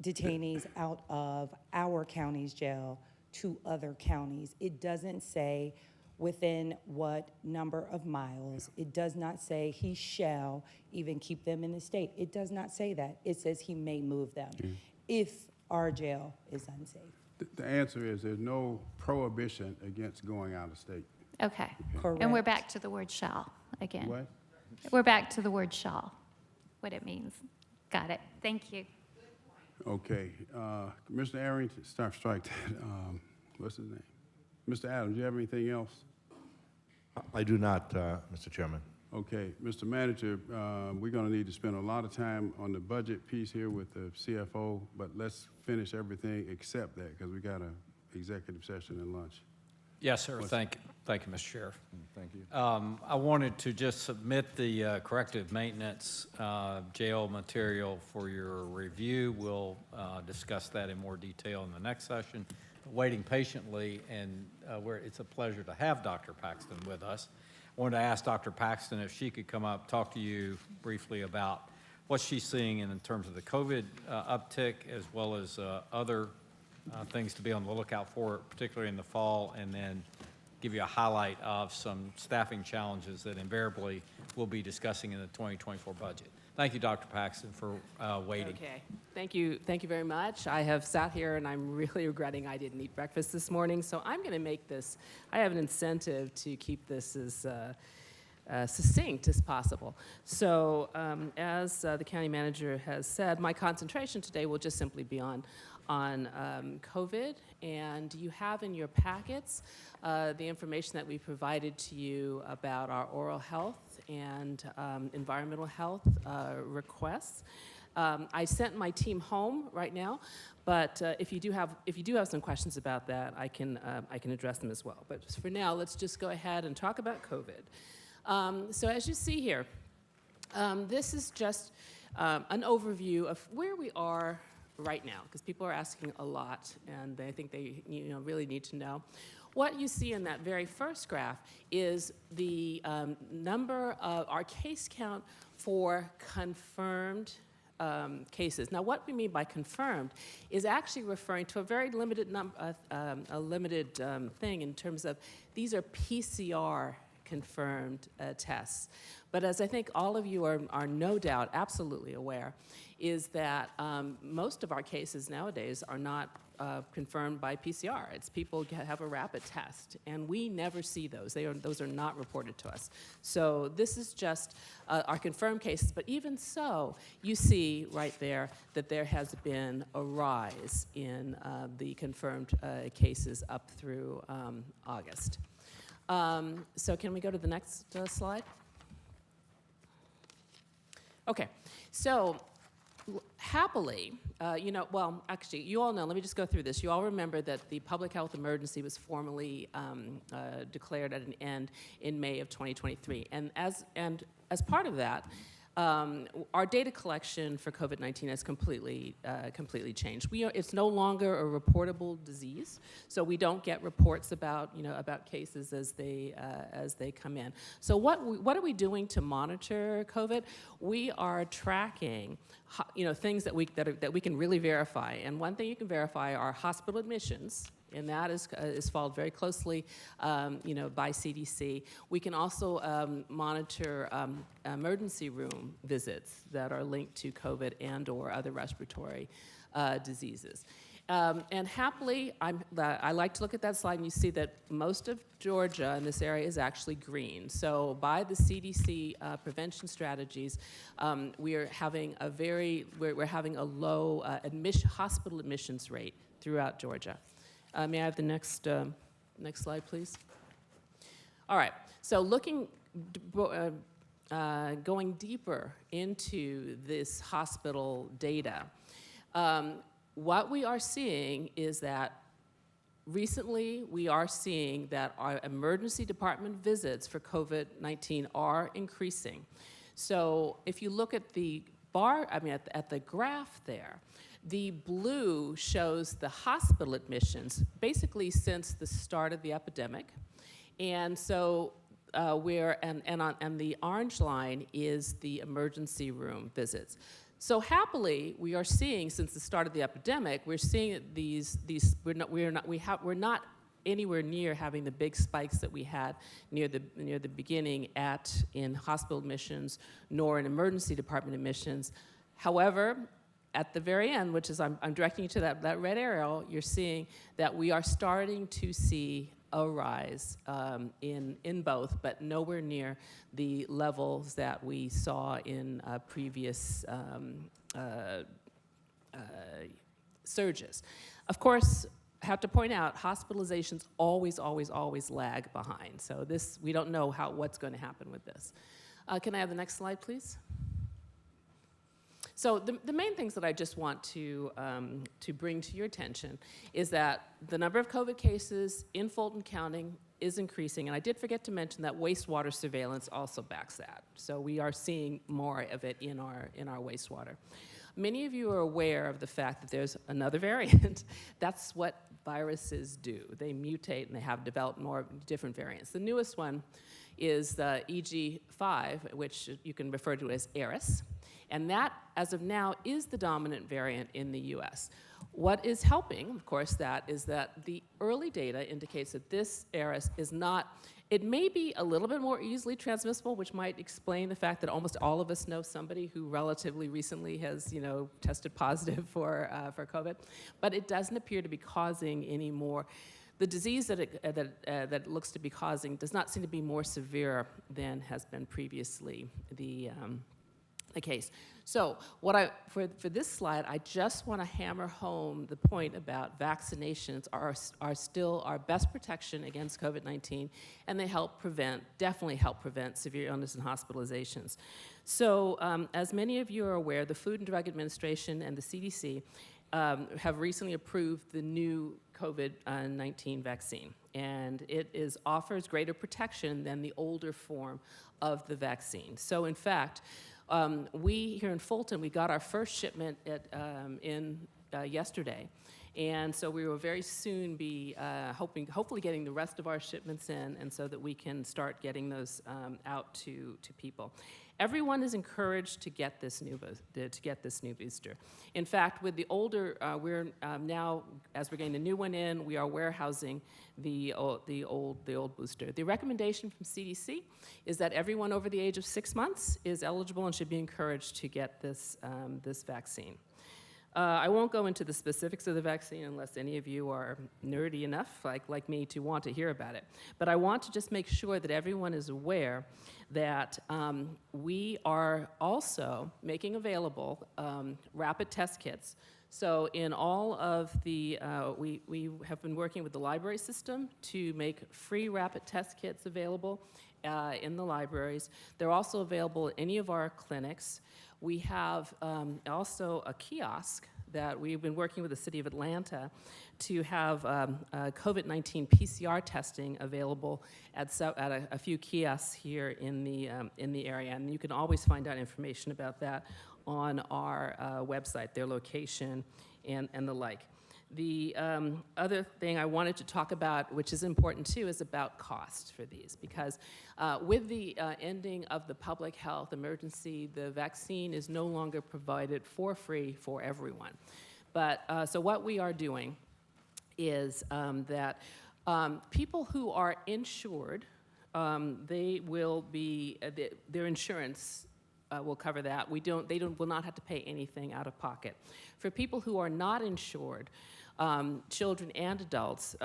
detainees out of our county's jail to other counties. It doesn't say within what number of miles. It does not say he shall even keep them in the state. It does not say that. It says he may move them if our jail is unsafe. The answer is there's no prohibition against going out of state. Okay. Correct. And we're back to the word shall again. What? We're back to the word shall, what it means. Got it. Thank you. Okay. Commissioner Arrington, strike that. What's his name? Mr. Adams, do you have anything else? I do not, Mr. Chairman. Okay, Mr. Manager, we're going to need to spend a lot of time on the budget piece here with the CFO, but let's finish everything except that because we got an executive session and lunch. Yes, sir. Thank you, Mr. Sheriff. Thank you. I wanted to just submit the corrective maintenance jail material for your review. We'll discuss that in more detail in the next session. Waiting patiently, and it's a pleasure to have Dr. Paxton with us. I wanted to ask Dr. Paxton if she could come up, talk to you briefly about what she's seeing in terms of the COVID uptick, as well as other things to be on the lookout for, particularly in the fall, and then give you a highlight of some staffing challenges that invariably we'll be discussing in the 2024 budget. Thank you, Dr. Paxton, for waiting. Okay. Thank you very much. I have sat here and I'm really regretting I didn't eat breakfast this morning, so I'm going to make this, I have an incentive to keep this as succinct as possible. So as the county manager has said, my concentration today will just simply be on COVID, and you have in your packets the information that we provided to you about our oral health and environmental health requests. I sent my team home right now, but if you do have some questions about that, I can address them as well. But for now, let's just go ahead and talk about COVID. So as you see here, this is just an overview of where we are right now, because people are asking a lot, and I think they really need to know. What you see in that very first graph is the number of our case count for confirmed cases. Now, what we mean by confirmed is actually referring to a very limited thing in terms of these are PCR confirmed tests. But as I think all of you are no doubt absolutely aware, is that most of our cases nowadays are not confirmed by PCR. It's people have a rapid test, and we never see those. Those are not reported to us. So this is just our confirmed cases, but even so, you see right there that there has been a rise in the confirmed cases up through August. So can we go to the next slide? Okay, so happily, well, actually, you all know, let me just go through this. You all remember that the public health emergency was formally declared at an end in May of 2023. And as part of that, our data collection for COVID-19 has completely changed. It's no longer a reportable disease, so we don't get reports about cases as they come in. So what are we doing to monitor COVID? We are tracking things that we can really verify. And one thing you can verify are hospital admissions. And that is followed very closely, by CDC. We can also monitor emergency room visits that are linked to COVID and/or other respiratory diseases. And happily, I like to look at that slide, and you see that most of Georgia in this area is actually green. So by the CDC prevention strategies, we are having we're having a low hospital admissions rate throughout Georgia. May I have the next slide, please? All right, so going deeper into this hospital data, what we are seeing is that recently we are seeing that our emergency department visits for COVID-19 are increasing. So if you look at the at the graph there, the blue shows the hospital admissions basically since the start of the epidemic. And so and the orange line is the emergency room visits. So happily, we are seeing since the start of the epidemic, we're seeing we're not anywhere near having the big spikes that we had near the beginning in hospital admissions, nor in emergency department admissions. However, at the very end, which is I'm directing you to that red arrow, you're seeing that we are starting to see a rise in both, but nowhere near the levels that we saw in previous surges. Of course, I have to point out, hospitalizations always lag behind. So we don't know what's going to happen with this. Can I have the next slide, please? So the main things that I just want to bring to your attention is that the number of COVID cases in Fulton County is increasing, and I did forget to mention that wastewater surveillance also backs that. So we are seeing more of it in our wastewater. Many of you are aware of the fact that there's another variant. That's what viruses do. They mutate and they have developed more different variants. The newest one is the EG5, which you can refer to as Eris. And that, as of now, is the dominant variant in the US. What is helping, of course, is that the early data indicates that this Eris is not, it may be a little bit more easily transmissible, which might explain the fact that almost all of us know somebody who relatively recently has, tested positive for COVID, but it doesn't appear to be causing any more. The disease that it looks to be causing does not seem to be more severe than has been previously the case. So for this slide, I just want to hammer home the point about vaccinations are still our best protection against COVID-19, and they definitely help prevent severe illness and hospitalizations. So as many of you are aware, the Food and Drug Administration and the CDC have recently approved the new COVID-19 vaccine, and it offers greater protection than the older form of the vaccine. So in fact, we here in Fulton, we got our first shipment yesterday, and so we will very soon be hopefully getting the rest of our shipments in, and so that we can start getting those out to people. Everyone is encouraged to get this new booster. In fact, with the older, we're now, as we're getting the new one in, we are warehousing the old booster. The recommendation from CDC is that everyone over the age of 6 months is eligible and should be encouraged to get this vaccine. I won't go into the specifics of the vaccine unless any of you are nerdy enough, like me, to want to hear about it. But I want to just make sure that everyone is aware that we are also making available rapid test kits. So in all of the, we have been working with the library system to make free rapid test kits available in the libraries. They're also available at any of our clinics. We have also a kiosk that we've been working with the City of Atlanta to have COVID-19 PCR testing available at a few kiosks here in the area. And you can always find out information about that on our website, their location and the like. The other thing I wanted to talk about, which is important too, is about cost for these, because with the ending of the public health emergency, the vaccine is no longer provided for free for everyone. But so what we are doing is that people who are insured, they will be, their insurance will cover that. They will not have to pay anything out of pocket. For people who are not insured, children and adults,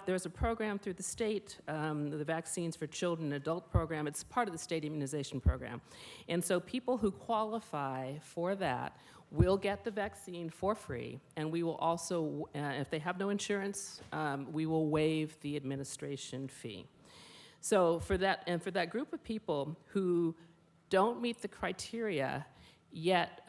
there's a program through the state, the Vaccines for Children and Adult program. It's part of the state immunization program. And so people who qualify for that will get the vaccine for free, and we will also, if they have no insurance, we will waive the administration fee. So for that group of people who don't meet the criteria yet,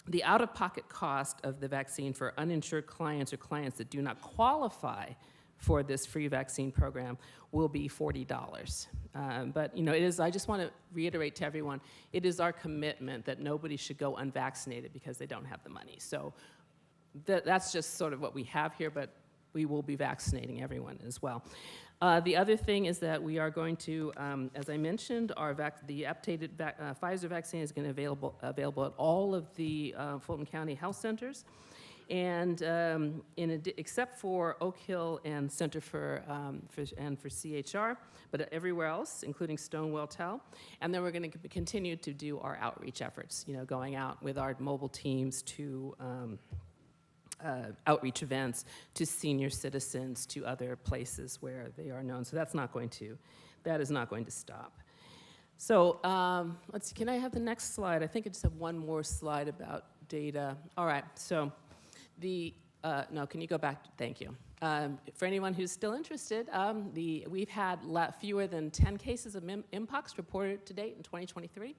the out-of-pocket cost of the vaccine for uninsured clients or clients that do not qualify for this free vaccine program will be $40. But you know, I just want to reiterate to everyone, it is our commitment that nobody should go unvaccinated because they don't have the money. So that's just sort of what we have here, but we will be vaccinating everyone as well. The other thing is that we are going to, as I mentioned, the updated Pfizer vaccine is going to be available at all of the Fulton County health centers, and except for Oak Hill and Center for CHR, but everywhere else, including Stonewall Tell. And then we're going to continue to do our outreach efforts, going out with our mobile teams to outreach events to senior citizens, to other places where they are known. So that is not going to stop. So let's see, can I have the next slide? I think I just have one more slide about data. All right, so no, can you go back? Thank you. For anyone who's still interested, we've had fewer than 10 cases of mpox reported to date in 2023.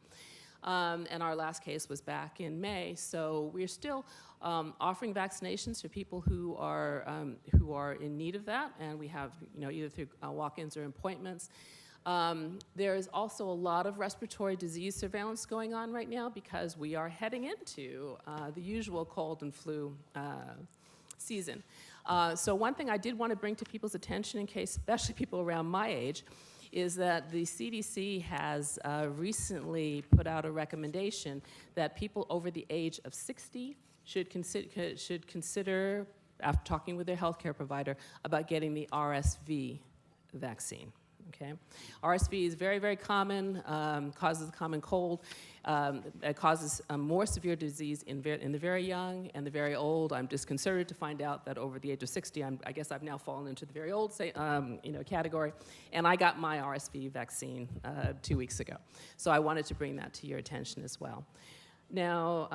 And our last case was back in May. So we're still offering vaccinations to people who are in need of that, and we have, either through walk-ins or appointments. There is also a lot of respiratory disease surveillance going on right now because we are heading into the usual cold and flu season. So one thing I did want to bring to people's attention, in case, especially people around my age, is that the CDC has recently put out a recommendation that people over the age of 60 should consider, after talking with their healthcare provider, about getting the RSV vaccine. Okay, RSV is very, very common, causes a common cold. It causes more severe disease in the very young and the very old. I'm disconcerted to find out that over the age of 60, I guess I've now fallen into the very old category. And I got my RSV vaccine 2 weeks ago. So I wanted to bring that to your attention as well. Now,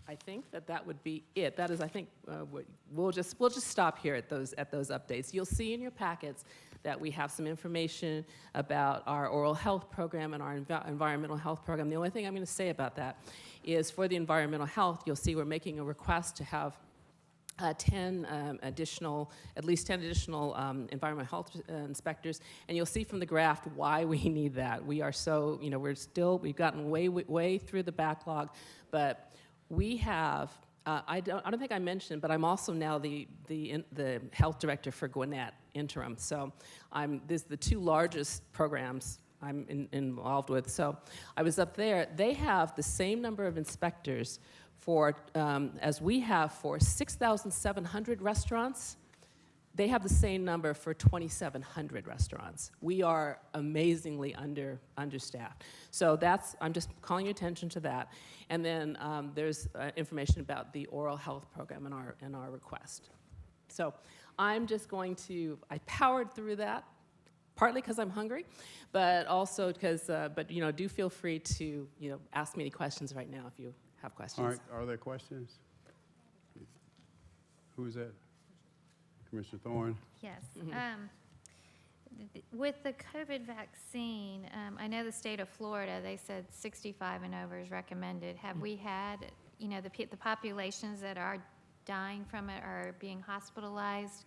I think that would be it. That is, I think, we'll just stop here at those updates. You'll see in your packets that we have some information about our oral health program and our environmental health program. The only thing I'm going to say about that is for the environmental health, you'll see we're making a request to have at least 10 additional environmental health inspectors, and you'll see from the graph why we need that. We are so, we've gotten way through the backlog, but we have, I don't think I mentioned, but I'm also now the health director for Gwinnett interim. So this is the two largest programs I'm involved with. So I was up there. They have the same number of inspectors as we have for 6,700 restaurants. They have the same number for 2,700 restaurants. We are amazingly understaffed. So I'm just calling your attention to that. And then there's information about the oral health program in our request. So I'm just going to, I powered through that, partly because I'm hungry, but also because, do feel free to, ask me any questions right now if you have questions. All right, are there questions? Who's that? Commissioner Thorne? Yes. With the COVID vaccine, I know the state of Florida, they said 65 and over is recommended. Have we had, the populations that are dying from it are being hospitalized?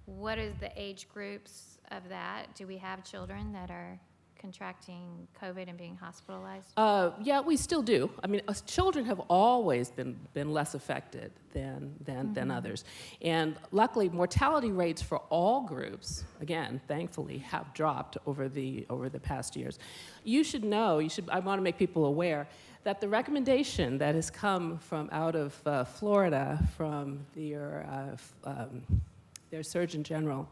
What is the age groups of that? Do we have children that are contracting COVID and being hospitalized? Yeah, we still do. I mean, children have always been less affected than others. And luckily, mortality rates for all groups, again, thankfully, have dropped over the past years. You should know, I want to make people aware that the recommendation that has come from out of Florida from their Surgeon General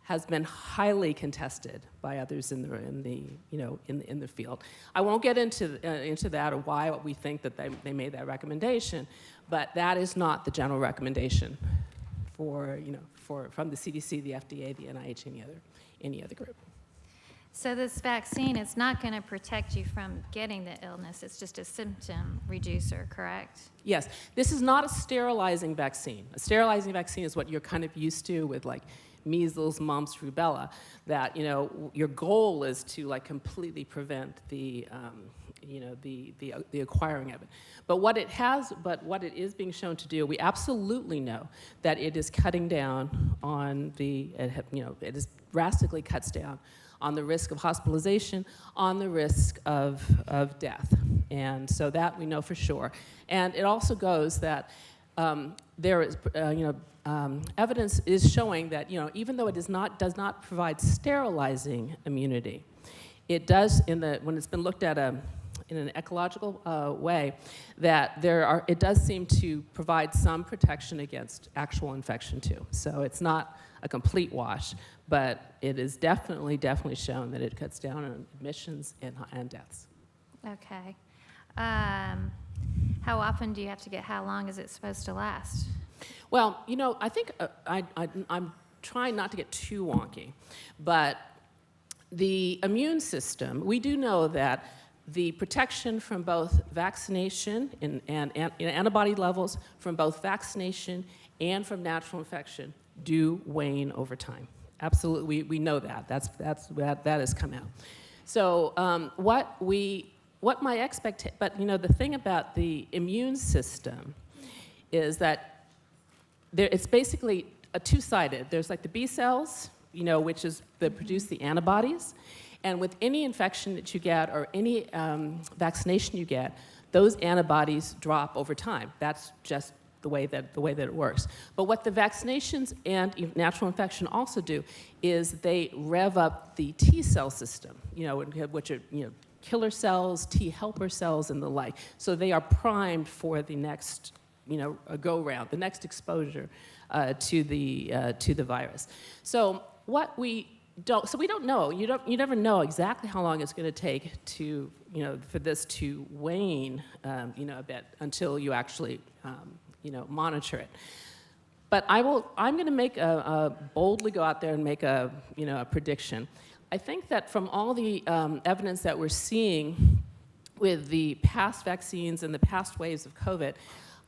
has been highly contested by others in the field. I won't get into that or why we think that they made that recommendation, but that is not the general recommendation from the CDC, the FDA, the NIH, any other group. So this vaccine, it's not going to protect you from getting the illness. It's just a symptom reducer, correct? Yes, this is not a sterilizing vaccine. A sterilizing vaccine is what you're kind of used to with like measles, mumps, rubella, that, your goal is to completely prevent the acquiring of it. But what it is being shown to do, we absolutely know that it is cutting down on it is drastically cuts down on the risk of hospitalization, on the risk of death. And so that we know for sure. And it also goes that there is, evidence is showing that, even though it does not provide sterilizing immunity, it does when it's been looked at in an ecological way, that it does seem to provide some protection against actual infection too. So it's not a complete wash, but it is definitely shown that it cuts down on admissions and deaths. Okay. How often do you have to get, how long is it supposed to last? Well, I think I'm trying not to get too wonky, but the immune system, we do know that the protection from both vaccination and antibody levels from both vaccination and from natural infection do wane over time. Absolutely, we know that. That has come out. So but the thing about the immune system is that it's basically a two-sided. There's like the B cells, which is that produce the antibodies, and with any infection that you get or any vaccination you get, those antibodies drop over time. That's just the way that it works. But what the vaccinations and natural infection also do is they rev up the T cell system, which are killer cells, T helper cells, and the like. So they are primed for the next go round, the next exposure to the virus. So we don't know. You never know exactly how long it's going to take to for this to wane a bit until you actually monitor it. But I'm going to make boldly go out there and make a prediction. I think that from all the evidence that we're seeing with the past vaccines and the past waves of COVID,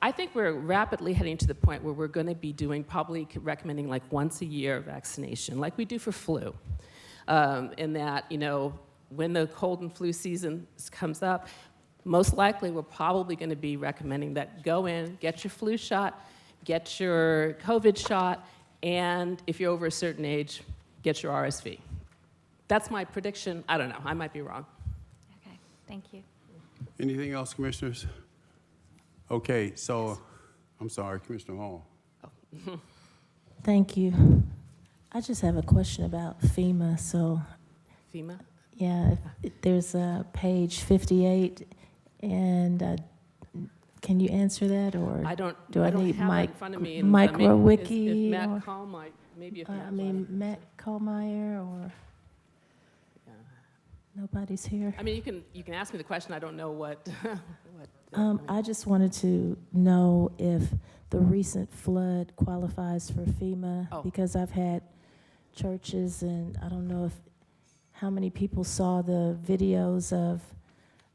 I think we're rapidly heading to the point where we're going to be probably recommending like once a year vaccination, like we do for flu. In that, when the cold and flu season comes up, most likely we're probably going to be recommending that go in, get your flu shot, get your COVID shot, and if you're over a certain age, get your RSV. That's my prediction. I don't know. I might be wrong. Okay, thank you. Anything else, commissioners? Okay, so, I'm sorry, Commissioner Hall. Thank you. I just have a question about FEMA. So, FEMA? yeah, there's page 58, and Can you answer that, or I don't, do I don't need have Mike, it in front of me. And, Mike I mean, Rowicki? if Matt or- Call might, maybe if Matt. I mean, Matt Kohlmeyer, or nobody's here? I mean, you can ask me the question. I don't know what. I just wanted to know if the recent flood qualifies for FEMA, Oh. because I've had churches, and I don't know how many people saw the videos of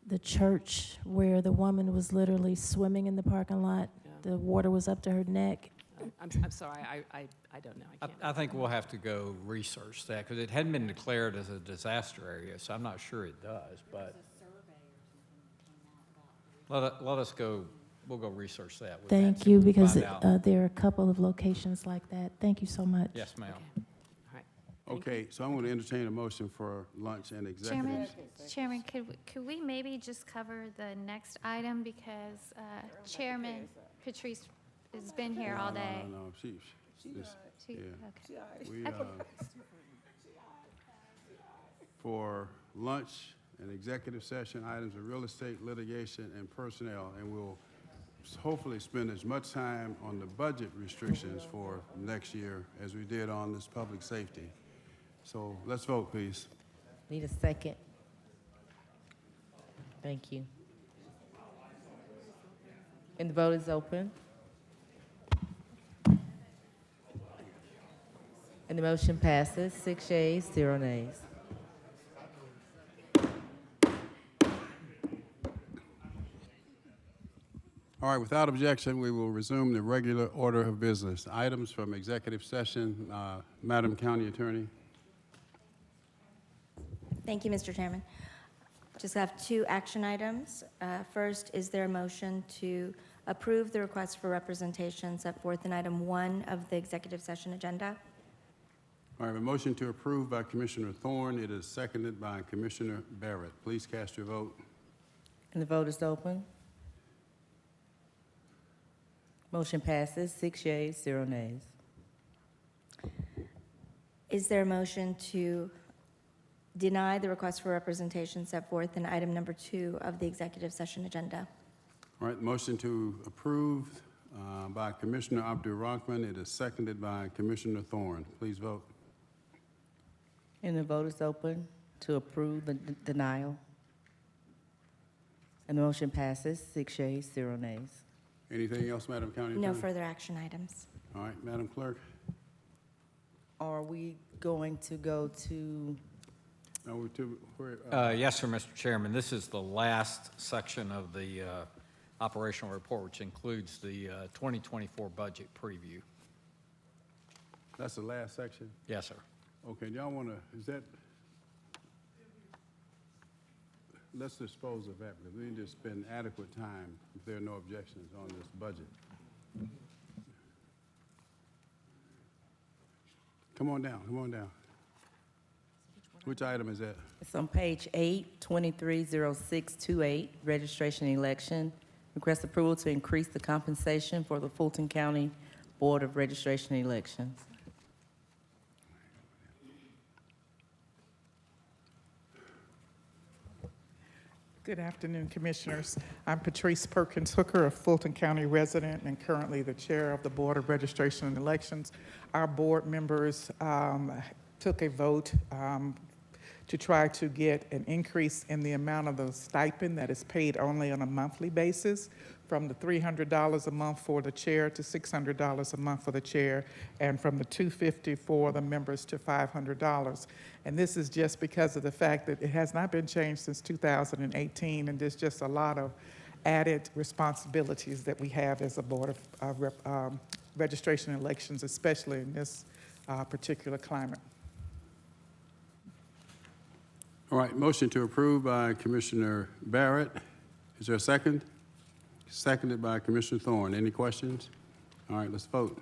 the church where the woman was literally swimming in the parking lot. Yeah. The water was up to her neck. I'm sorry. I don't know. I can't. I think we'll have to go research that, because it hadn't been declared as a disaster area, so I'm not sure it does, but let us go, we'll go research that. with Thank Nancy. you, We'll because find out. there are a couple of locations like that. Thank you so much. Yes, ma'am. Okay, so I'm going to entertain a motion for lunch and executive. Chairman, could we maybe just cover the next item, because Chairman Patrice has been here all day. No, she's She- yeah. okay. We, for lunch and executive session, items of real estate, litigation, and personnel, and we'll hopefully spend as much time on the budget restrictions for next year as we did on this public safety. So let's vote, please. Need a second? Thank you. And the vote is open. And the motion passes, 6 yeas, 0 nays. All right, without objection, we will resume the regular order of business. Items from executive session, Madam County Attorney. Thank you, Mr. Chairman. Just have 2 action items. First, is there a motion to approve the request for representation set forth in item 1 of the executive session agenda? All right, a motion to approve by Commissioner Thorne. It is seconded by Commissioner Barrett. Please cast your vote. And the vote is open. Motion passes, 6 yeas, 0 nays. Is there a motion to deny the request for representation set forth in item number 2 of the executive session agenda? All right, motion to approve by Commissioner Abdul-Rahman. It is seconded by Commissioner Thorne. Please vote. And the vote is open to approve the denial. And the motion passes, 6 yeas, 0 nays. Anything else, Madam County Attorney? No further action items. All right, Madam Clerk. Are we going to go to? Yes, sir, Mr. Chairman. This is the last section of the operational report, which includes the 2024 budget preview. That's the last section? Yes, sir. Okay, y'all want to, is that, let's dispose of that, because we need to spend adequate time if there are no objections on this budget. Come on down, come on down. Which item is that? It's on page 8, 230628, registration and election. Request approval to increase the compensation for the Fulton County Board of Registration and Elections. Good afternoon, Commissioners. I'm Patrice Perkins Hooker, a Fulton County resident and currently the chair of the Board of Registration and Elections. Our board members took a vote to try to get an increase in the amount of the stipend that is paid only on a monthly basis, from the $300 a month for the chair to $600 a month for the chair, and from the $250 for the members to $500. And this is just because of the fact that it has not been changed since 2018, and there's just a lot of added responsibilities that we have as a Board of Registration and Elections, especially in this particular climate. All right, motion to approve by Commissioner Barrett. Is there a second? Seconded by Commissioner Thorne. Any questions? All right, let's vote.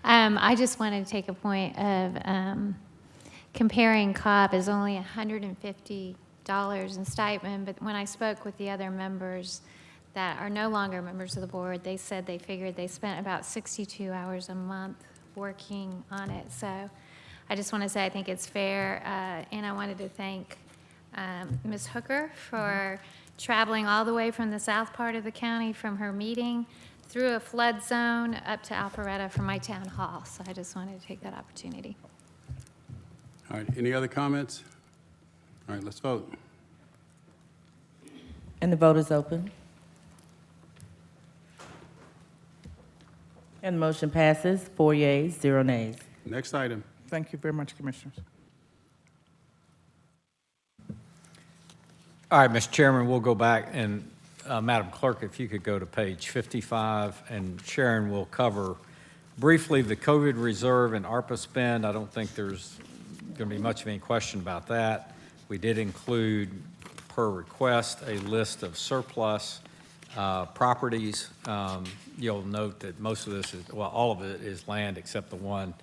I just wanted to take a point of comparing COP as only $150 in stipend, but when I spoke with the other members that are no longer members of the board, they said they figured they spent about 62 hours a month working on it. So I just want to say I think it's fair, and I wanted to thank Ms. Hooker for traveling all the way from the south part of the county from her meeting through a flood zone up to Alpharetta for my town hall. So I just wanted to take that opportunity. All right, any other comments? All right, let's vote. And the vote is open. And the motion passes, 4 yeas, 0 nays. Next item. Thank you very much, Commissioners. All right, Mr. Chairman, we'll go back, and Madam Clerk, if you could go to page 55, and Sharon will cover briefly the COVID reserve and ARPA spend. I don't think there's going to be much of any question about that. We did include, per request, a list of surplus properties. You'll note that most of this is, well, all of it is land except the one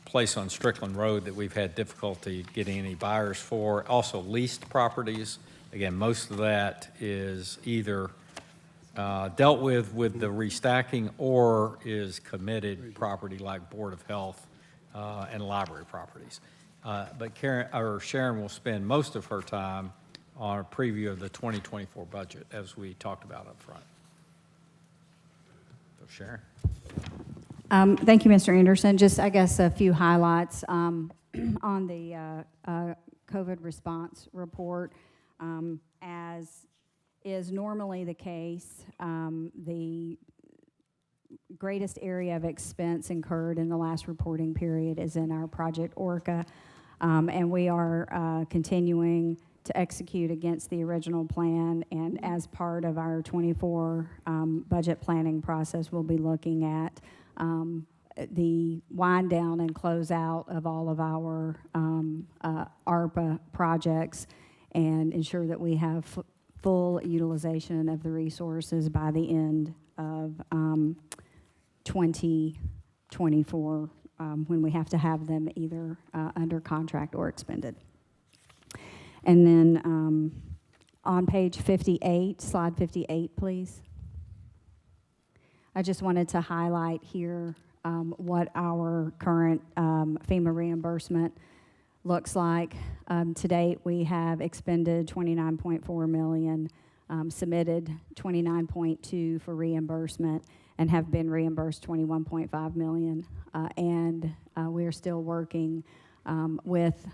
place on Strickland Road that we've had difficulty getting any buyers for. Also leased properties. Again, most of that is either dealt with the restacking or is committed property like Board of Health and library properties. But Sharon will spend most of her time on a preview of the 2024 budget, as we talked about up front. So Sharon. Thank you, Mr. Anderson. Just, I guess, a few highlights on the COVID response report. As is normally the case, the greatest area of expense incurred in the last reporting period is in our Project Orca, and we are continuing to execute against the original plan, and as part of our 24 budget planning process, we'll be looking at the wind down and close out of all of our ARPA projects and ensure that we have full utilization of the resources by the end of 2024 when we have to have them either under contract or expended. And then on page 58, slide 58, please. I just wanted to highlight here what our current FEMA reimbursement looks like. To date, we have expended $29.4 million, submitted $29.2 for reimbursement, and have been reimbursed $21.5 million. And we're still working with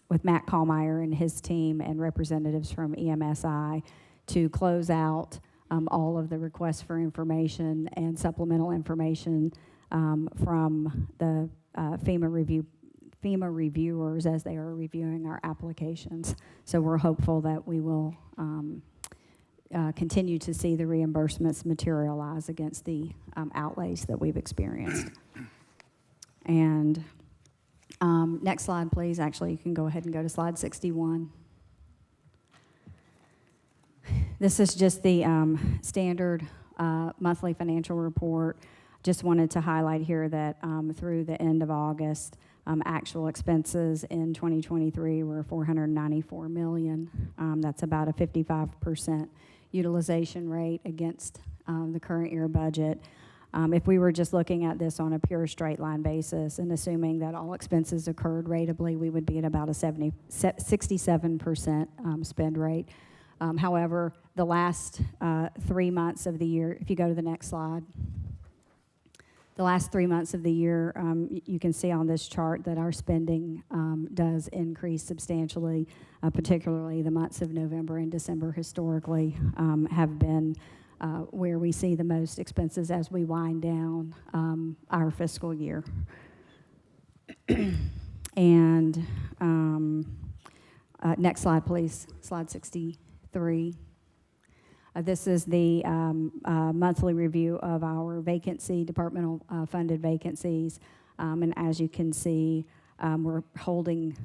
with Matt Kallmeyer and his team and representatives from EMSI to close out all of the requests for information and supplemental information from the FEMA reviewers as they are reviewing our applications. So we're hopeful that we will continue to see the reimbursements materialize against the outlays that we've experienced. And next slide, please. Actually, you can go ahead and go to slide 61. This is just the standard monthly financial report. Just wanted to highlight here that through the end of August, actual expenses in 2023 were $494 million. That's about a 55% utilization rate against the current year budget. If we were just looking at this on a pure straight line basis and assuming that all expenses occurred ratably, we would be at about a 67% spend rate. However, the last 3 months of the year, if you go to the next slide, the last 3 months of the year, you can see on this chart that our spending does increase substantially, particularly the months of November and December historically have been where we see the most expenses as we wind down our fiscal year. And next slide, please, slide 63. This is the monthly review of our vacancy, departmental funded vacancies. And as you can see, we're holding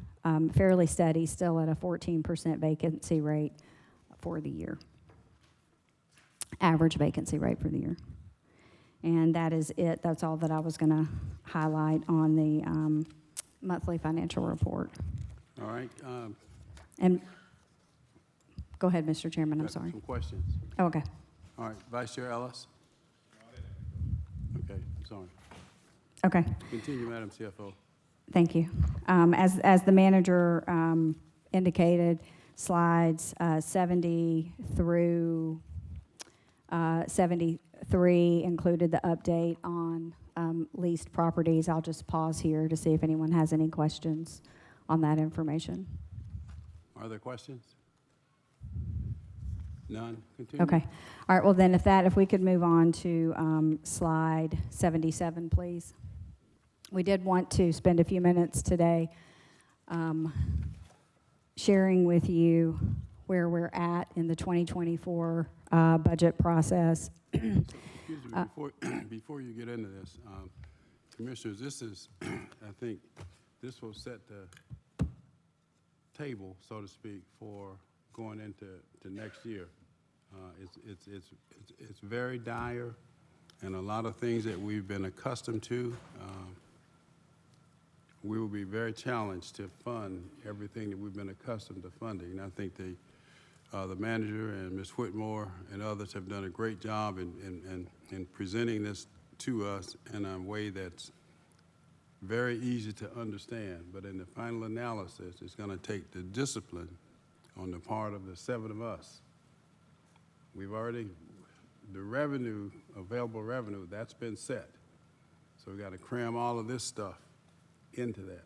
fairly steady, still at a 14% vacancy rate for the year. Average vacancy rate for the year. And that is it. That's all that I was going to highlight on the monthly financial report. All right. And go ahead, Mr. Chairman, I'm sorry. Some questions. Oh, okay. All right, Vice Chair Ellis? Okay, sorry. Okay. Continue, Madam CFO. Thank you. As the manager indicated, slides 70 through 73 included the update on leased properties. I'll just pause here to see if anyone has any questions on that information. Are there questions? None? Continue. Okay. All right, well then if we could move on to slide 77, please. We did want to spend a few minutes today sharing with you where we're at in the 2024 budget process. Excuse me, before you get into this, Commissioners, this is, I think, this will set the table, so to speak, for going into next year. It's very dire, and a lot of things that we've been accustomed to, we will be very challenged to fund everything that we've been accustomed to funding. And I think the manager and Ms. Whitmore and others have done a great job in presenting this to us in a way that's very easy to understand. But in the final analysis, it's going to take the discipline on the part of the 7 of us. We've already, the revenue, available revenue, that's been set. So we've got to cram all of this stuff into that.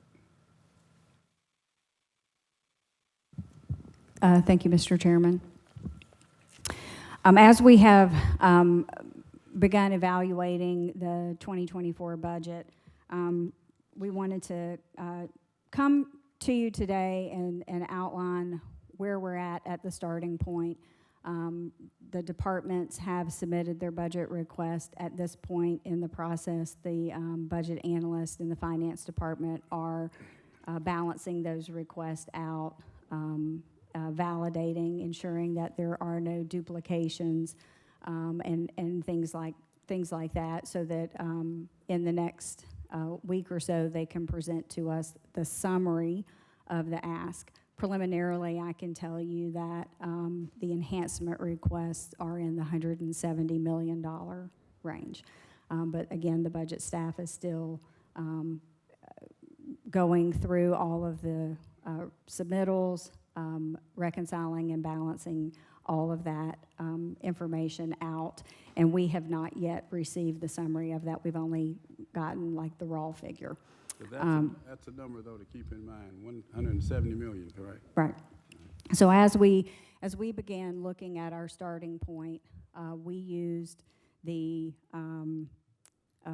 Thank you, Mr. Chairman. As we have begun evaluating the 2024 budget, we wanted to come to you today and outline where we're at the starting point. The departments have submitted their budget request. At this point in the process, the budget analyst in the finance department are balancing those requests out, validating, ensuring that there are no duplications, and things like that, so that in the next week or so they can present to us the summary of the ask. Preliminarily, I can tell you that the enhancement requests are in the $170 million range. But again, the budget staff is still going through all of the submittals, reconciling and balancing all of that information out. And we have not yet received the summary of that. We've only gotten like the raw figure. So that's a number, though, to keep in mind, 170 million, correct? Right. So as we began looking at our starting point, we used the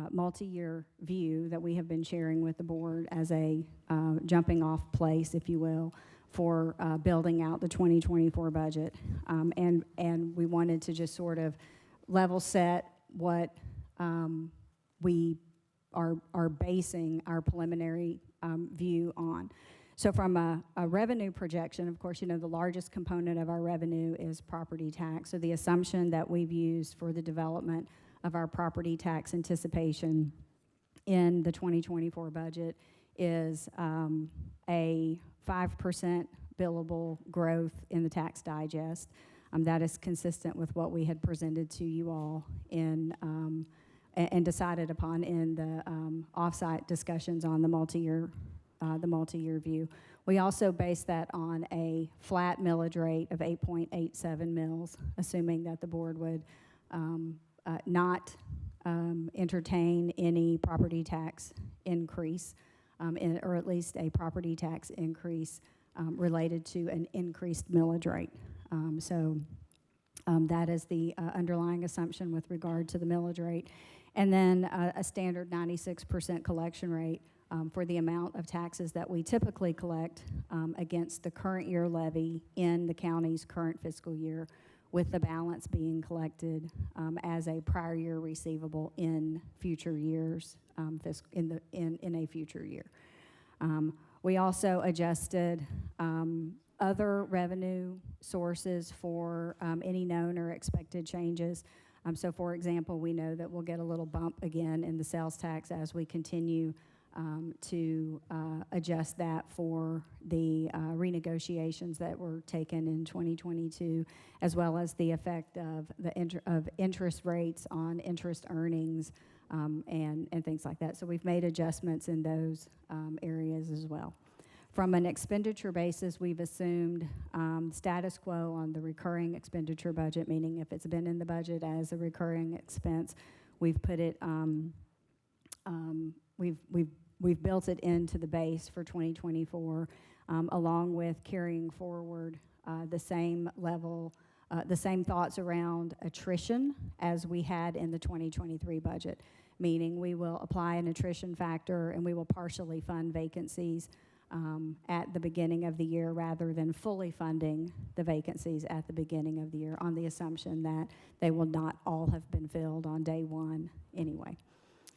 multi-year view that we have been sharing with the board as a jumping off place, if you will, for building out the 2024 budget. And we wanted to just sort of level set what we are basing our preliminary view on. So from a revenue projection, of course, you know, the largest component of our revenue is property tax. So the assumption that we've used for the development of our property tax anticipation in the 2024 budget is a 5% billable growth in the tax digest. That is consistent with what we had presented to you all in and decided upon in the offsite discussions on the multi-year view. We also based that on a flat millage rate of 8.87 mils, assuming that the board would not entertain any property tax increase, or at least a property tax increase related to an increased millage rate. That is the underlying assumption with regard to the millage rate. And then a standard 96% collection rate for the amount of taxes that we typically collect against the current year levy in the county's current fiscal year, with the balance being collected as a prior year receivable in future years, in a future year. We also adjusted other revenue sources for any known or expected changes. So for example, we know that we'll get a little bump again in the sales tax as we continue to adjust that for the renegotiations that were taken in 2022, as well as the effect of the interest rates on interest earnings and things like that. So we've made adjustments in those areas as well. From an expenditure basis, we've assumed status quo on the recurring expenditure budget, meaning if it's been in the budget as a recurring expense, we've put it, we've built it into the base for 2024, along with carrying forward the same level, the same thoughts around attrition as we had in the 2023 budget, meaning we will apply an attrition factor and we will partially fund vacancies at the beginning of the year rather than fully funding the vacancies at the beginning of the year on the assumption that they will not all have been filled on day one anyway.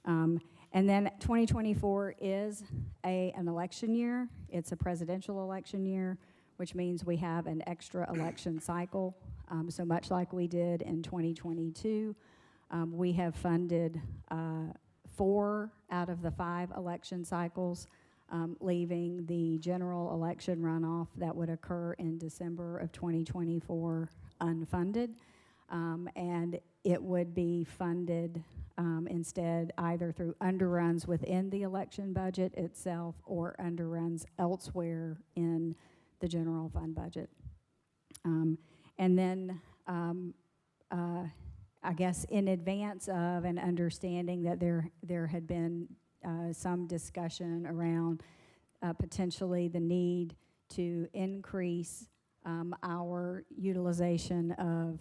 And then 2024 is an election year. It's a presidential election year, which means we have an extra election cycle. So much like we did in 2022, we have funded 4 out of the 5 election cycles, leaving the general election runoff that would occur in December of 2024 unfunded. And it would be funded instead either through underruns within the election budget itself or underruns elsewhere in the general fund budget. And then I guess in advance of and understanding that there had been some discussion around potentially the need to increase our utilization of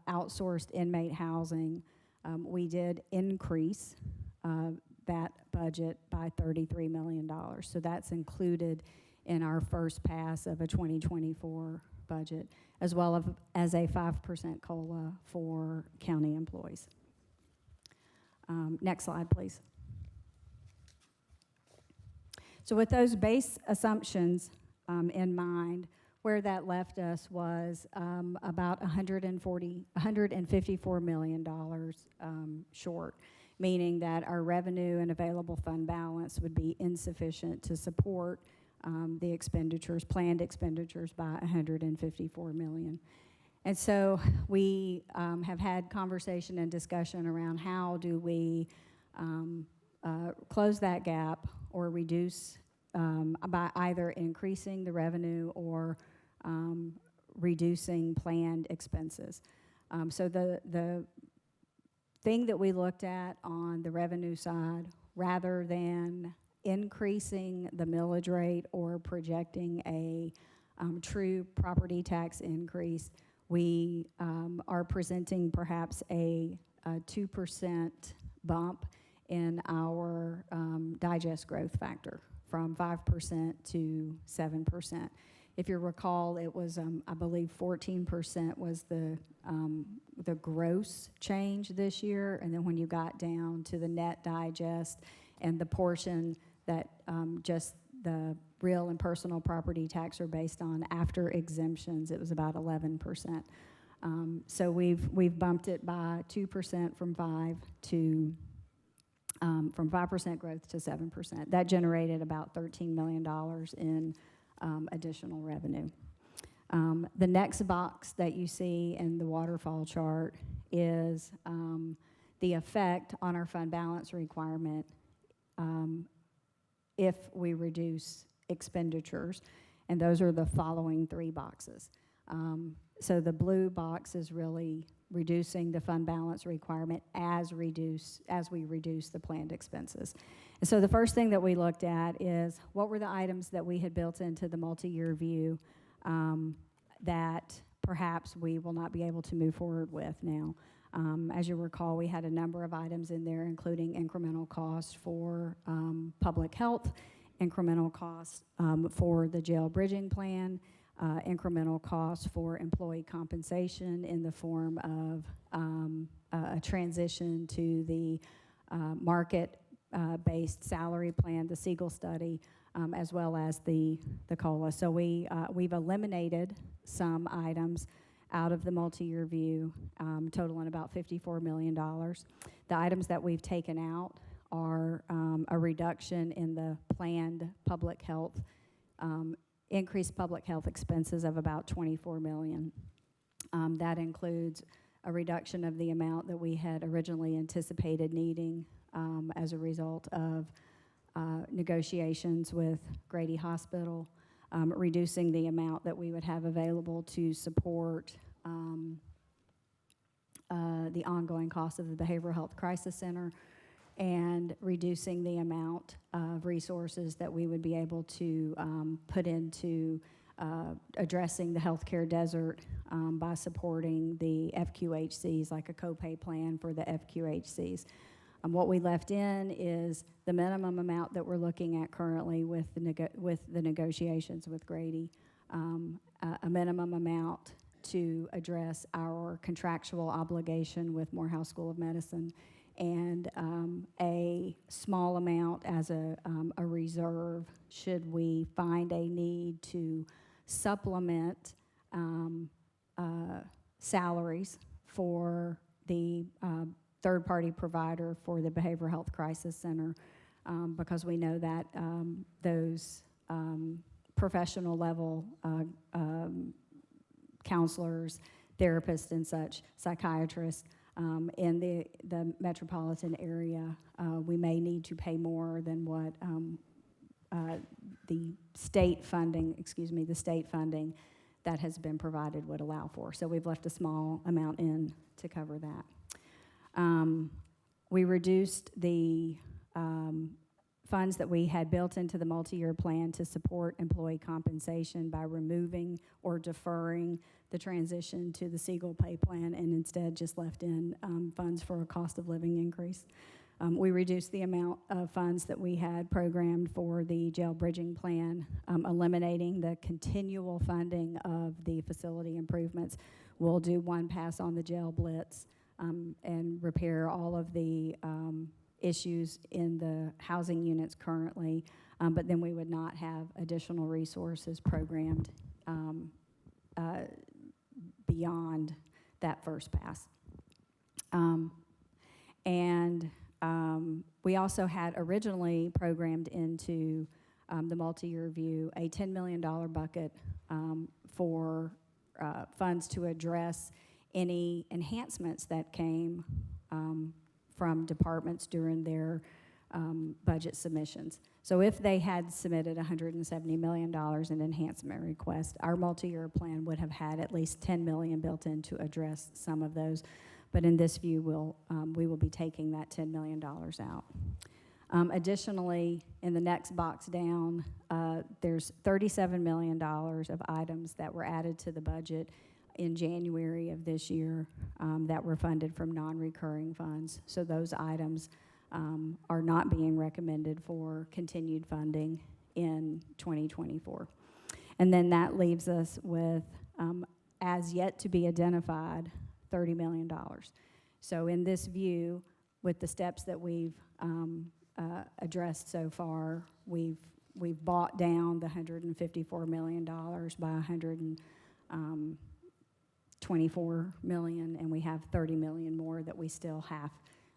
outsourced inmate housing. We did increase that budget by $33 million. So that's included in our first pass of a 2024 budget, as well as a 5% COLA for county employees. Next slide, please. So with those base assumptions in mind, where that left us was about $154 million short, meaning that our revenue and available fund balance would be insufficient to support the expenditures, planned expenditures by $154 million. And so we have had conversation and discussion around how do we close that gap or reduce by either increasing the revenue or reducing planned expenses. So the thing that we looked at on the revenue side, rather than increasing the millage rate or projecting a true property tax increase, we are presenting perhaps a 2% bump in our digest growth factor from 5% to 7%. If you recall, it was, I believe 14% was the gross change this year, and then when you got down to the net digest and the portion that just the real and personal property tax are based on after exemptions, it was about 11%. So we've bumped it by 2% from 5% growth to 7%. That generated about $13 million in additional revenue. The next box that you see in the waterfall chart is the effect on our fund balance requirement if we reduce expenditures, and those are the following 3 boxes. So the blue box is really reducing the fund balance requirement as we reduce the planned expenses. And so the first thing that we looked at is what were the items that we had built into the multi-year view that perhaps we will not be able to move forward with now. As you recall, we had a number of items in there, including incremental costs for public health, incremental costs for the jail bridging plan, incremental costs for employee compensation in the form of a transition to the market-based salary plan, the Siegel study, as well as the COLA. So we've eliminated some items out of the multi-year view, totaling about $54 million. The items that we've taken out are a reduction in the planned public health, increased public health expenses of about $24 million. That includes a reduction of the amount that we had originally anticipated needing as a result of negotiations with Grady Hospital, reducing the amount that we would have available to support the ongoing cost of the Behavioral Health Crisis Center, and reducing the amount of resources that we would be able to put into addressing the healthcare desert by supporting the FQHCs, like a copay plan for the FQHCs. What we left in is the minimum amount that we're looking at currently with the negotiations with Grady, a minimum amount to address our contractual obligation with Morehouse School of Medicine, and a small amount as a reserve should we find a need to supplement salaries for the third-party provider for the Behavioral Health Crisis Center, because we know that those professional level counselors, therapists and such, psychiatrists, in the metropolitan area, we may need to pay more than what the state funding that has been provided would allow for. So we've left a small amount in to cover that. We reduced the funds that we had built into the multi-year plan to support employee compensation by removing or deferring the transition to the Siegel pay plan, and instead just left in funds for a cost of living increase. We reduced the amount of funds that we had programmed for the jail bridging plan, eliminating the continual funding of the facility improvements. We'll do one pass on the jail blitz and repair all of the issues in the housing units currently, but then we would not have additional resources programmed beyond that first pass. We also had originally programmed into the multi-year review a $10 million bucket for funds to address any enhancements that came from departments during their budget submissions. So if they had submitted $170 million in enhancement requests, our multi-year plan would have had at least $10 million built in to address some of those. But in this view, we will be taking that $10 million out. Additionally, in the next box down, there's $37 million of items that were added to the budget in January of this year that were funded from non-recurring funds. So those items are not being recommended for continued funding in 2024. And then that leaves us with, as yet to be identified, $30 million. So in this view, with the steps that we've addressed so far, we've bought down the $154 million by $124 million, and we have $30 million more that we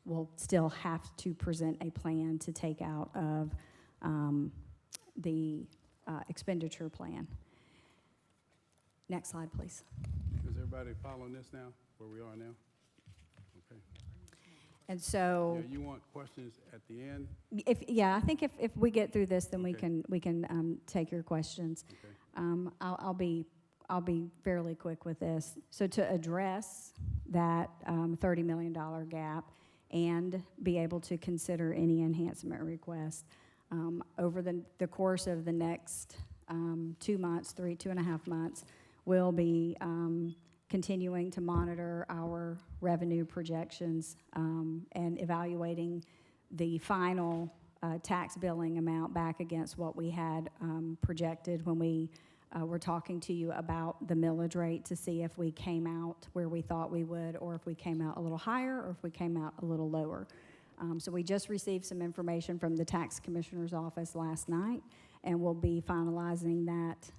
will still have to present a plan to take out of the expenditure plan. Next slide, please. Is everybody following this now, where we are now? Okay. And so, Yeah, you want questions at the end? I think if we get through this, then we can take your questions. Okay. I'll be fairly quick with this. So to address that $30 million gap and be able to consider any enhancement requests over the course of the next 2 months, 2.5 months, we'll be continuing to monitor our revenue projections and evaluating the final tax billing amount back against what we had projected when we were talking to you about the millage rate, to see if we came out where we thought we would, or if we came out a little higher, or if we came out a little lower. So we just received some information from the tax commissioner's office last night, and we'll be finalizing that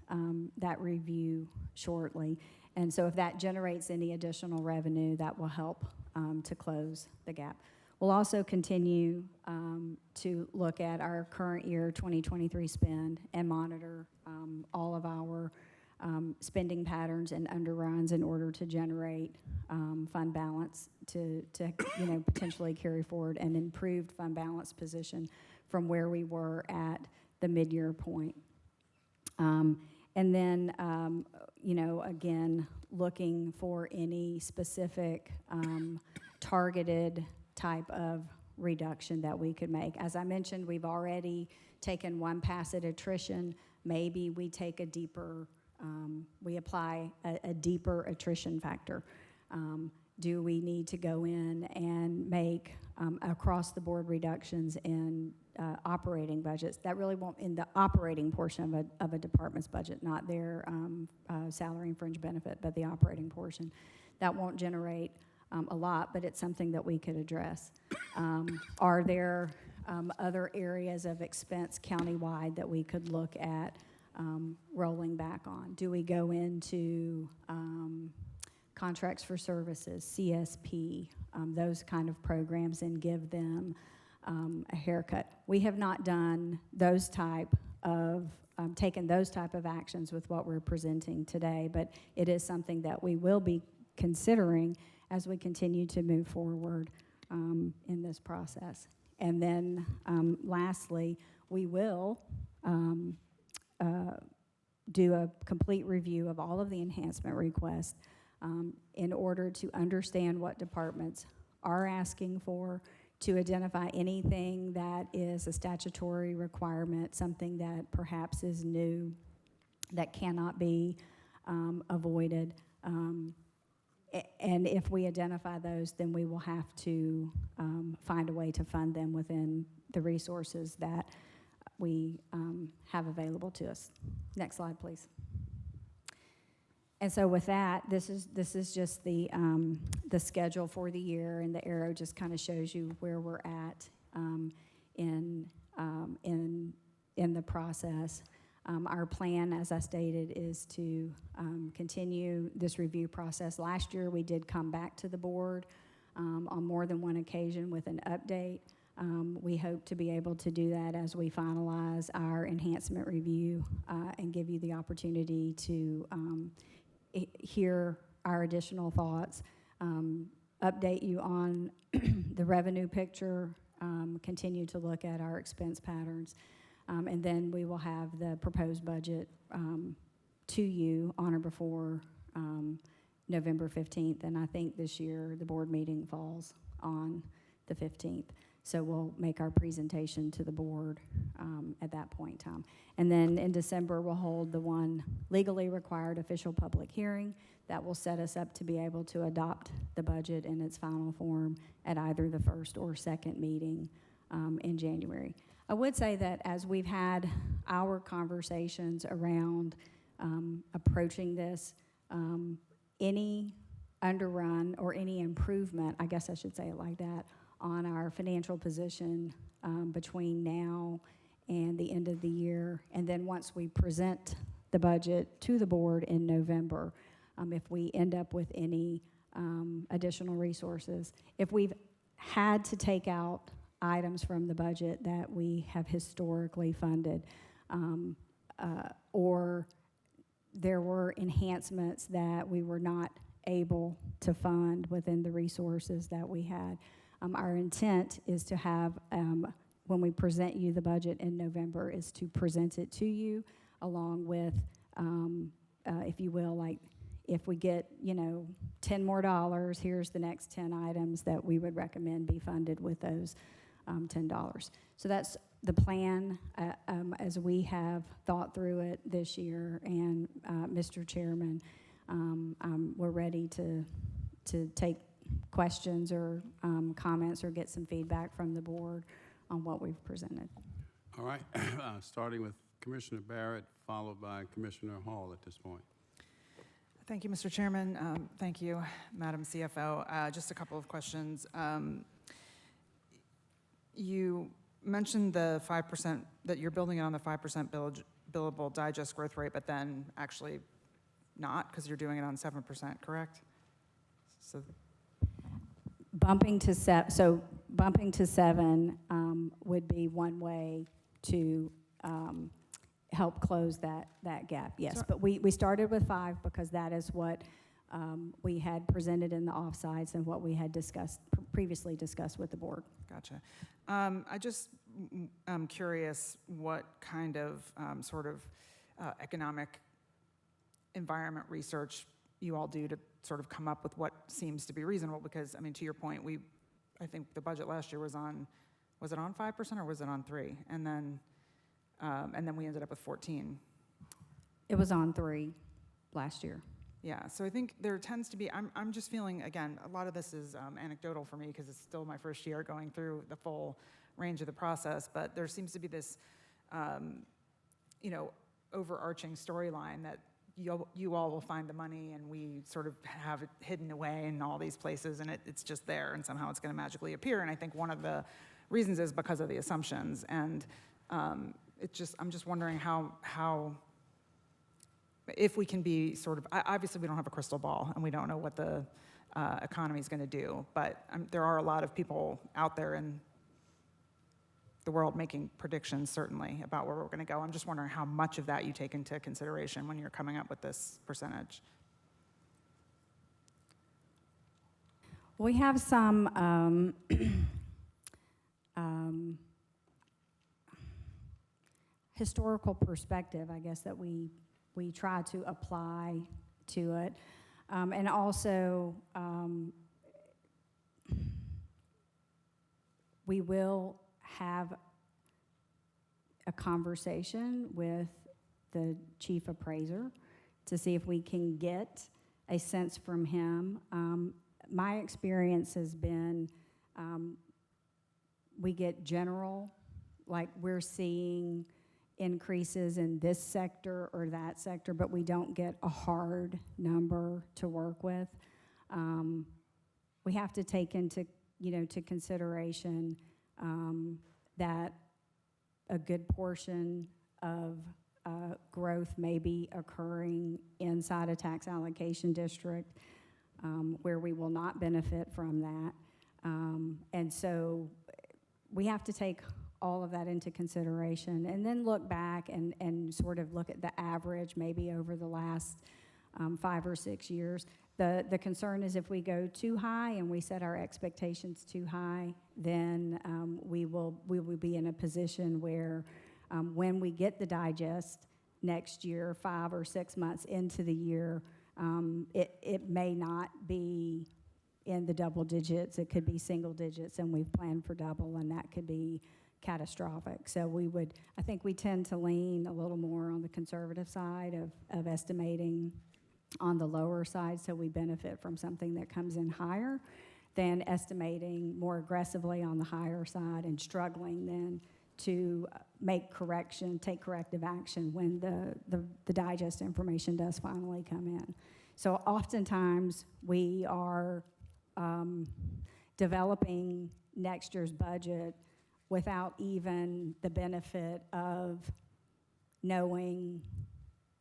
review shortly. And so if that generates any additional revenue, that will help to close the gap. We'll also continue to look at our current year 2023 spend and monitor all of our spending patterns and underruns in order to generate fund balance to potentially carry forward an improved fund balance position from where we were at the mid-year point. And then, again, looking for any specific targeted type of reduction that we could make. As I mentioned, we've already taken one pass at attrition. Maybe we take a deeper, we apply a deeper attrition factor. Do we need to go in and make across-the-board reductions in operating budgets? That really won't, in the operating portion of a department's budget, not their salary and fringe benefit, but the operating portion. That won't generate a lot, but it's something that we could address. Are there other areas of expense countywide that we could look at rolling back on? Do we go into contracts for services, CSP, those kind of programs, and give them a haircut? We have not done those type of, taken those type of actions with what we're presenting today, but it is something that we will be considering as we continue to move forward in this process. And then lastly, we will do a complete review of all of the enhancement requests in order to understand what departments are asking for, to identify anything that is a statutory requirement, something that perhaps is new, that cannot be avoided. And if we identify those, then we will have to find a way to fund them within the resources that we have available to us. Next slide, please. And so with that, this is just the schedule for the year, and the arrow just kind of shows you where we're at in the process. Our plan, as I stated, is to continue this review process. Last year, we did come back to the board on more than one occasion with an update. We hope to be able to do that as we finalize our enhancement review and give you the opportunity to hear our additional thoughts, update you on the revenue picture, continue to look at our expense patterns, and then we will have the proposed budget to you on or before November 15th, and I think this year the board meeting falls on the 15th. So we'll make our presentation to the board at that point in time. And then in December, we'll hold the one legally required official public hearing that will set us up to be able to adopt the budget in its final form at either the first or second meeting in January. I would say that as we've had our conversations around approaching this, any underrun or any improvement, I guess I should say it like that, on our financial position between now and the end of the year, and then once we present the budget to the board in November, if we end up with any additional resources, if we've had to take out items from the budget that we have historically funded, or there were enhancements that we were not able to fund within the resources that we had. Our intent is to have, when we present you the budget in November, is to present it to you along with, if you will, like if we get, $10 more, here's the next 10 items that we would recommend be funded with those $10. So that's the plan as we have thought through it this year. And Mr. Chairman, we're ready to take questions or comments or get some feedback from the board on what we've presented. All right, starting with Commissioner Barrett, followed by Commissioner Hall at this point. Thank you, Mr. Chairman. Thank you, Madam CFO. Just a couple of questions. You mentioned the 5%, that you're building it on the 5% billable digest growth rate, but then actually not, because you're doing it on 7%, correct? So Bumping to 7 would be one way to help close that gap, yes. But we started with 5 because that is what we had presented in the offsites and what we had previously discussed with the board. Gotcha. I'm curious what kind of economic environment research you all do to sort of come up with what seems to be reasonable, because, I mean, to your point, I think the budget last year was it on 5% or was it on 3? And then we ended up with 14. It was on 3 last year. Yeah, so I think there tends to be, I'm just feeling, again, a lot of this is anecdotal for me because it's still my first year going through the full range of the process, but there seems to be this, overarching storyline that you all will find the money and we sort of have it hidden away in all these places and it's just there and somehow it's going to magically appear. And I think one of the reasons is because of the assumptions. And I'm just wondering how if we can be obviously we don't have a crystal ball and we don't know what the economy is going to do, but there are a lot of people out there in the world making predictions, certainly, about where we're going to go. I'm just wondering how much of that you take into consideration when you're coming up with this percentage. We have some historical perspective, I guess, that we try to apply to it. And also, we will have a conversation with the chief appraiser to see if we can get a sense from him. My experience has been we get general, like we're seeing increases in this sector or that sector, but we don't get a hard number to work with. We have to take into to consideration that a good portion of growth may be occurring inside a tax allocation district where we will not benefit from that. And so we have to take all of that into consideration and then look back and sort of look at the average maybe over the last 5 or 6 years. The concern is if we go too high and we set our expectations too high, then we will be in a position where when we get the digest next year, 5 or 6 months into the year, it may not be in the double digits. It could be single digits, and we've planned for double, and that could be catastrophic. So I think we tend to lean a little more on the conservative side of estimating on the lower side, so we benefit from something that comes in higher than estimating more aggressively on the higher side and struggling then to take corrective action when the digest information does finally come in. So oftentimes we are developing next year's budget without even the benefit of knowing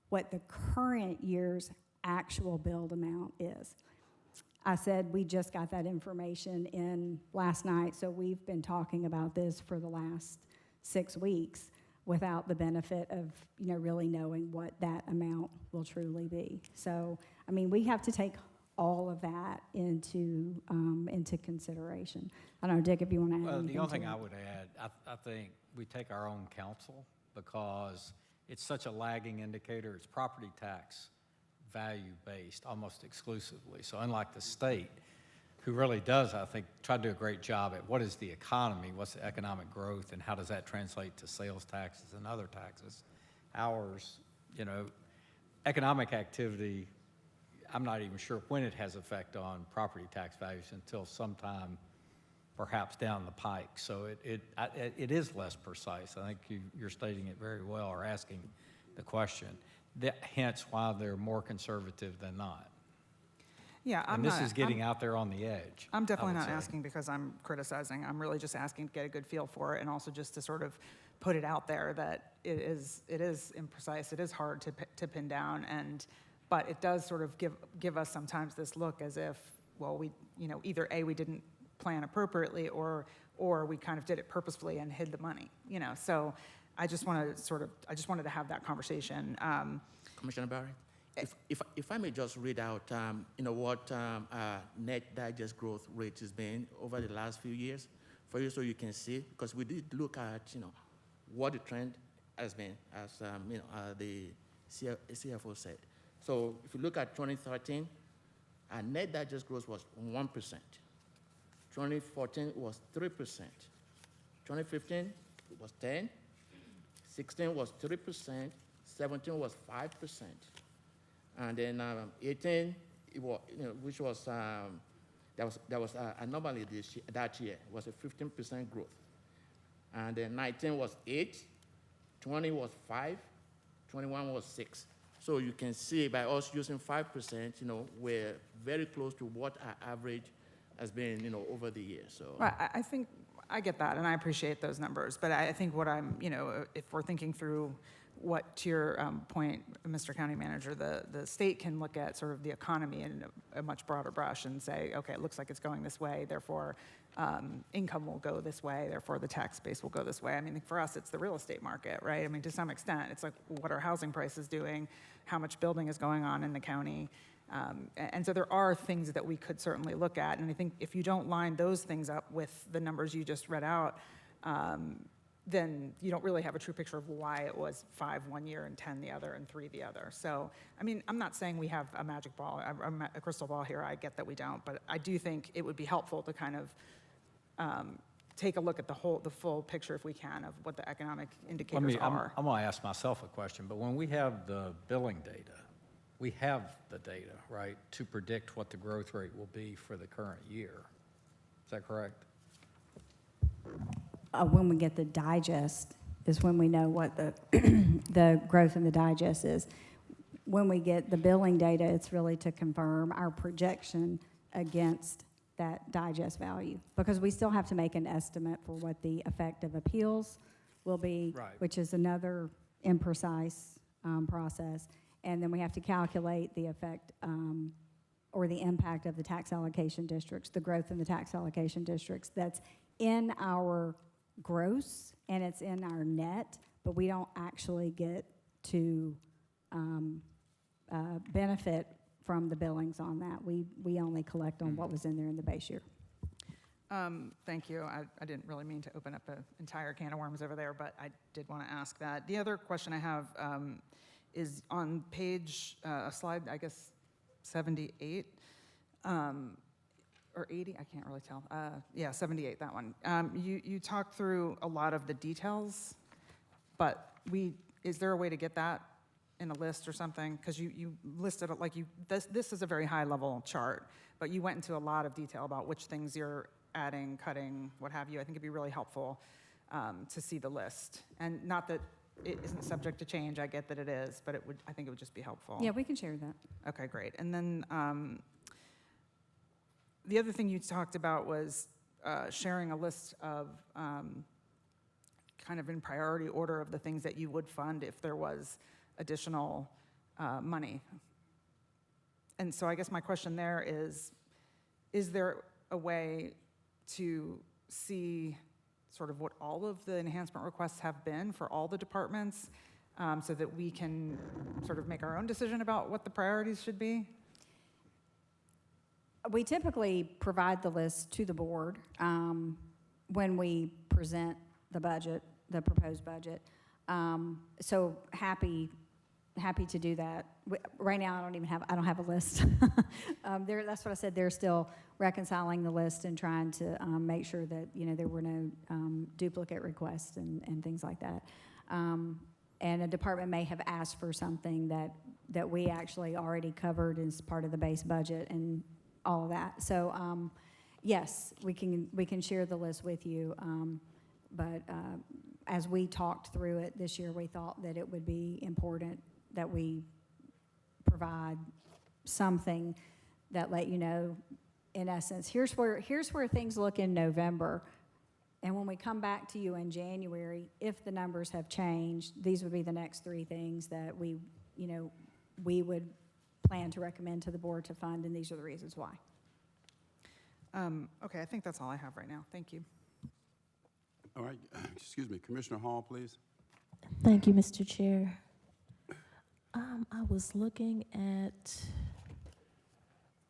what the current year's actual billed amount is. I said we just got that information in last night, so we've been talking about this for the last 6 weeks without the benefit of really knowing what that amount will truly be. So, I mean, we have to take all of that into consideration. I don't know, Dick, if you want to add anything. The only thing to I it. would add, I think we take our own counsel because it's such a lagging indicator. It's property tax value-based almost exclusively. So unlike the state, who really does, I think, try to do a great job at what is the economy, what's the economic growth, and how does that translate to sales taxes and other taxes. Ours, economic activity, I'm not even sure when it has effect on property tax values until sometime perhaps down the pike. So it is less precise. I think you're stating it very well, or asking the question. Hence why they're more conservative than not. Yeah, and this is getting out there on the edge. I'm definitely not asking because I'm criticizing. I'm really just asking to get a good feel for it, and also just to sort of put it out there that it is imprecise. It is hard to pin down, but it does sort of give us sometimes this look as if, well, we either A, we didn't plan appropriately, or we kind of did it purposefully and hid the money. So I just wanted to have that conversation. Commissioner Barry, if I may just read out, what net digest growth rate has been over the last few years, for you so you can see, because we did look at, what the trend has been, as the CFO said. So if you look at 2013, our net digest growth was 1%. 2014 was 3%. 2015 it was 10. 16 was 3%. 17 was 5%. And then 18, it was, which was that was an anomaly that year. It was a 15% growth. And then 19 was 8. 20 was 5. 21 was 6. So you can see by us using 5%, we're very close to what our average has been, over the years. So Right, I think I get that, and I appreciate those numbers. But I think what I'm, if we're thinking through what, to your point, Mr. County Manager, the state can look at sort of the economy in a much broader brush and say, okay, it looks like it's going this way, therefore income will go this way, therefore the tax base will go this way. I mean, for us, it's the real estate market, right? I mean, to some extent, it's like, what are housing prices doing? How much building is going on in the county? And so there are things that we could certainly look at. And I think if you don't line those things up with the numbers you just read out, then you don't really have a true picture of why it was 5 one year and 10 the other and 3 the other. So, I mean, I'm not saying we have a magic ball, a crystal ball here. I get that we don't, but I do think it would be helpful to kind of take a look at the full picture, if we can, of what the economic indicators are. I'm going to ask myself a question, but when we have the billing data, we have the data, right, to predict what the growth rate will be for the current year. Is that correct? When we get the digest is when we know what the, the growth in the digest is. When we get the billing data, it's really to confirm our projection against that digest value, because we still have to make an estimate for what the effect of appeals will be, Right. which is another imprecise process. And then we have to calculate the effect or the impact of the tax allocation districts, the growth in the tax allocation districts. That's in our gross and it's in our net, but we don't actually get to benefit from the billings on that. We only collect on what was in there in the base year. Thank you. I didn't really mean to open up an entire can of worms over there, but I did want to ask that. The other question I have is on page, slide, I guess, 78, or 80, I can't really tell. Yeah, 78, that one. You talked through a lot of the details, but is there a way to get that in a list or something? Because you listed it like this is a very high level chart, but you went into a lot of detail about which things you're adding, cutting, what have you. I think it'd be really helpful to see the list. And not that it isn't subject to change, I get that it is, but I think it would just be helpful. Yeah, we can share that. Okay, great. And then the other thing you talked about was sharing a list of kind of in priority order of the things that you would fund if there was additional money. And so I guess my question there is there a way to see sort of what all of the enhancement requests have been for all the departments so that we can sort of make our own decision about what the priorities should be? We typically provide the list to the board when we present the budget, the proposed budget. So happy to do that. Right now, I don't have a list. That's what I said. They're still reconciling the list and trying to make sure that there were no duplicate requests and things like that. And a department may have asked for something that we actually already covered as part of the base budget and all of that. So yes, we can share the list with you. But as we talked through it this year, we thought that it would be important that we provide something that let you know, in essence, here's where things look in November. And when we come back to you in January, if the numbers have changed, these would be the next 3 things that we would plan to recommend to the board to fund, and these are the reasons why. Okay, I think that's all I have right now. Thank you. All right, excuse me, Commissioner Hall, please. Thank you, Mr. Chair. I was looking at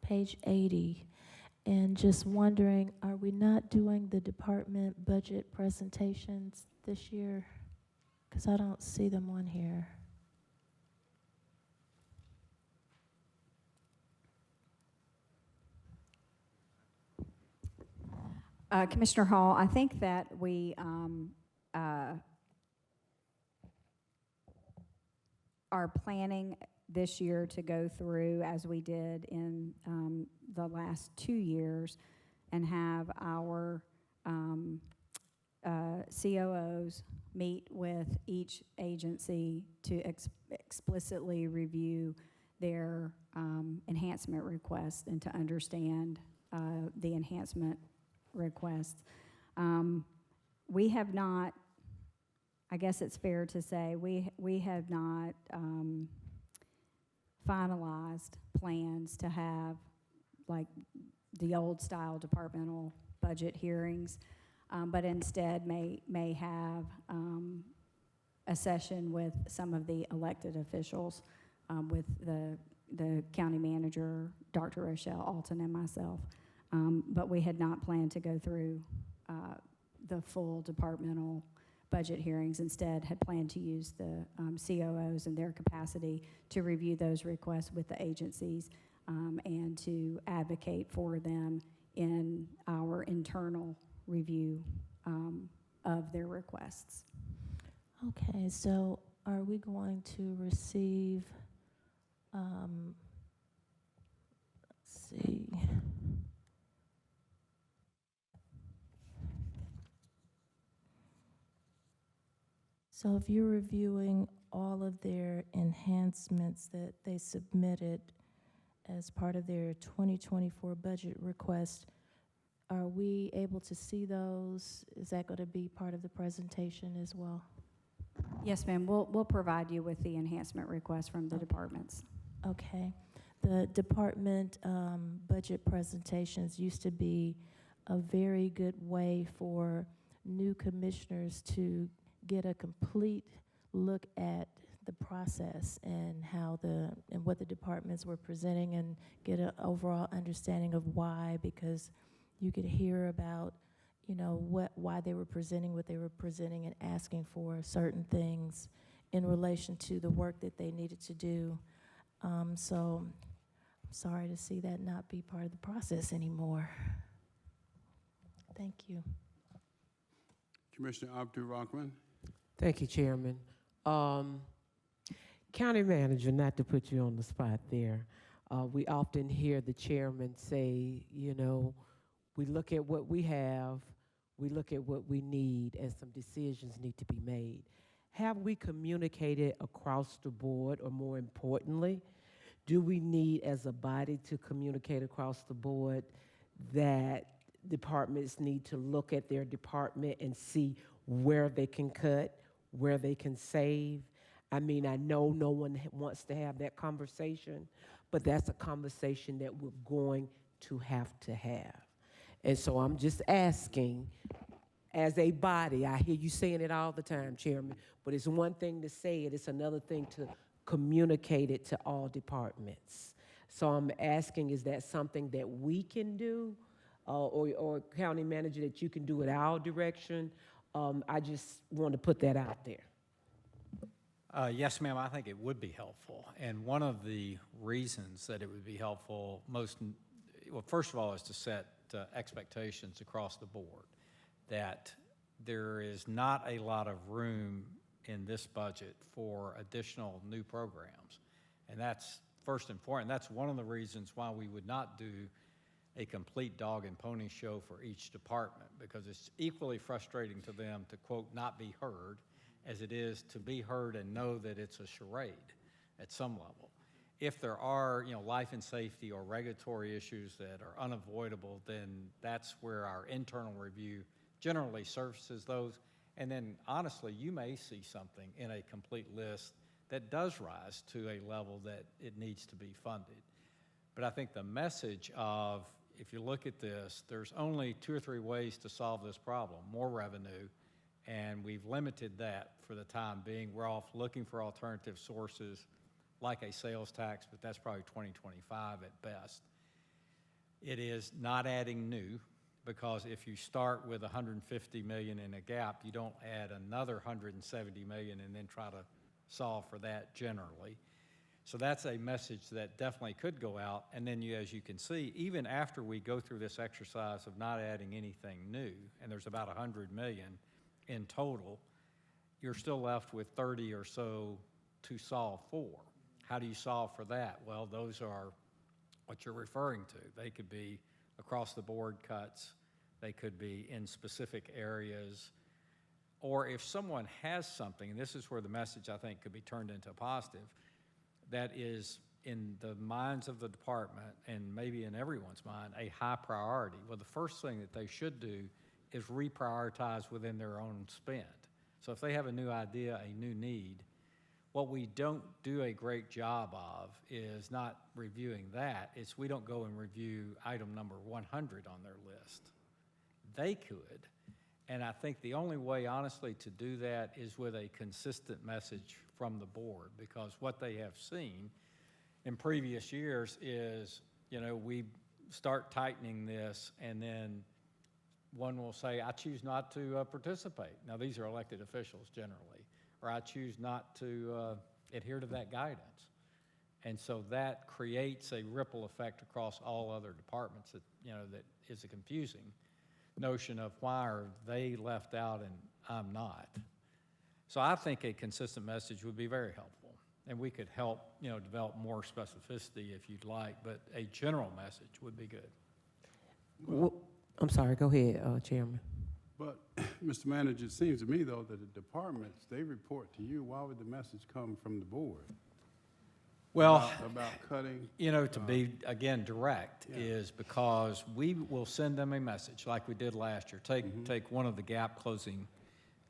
page 80 and just wondering, are we not doing the department budget presentations this year? Because I don't see them on here. Commissioner Hall, I think that we are planning this year to go through, as we did in the last 2 years, and have our COOs meet with each agency to explicitly review their enhancement requests and to understand the enhancement requests. We have not, I guess it's fair to say, we have not finalized plans to have like the old style departmental budget hearings, but instead may have a session with some of the elected officials, with the county manager, Dr. Rochelle Alton, and myself. But we had not planned to go through the full departmental budget hearings. Instead, had planned to use the COOs and their capacity to review those requests with the agencies and to advocate for them in our internal review of their requests. Okay, so are we going to receive, let's see. So if you're reviewing all of their enhancements that they submitted as part of their 2024 budget request, are we able to see those? Is that going to be part of the presentation as well? Yes, ma'am. We'll provide you with the enhancement requests from the departments. Okay. The department budget presentations used to be a very good way for new commissioners to get a complete look at the process and how and what the departments were presenting, and get an overall understanding of why, because you could hear about, you know, why they were presenting what they were presenting and asking for certain things in relation to the work that they needed to do. So I'm sorry to see that not be part of the process anymore. Thank you. Commissioner Abdul-Rahman. Thank you, Chairman. County Manager, not to put you on the spot there, we often hear the chairman say, you know, we look at what we have, we look at what we need, and some decisions need to be made. Have we communicated across the board, or more importantly, do we need as a body to communicate across the board that departments need to look at their department and see where they can cut, where they can save? I mean, I know no one wants to have that conversation, but that's a conversation that we're going to have. And so I'm just asking, as a body, I hear you saying it all the time, Chairman, but it's one thing to say it, it's another thing to communicate it to all departments. So I'm asking, is that something that we can do, or County Manager, that you can do at our direction? I just want to put that out there. Yes, ma'am, I think it would be helpful. And one of the reasons that it would be helpful well, first of all, is to set expectations across the board, that there is not a lot of room in this budget for additional new programs. And that's first and foremost. That's one of the reasons why we would not do a complete dog and pony show for each department, because it's equally frustrating to them to, quote, not be heard, as it is to be heard and know that it's a charade at some level. If there are, you know, life and safety or regulatory issues that are unavoidable, then that's where our internal review generally surfaces those. And then, honestly, you may see something in a complete list that does rise to a level that it needs to be funded. But I think the message of, if you look at this, there's only 2 or 3 ways to solve this problem: more revenue and we've limited that for the time being. We're off looking for alternative sources like a sales tax, but that's probably 2025 at best. It is not adding new, because if you start with 150 million in a gap, you don't add another 170 million and then try to solve for that generally. So that's a message that definitely could go out. And then as you can see, even after we go through this exercise of not adding anything new, and there's about 100 million in total, you're still left with 30 or so to solve for. How do you solve for that? Well, those are what you're referring to. They could be across the board cuts. They could be in specific areas. Or if someone has something, and this is where the message I think could be turned into a positive, that is in the minds of the department and maybe in everyone's mind a high priority. Well, the first thing that they should do is reprioritize within their own spend. So if they have a new idea, a new need, what we don't do a great job of is not reviewing that. It's we don't go and review item number 100 on their list. They could. And I think the only way, honestly, to do that is with a consistent message from the board, because what they have seen in previous years is, we start tightening this, and then one will say, I choose not to participate. Now, these are elected officials generally, or I choose not to adhere to that guidance. And so that creates a ripple effect across all other departments that, that is a confusing notion of why are they left out and I'm not. So I think a consistent message would be very helpful, and we could help, develop more specificity if you'd like, but a general message would be good. Well, I'm sorry, go ahead, Chairman. But, Mr. Manager, it seems to me, though, that the departments, they report to you. Why would the message come from the board? Well, about cutting? To be, again, direct is because we will send them a message like we did last year. Take one of the gap closing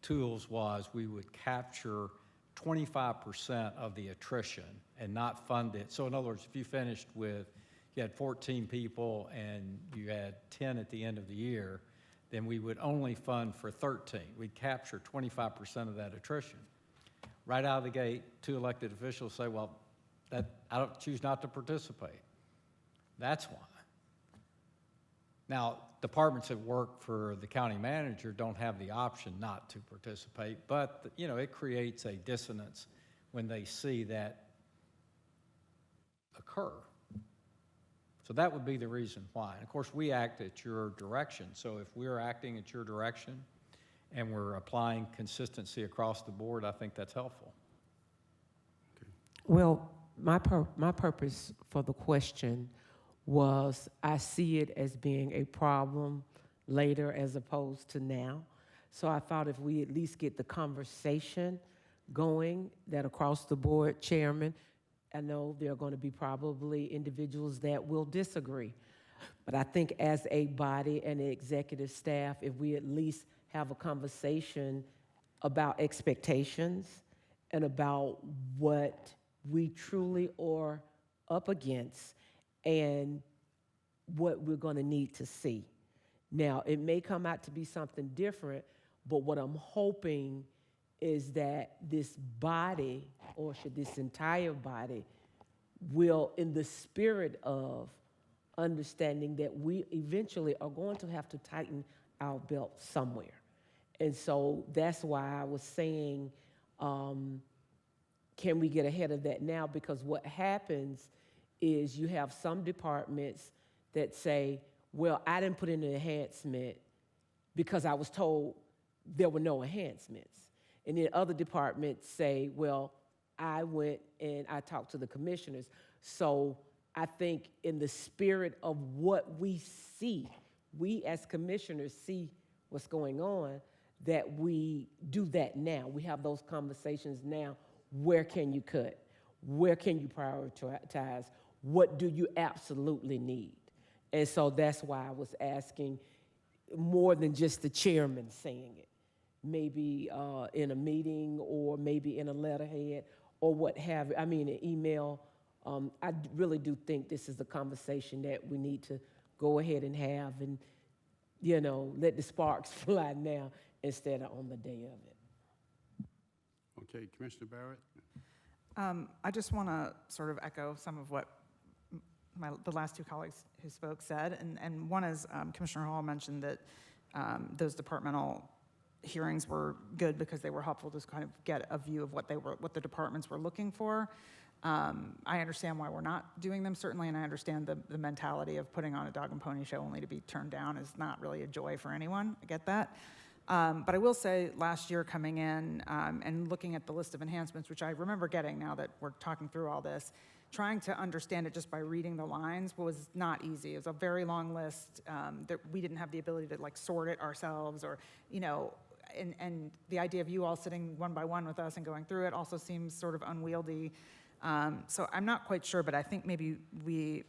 tools was we would capture 25% of the attrition and not fund it. So in other words, if you finished with, you had 14 people and you had 10 at the end of the year, then we would only fund for 13. We'd capture 25% of that attrition. Right out of the gate, two elected officials say, well, I don't choose not to participate. That's why. Now, departments that work for the county manager don't have the option not to participate, but it creates a dissonance when they see that occur. So that would be the reason why. And of course, we act at your direction. So if we're acting at your direction and we're applying consistency across the board, I think that's helpful. Well, my purpose for the question was I see it as being a problem later as opposed to now. So I thought if we at least get the conversation going, that across the board, Chairman, I know there are going to be probably individuals that will disagree. But I think as a body and the executive staff, if we at least have a conversation about expectations and about what we truly are up against and what we're going to need to see. Now, it may come out to be something different, but what I'm hoping is that this body, or should this entire body, will, in the spirit of understanding that we eventually are going to have to tighten our belt somewhere. And so that's why I was saying, can we get ahead of that now? Because what happens is you have some departments that say, well, I didn't put in an enhancement because I was told there were no enhancements. And then other departments say, well, I went and I talked to the commissioners. So I think in the spirit of what we see, we as commissioners see what's going on, that we do that now. We have those conversations now. Where can you cut? Where can you prioritize? What do you absolutely need? And so that's why I was asking more than just the chairman saying it. Maybe in a meeting or maybe in a letterhead or what have you. I mean, an email. I really do think this is a conversation that we need to go ahead and have and, let the sparks fly now instead of on the day of it. Okay, Commissioner Barrett? I just want to sort of echo some of what the last two colleagues who spoke said, and one is Commissioner Hall mentioned that those departmental hearings were good because they were helpful to kind of get a view of what the departments were looking for. I understand why we're not doing them, certainly, and I understand the mentality of putting on a dog and pony show only to be turned down is not really a joy for anyone. I get that. But I will say last year coming in and looking at the list of enhancements, which I remember getting now that we're talking through all this, trying to understand it just by reading the lines was not easy. It was a very long list that we didn't have the ability to like sort it ourselves or, you know, and the idea of you all sitting one by one with us and going through it also seems sort of unwieldy. So I'm not quite sure, but I think maybe we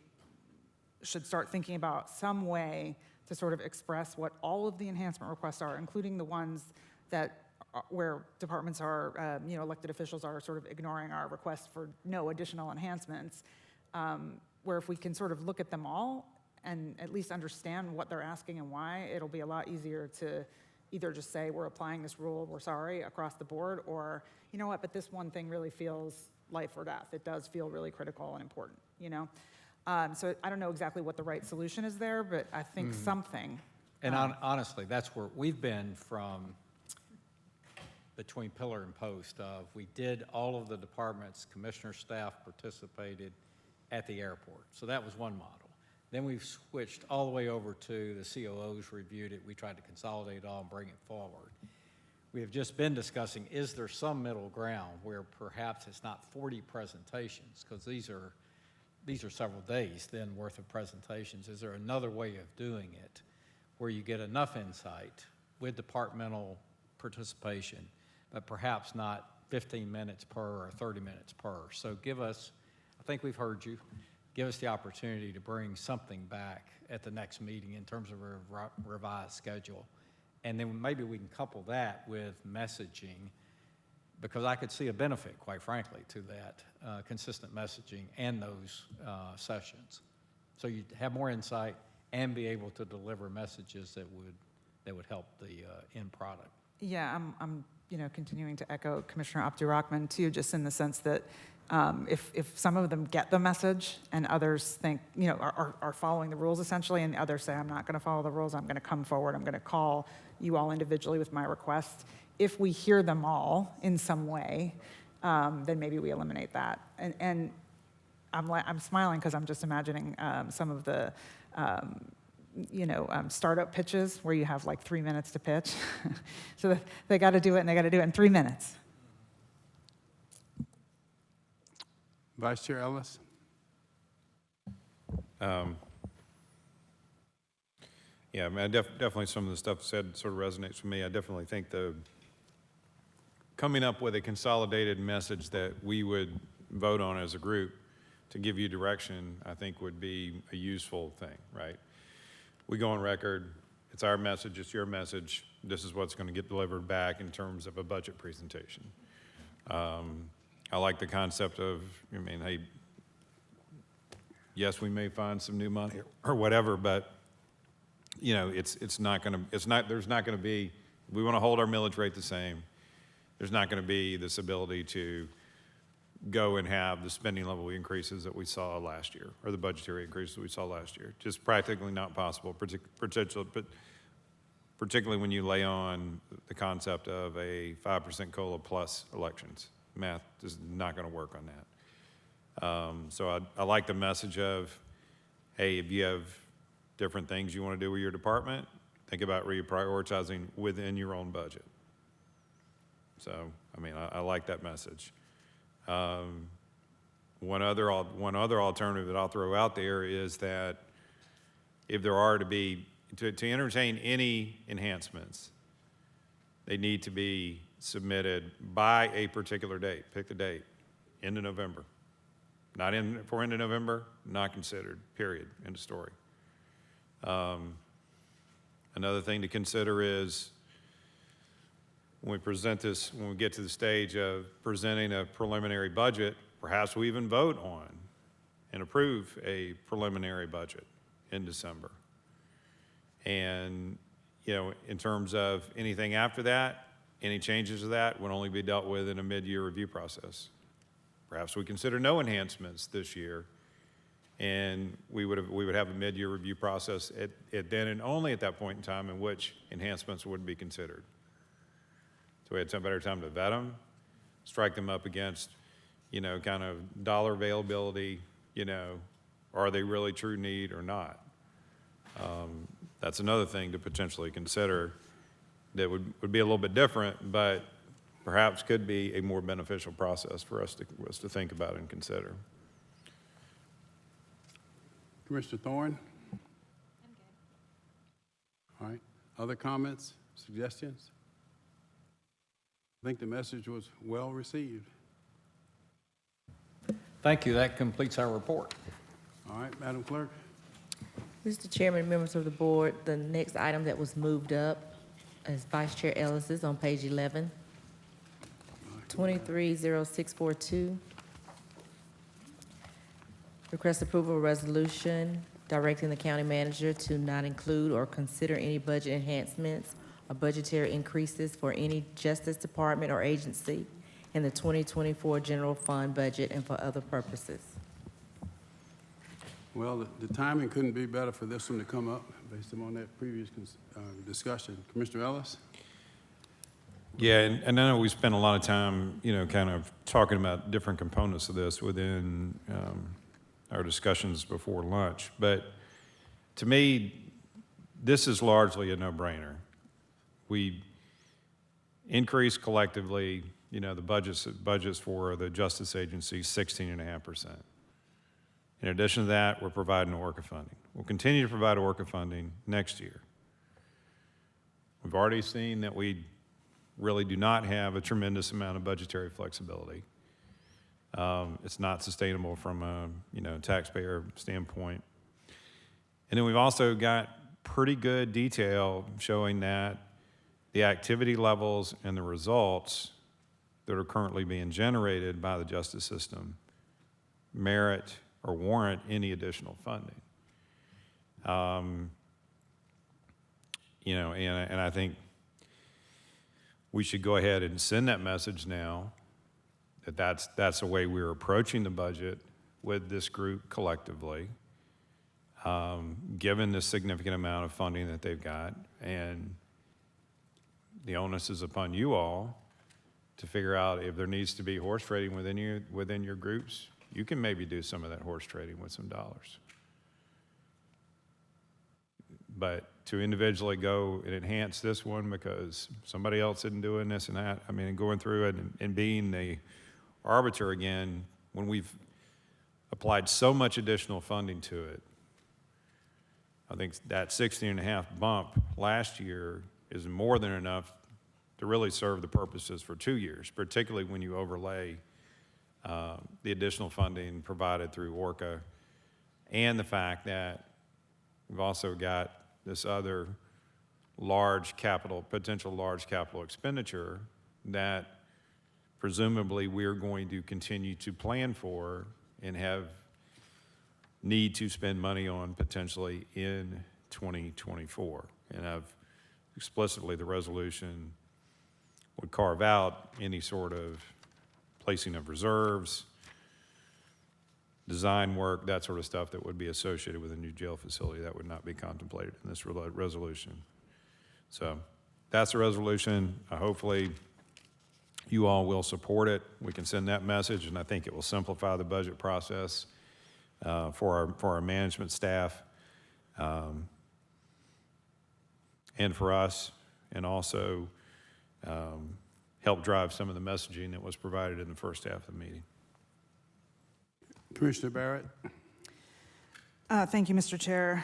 should start thinking about some way to sort of express what all of the enhancement requests are, including the ones that where departments are, you know, elected officials are sort of ignoring our request for no additional enhancements, where if we can sort of look at them all and at least understand what they're asking and why, it'll be a lot easier to either just say we're applying this rule, we're sorry, across the board, or you know what, but this one thing really feels life or death. It does feel really critical and important, you know? So I don't know exactly what the right solution is there, but I think something. And honestly, that's where we've been from between pillar and post of, we did all of the departments, commissioner staff participated at the airport. So that was one model. Then we've switched all the way over to the COOs reviewed it. We tried to consolidate it all and bring it forward. We have just been discussing, is there some middle ground where perhaps it's not 40 presentations, because these are several days then worth of presentations. Is there another way of doing it where you get enough insight with departmental participation, but perhaps not 15 minutes per or 30 minutes per? So give us, I think we've heard you, give us the opportunity to bring something back at the next meeting in terms of a revised schedule. And then maybe we can couple that with messaging, because I could see a benefit, quite frankly, to that consistent messaging and those sessions. So you'd have more insight and be able to deliver messages that would help the end product. Yeah, I'm you know, continuing to echo Commissioner Abdurrahman too, just in the sense that if some of them get the message and others think, you know, are following the rules essentially, and others say, I'm not going to follow the rules, I'm going to come forward, I'm going to call you all individually with my request. If we hear them all in some way, then maybe we eliminate that. And I'm smiling because I'm just imagining some of the you know, startup pitches where you have like 3 minutes to pitch. So they got to do it, and they got to do it in 3 minutes. Vice Chair Ellis? Yeah, I mean, definitely some of the stuff said sort of resonates with me. I definitely think coming up with a consolidated message that we would vote on as a group to give you direction, I think would be a useful thing, right? We go on record, it's our message, it's your message, this is what's going to get delivered back in terms of a budget presentation. I like the concept of, I mean, hey, yes, we may find some new money or whatever, but you know, there's not going to be, we want to hold our millage rate the same. There's not going to be this ability to go and have the spending level increases that we saw last year, or the budgetary increases we saw last year. Just practically not possible, particularly when you lay on the concept of a 5% COLA plus elections. Math is not going to work on that. So I like the message of, hey, if you have different things you want to do with your department, think about reprioritizing within your own budget. So, I mean, I like that message. One other alternative that I'll throw out there is that if there are to be, to entertain any enhancements, they need to be submitted by a particular date. Pick the date, end of November. Not in for end of November, not considered, period, end of story. Another thing to consider is when we present this, when we get to the stage of presenting a preliminary budget, perhaps we even vote on and approve a preliminary budget in December. And, in terms of anything after that, any changes to that would only be dealt with in a mid-year review process. Perhaps we consider no enhancements this year, and we would have a mid-year review process at then and only at that point in time in which enhancements would be considered. So we had some better time to vet them, strike them up against, kind of dollar availability, are they really true need or not? That's another thing to potentially consider that would be a little bit different, but perhaps could be a more beneficial process for us to think about and consider. Commissioner Thorne? I'm good. All right. Other comments, suggestions? I think the message was well received. Thank you. That completes our report. All right, Madam Clerk. Mr. Chairman, members of the board, the next item that was moved up is Vice Chair Ellis's on page 11, 230642. Request approval of resolution directing the county manager to not include or consider any budget enhancements or budgetary increases for any Justice Department or agency in the 2024 general fund budget and for other purposes. Well, the timing couldn't be better for this one to come up based on that previous discussion. Commissioner Ellis? Yeah, and I know we spent a lot of time, kind of talking about different components of this within our discussions before lunch. But to me, this is largely a no-brainer. We increase collectively, the budgets for the Justice Agency 16.5%. In addition to that, we're providing ORCA funding. We'll continue to provide ORCA funding next year. We've already seen that we really do not have a tremendous amount of budgetary flexibility. It's not sustainable from a taxpayer standpoint. And then we've also got pretty good detail showing that the activity levels and the results that are currently being generated by the justice system merit or warrant any additional funding. And I think we should go ahead and send that message now that that's the way we're approaching the budget with this group collectively, given the significant amount of funding that they've got. And the onus is upon you all to figure out if there needs to be horse trading within your groups. You can maybe do some of that horse trading with some dollars. But to individually go and enhance this one because somebody else isn't doing this and that, going through it and being the arbiter again, when we've applied so much additional funding to it, I think that 16.5 bump last year is more than enough to really serve the purposes for 2 years, particularly when you overlay the additional funding provided through ORCA and the fact that we've also got this other potential large capital expenditure that presumably we're going to continue to plan for and need to spend money on potentially in 2024. And explicitly the resolution would carve out any sort of placing of reserves, design work, that sort of stuff that would be associated with a new jail facility that would not be contemplated in this resolution. So that's the resolution. Hopefully you all will support it. We can send that message, and I think it will simplify the budget process for our management staff and for us, and also help drive some of the messaging that was provided in the first half of the meeting. Commissioner Barrett? Thank you, Mr. Chair.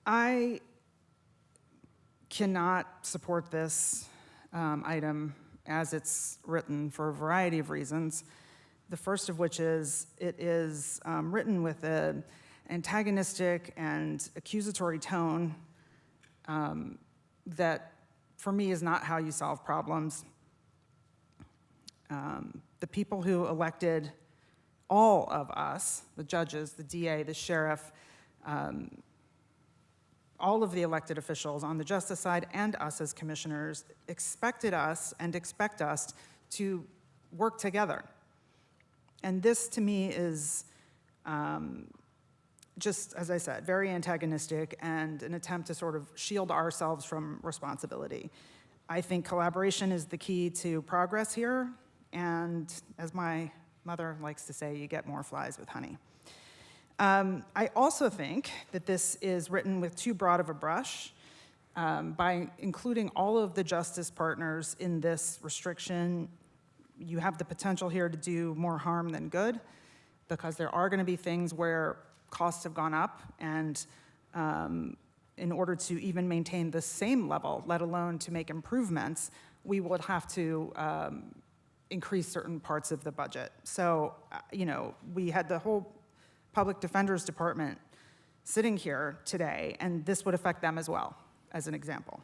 I cannot support this item as it's written for a variety of reasons. The first of which is it is written with an antagonistic and accusatory tone that, for me, is not how you solve problems. The people who elected all of us, the judges, the DA, the sheriff, all of the elected officials on the justice side and us as commissioners expected us and expect us to work together. And this, to me, is just, as I said, very antagonistic and an attempt to sort of shield ourselves from responsibility. I think collaboration is the key to progress here, and as my mother likes to say, you get more flies with honey. I also think that this is written with too broad of a brush. By including all of the justice partners in this restriction, you have the potential here to do more harm than good, because there are going to be things where costs have gone up, and in order to even maintain the same level, let alone to make improvements, we would have to increase certain parts of the budget. So, we had the whole Public Defender's Department sitting here today, and this would affect them as well, as an example.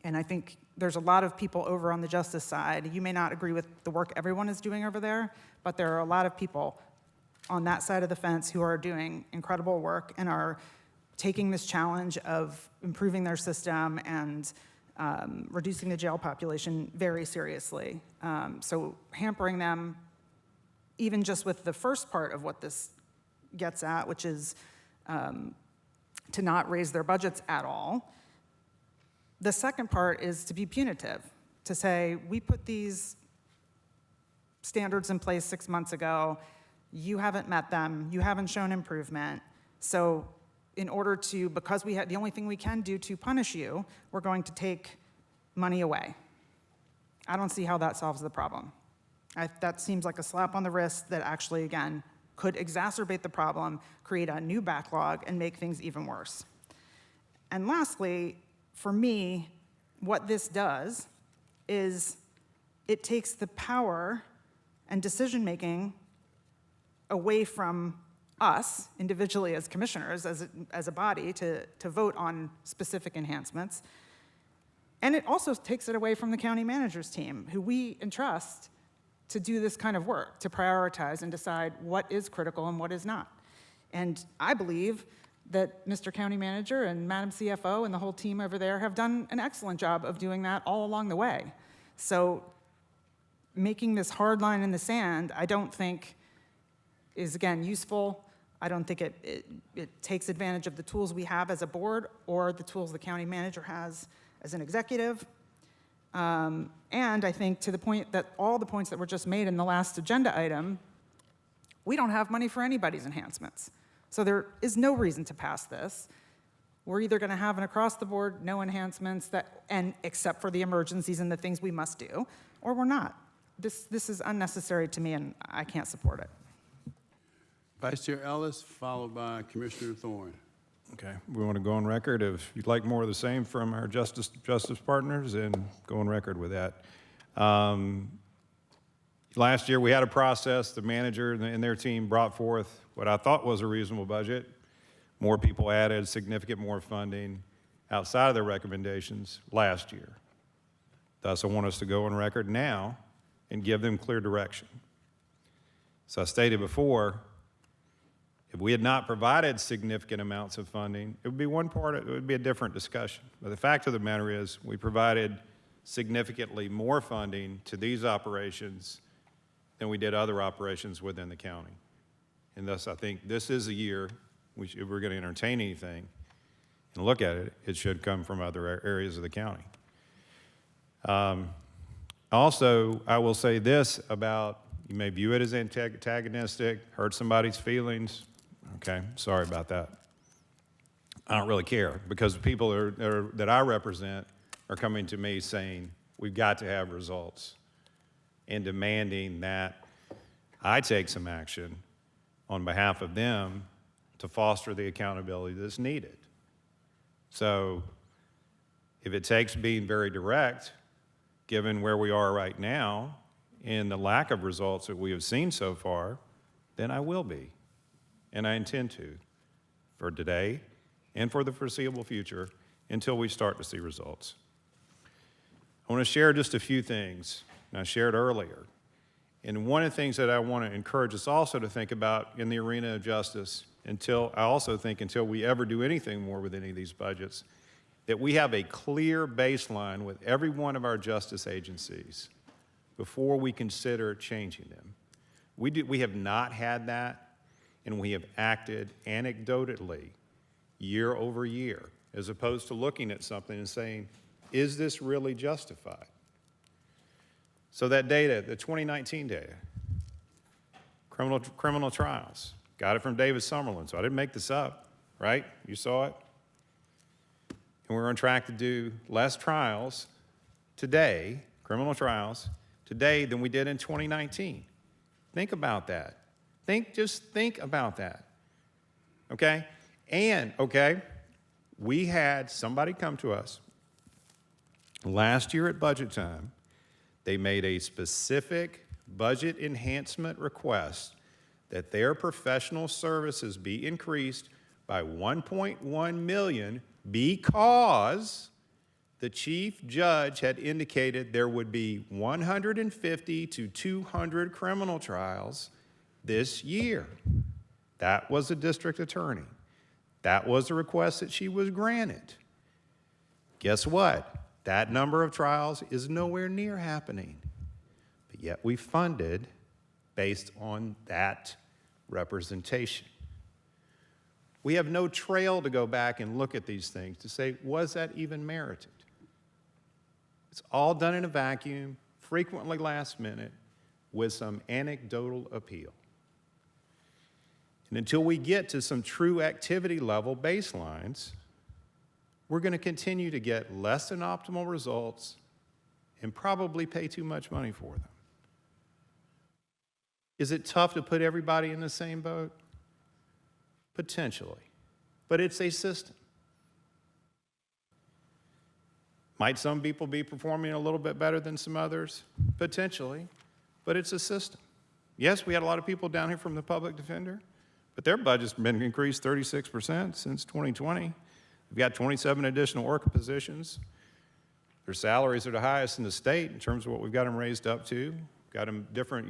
And I think there's a lot of people over on the justice side. You may not agree with the work everyone is doing over there, but there are a lot of people on that side of the fence who are doing incredible work and are taking this challenge of improving their system and reducing the jail population very seriously. So hampering them, even just with the first part of what this gets at, which is to not raise their budgets at all. The second part is to be punitive, to say, we put these standards in place 6 months ago, you haven't met them, you haven't shown improvement, so in order to, because we have, the only thing we can do to punish you, we're going to take money away. I don't see how that solves the problem. That seems like a slap on the wrist that actually, again, could exacerbate the problem, create a new backlog, and make things even worse. And lastly, for me, what this does is it takes the power and decision-making away from us individually as commissioners, as a body, to vote on specific enhancements. And it also takes it away from the county manager's team, who we entrust to do this kind of work, to prioritize and decide what is critical and what is not. And I believe that Mr. County Manager and Madam CFO and the whole team over there have done an excellent job of doing that all along the way. So making this hard line in the sand, I don't think is, again, useful. I don't think it takes advantage of the tools we have as a board or the tools the county manager has as an executive. And I think to the point that all the points that were just made in the last agenda item, we don't have money for anybody's enhancements. So there is no reason to pass this. We're either going to have an across-the-board no enhancements except for the emergencies and the things we must do, or we're not. This is unnecessary to me, and I can't support it. Vice Chair Ellis, followed by Commissioner Thorne. Okay, we want to go on record. If you'd like more of the same from our justice partners, and go on record with that. Last year, we had a process. The manager and their team brought forth what I thought was a reasonable budget. More people added, significant more funding outside of their recommendations last year. Thus, I want us to go on record now and give them clear direction. So I stated before, if we had not provided significant amounts of funding, it would be one part, it would be a different discussion. But the fact of the matter is, we provided significantly more funding to these operations than we did other operations within the county. And thus, I think this is a year, if we're going to entertain anything and look at it, it should come from other areas of the county. Also, I will say this about, you may view it as antagonistic, hurt somebody's feelings. Okay, sorry about that. I don't really care, because the people that I represent are coming to me saying, we've got to have results, and demanding that I take some action on behalf of them to foster the accountability that's needed. So if it takes being very direct, given where we are right now and the lack of results that we have seen so far, then I will be. And I intend to, for today and for the foreseeable future, until we start to see results. I want to share just a few things, and I shared earlier. And one of the things that I want to encourage us also to think about in the arena of justice, until we ever do anything more with any of these budgets, that we have a clear baseline with every one of our justice agencies before we consider changing them. We have not had that, and we have acted anecdotally year over year, as opposed to looking at something and saying, is this really justified? So that data, the 2019 data, criminal trials, got it from David Summerlin, so I didn't make this up, right? You saw it? And we're on track to do less trials today, criminal trials, today than we did in 2019. Think about that. Just think about that, okay? And, okay, we had somebody come to us last year at budget time. They made a specific budget enhancement request that their professional services be increased by $1.1 million because the chief judge had indicated there would be 150 to 200 criminal trials this year. That was the district attorney. That was the request that she was granted. Guess what? That number of trials is nowhere near happening, but yet we funded based on that representation. We have no trail to go back and look at these things to say, was that even merited? It's all done in a vacuum, frequently last minute, with some anecdotal appeal. And until we get to some true activity level baselines, we're going to continue to get less than optimal results and probably pay too much money for them. Is it tough to put everybody in the same boat? Potentially, but it's a system. Might some people be performing a little bit better than some others? Potentially, but it's a system. Yes, we had a lot of people down here from the public defender, but their budget's been increased 36% since 2020. We've got 27 additional ORCA positions. Their salaries are the highest in the state in terms of what we've got them raised up to. Got them different,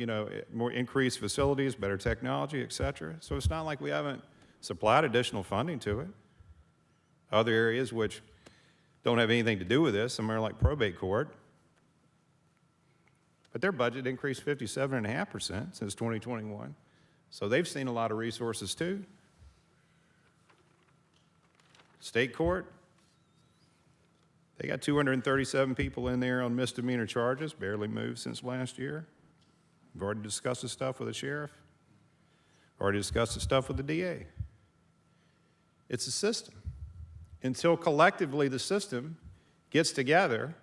more increased facilities, better technology, et cetera. So it's not like we haven't supplied additional funding to it. Other areas which don't have anything to do with this, somewhere like probate court, but their budget increased 57.5% since 2021. So they've seen a lot of resources too. State court, they got 237 people in there on misdemeanor charges, barely moved since last year. We've already discussed the stuff with the sheriff, already discussed the stuff with the DA. It's a system. Until collectively the system gets together,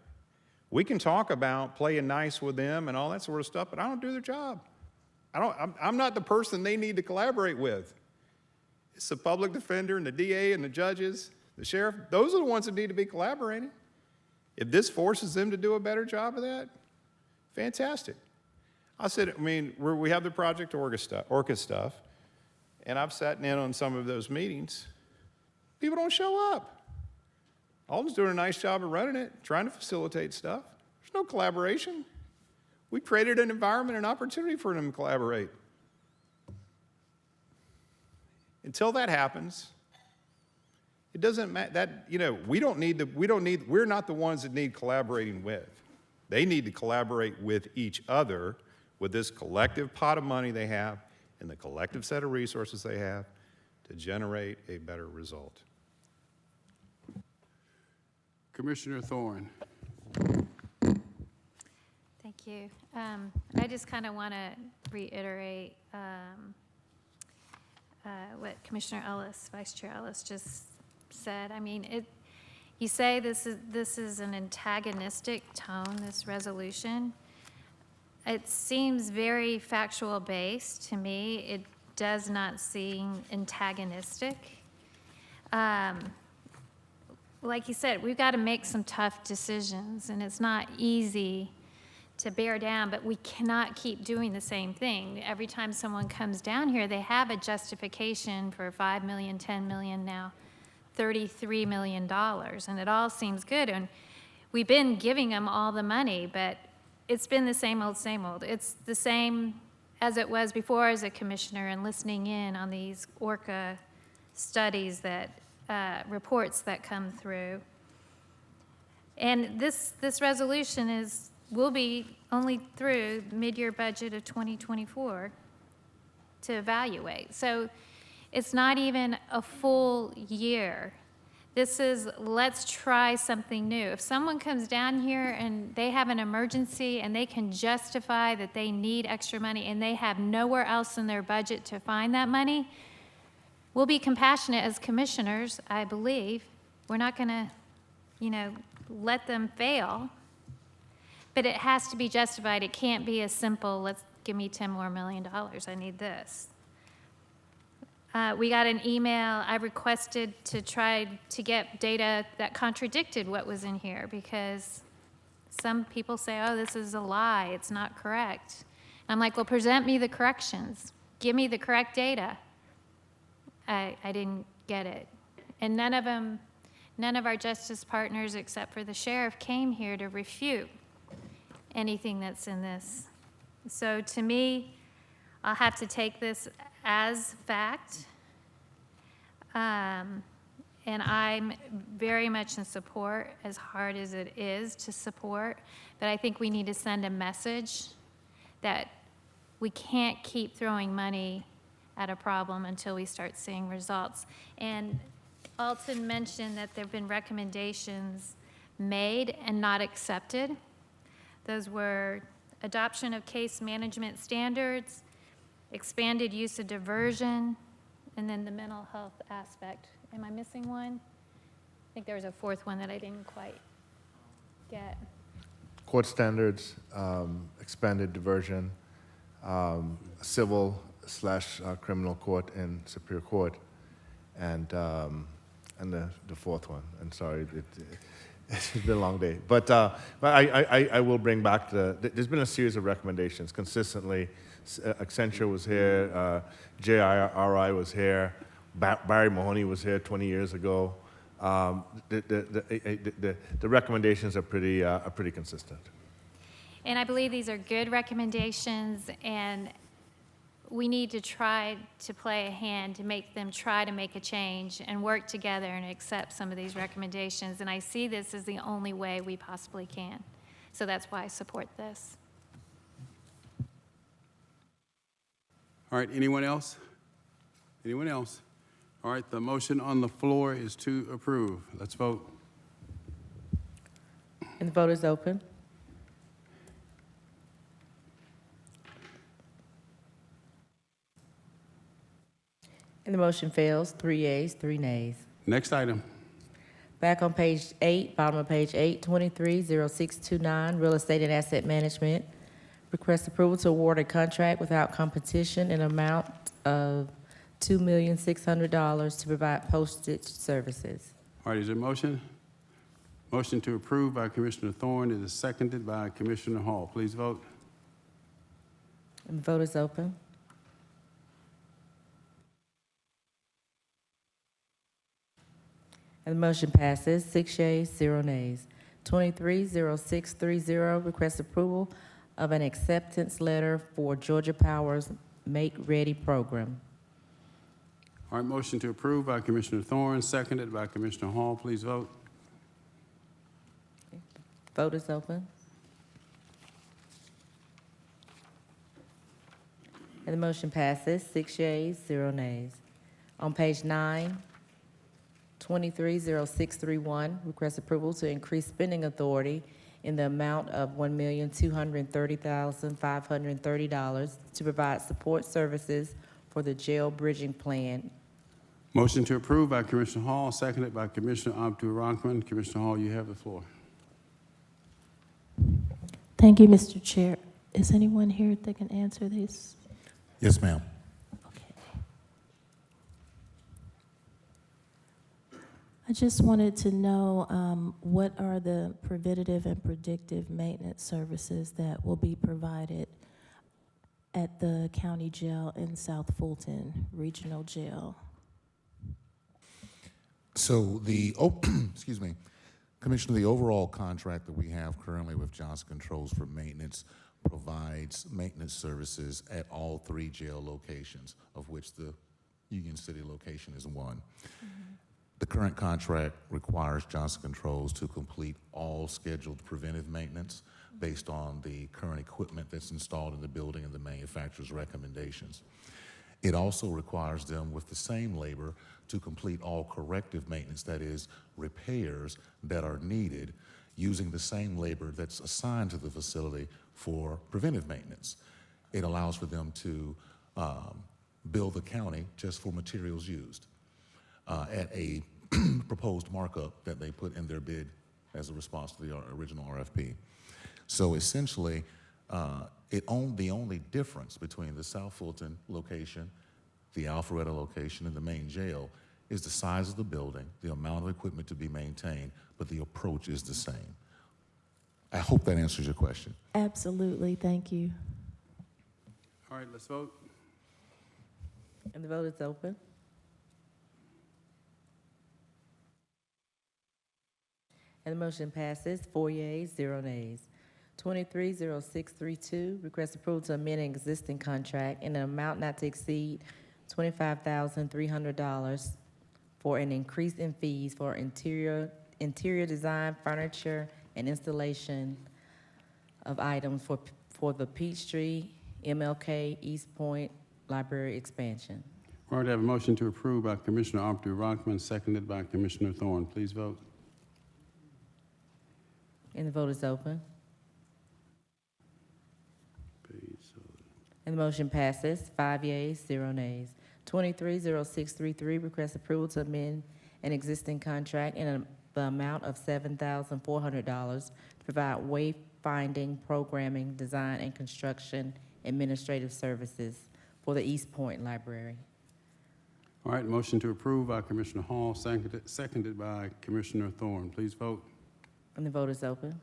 we can talk about playing nice with them and all that sort of stuff, but I don't do their job. I'm not the person they need to collaborate with. It's the public defender and the DA and the judges, the sheriff. Those are the ones that need to be collaborating. If this forces them to do a better job of that, fantastic. We have the Project ORCA stuff, and I've sat in on some of those meetings. People don't show up. Alden's doing a nice job of running it, trying to facilitate stuff. There's no collaboration. We created an environment, an opportunity for them to collaborate. Until that happens, it doesn't matter we're not the ones that need collaborating with. They need to collaborate with each other with this collective pot of money they have and the collective set of resources they have to generate a better result. Commissioner Thorne. Thank you. I just kind of want to reiterate what Commissioner Ellis, Vice Chair Ellis, just said. I mean, you say this is an antagonistic tone, this resolution. It seems very factual based to me. It does not seem antagonistic. Like you said, we've got to make some tough decisions, and it's not easy to bear down, but we cannot keep doing the same thing. Every time someone comes down here, they have a justification for $5 million, $10 million, now $33 million, and it all seems good. And we've been giving them all the money, but it's been the same old, same old. It's the same as it was before as a commissioner and listening in on these ORCA studies that, reports that come through. And this resolution will be only through mid-year budget of 2024 to evaluate. So it's not even a full year. This is, let's try something new. If someone comes down here and they have an emergency and they can justify that they need extra money and they have nowhere else in their budget to find that money, we'll be compassionate as commissioners, I believe. We're not gonna, let them fail. But it has to be justified. It can't be as simple, let's give me $10 more million, I need this. We got an email, I requested to try to get data that contradicted what was in here because some people say, oh, this is a lie, it's not correct. I'm like, well, present me the corrections. Give me the correct data. I didn't get it. And none of our justice partners except for the sheriff came here to refute anything that's in this. So to me, I'll have to take this as fact. And I'm very much in support, as hard as it is to support, but I think we need to send a message that we can't keep throwing money at a problem until we start seeing results. And Alton mentioned that there have been recommendations made and not accepted. Those were adoption of case management standards, expanded use of diversion, and then the mental health aspect. Am I missing one? I think there was a fourth one that I didn't quite get. Court standards, expanded diversion, civil/criminal court and Superior Court, and the fourth one. And sorry, it's been a long day. But I will bring back there's been a series of recommendations consistently. Accenture was here, JIRI was here, Barry Mahoney was here 20 years ago. The recommendations are pretty consistent. And I believe these are good recommendations, and we need to try to play a hand to make them try to make a change and work together and accept some of these recommendations. And I see this as the only way we possibly can. So that's why I support this. All right, anyone else? Anyone else? All right, the motion on the floor is to approve. Let's vote. And the vote is open. And the motion fails, 3 yeas, 3 nays. Next item. Back on page 8, bottom of page 8, 230629, Real Estate and Asset Management. Request approval to award a contract without competition in amount of $2,600,000 to provide postage services. All right, is there a motion? Motion to approve by Commissioner Thorne. It is seconded by Commissioner Hall. Please vote. And the vote is open. And the motion passes, 6 yeas, 0 nays. 230630, request approval of an acceptance letter for Georgia Power's Make Ready program. All right, motion to approve by Commissioner Thorne, seconded by Commissioner Hall. Please vote. Vote is open. And the motion passes, 6 yeas, 0 nays. On page 9, 230631, request approval to increase spending authority in the amount of $1,230,530 to provide support services for the jail bridging plan. Motion to approve by Commissioner Hall, seconded by Commissioner Abdul-Rahman. Commissioner Hall, you have the floor. Thank you, Mr. Chair. Is anyone here that can answer this? Yes, ma'am. I just wanted to know what are the preventative and predictive maintenance services that will be provided at the county jail in South Fulton Regional Jail? So the excuse me, Commissioner, the overall contract that we have currently with Johnson Controls for maintenance provides maintenance services at all 3 jail locations, of which the Union City location is one. The current contract requires Johnson Controls to complete all scheduled preventive maintenance based on the current equipment that's installed in the building and the manufacturer's recommendations. It also requires them, with the same labor, to complete all corrective maintenance, that is, repairs that are needed, using the same labor that's assigned to the facility for preventive maintenance. It allows for them to bill the county just for materials used at a proposed markup that they put in their bid as a response to the original RFP. So essentially, the only difference between the South Fulton location, the Alpharetta location, and the main jail is the size of the building, the amount of equipment to be maintained, but the approach is the same. I hope that answers your question. Absolutely, thank you. All right, let's vote. And the vote is open. And the motion passes 4 yeas, 0 nays. 230632, request approval to amend an existing contract in an amount not to exceed $25,300 for an increase in fees for interior design, furniture, and installation of items for the Peachtree, MLK, East Point Library expansion. All right, I have a motion to approve by Commissioner Abdu-Rahman, seconded by Commissioner Thorne. Please vote. And the vote is open. And the motion passes 5 yeas, 0 nays. 230633, request approval to amend an existing contract in the amount of $7,400 to provide wayfinding, programming, design, and construction administrative services for the East Point Library. All right, motion to approve by Commissioner Hall, seconded by Commissioner Thorne. Please vote. And the vote is open.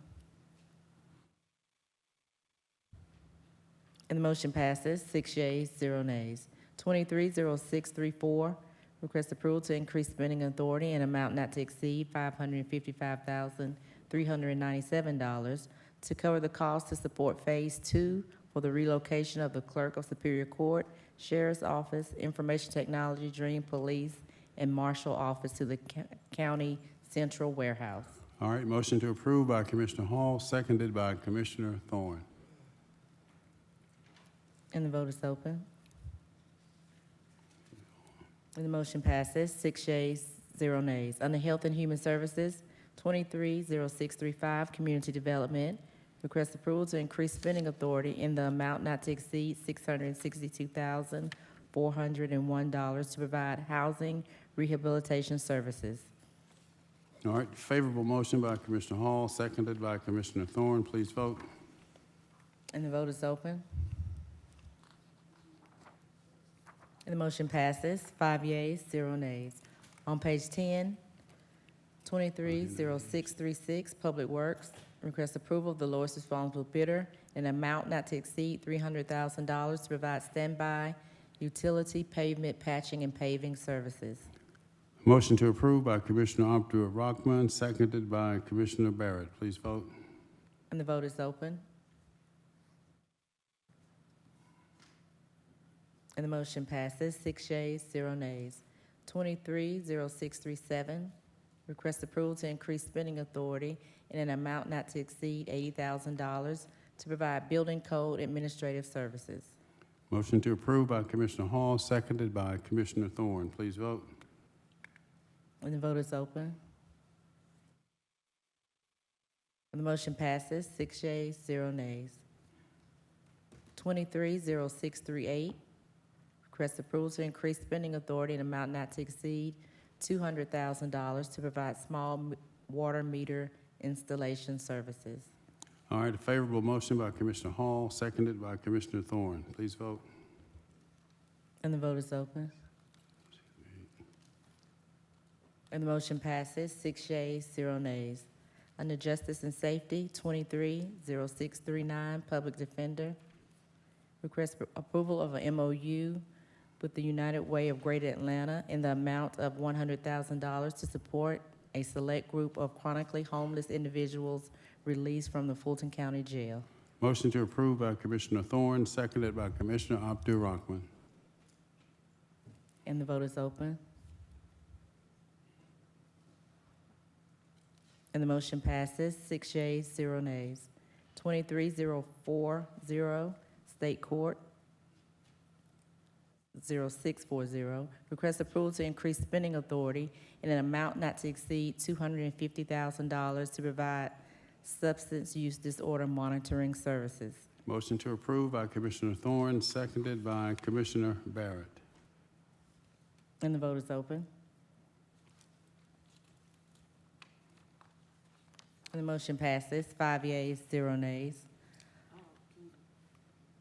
And the motion passes 6 yeas, 0 nays. 230634, request approval to increase spending authority in amount not to exceed $555,397 to cover the cost to support Phase 2 for the relocation of the Clerk of Superior Court, Sheriff's Office, Information Technology, Dream Police, and Marshal Office to the County Central Warehouse. All right, motion to approve by Commissioner Hall, seconded by Commissioner Thorne. And the vote is open. And the motion passes 6 yeas, 0 nays. Under Health and Human Services, 230635, Community Development, request approval to increase spending authority in the amount not to exceed $662,401 to provide housing rehabilitation services. All right, favorable motion by Commissioner Hall, seconded by Commissioner Thorne. Please vote. And the vote is open. And the motion passes 5 yeas, 0 nays. On page 10, 230636, Public Works, request approval of the lowest responsible bidder in an amount not to exceed $300,000 to provide standby utility pavement patching and paving services. Motion to approve by Commissioner Abdu-Rahman, seconded by Commissioner Barrett. Please vote. And the vote is open. And the motion passes 6 yeas, 0 nays. 230637, request approval to increase spending authority in an amount not to exceed $80,000 to provide building code administrative services. Motion to approve by Commissioner Hall, seconded by Commissioner Thorne. Please vote. And the vote is open. And the motion passes 6 yeas, 0 nays. 230638, request approval to increase spending authority in amount not to exceed $200,000 to provide small water meter installation services. All right, a favorable motion by Commissioner Hall, seconded by Commissioner Thorne. Please vote. And the vote is open. And the motion passes 6 yeas, 0 nays. Under Justice and Safety, 230639, Public Defender, request approval of an MOU with the United Way of Greater Atlanta in the amount of $100,000 to support a select group of chronically homeless individuals released from the Fulton County Jail. Motion to approve by Commissioner Thorne, seconded by Commissioner Abdul-Rahman. And the vote is open. And the motion passes, 6 yeas, 0 nays. 23040, State Court. 0640, request approval to increase spending authority in an amount not to exceed $250,000 to provide substance use disorder monitoring services. Motion to approve by Commissioner Thorne, seconded by Commissioner Barrett. And the vote is open. And the motion passes, 5 yeas, 0 nays.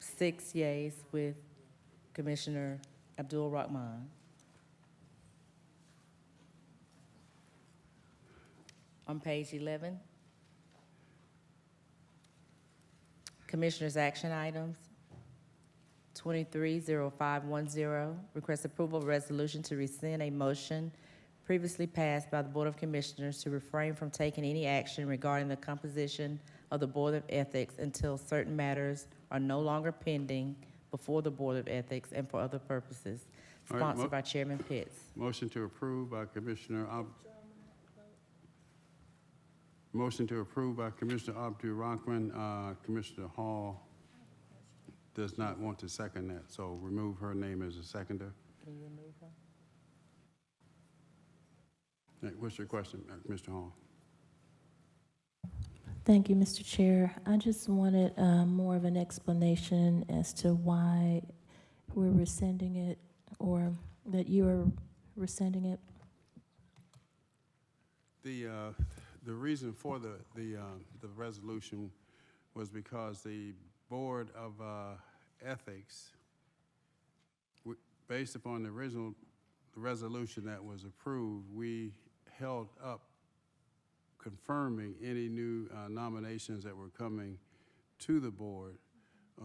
6 yeas with Commissioner Abdul-Rahman. On page 11, Commissioners' action items. 230510, request approval of resolution to rescind a motion previously passed by the Board of Commissioners to refrain from taking any action regarding the composition of the Board of Ethics until certain matters are no longer pending before the Board of Ethics and for other purposes. All right, Sponsored by Chairman Pitts. Motion to approve by Commissioner Motion to approve by Commissioner Abdul-Rahman. Commissioner Hall does not want to second that, so remove her name as a seconder. Can you remove her? What's your question, Mr. Hall? Thank you, Mr. Chair. I just wanted more of an explanation as to why we're rescinding it, or that you are rescinding it. The reason for the resolution was because the Board of Ethics, based upon the original resolution that was approved, we held up confirming any new nominations that were coming to the board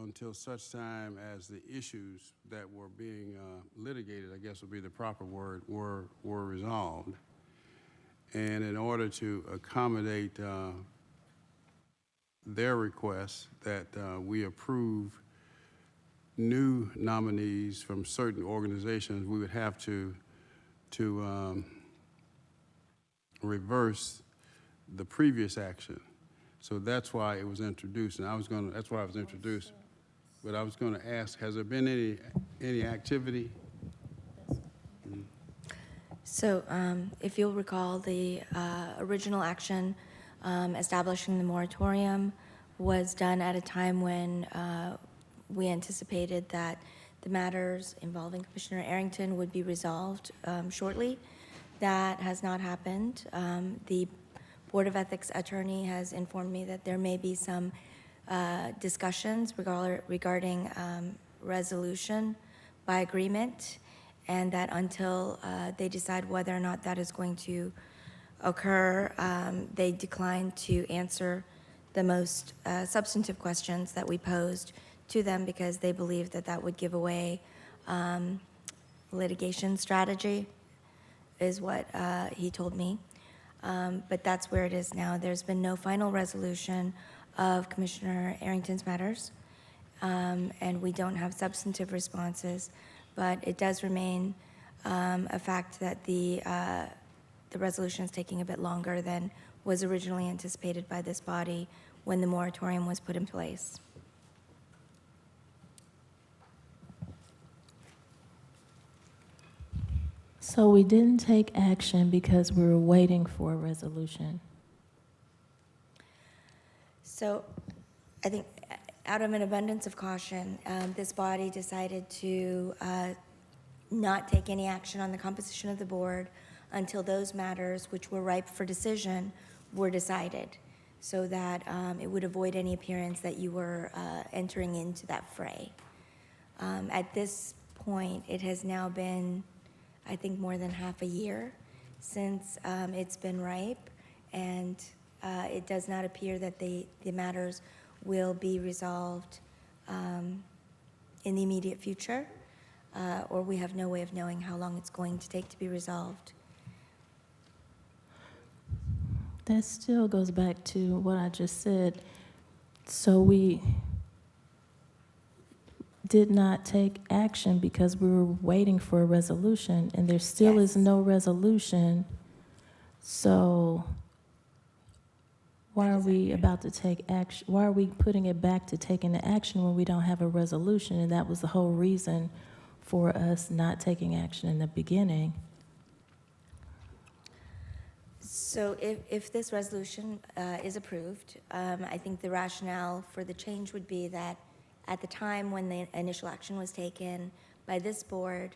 until such time as the issues that were being litigated, I guess would be the proper word, were resolved. And in order to accommodate their request that we approve new nominees from certain organizations, we would have to reverse the previous action. So that's why it was introduced, and that's why it was introduced. But I was gonna ask, has there been any activity? So if you'll recall, the original action establishing the moratorium was done at a time when we anticipated that the matters involving Commissioner Arrington would be resolved shortly. That has not happened. The Board of Ethics attorney has informed me that there may be some discussions regarding resolution by agreement, and that until they decide whether or not that is going to occur, they decline to answer the most substantive questions that we posed to them, because they believe that that would give away litigation strategy, is what he told me. But that's where it is now. There's been no final resolution of Commissioner Arrington's matters, and we don't have substantive responses, but it does remain a fact that the resolution is taking a bit longer than was originally anticipated by this body when the moratorium was put in place. So we didn't take action because we were waiting for a resolution. So I think out of an abundance of caution, this body decided to not take any action on the composition of the board until those matters which were ripe for decision were decided, so that it would avoid any appearance that you were entering into that fray. At this point, it has now been, I think, more than half a year since it's been ripe, and it does not appear that the matters will be resolved in the immediate future, or we have no way of knowing how long it's going to take to be resolved. That still goes back to what I just said. So we did not take action because we were waiting for a resolution, and there still is no resolution. So why are we about to take action? Why are we putting it back to taking the action when we don't have a resolution? And that was the whole reason for us not taking action in the beginning. So if this resolution is approved, I think the rationale for the change would be that at the time when the initial action was taken by this board,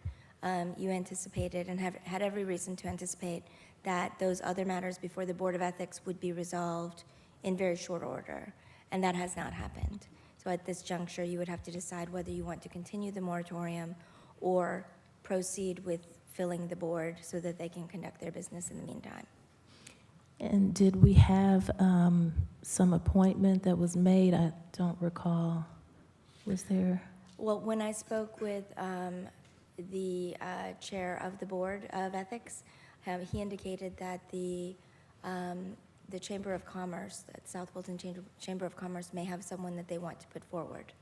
you anticipated and had every reason to anticipate that those other matters before the Board of Ethics would be resolved in very short order, and that has not happened. So at this juncture, you would have to decide whether you want to continue the moratorium or proceed with filling the board so that they can conduct their business in the meantime. And did we have some appointment that was made? I don't recall. Was there? Well, when I spoke with the chair of the Board of Ethics, he indicated that the Chamber of Commerce, that South Fulton Chamber of Commerce may have someone that they want to put forward.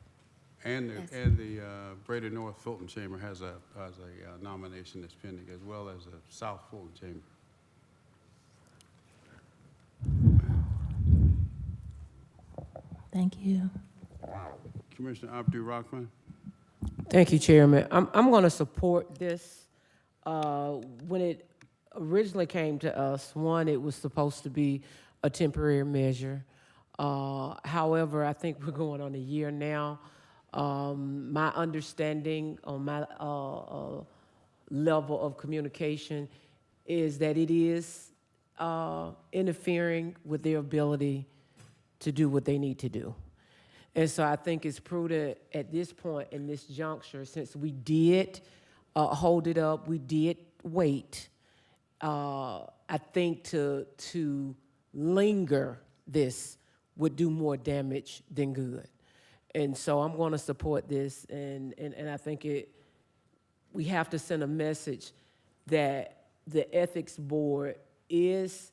And the Greater North Fulton Chamber has a nomination that's pending, as well as the South Fulton Chamber. Thank you. Commissioner Abdul Rahman. Thank you, Chairman. I'm going to support this. When it originally came to us, one, it was supposed to be a temporary measure. However, I think we're going on a year now. My understanding on my level of communication is that it is interfering with their ability to do what they need to do. And so I think it's prudent at this point in this juncture, since we did hold it up, we did wait, I think to linger this would do more damage than good. And so I'm going to support this, and I think we have to send a message that the Ethics Board is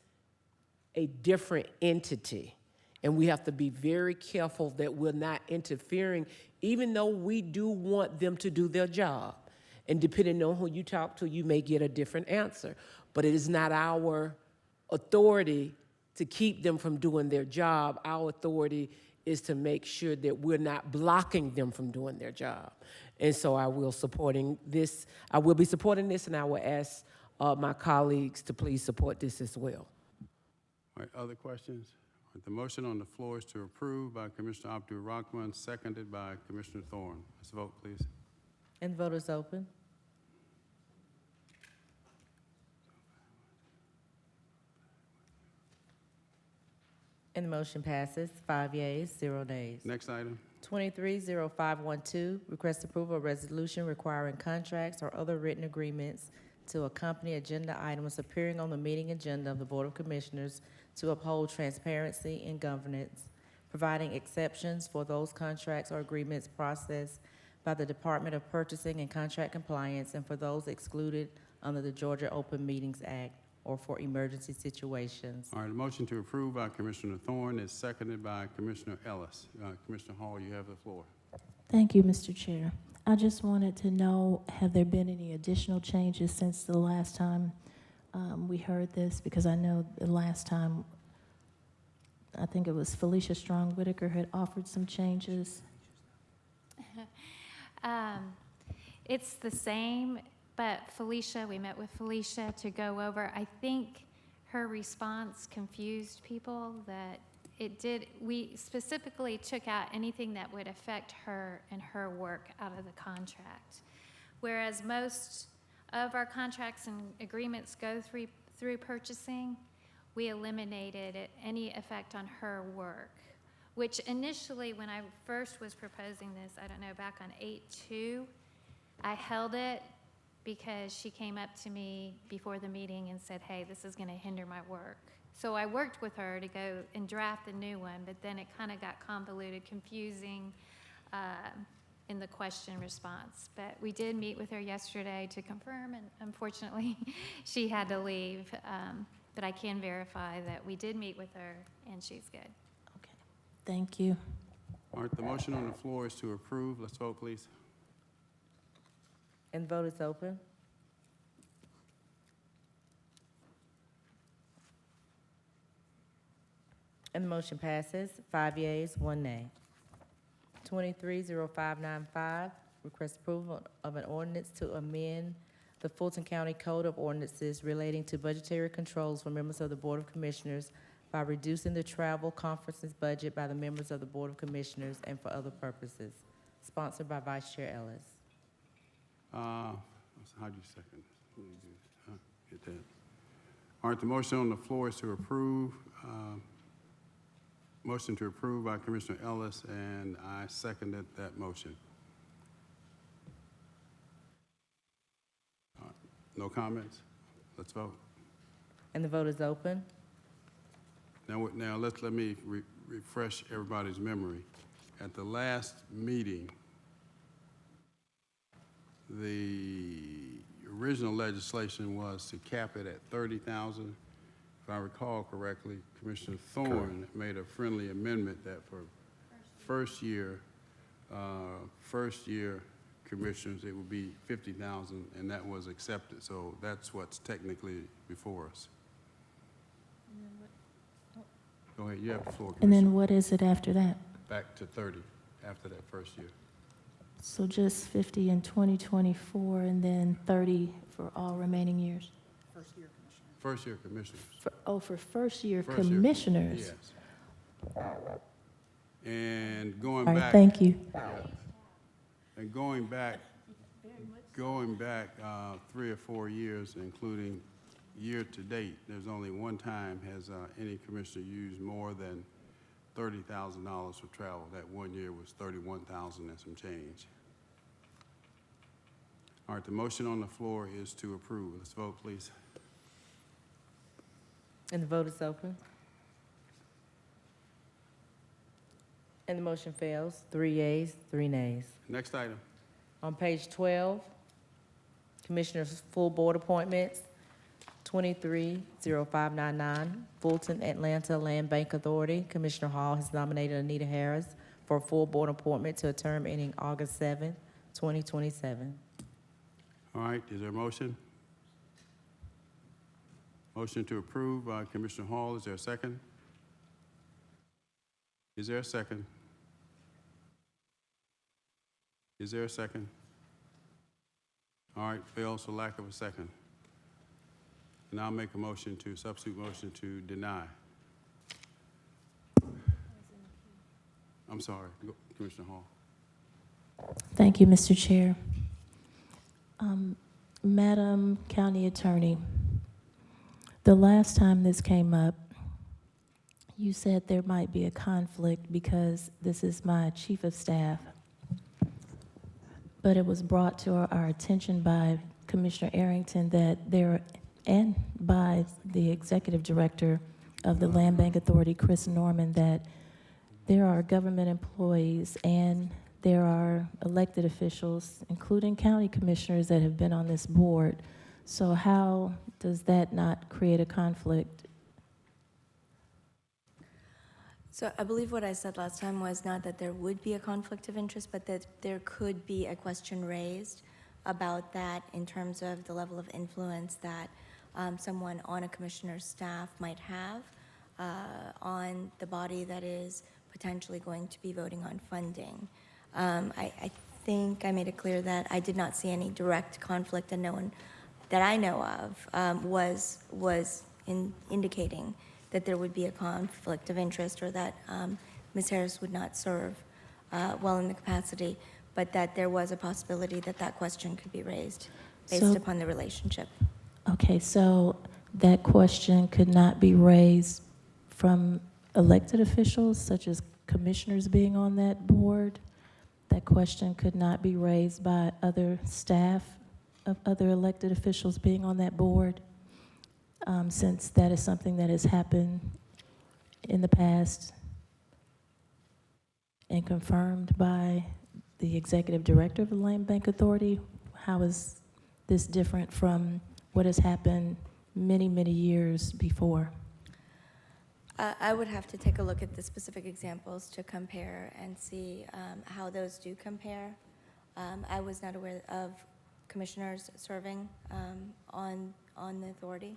a different entity. And we have to be very careful that we're not interfering, even though we do want them to do their job. And depending on who you talk to, you may get a different answer. But it is not our authority to keep them from doing their job. Our authority is to make sure that we're not blocking them from doing their job. And so I will be supporting this, and I will ask my colleagues to please support this as well. All right, other questions? The motion on the floor is to approve by Commissioner Abdul Rahman, seconded by Commissioner Thorne. Let's vote, please. And the vote is open. And the motion passes, 5 yeas, 0 nays. Next item. 230512, request approval of resolution requiring contracts or other written agreements to accompany agenda items appearing on the meeting agenda of the Board of Commissioners to uphold transparency and governance, providing exceptions for those contracts or agreements processed by the Department of Purchasing and Contract Compliance, and for those excluded under the Georgia Open Meetings Act or for emergency situations. All right, a motion to approve by Commissioner Thorne is seconded by Commissioner Ellis. Commissioner Hall, you have the floor. Thank you, Mr. Chair. I just wanted to know, have there been any additional changes since the last time we heard this? Because I know the last time, I think it was Felicia Strong-Whitaker had offered some changes. It's the same, but we met with Felicia to go over. I think her response confused people, that we specifically took out anything that would affect her and her work out of the contract. Whereas most of our contracts and agreements go through purchasing, we eliminated any effect on her work, which initially, when I first was proposing this, I don't know, back on 8/2, I held it because she came up to me before the meeting and said, hey, this is going to hinder my work. So I worked with her to go and draft a new one, but then it kind of got convoluted, confusing in the question response. But we did meet with her yesterday to confirm, and unfortunately, she had to leave. but I can verify that we did meet with her, and she's good. Thank you. All right, the motion on the floor is to approve. Let's vote, please. And the vote is open. And the motion passes, 5 yeas, 1 nay. 230595, request approval of an ordinance to amend the Fulton County Code of Ordinances relating to budgetary controls for members of the Board of Commissioners by reducing the travel conferences budget by the members of the Board of Commissioners and for other purposes. Sponsored by Vice Chair Ellis. How do you second? Let me do that. Get that. All right, the motion on the floor is to approve. Motion to approve by Commissioner Ellis, and I seconded that motion. All right, no comments? Let's vote. And the vote is open. Now let me refresh everybody's memory. At the last meeting, the original legislation was to cap it at 30,000. If I recall correctly, Commissioner Thorne made a friendly amendment that for first year commissioners, it would be 50,000, and that was accepted. So that's what's technically before us. Go ahead, you have the floor, And Commissioner. then what is it after that? Back to 30 after that first year. So just 50 in 2024 and then 30 for all remaining years? First year commissioners. For first year First year, commissioners? Yes. And going All right, back. thank you. Yeah. And going back 3 or 4 years, including year to date, there's only one time has any commissioner used more than $30,000 for travel. That 1 year was 31,000 and some change. All right, the motion on the floor is to approve. Let's vote, please. And the vote is open. And the motion fails, 3 yeas, 3 nays. Next item. On page 12, Commissioners' full board appointments, 230599, Fulton Atlanta Land Bank Authority. Commissioner Hall has nominated Anita Harris for a full board appointment to a term ending August 7th, 2027. All right, is there a motion? Motion to approve by Commissioner Hall. Is there a second? Is there a second? Is there a second? All right, fails for lack of a second. And I'll make a motion to, substitute motion to deny. I'm sorry, Commissioner Hall. Thank you, Mr. Chair. Madam County Attorney, the last time this came up, you said there might be a conflict because this is my chief of staff. But it was brought to our attention by Commissioner Arrington that and by the executive director of the Land Bank Authority, Chris Norman, that there are government employees and there are elected officials, including county commissioners, that have been on this board. So how does that not create a conflict? So I believe what I said last time was not that there would be a conflict of interest, but that there could be a question raised about that in terms of the level of influence that someone on a commissioner's staff might have on the body that is potentially going to be voting on funding. I think I made it clear that I did not see any direct conflict, and no one that I know of was indicating that there would be a conflict of interest or that Ms. Harris would not serve well in the capacity, but that there was a possibility that that question could be raised based upon the relationship. Okay, so that question could not be raised from elected officials, such as commissioners being on that board? That question could not be raised by other staff of other elected officials being on that board, since that is something that has happened in the past and confirmed by the executive director of the Land Bank Authority? How is this different from what has happened many, many years before? I would have to take a look at the specific examples to compare and see how those do compare. I was not aware of commissioners serving on the authority.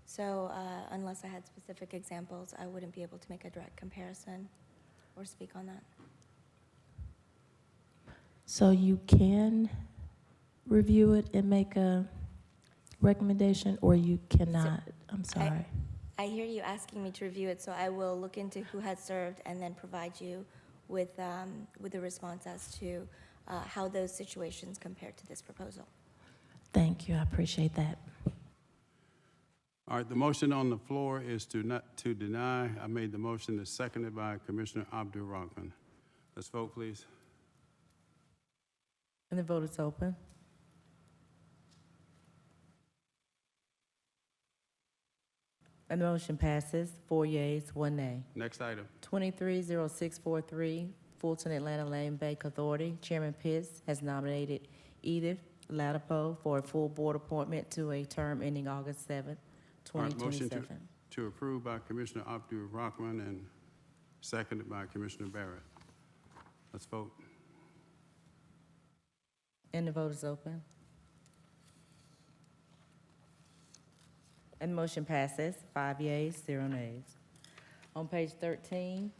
So unless I had specific examples, I wouldn't be able to make a direct comparison or speak on that. So you can review it and make a recommendation, or you cannot? I'm sorry. I hear you asking me to review it, so I will look into who has served and then provide you with a response as to how those situations compare to this proposal. Thank you, I appreciate that. All right, the motion on the floor is to deny. I made the motion. It's seconded by Commissioner Abdul Rahman. Let's vote, please. And the vote is open. And the motion passes, 4 yeas, 1 nay. Next item. 230643, Fulton Atlanta Land Bank Authority. Chairman Pitts has nominated Edith Latipo for a full board appointment to a term ending August 7th, All right, 2027. motion to approve by Commissioner Abdul Rahman and seconded by Commissioner Barrett. Let's vote. And the vote is open. And the motion passes, 5 yeas, 0 nays. On page 13,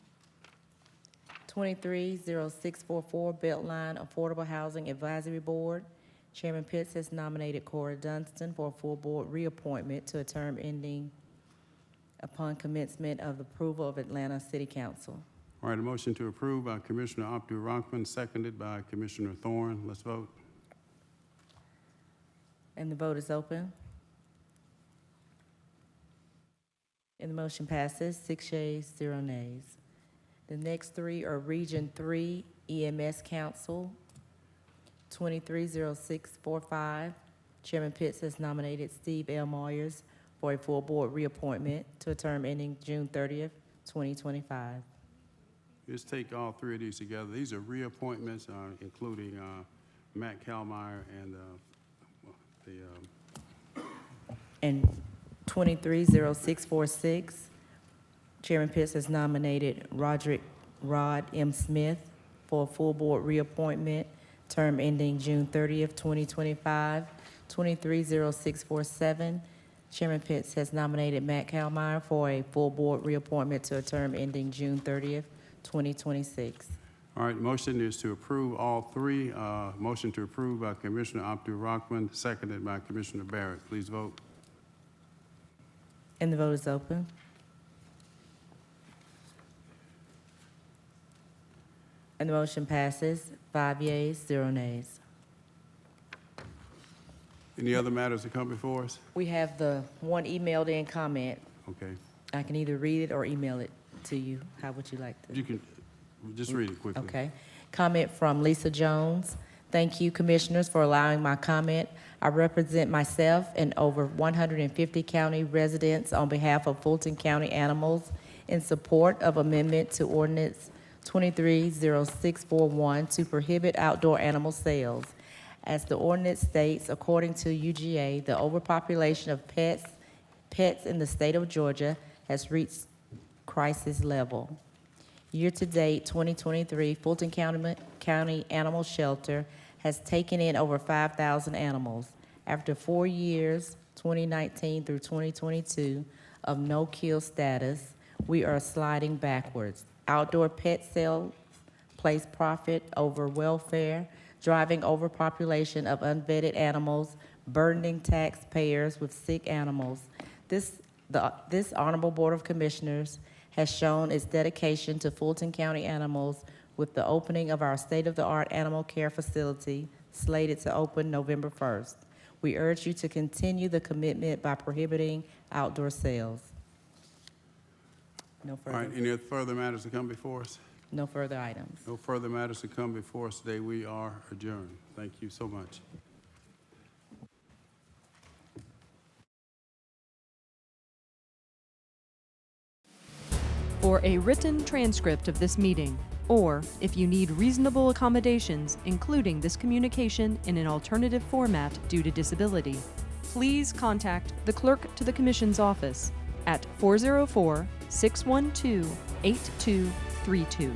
230644, Beltline Affordable Housing Advisory Board. Chairman Pitts has nominated Cora Dunstan for a full board reappointment to a term ending upon commencement of the approval of Atlanta City Council. All right, a motion to approve by Commissioner Abdul Rahman, seconded by Commissioner Thorne. Let's vote. And the vote is open. And the motion passes, 6 yeas, 0 nays. The next three are Region 3 EMS Council, 230645. Chairman Pitts has nominated Steve L. Moyers for a full board reappointment to a term ending June 30th, 2025. Let's take all three of these together. These are reappointments, including Matt Kalmeyer and And 230646, Chairman Pitts has nominated Rod M. Smith for a full board reappointment, term ending June 30th, 2025. 230647, Chairman Pitts has nominated Matt Kalmeyer for a full board reappointment to a term ending June 30th, 2026. All right, motion is to approve all three. Motion to approve by Commissioner Abdul Rahman, seconded by Commissioner Barrett. Please vote. And the vote is open. And the motion passes, 5 yeas, 0 nays. Any other matters to come before us? We have the one emailed in comment. Okay. I can either read it or email it to you. How would you like to? You can just read it quickly. Okay. Comment from Lisa Jones. Thank you, commissioners, for allowing my comment. I represent myself and over 150 county residents on behalf of Fulton County Animals in support of amendment to Ordinance 230641 to prohibit outdoor animal sales. As the ordinance states, according to UGA, the overpopulation of pets in the state of Georgia has reached crisis level. Year-to-date 2023, Fulton County Animal Shelter has taken in over 5,000 animals. After 4 years, 2019 through 2022, of no-kill status, we are sliding backwards. Outdoor pet sales place profit over welfare, driving overpopulation of unvetted animals, burdening taxpayers with sick animals. This Honorable Board of Commissioners has shown its dedication to Fulton County animals with the opening of our state-of-the-art animal care facility slated to open November 1st. We urge you to continue the commitment by prohibiting outdoor sales. No All further. right, any further matters to come before us? No further items. No further matters to come before us today. We are adjourned. Thank you so much. For a written transcript of this meeting, or if you need reasonable accommodations, including this communication in an alternative format due to disability, please contact the clerk to the Commission's office at 404-612-8232.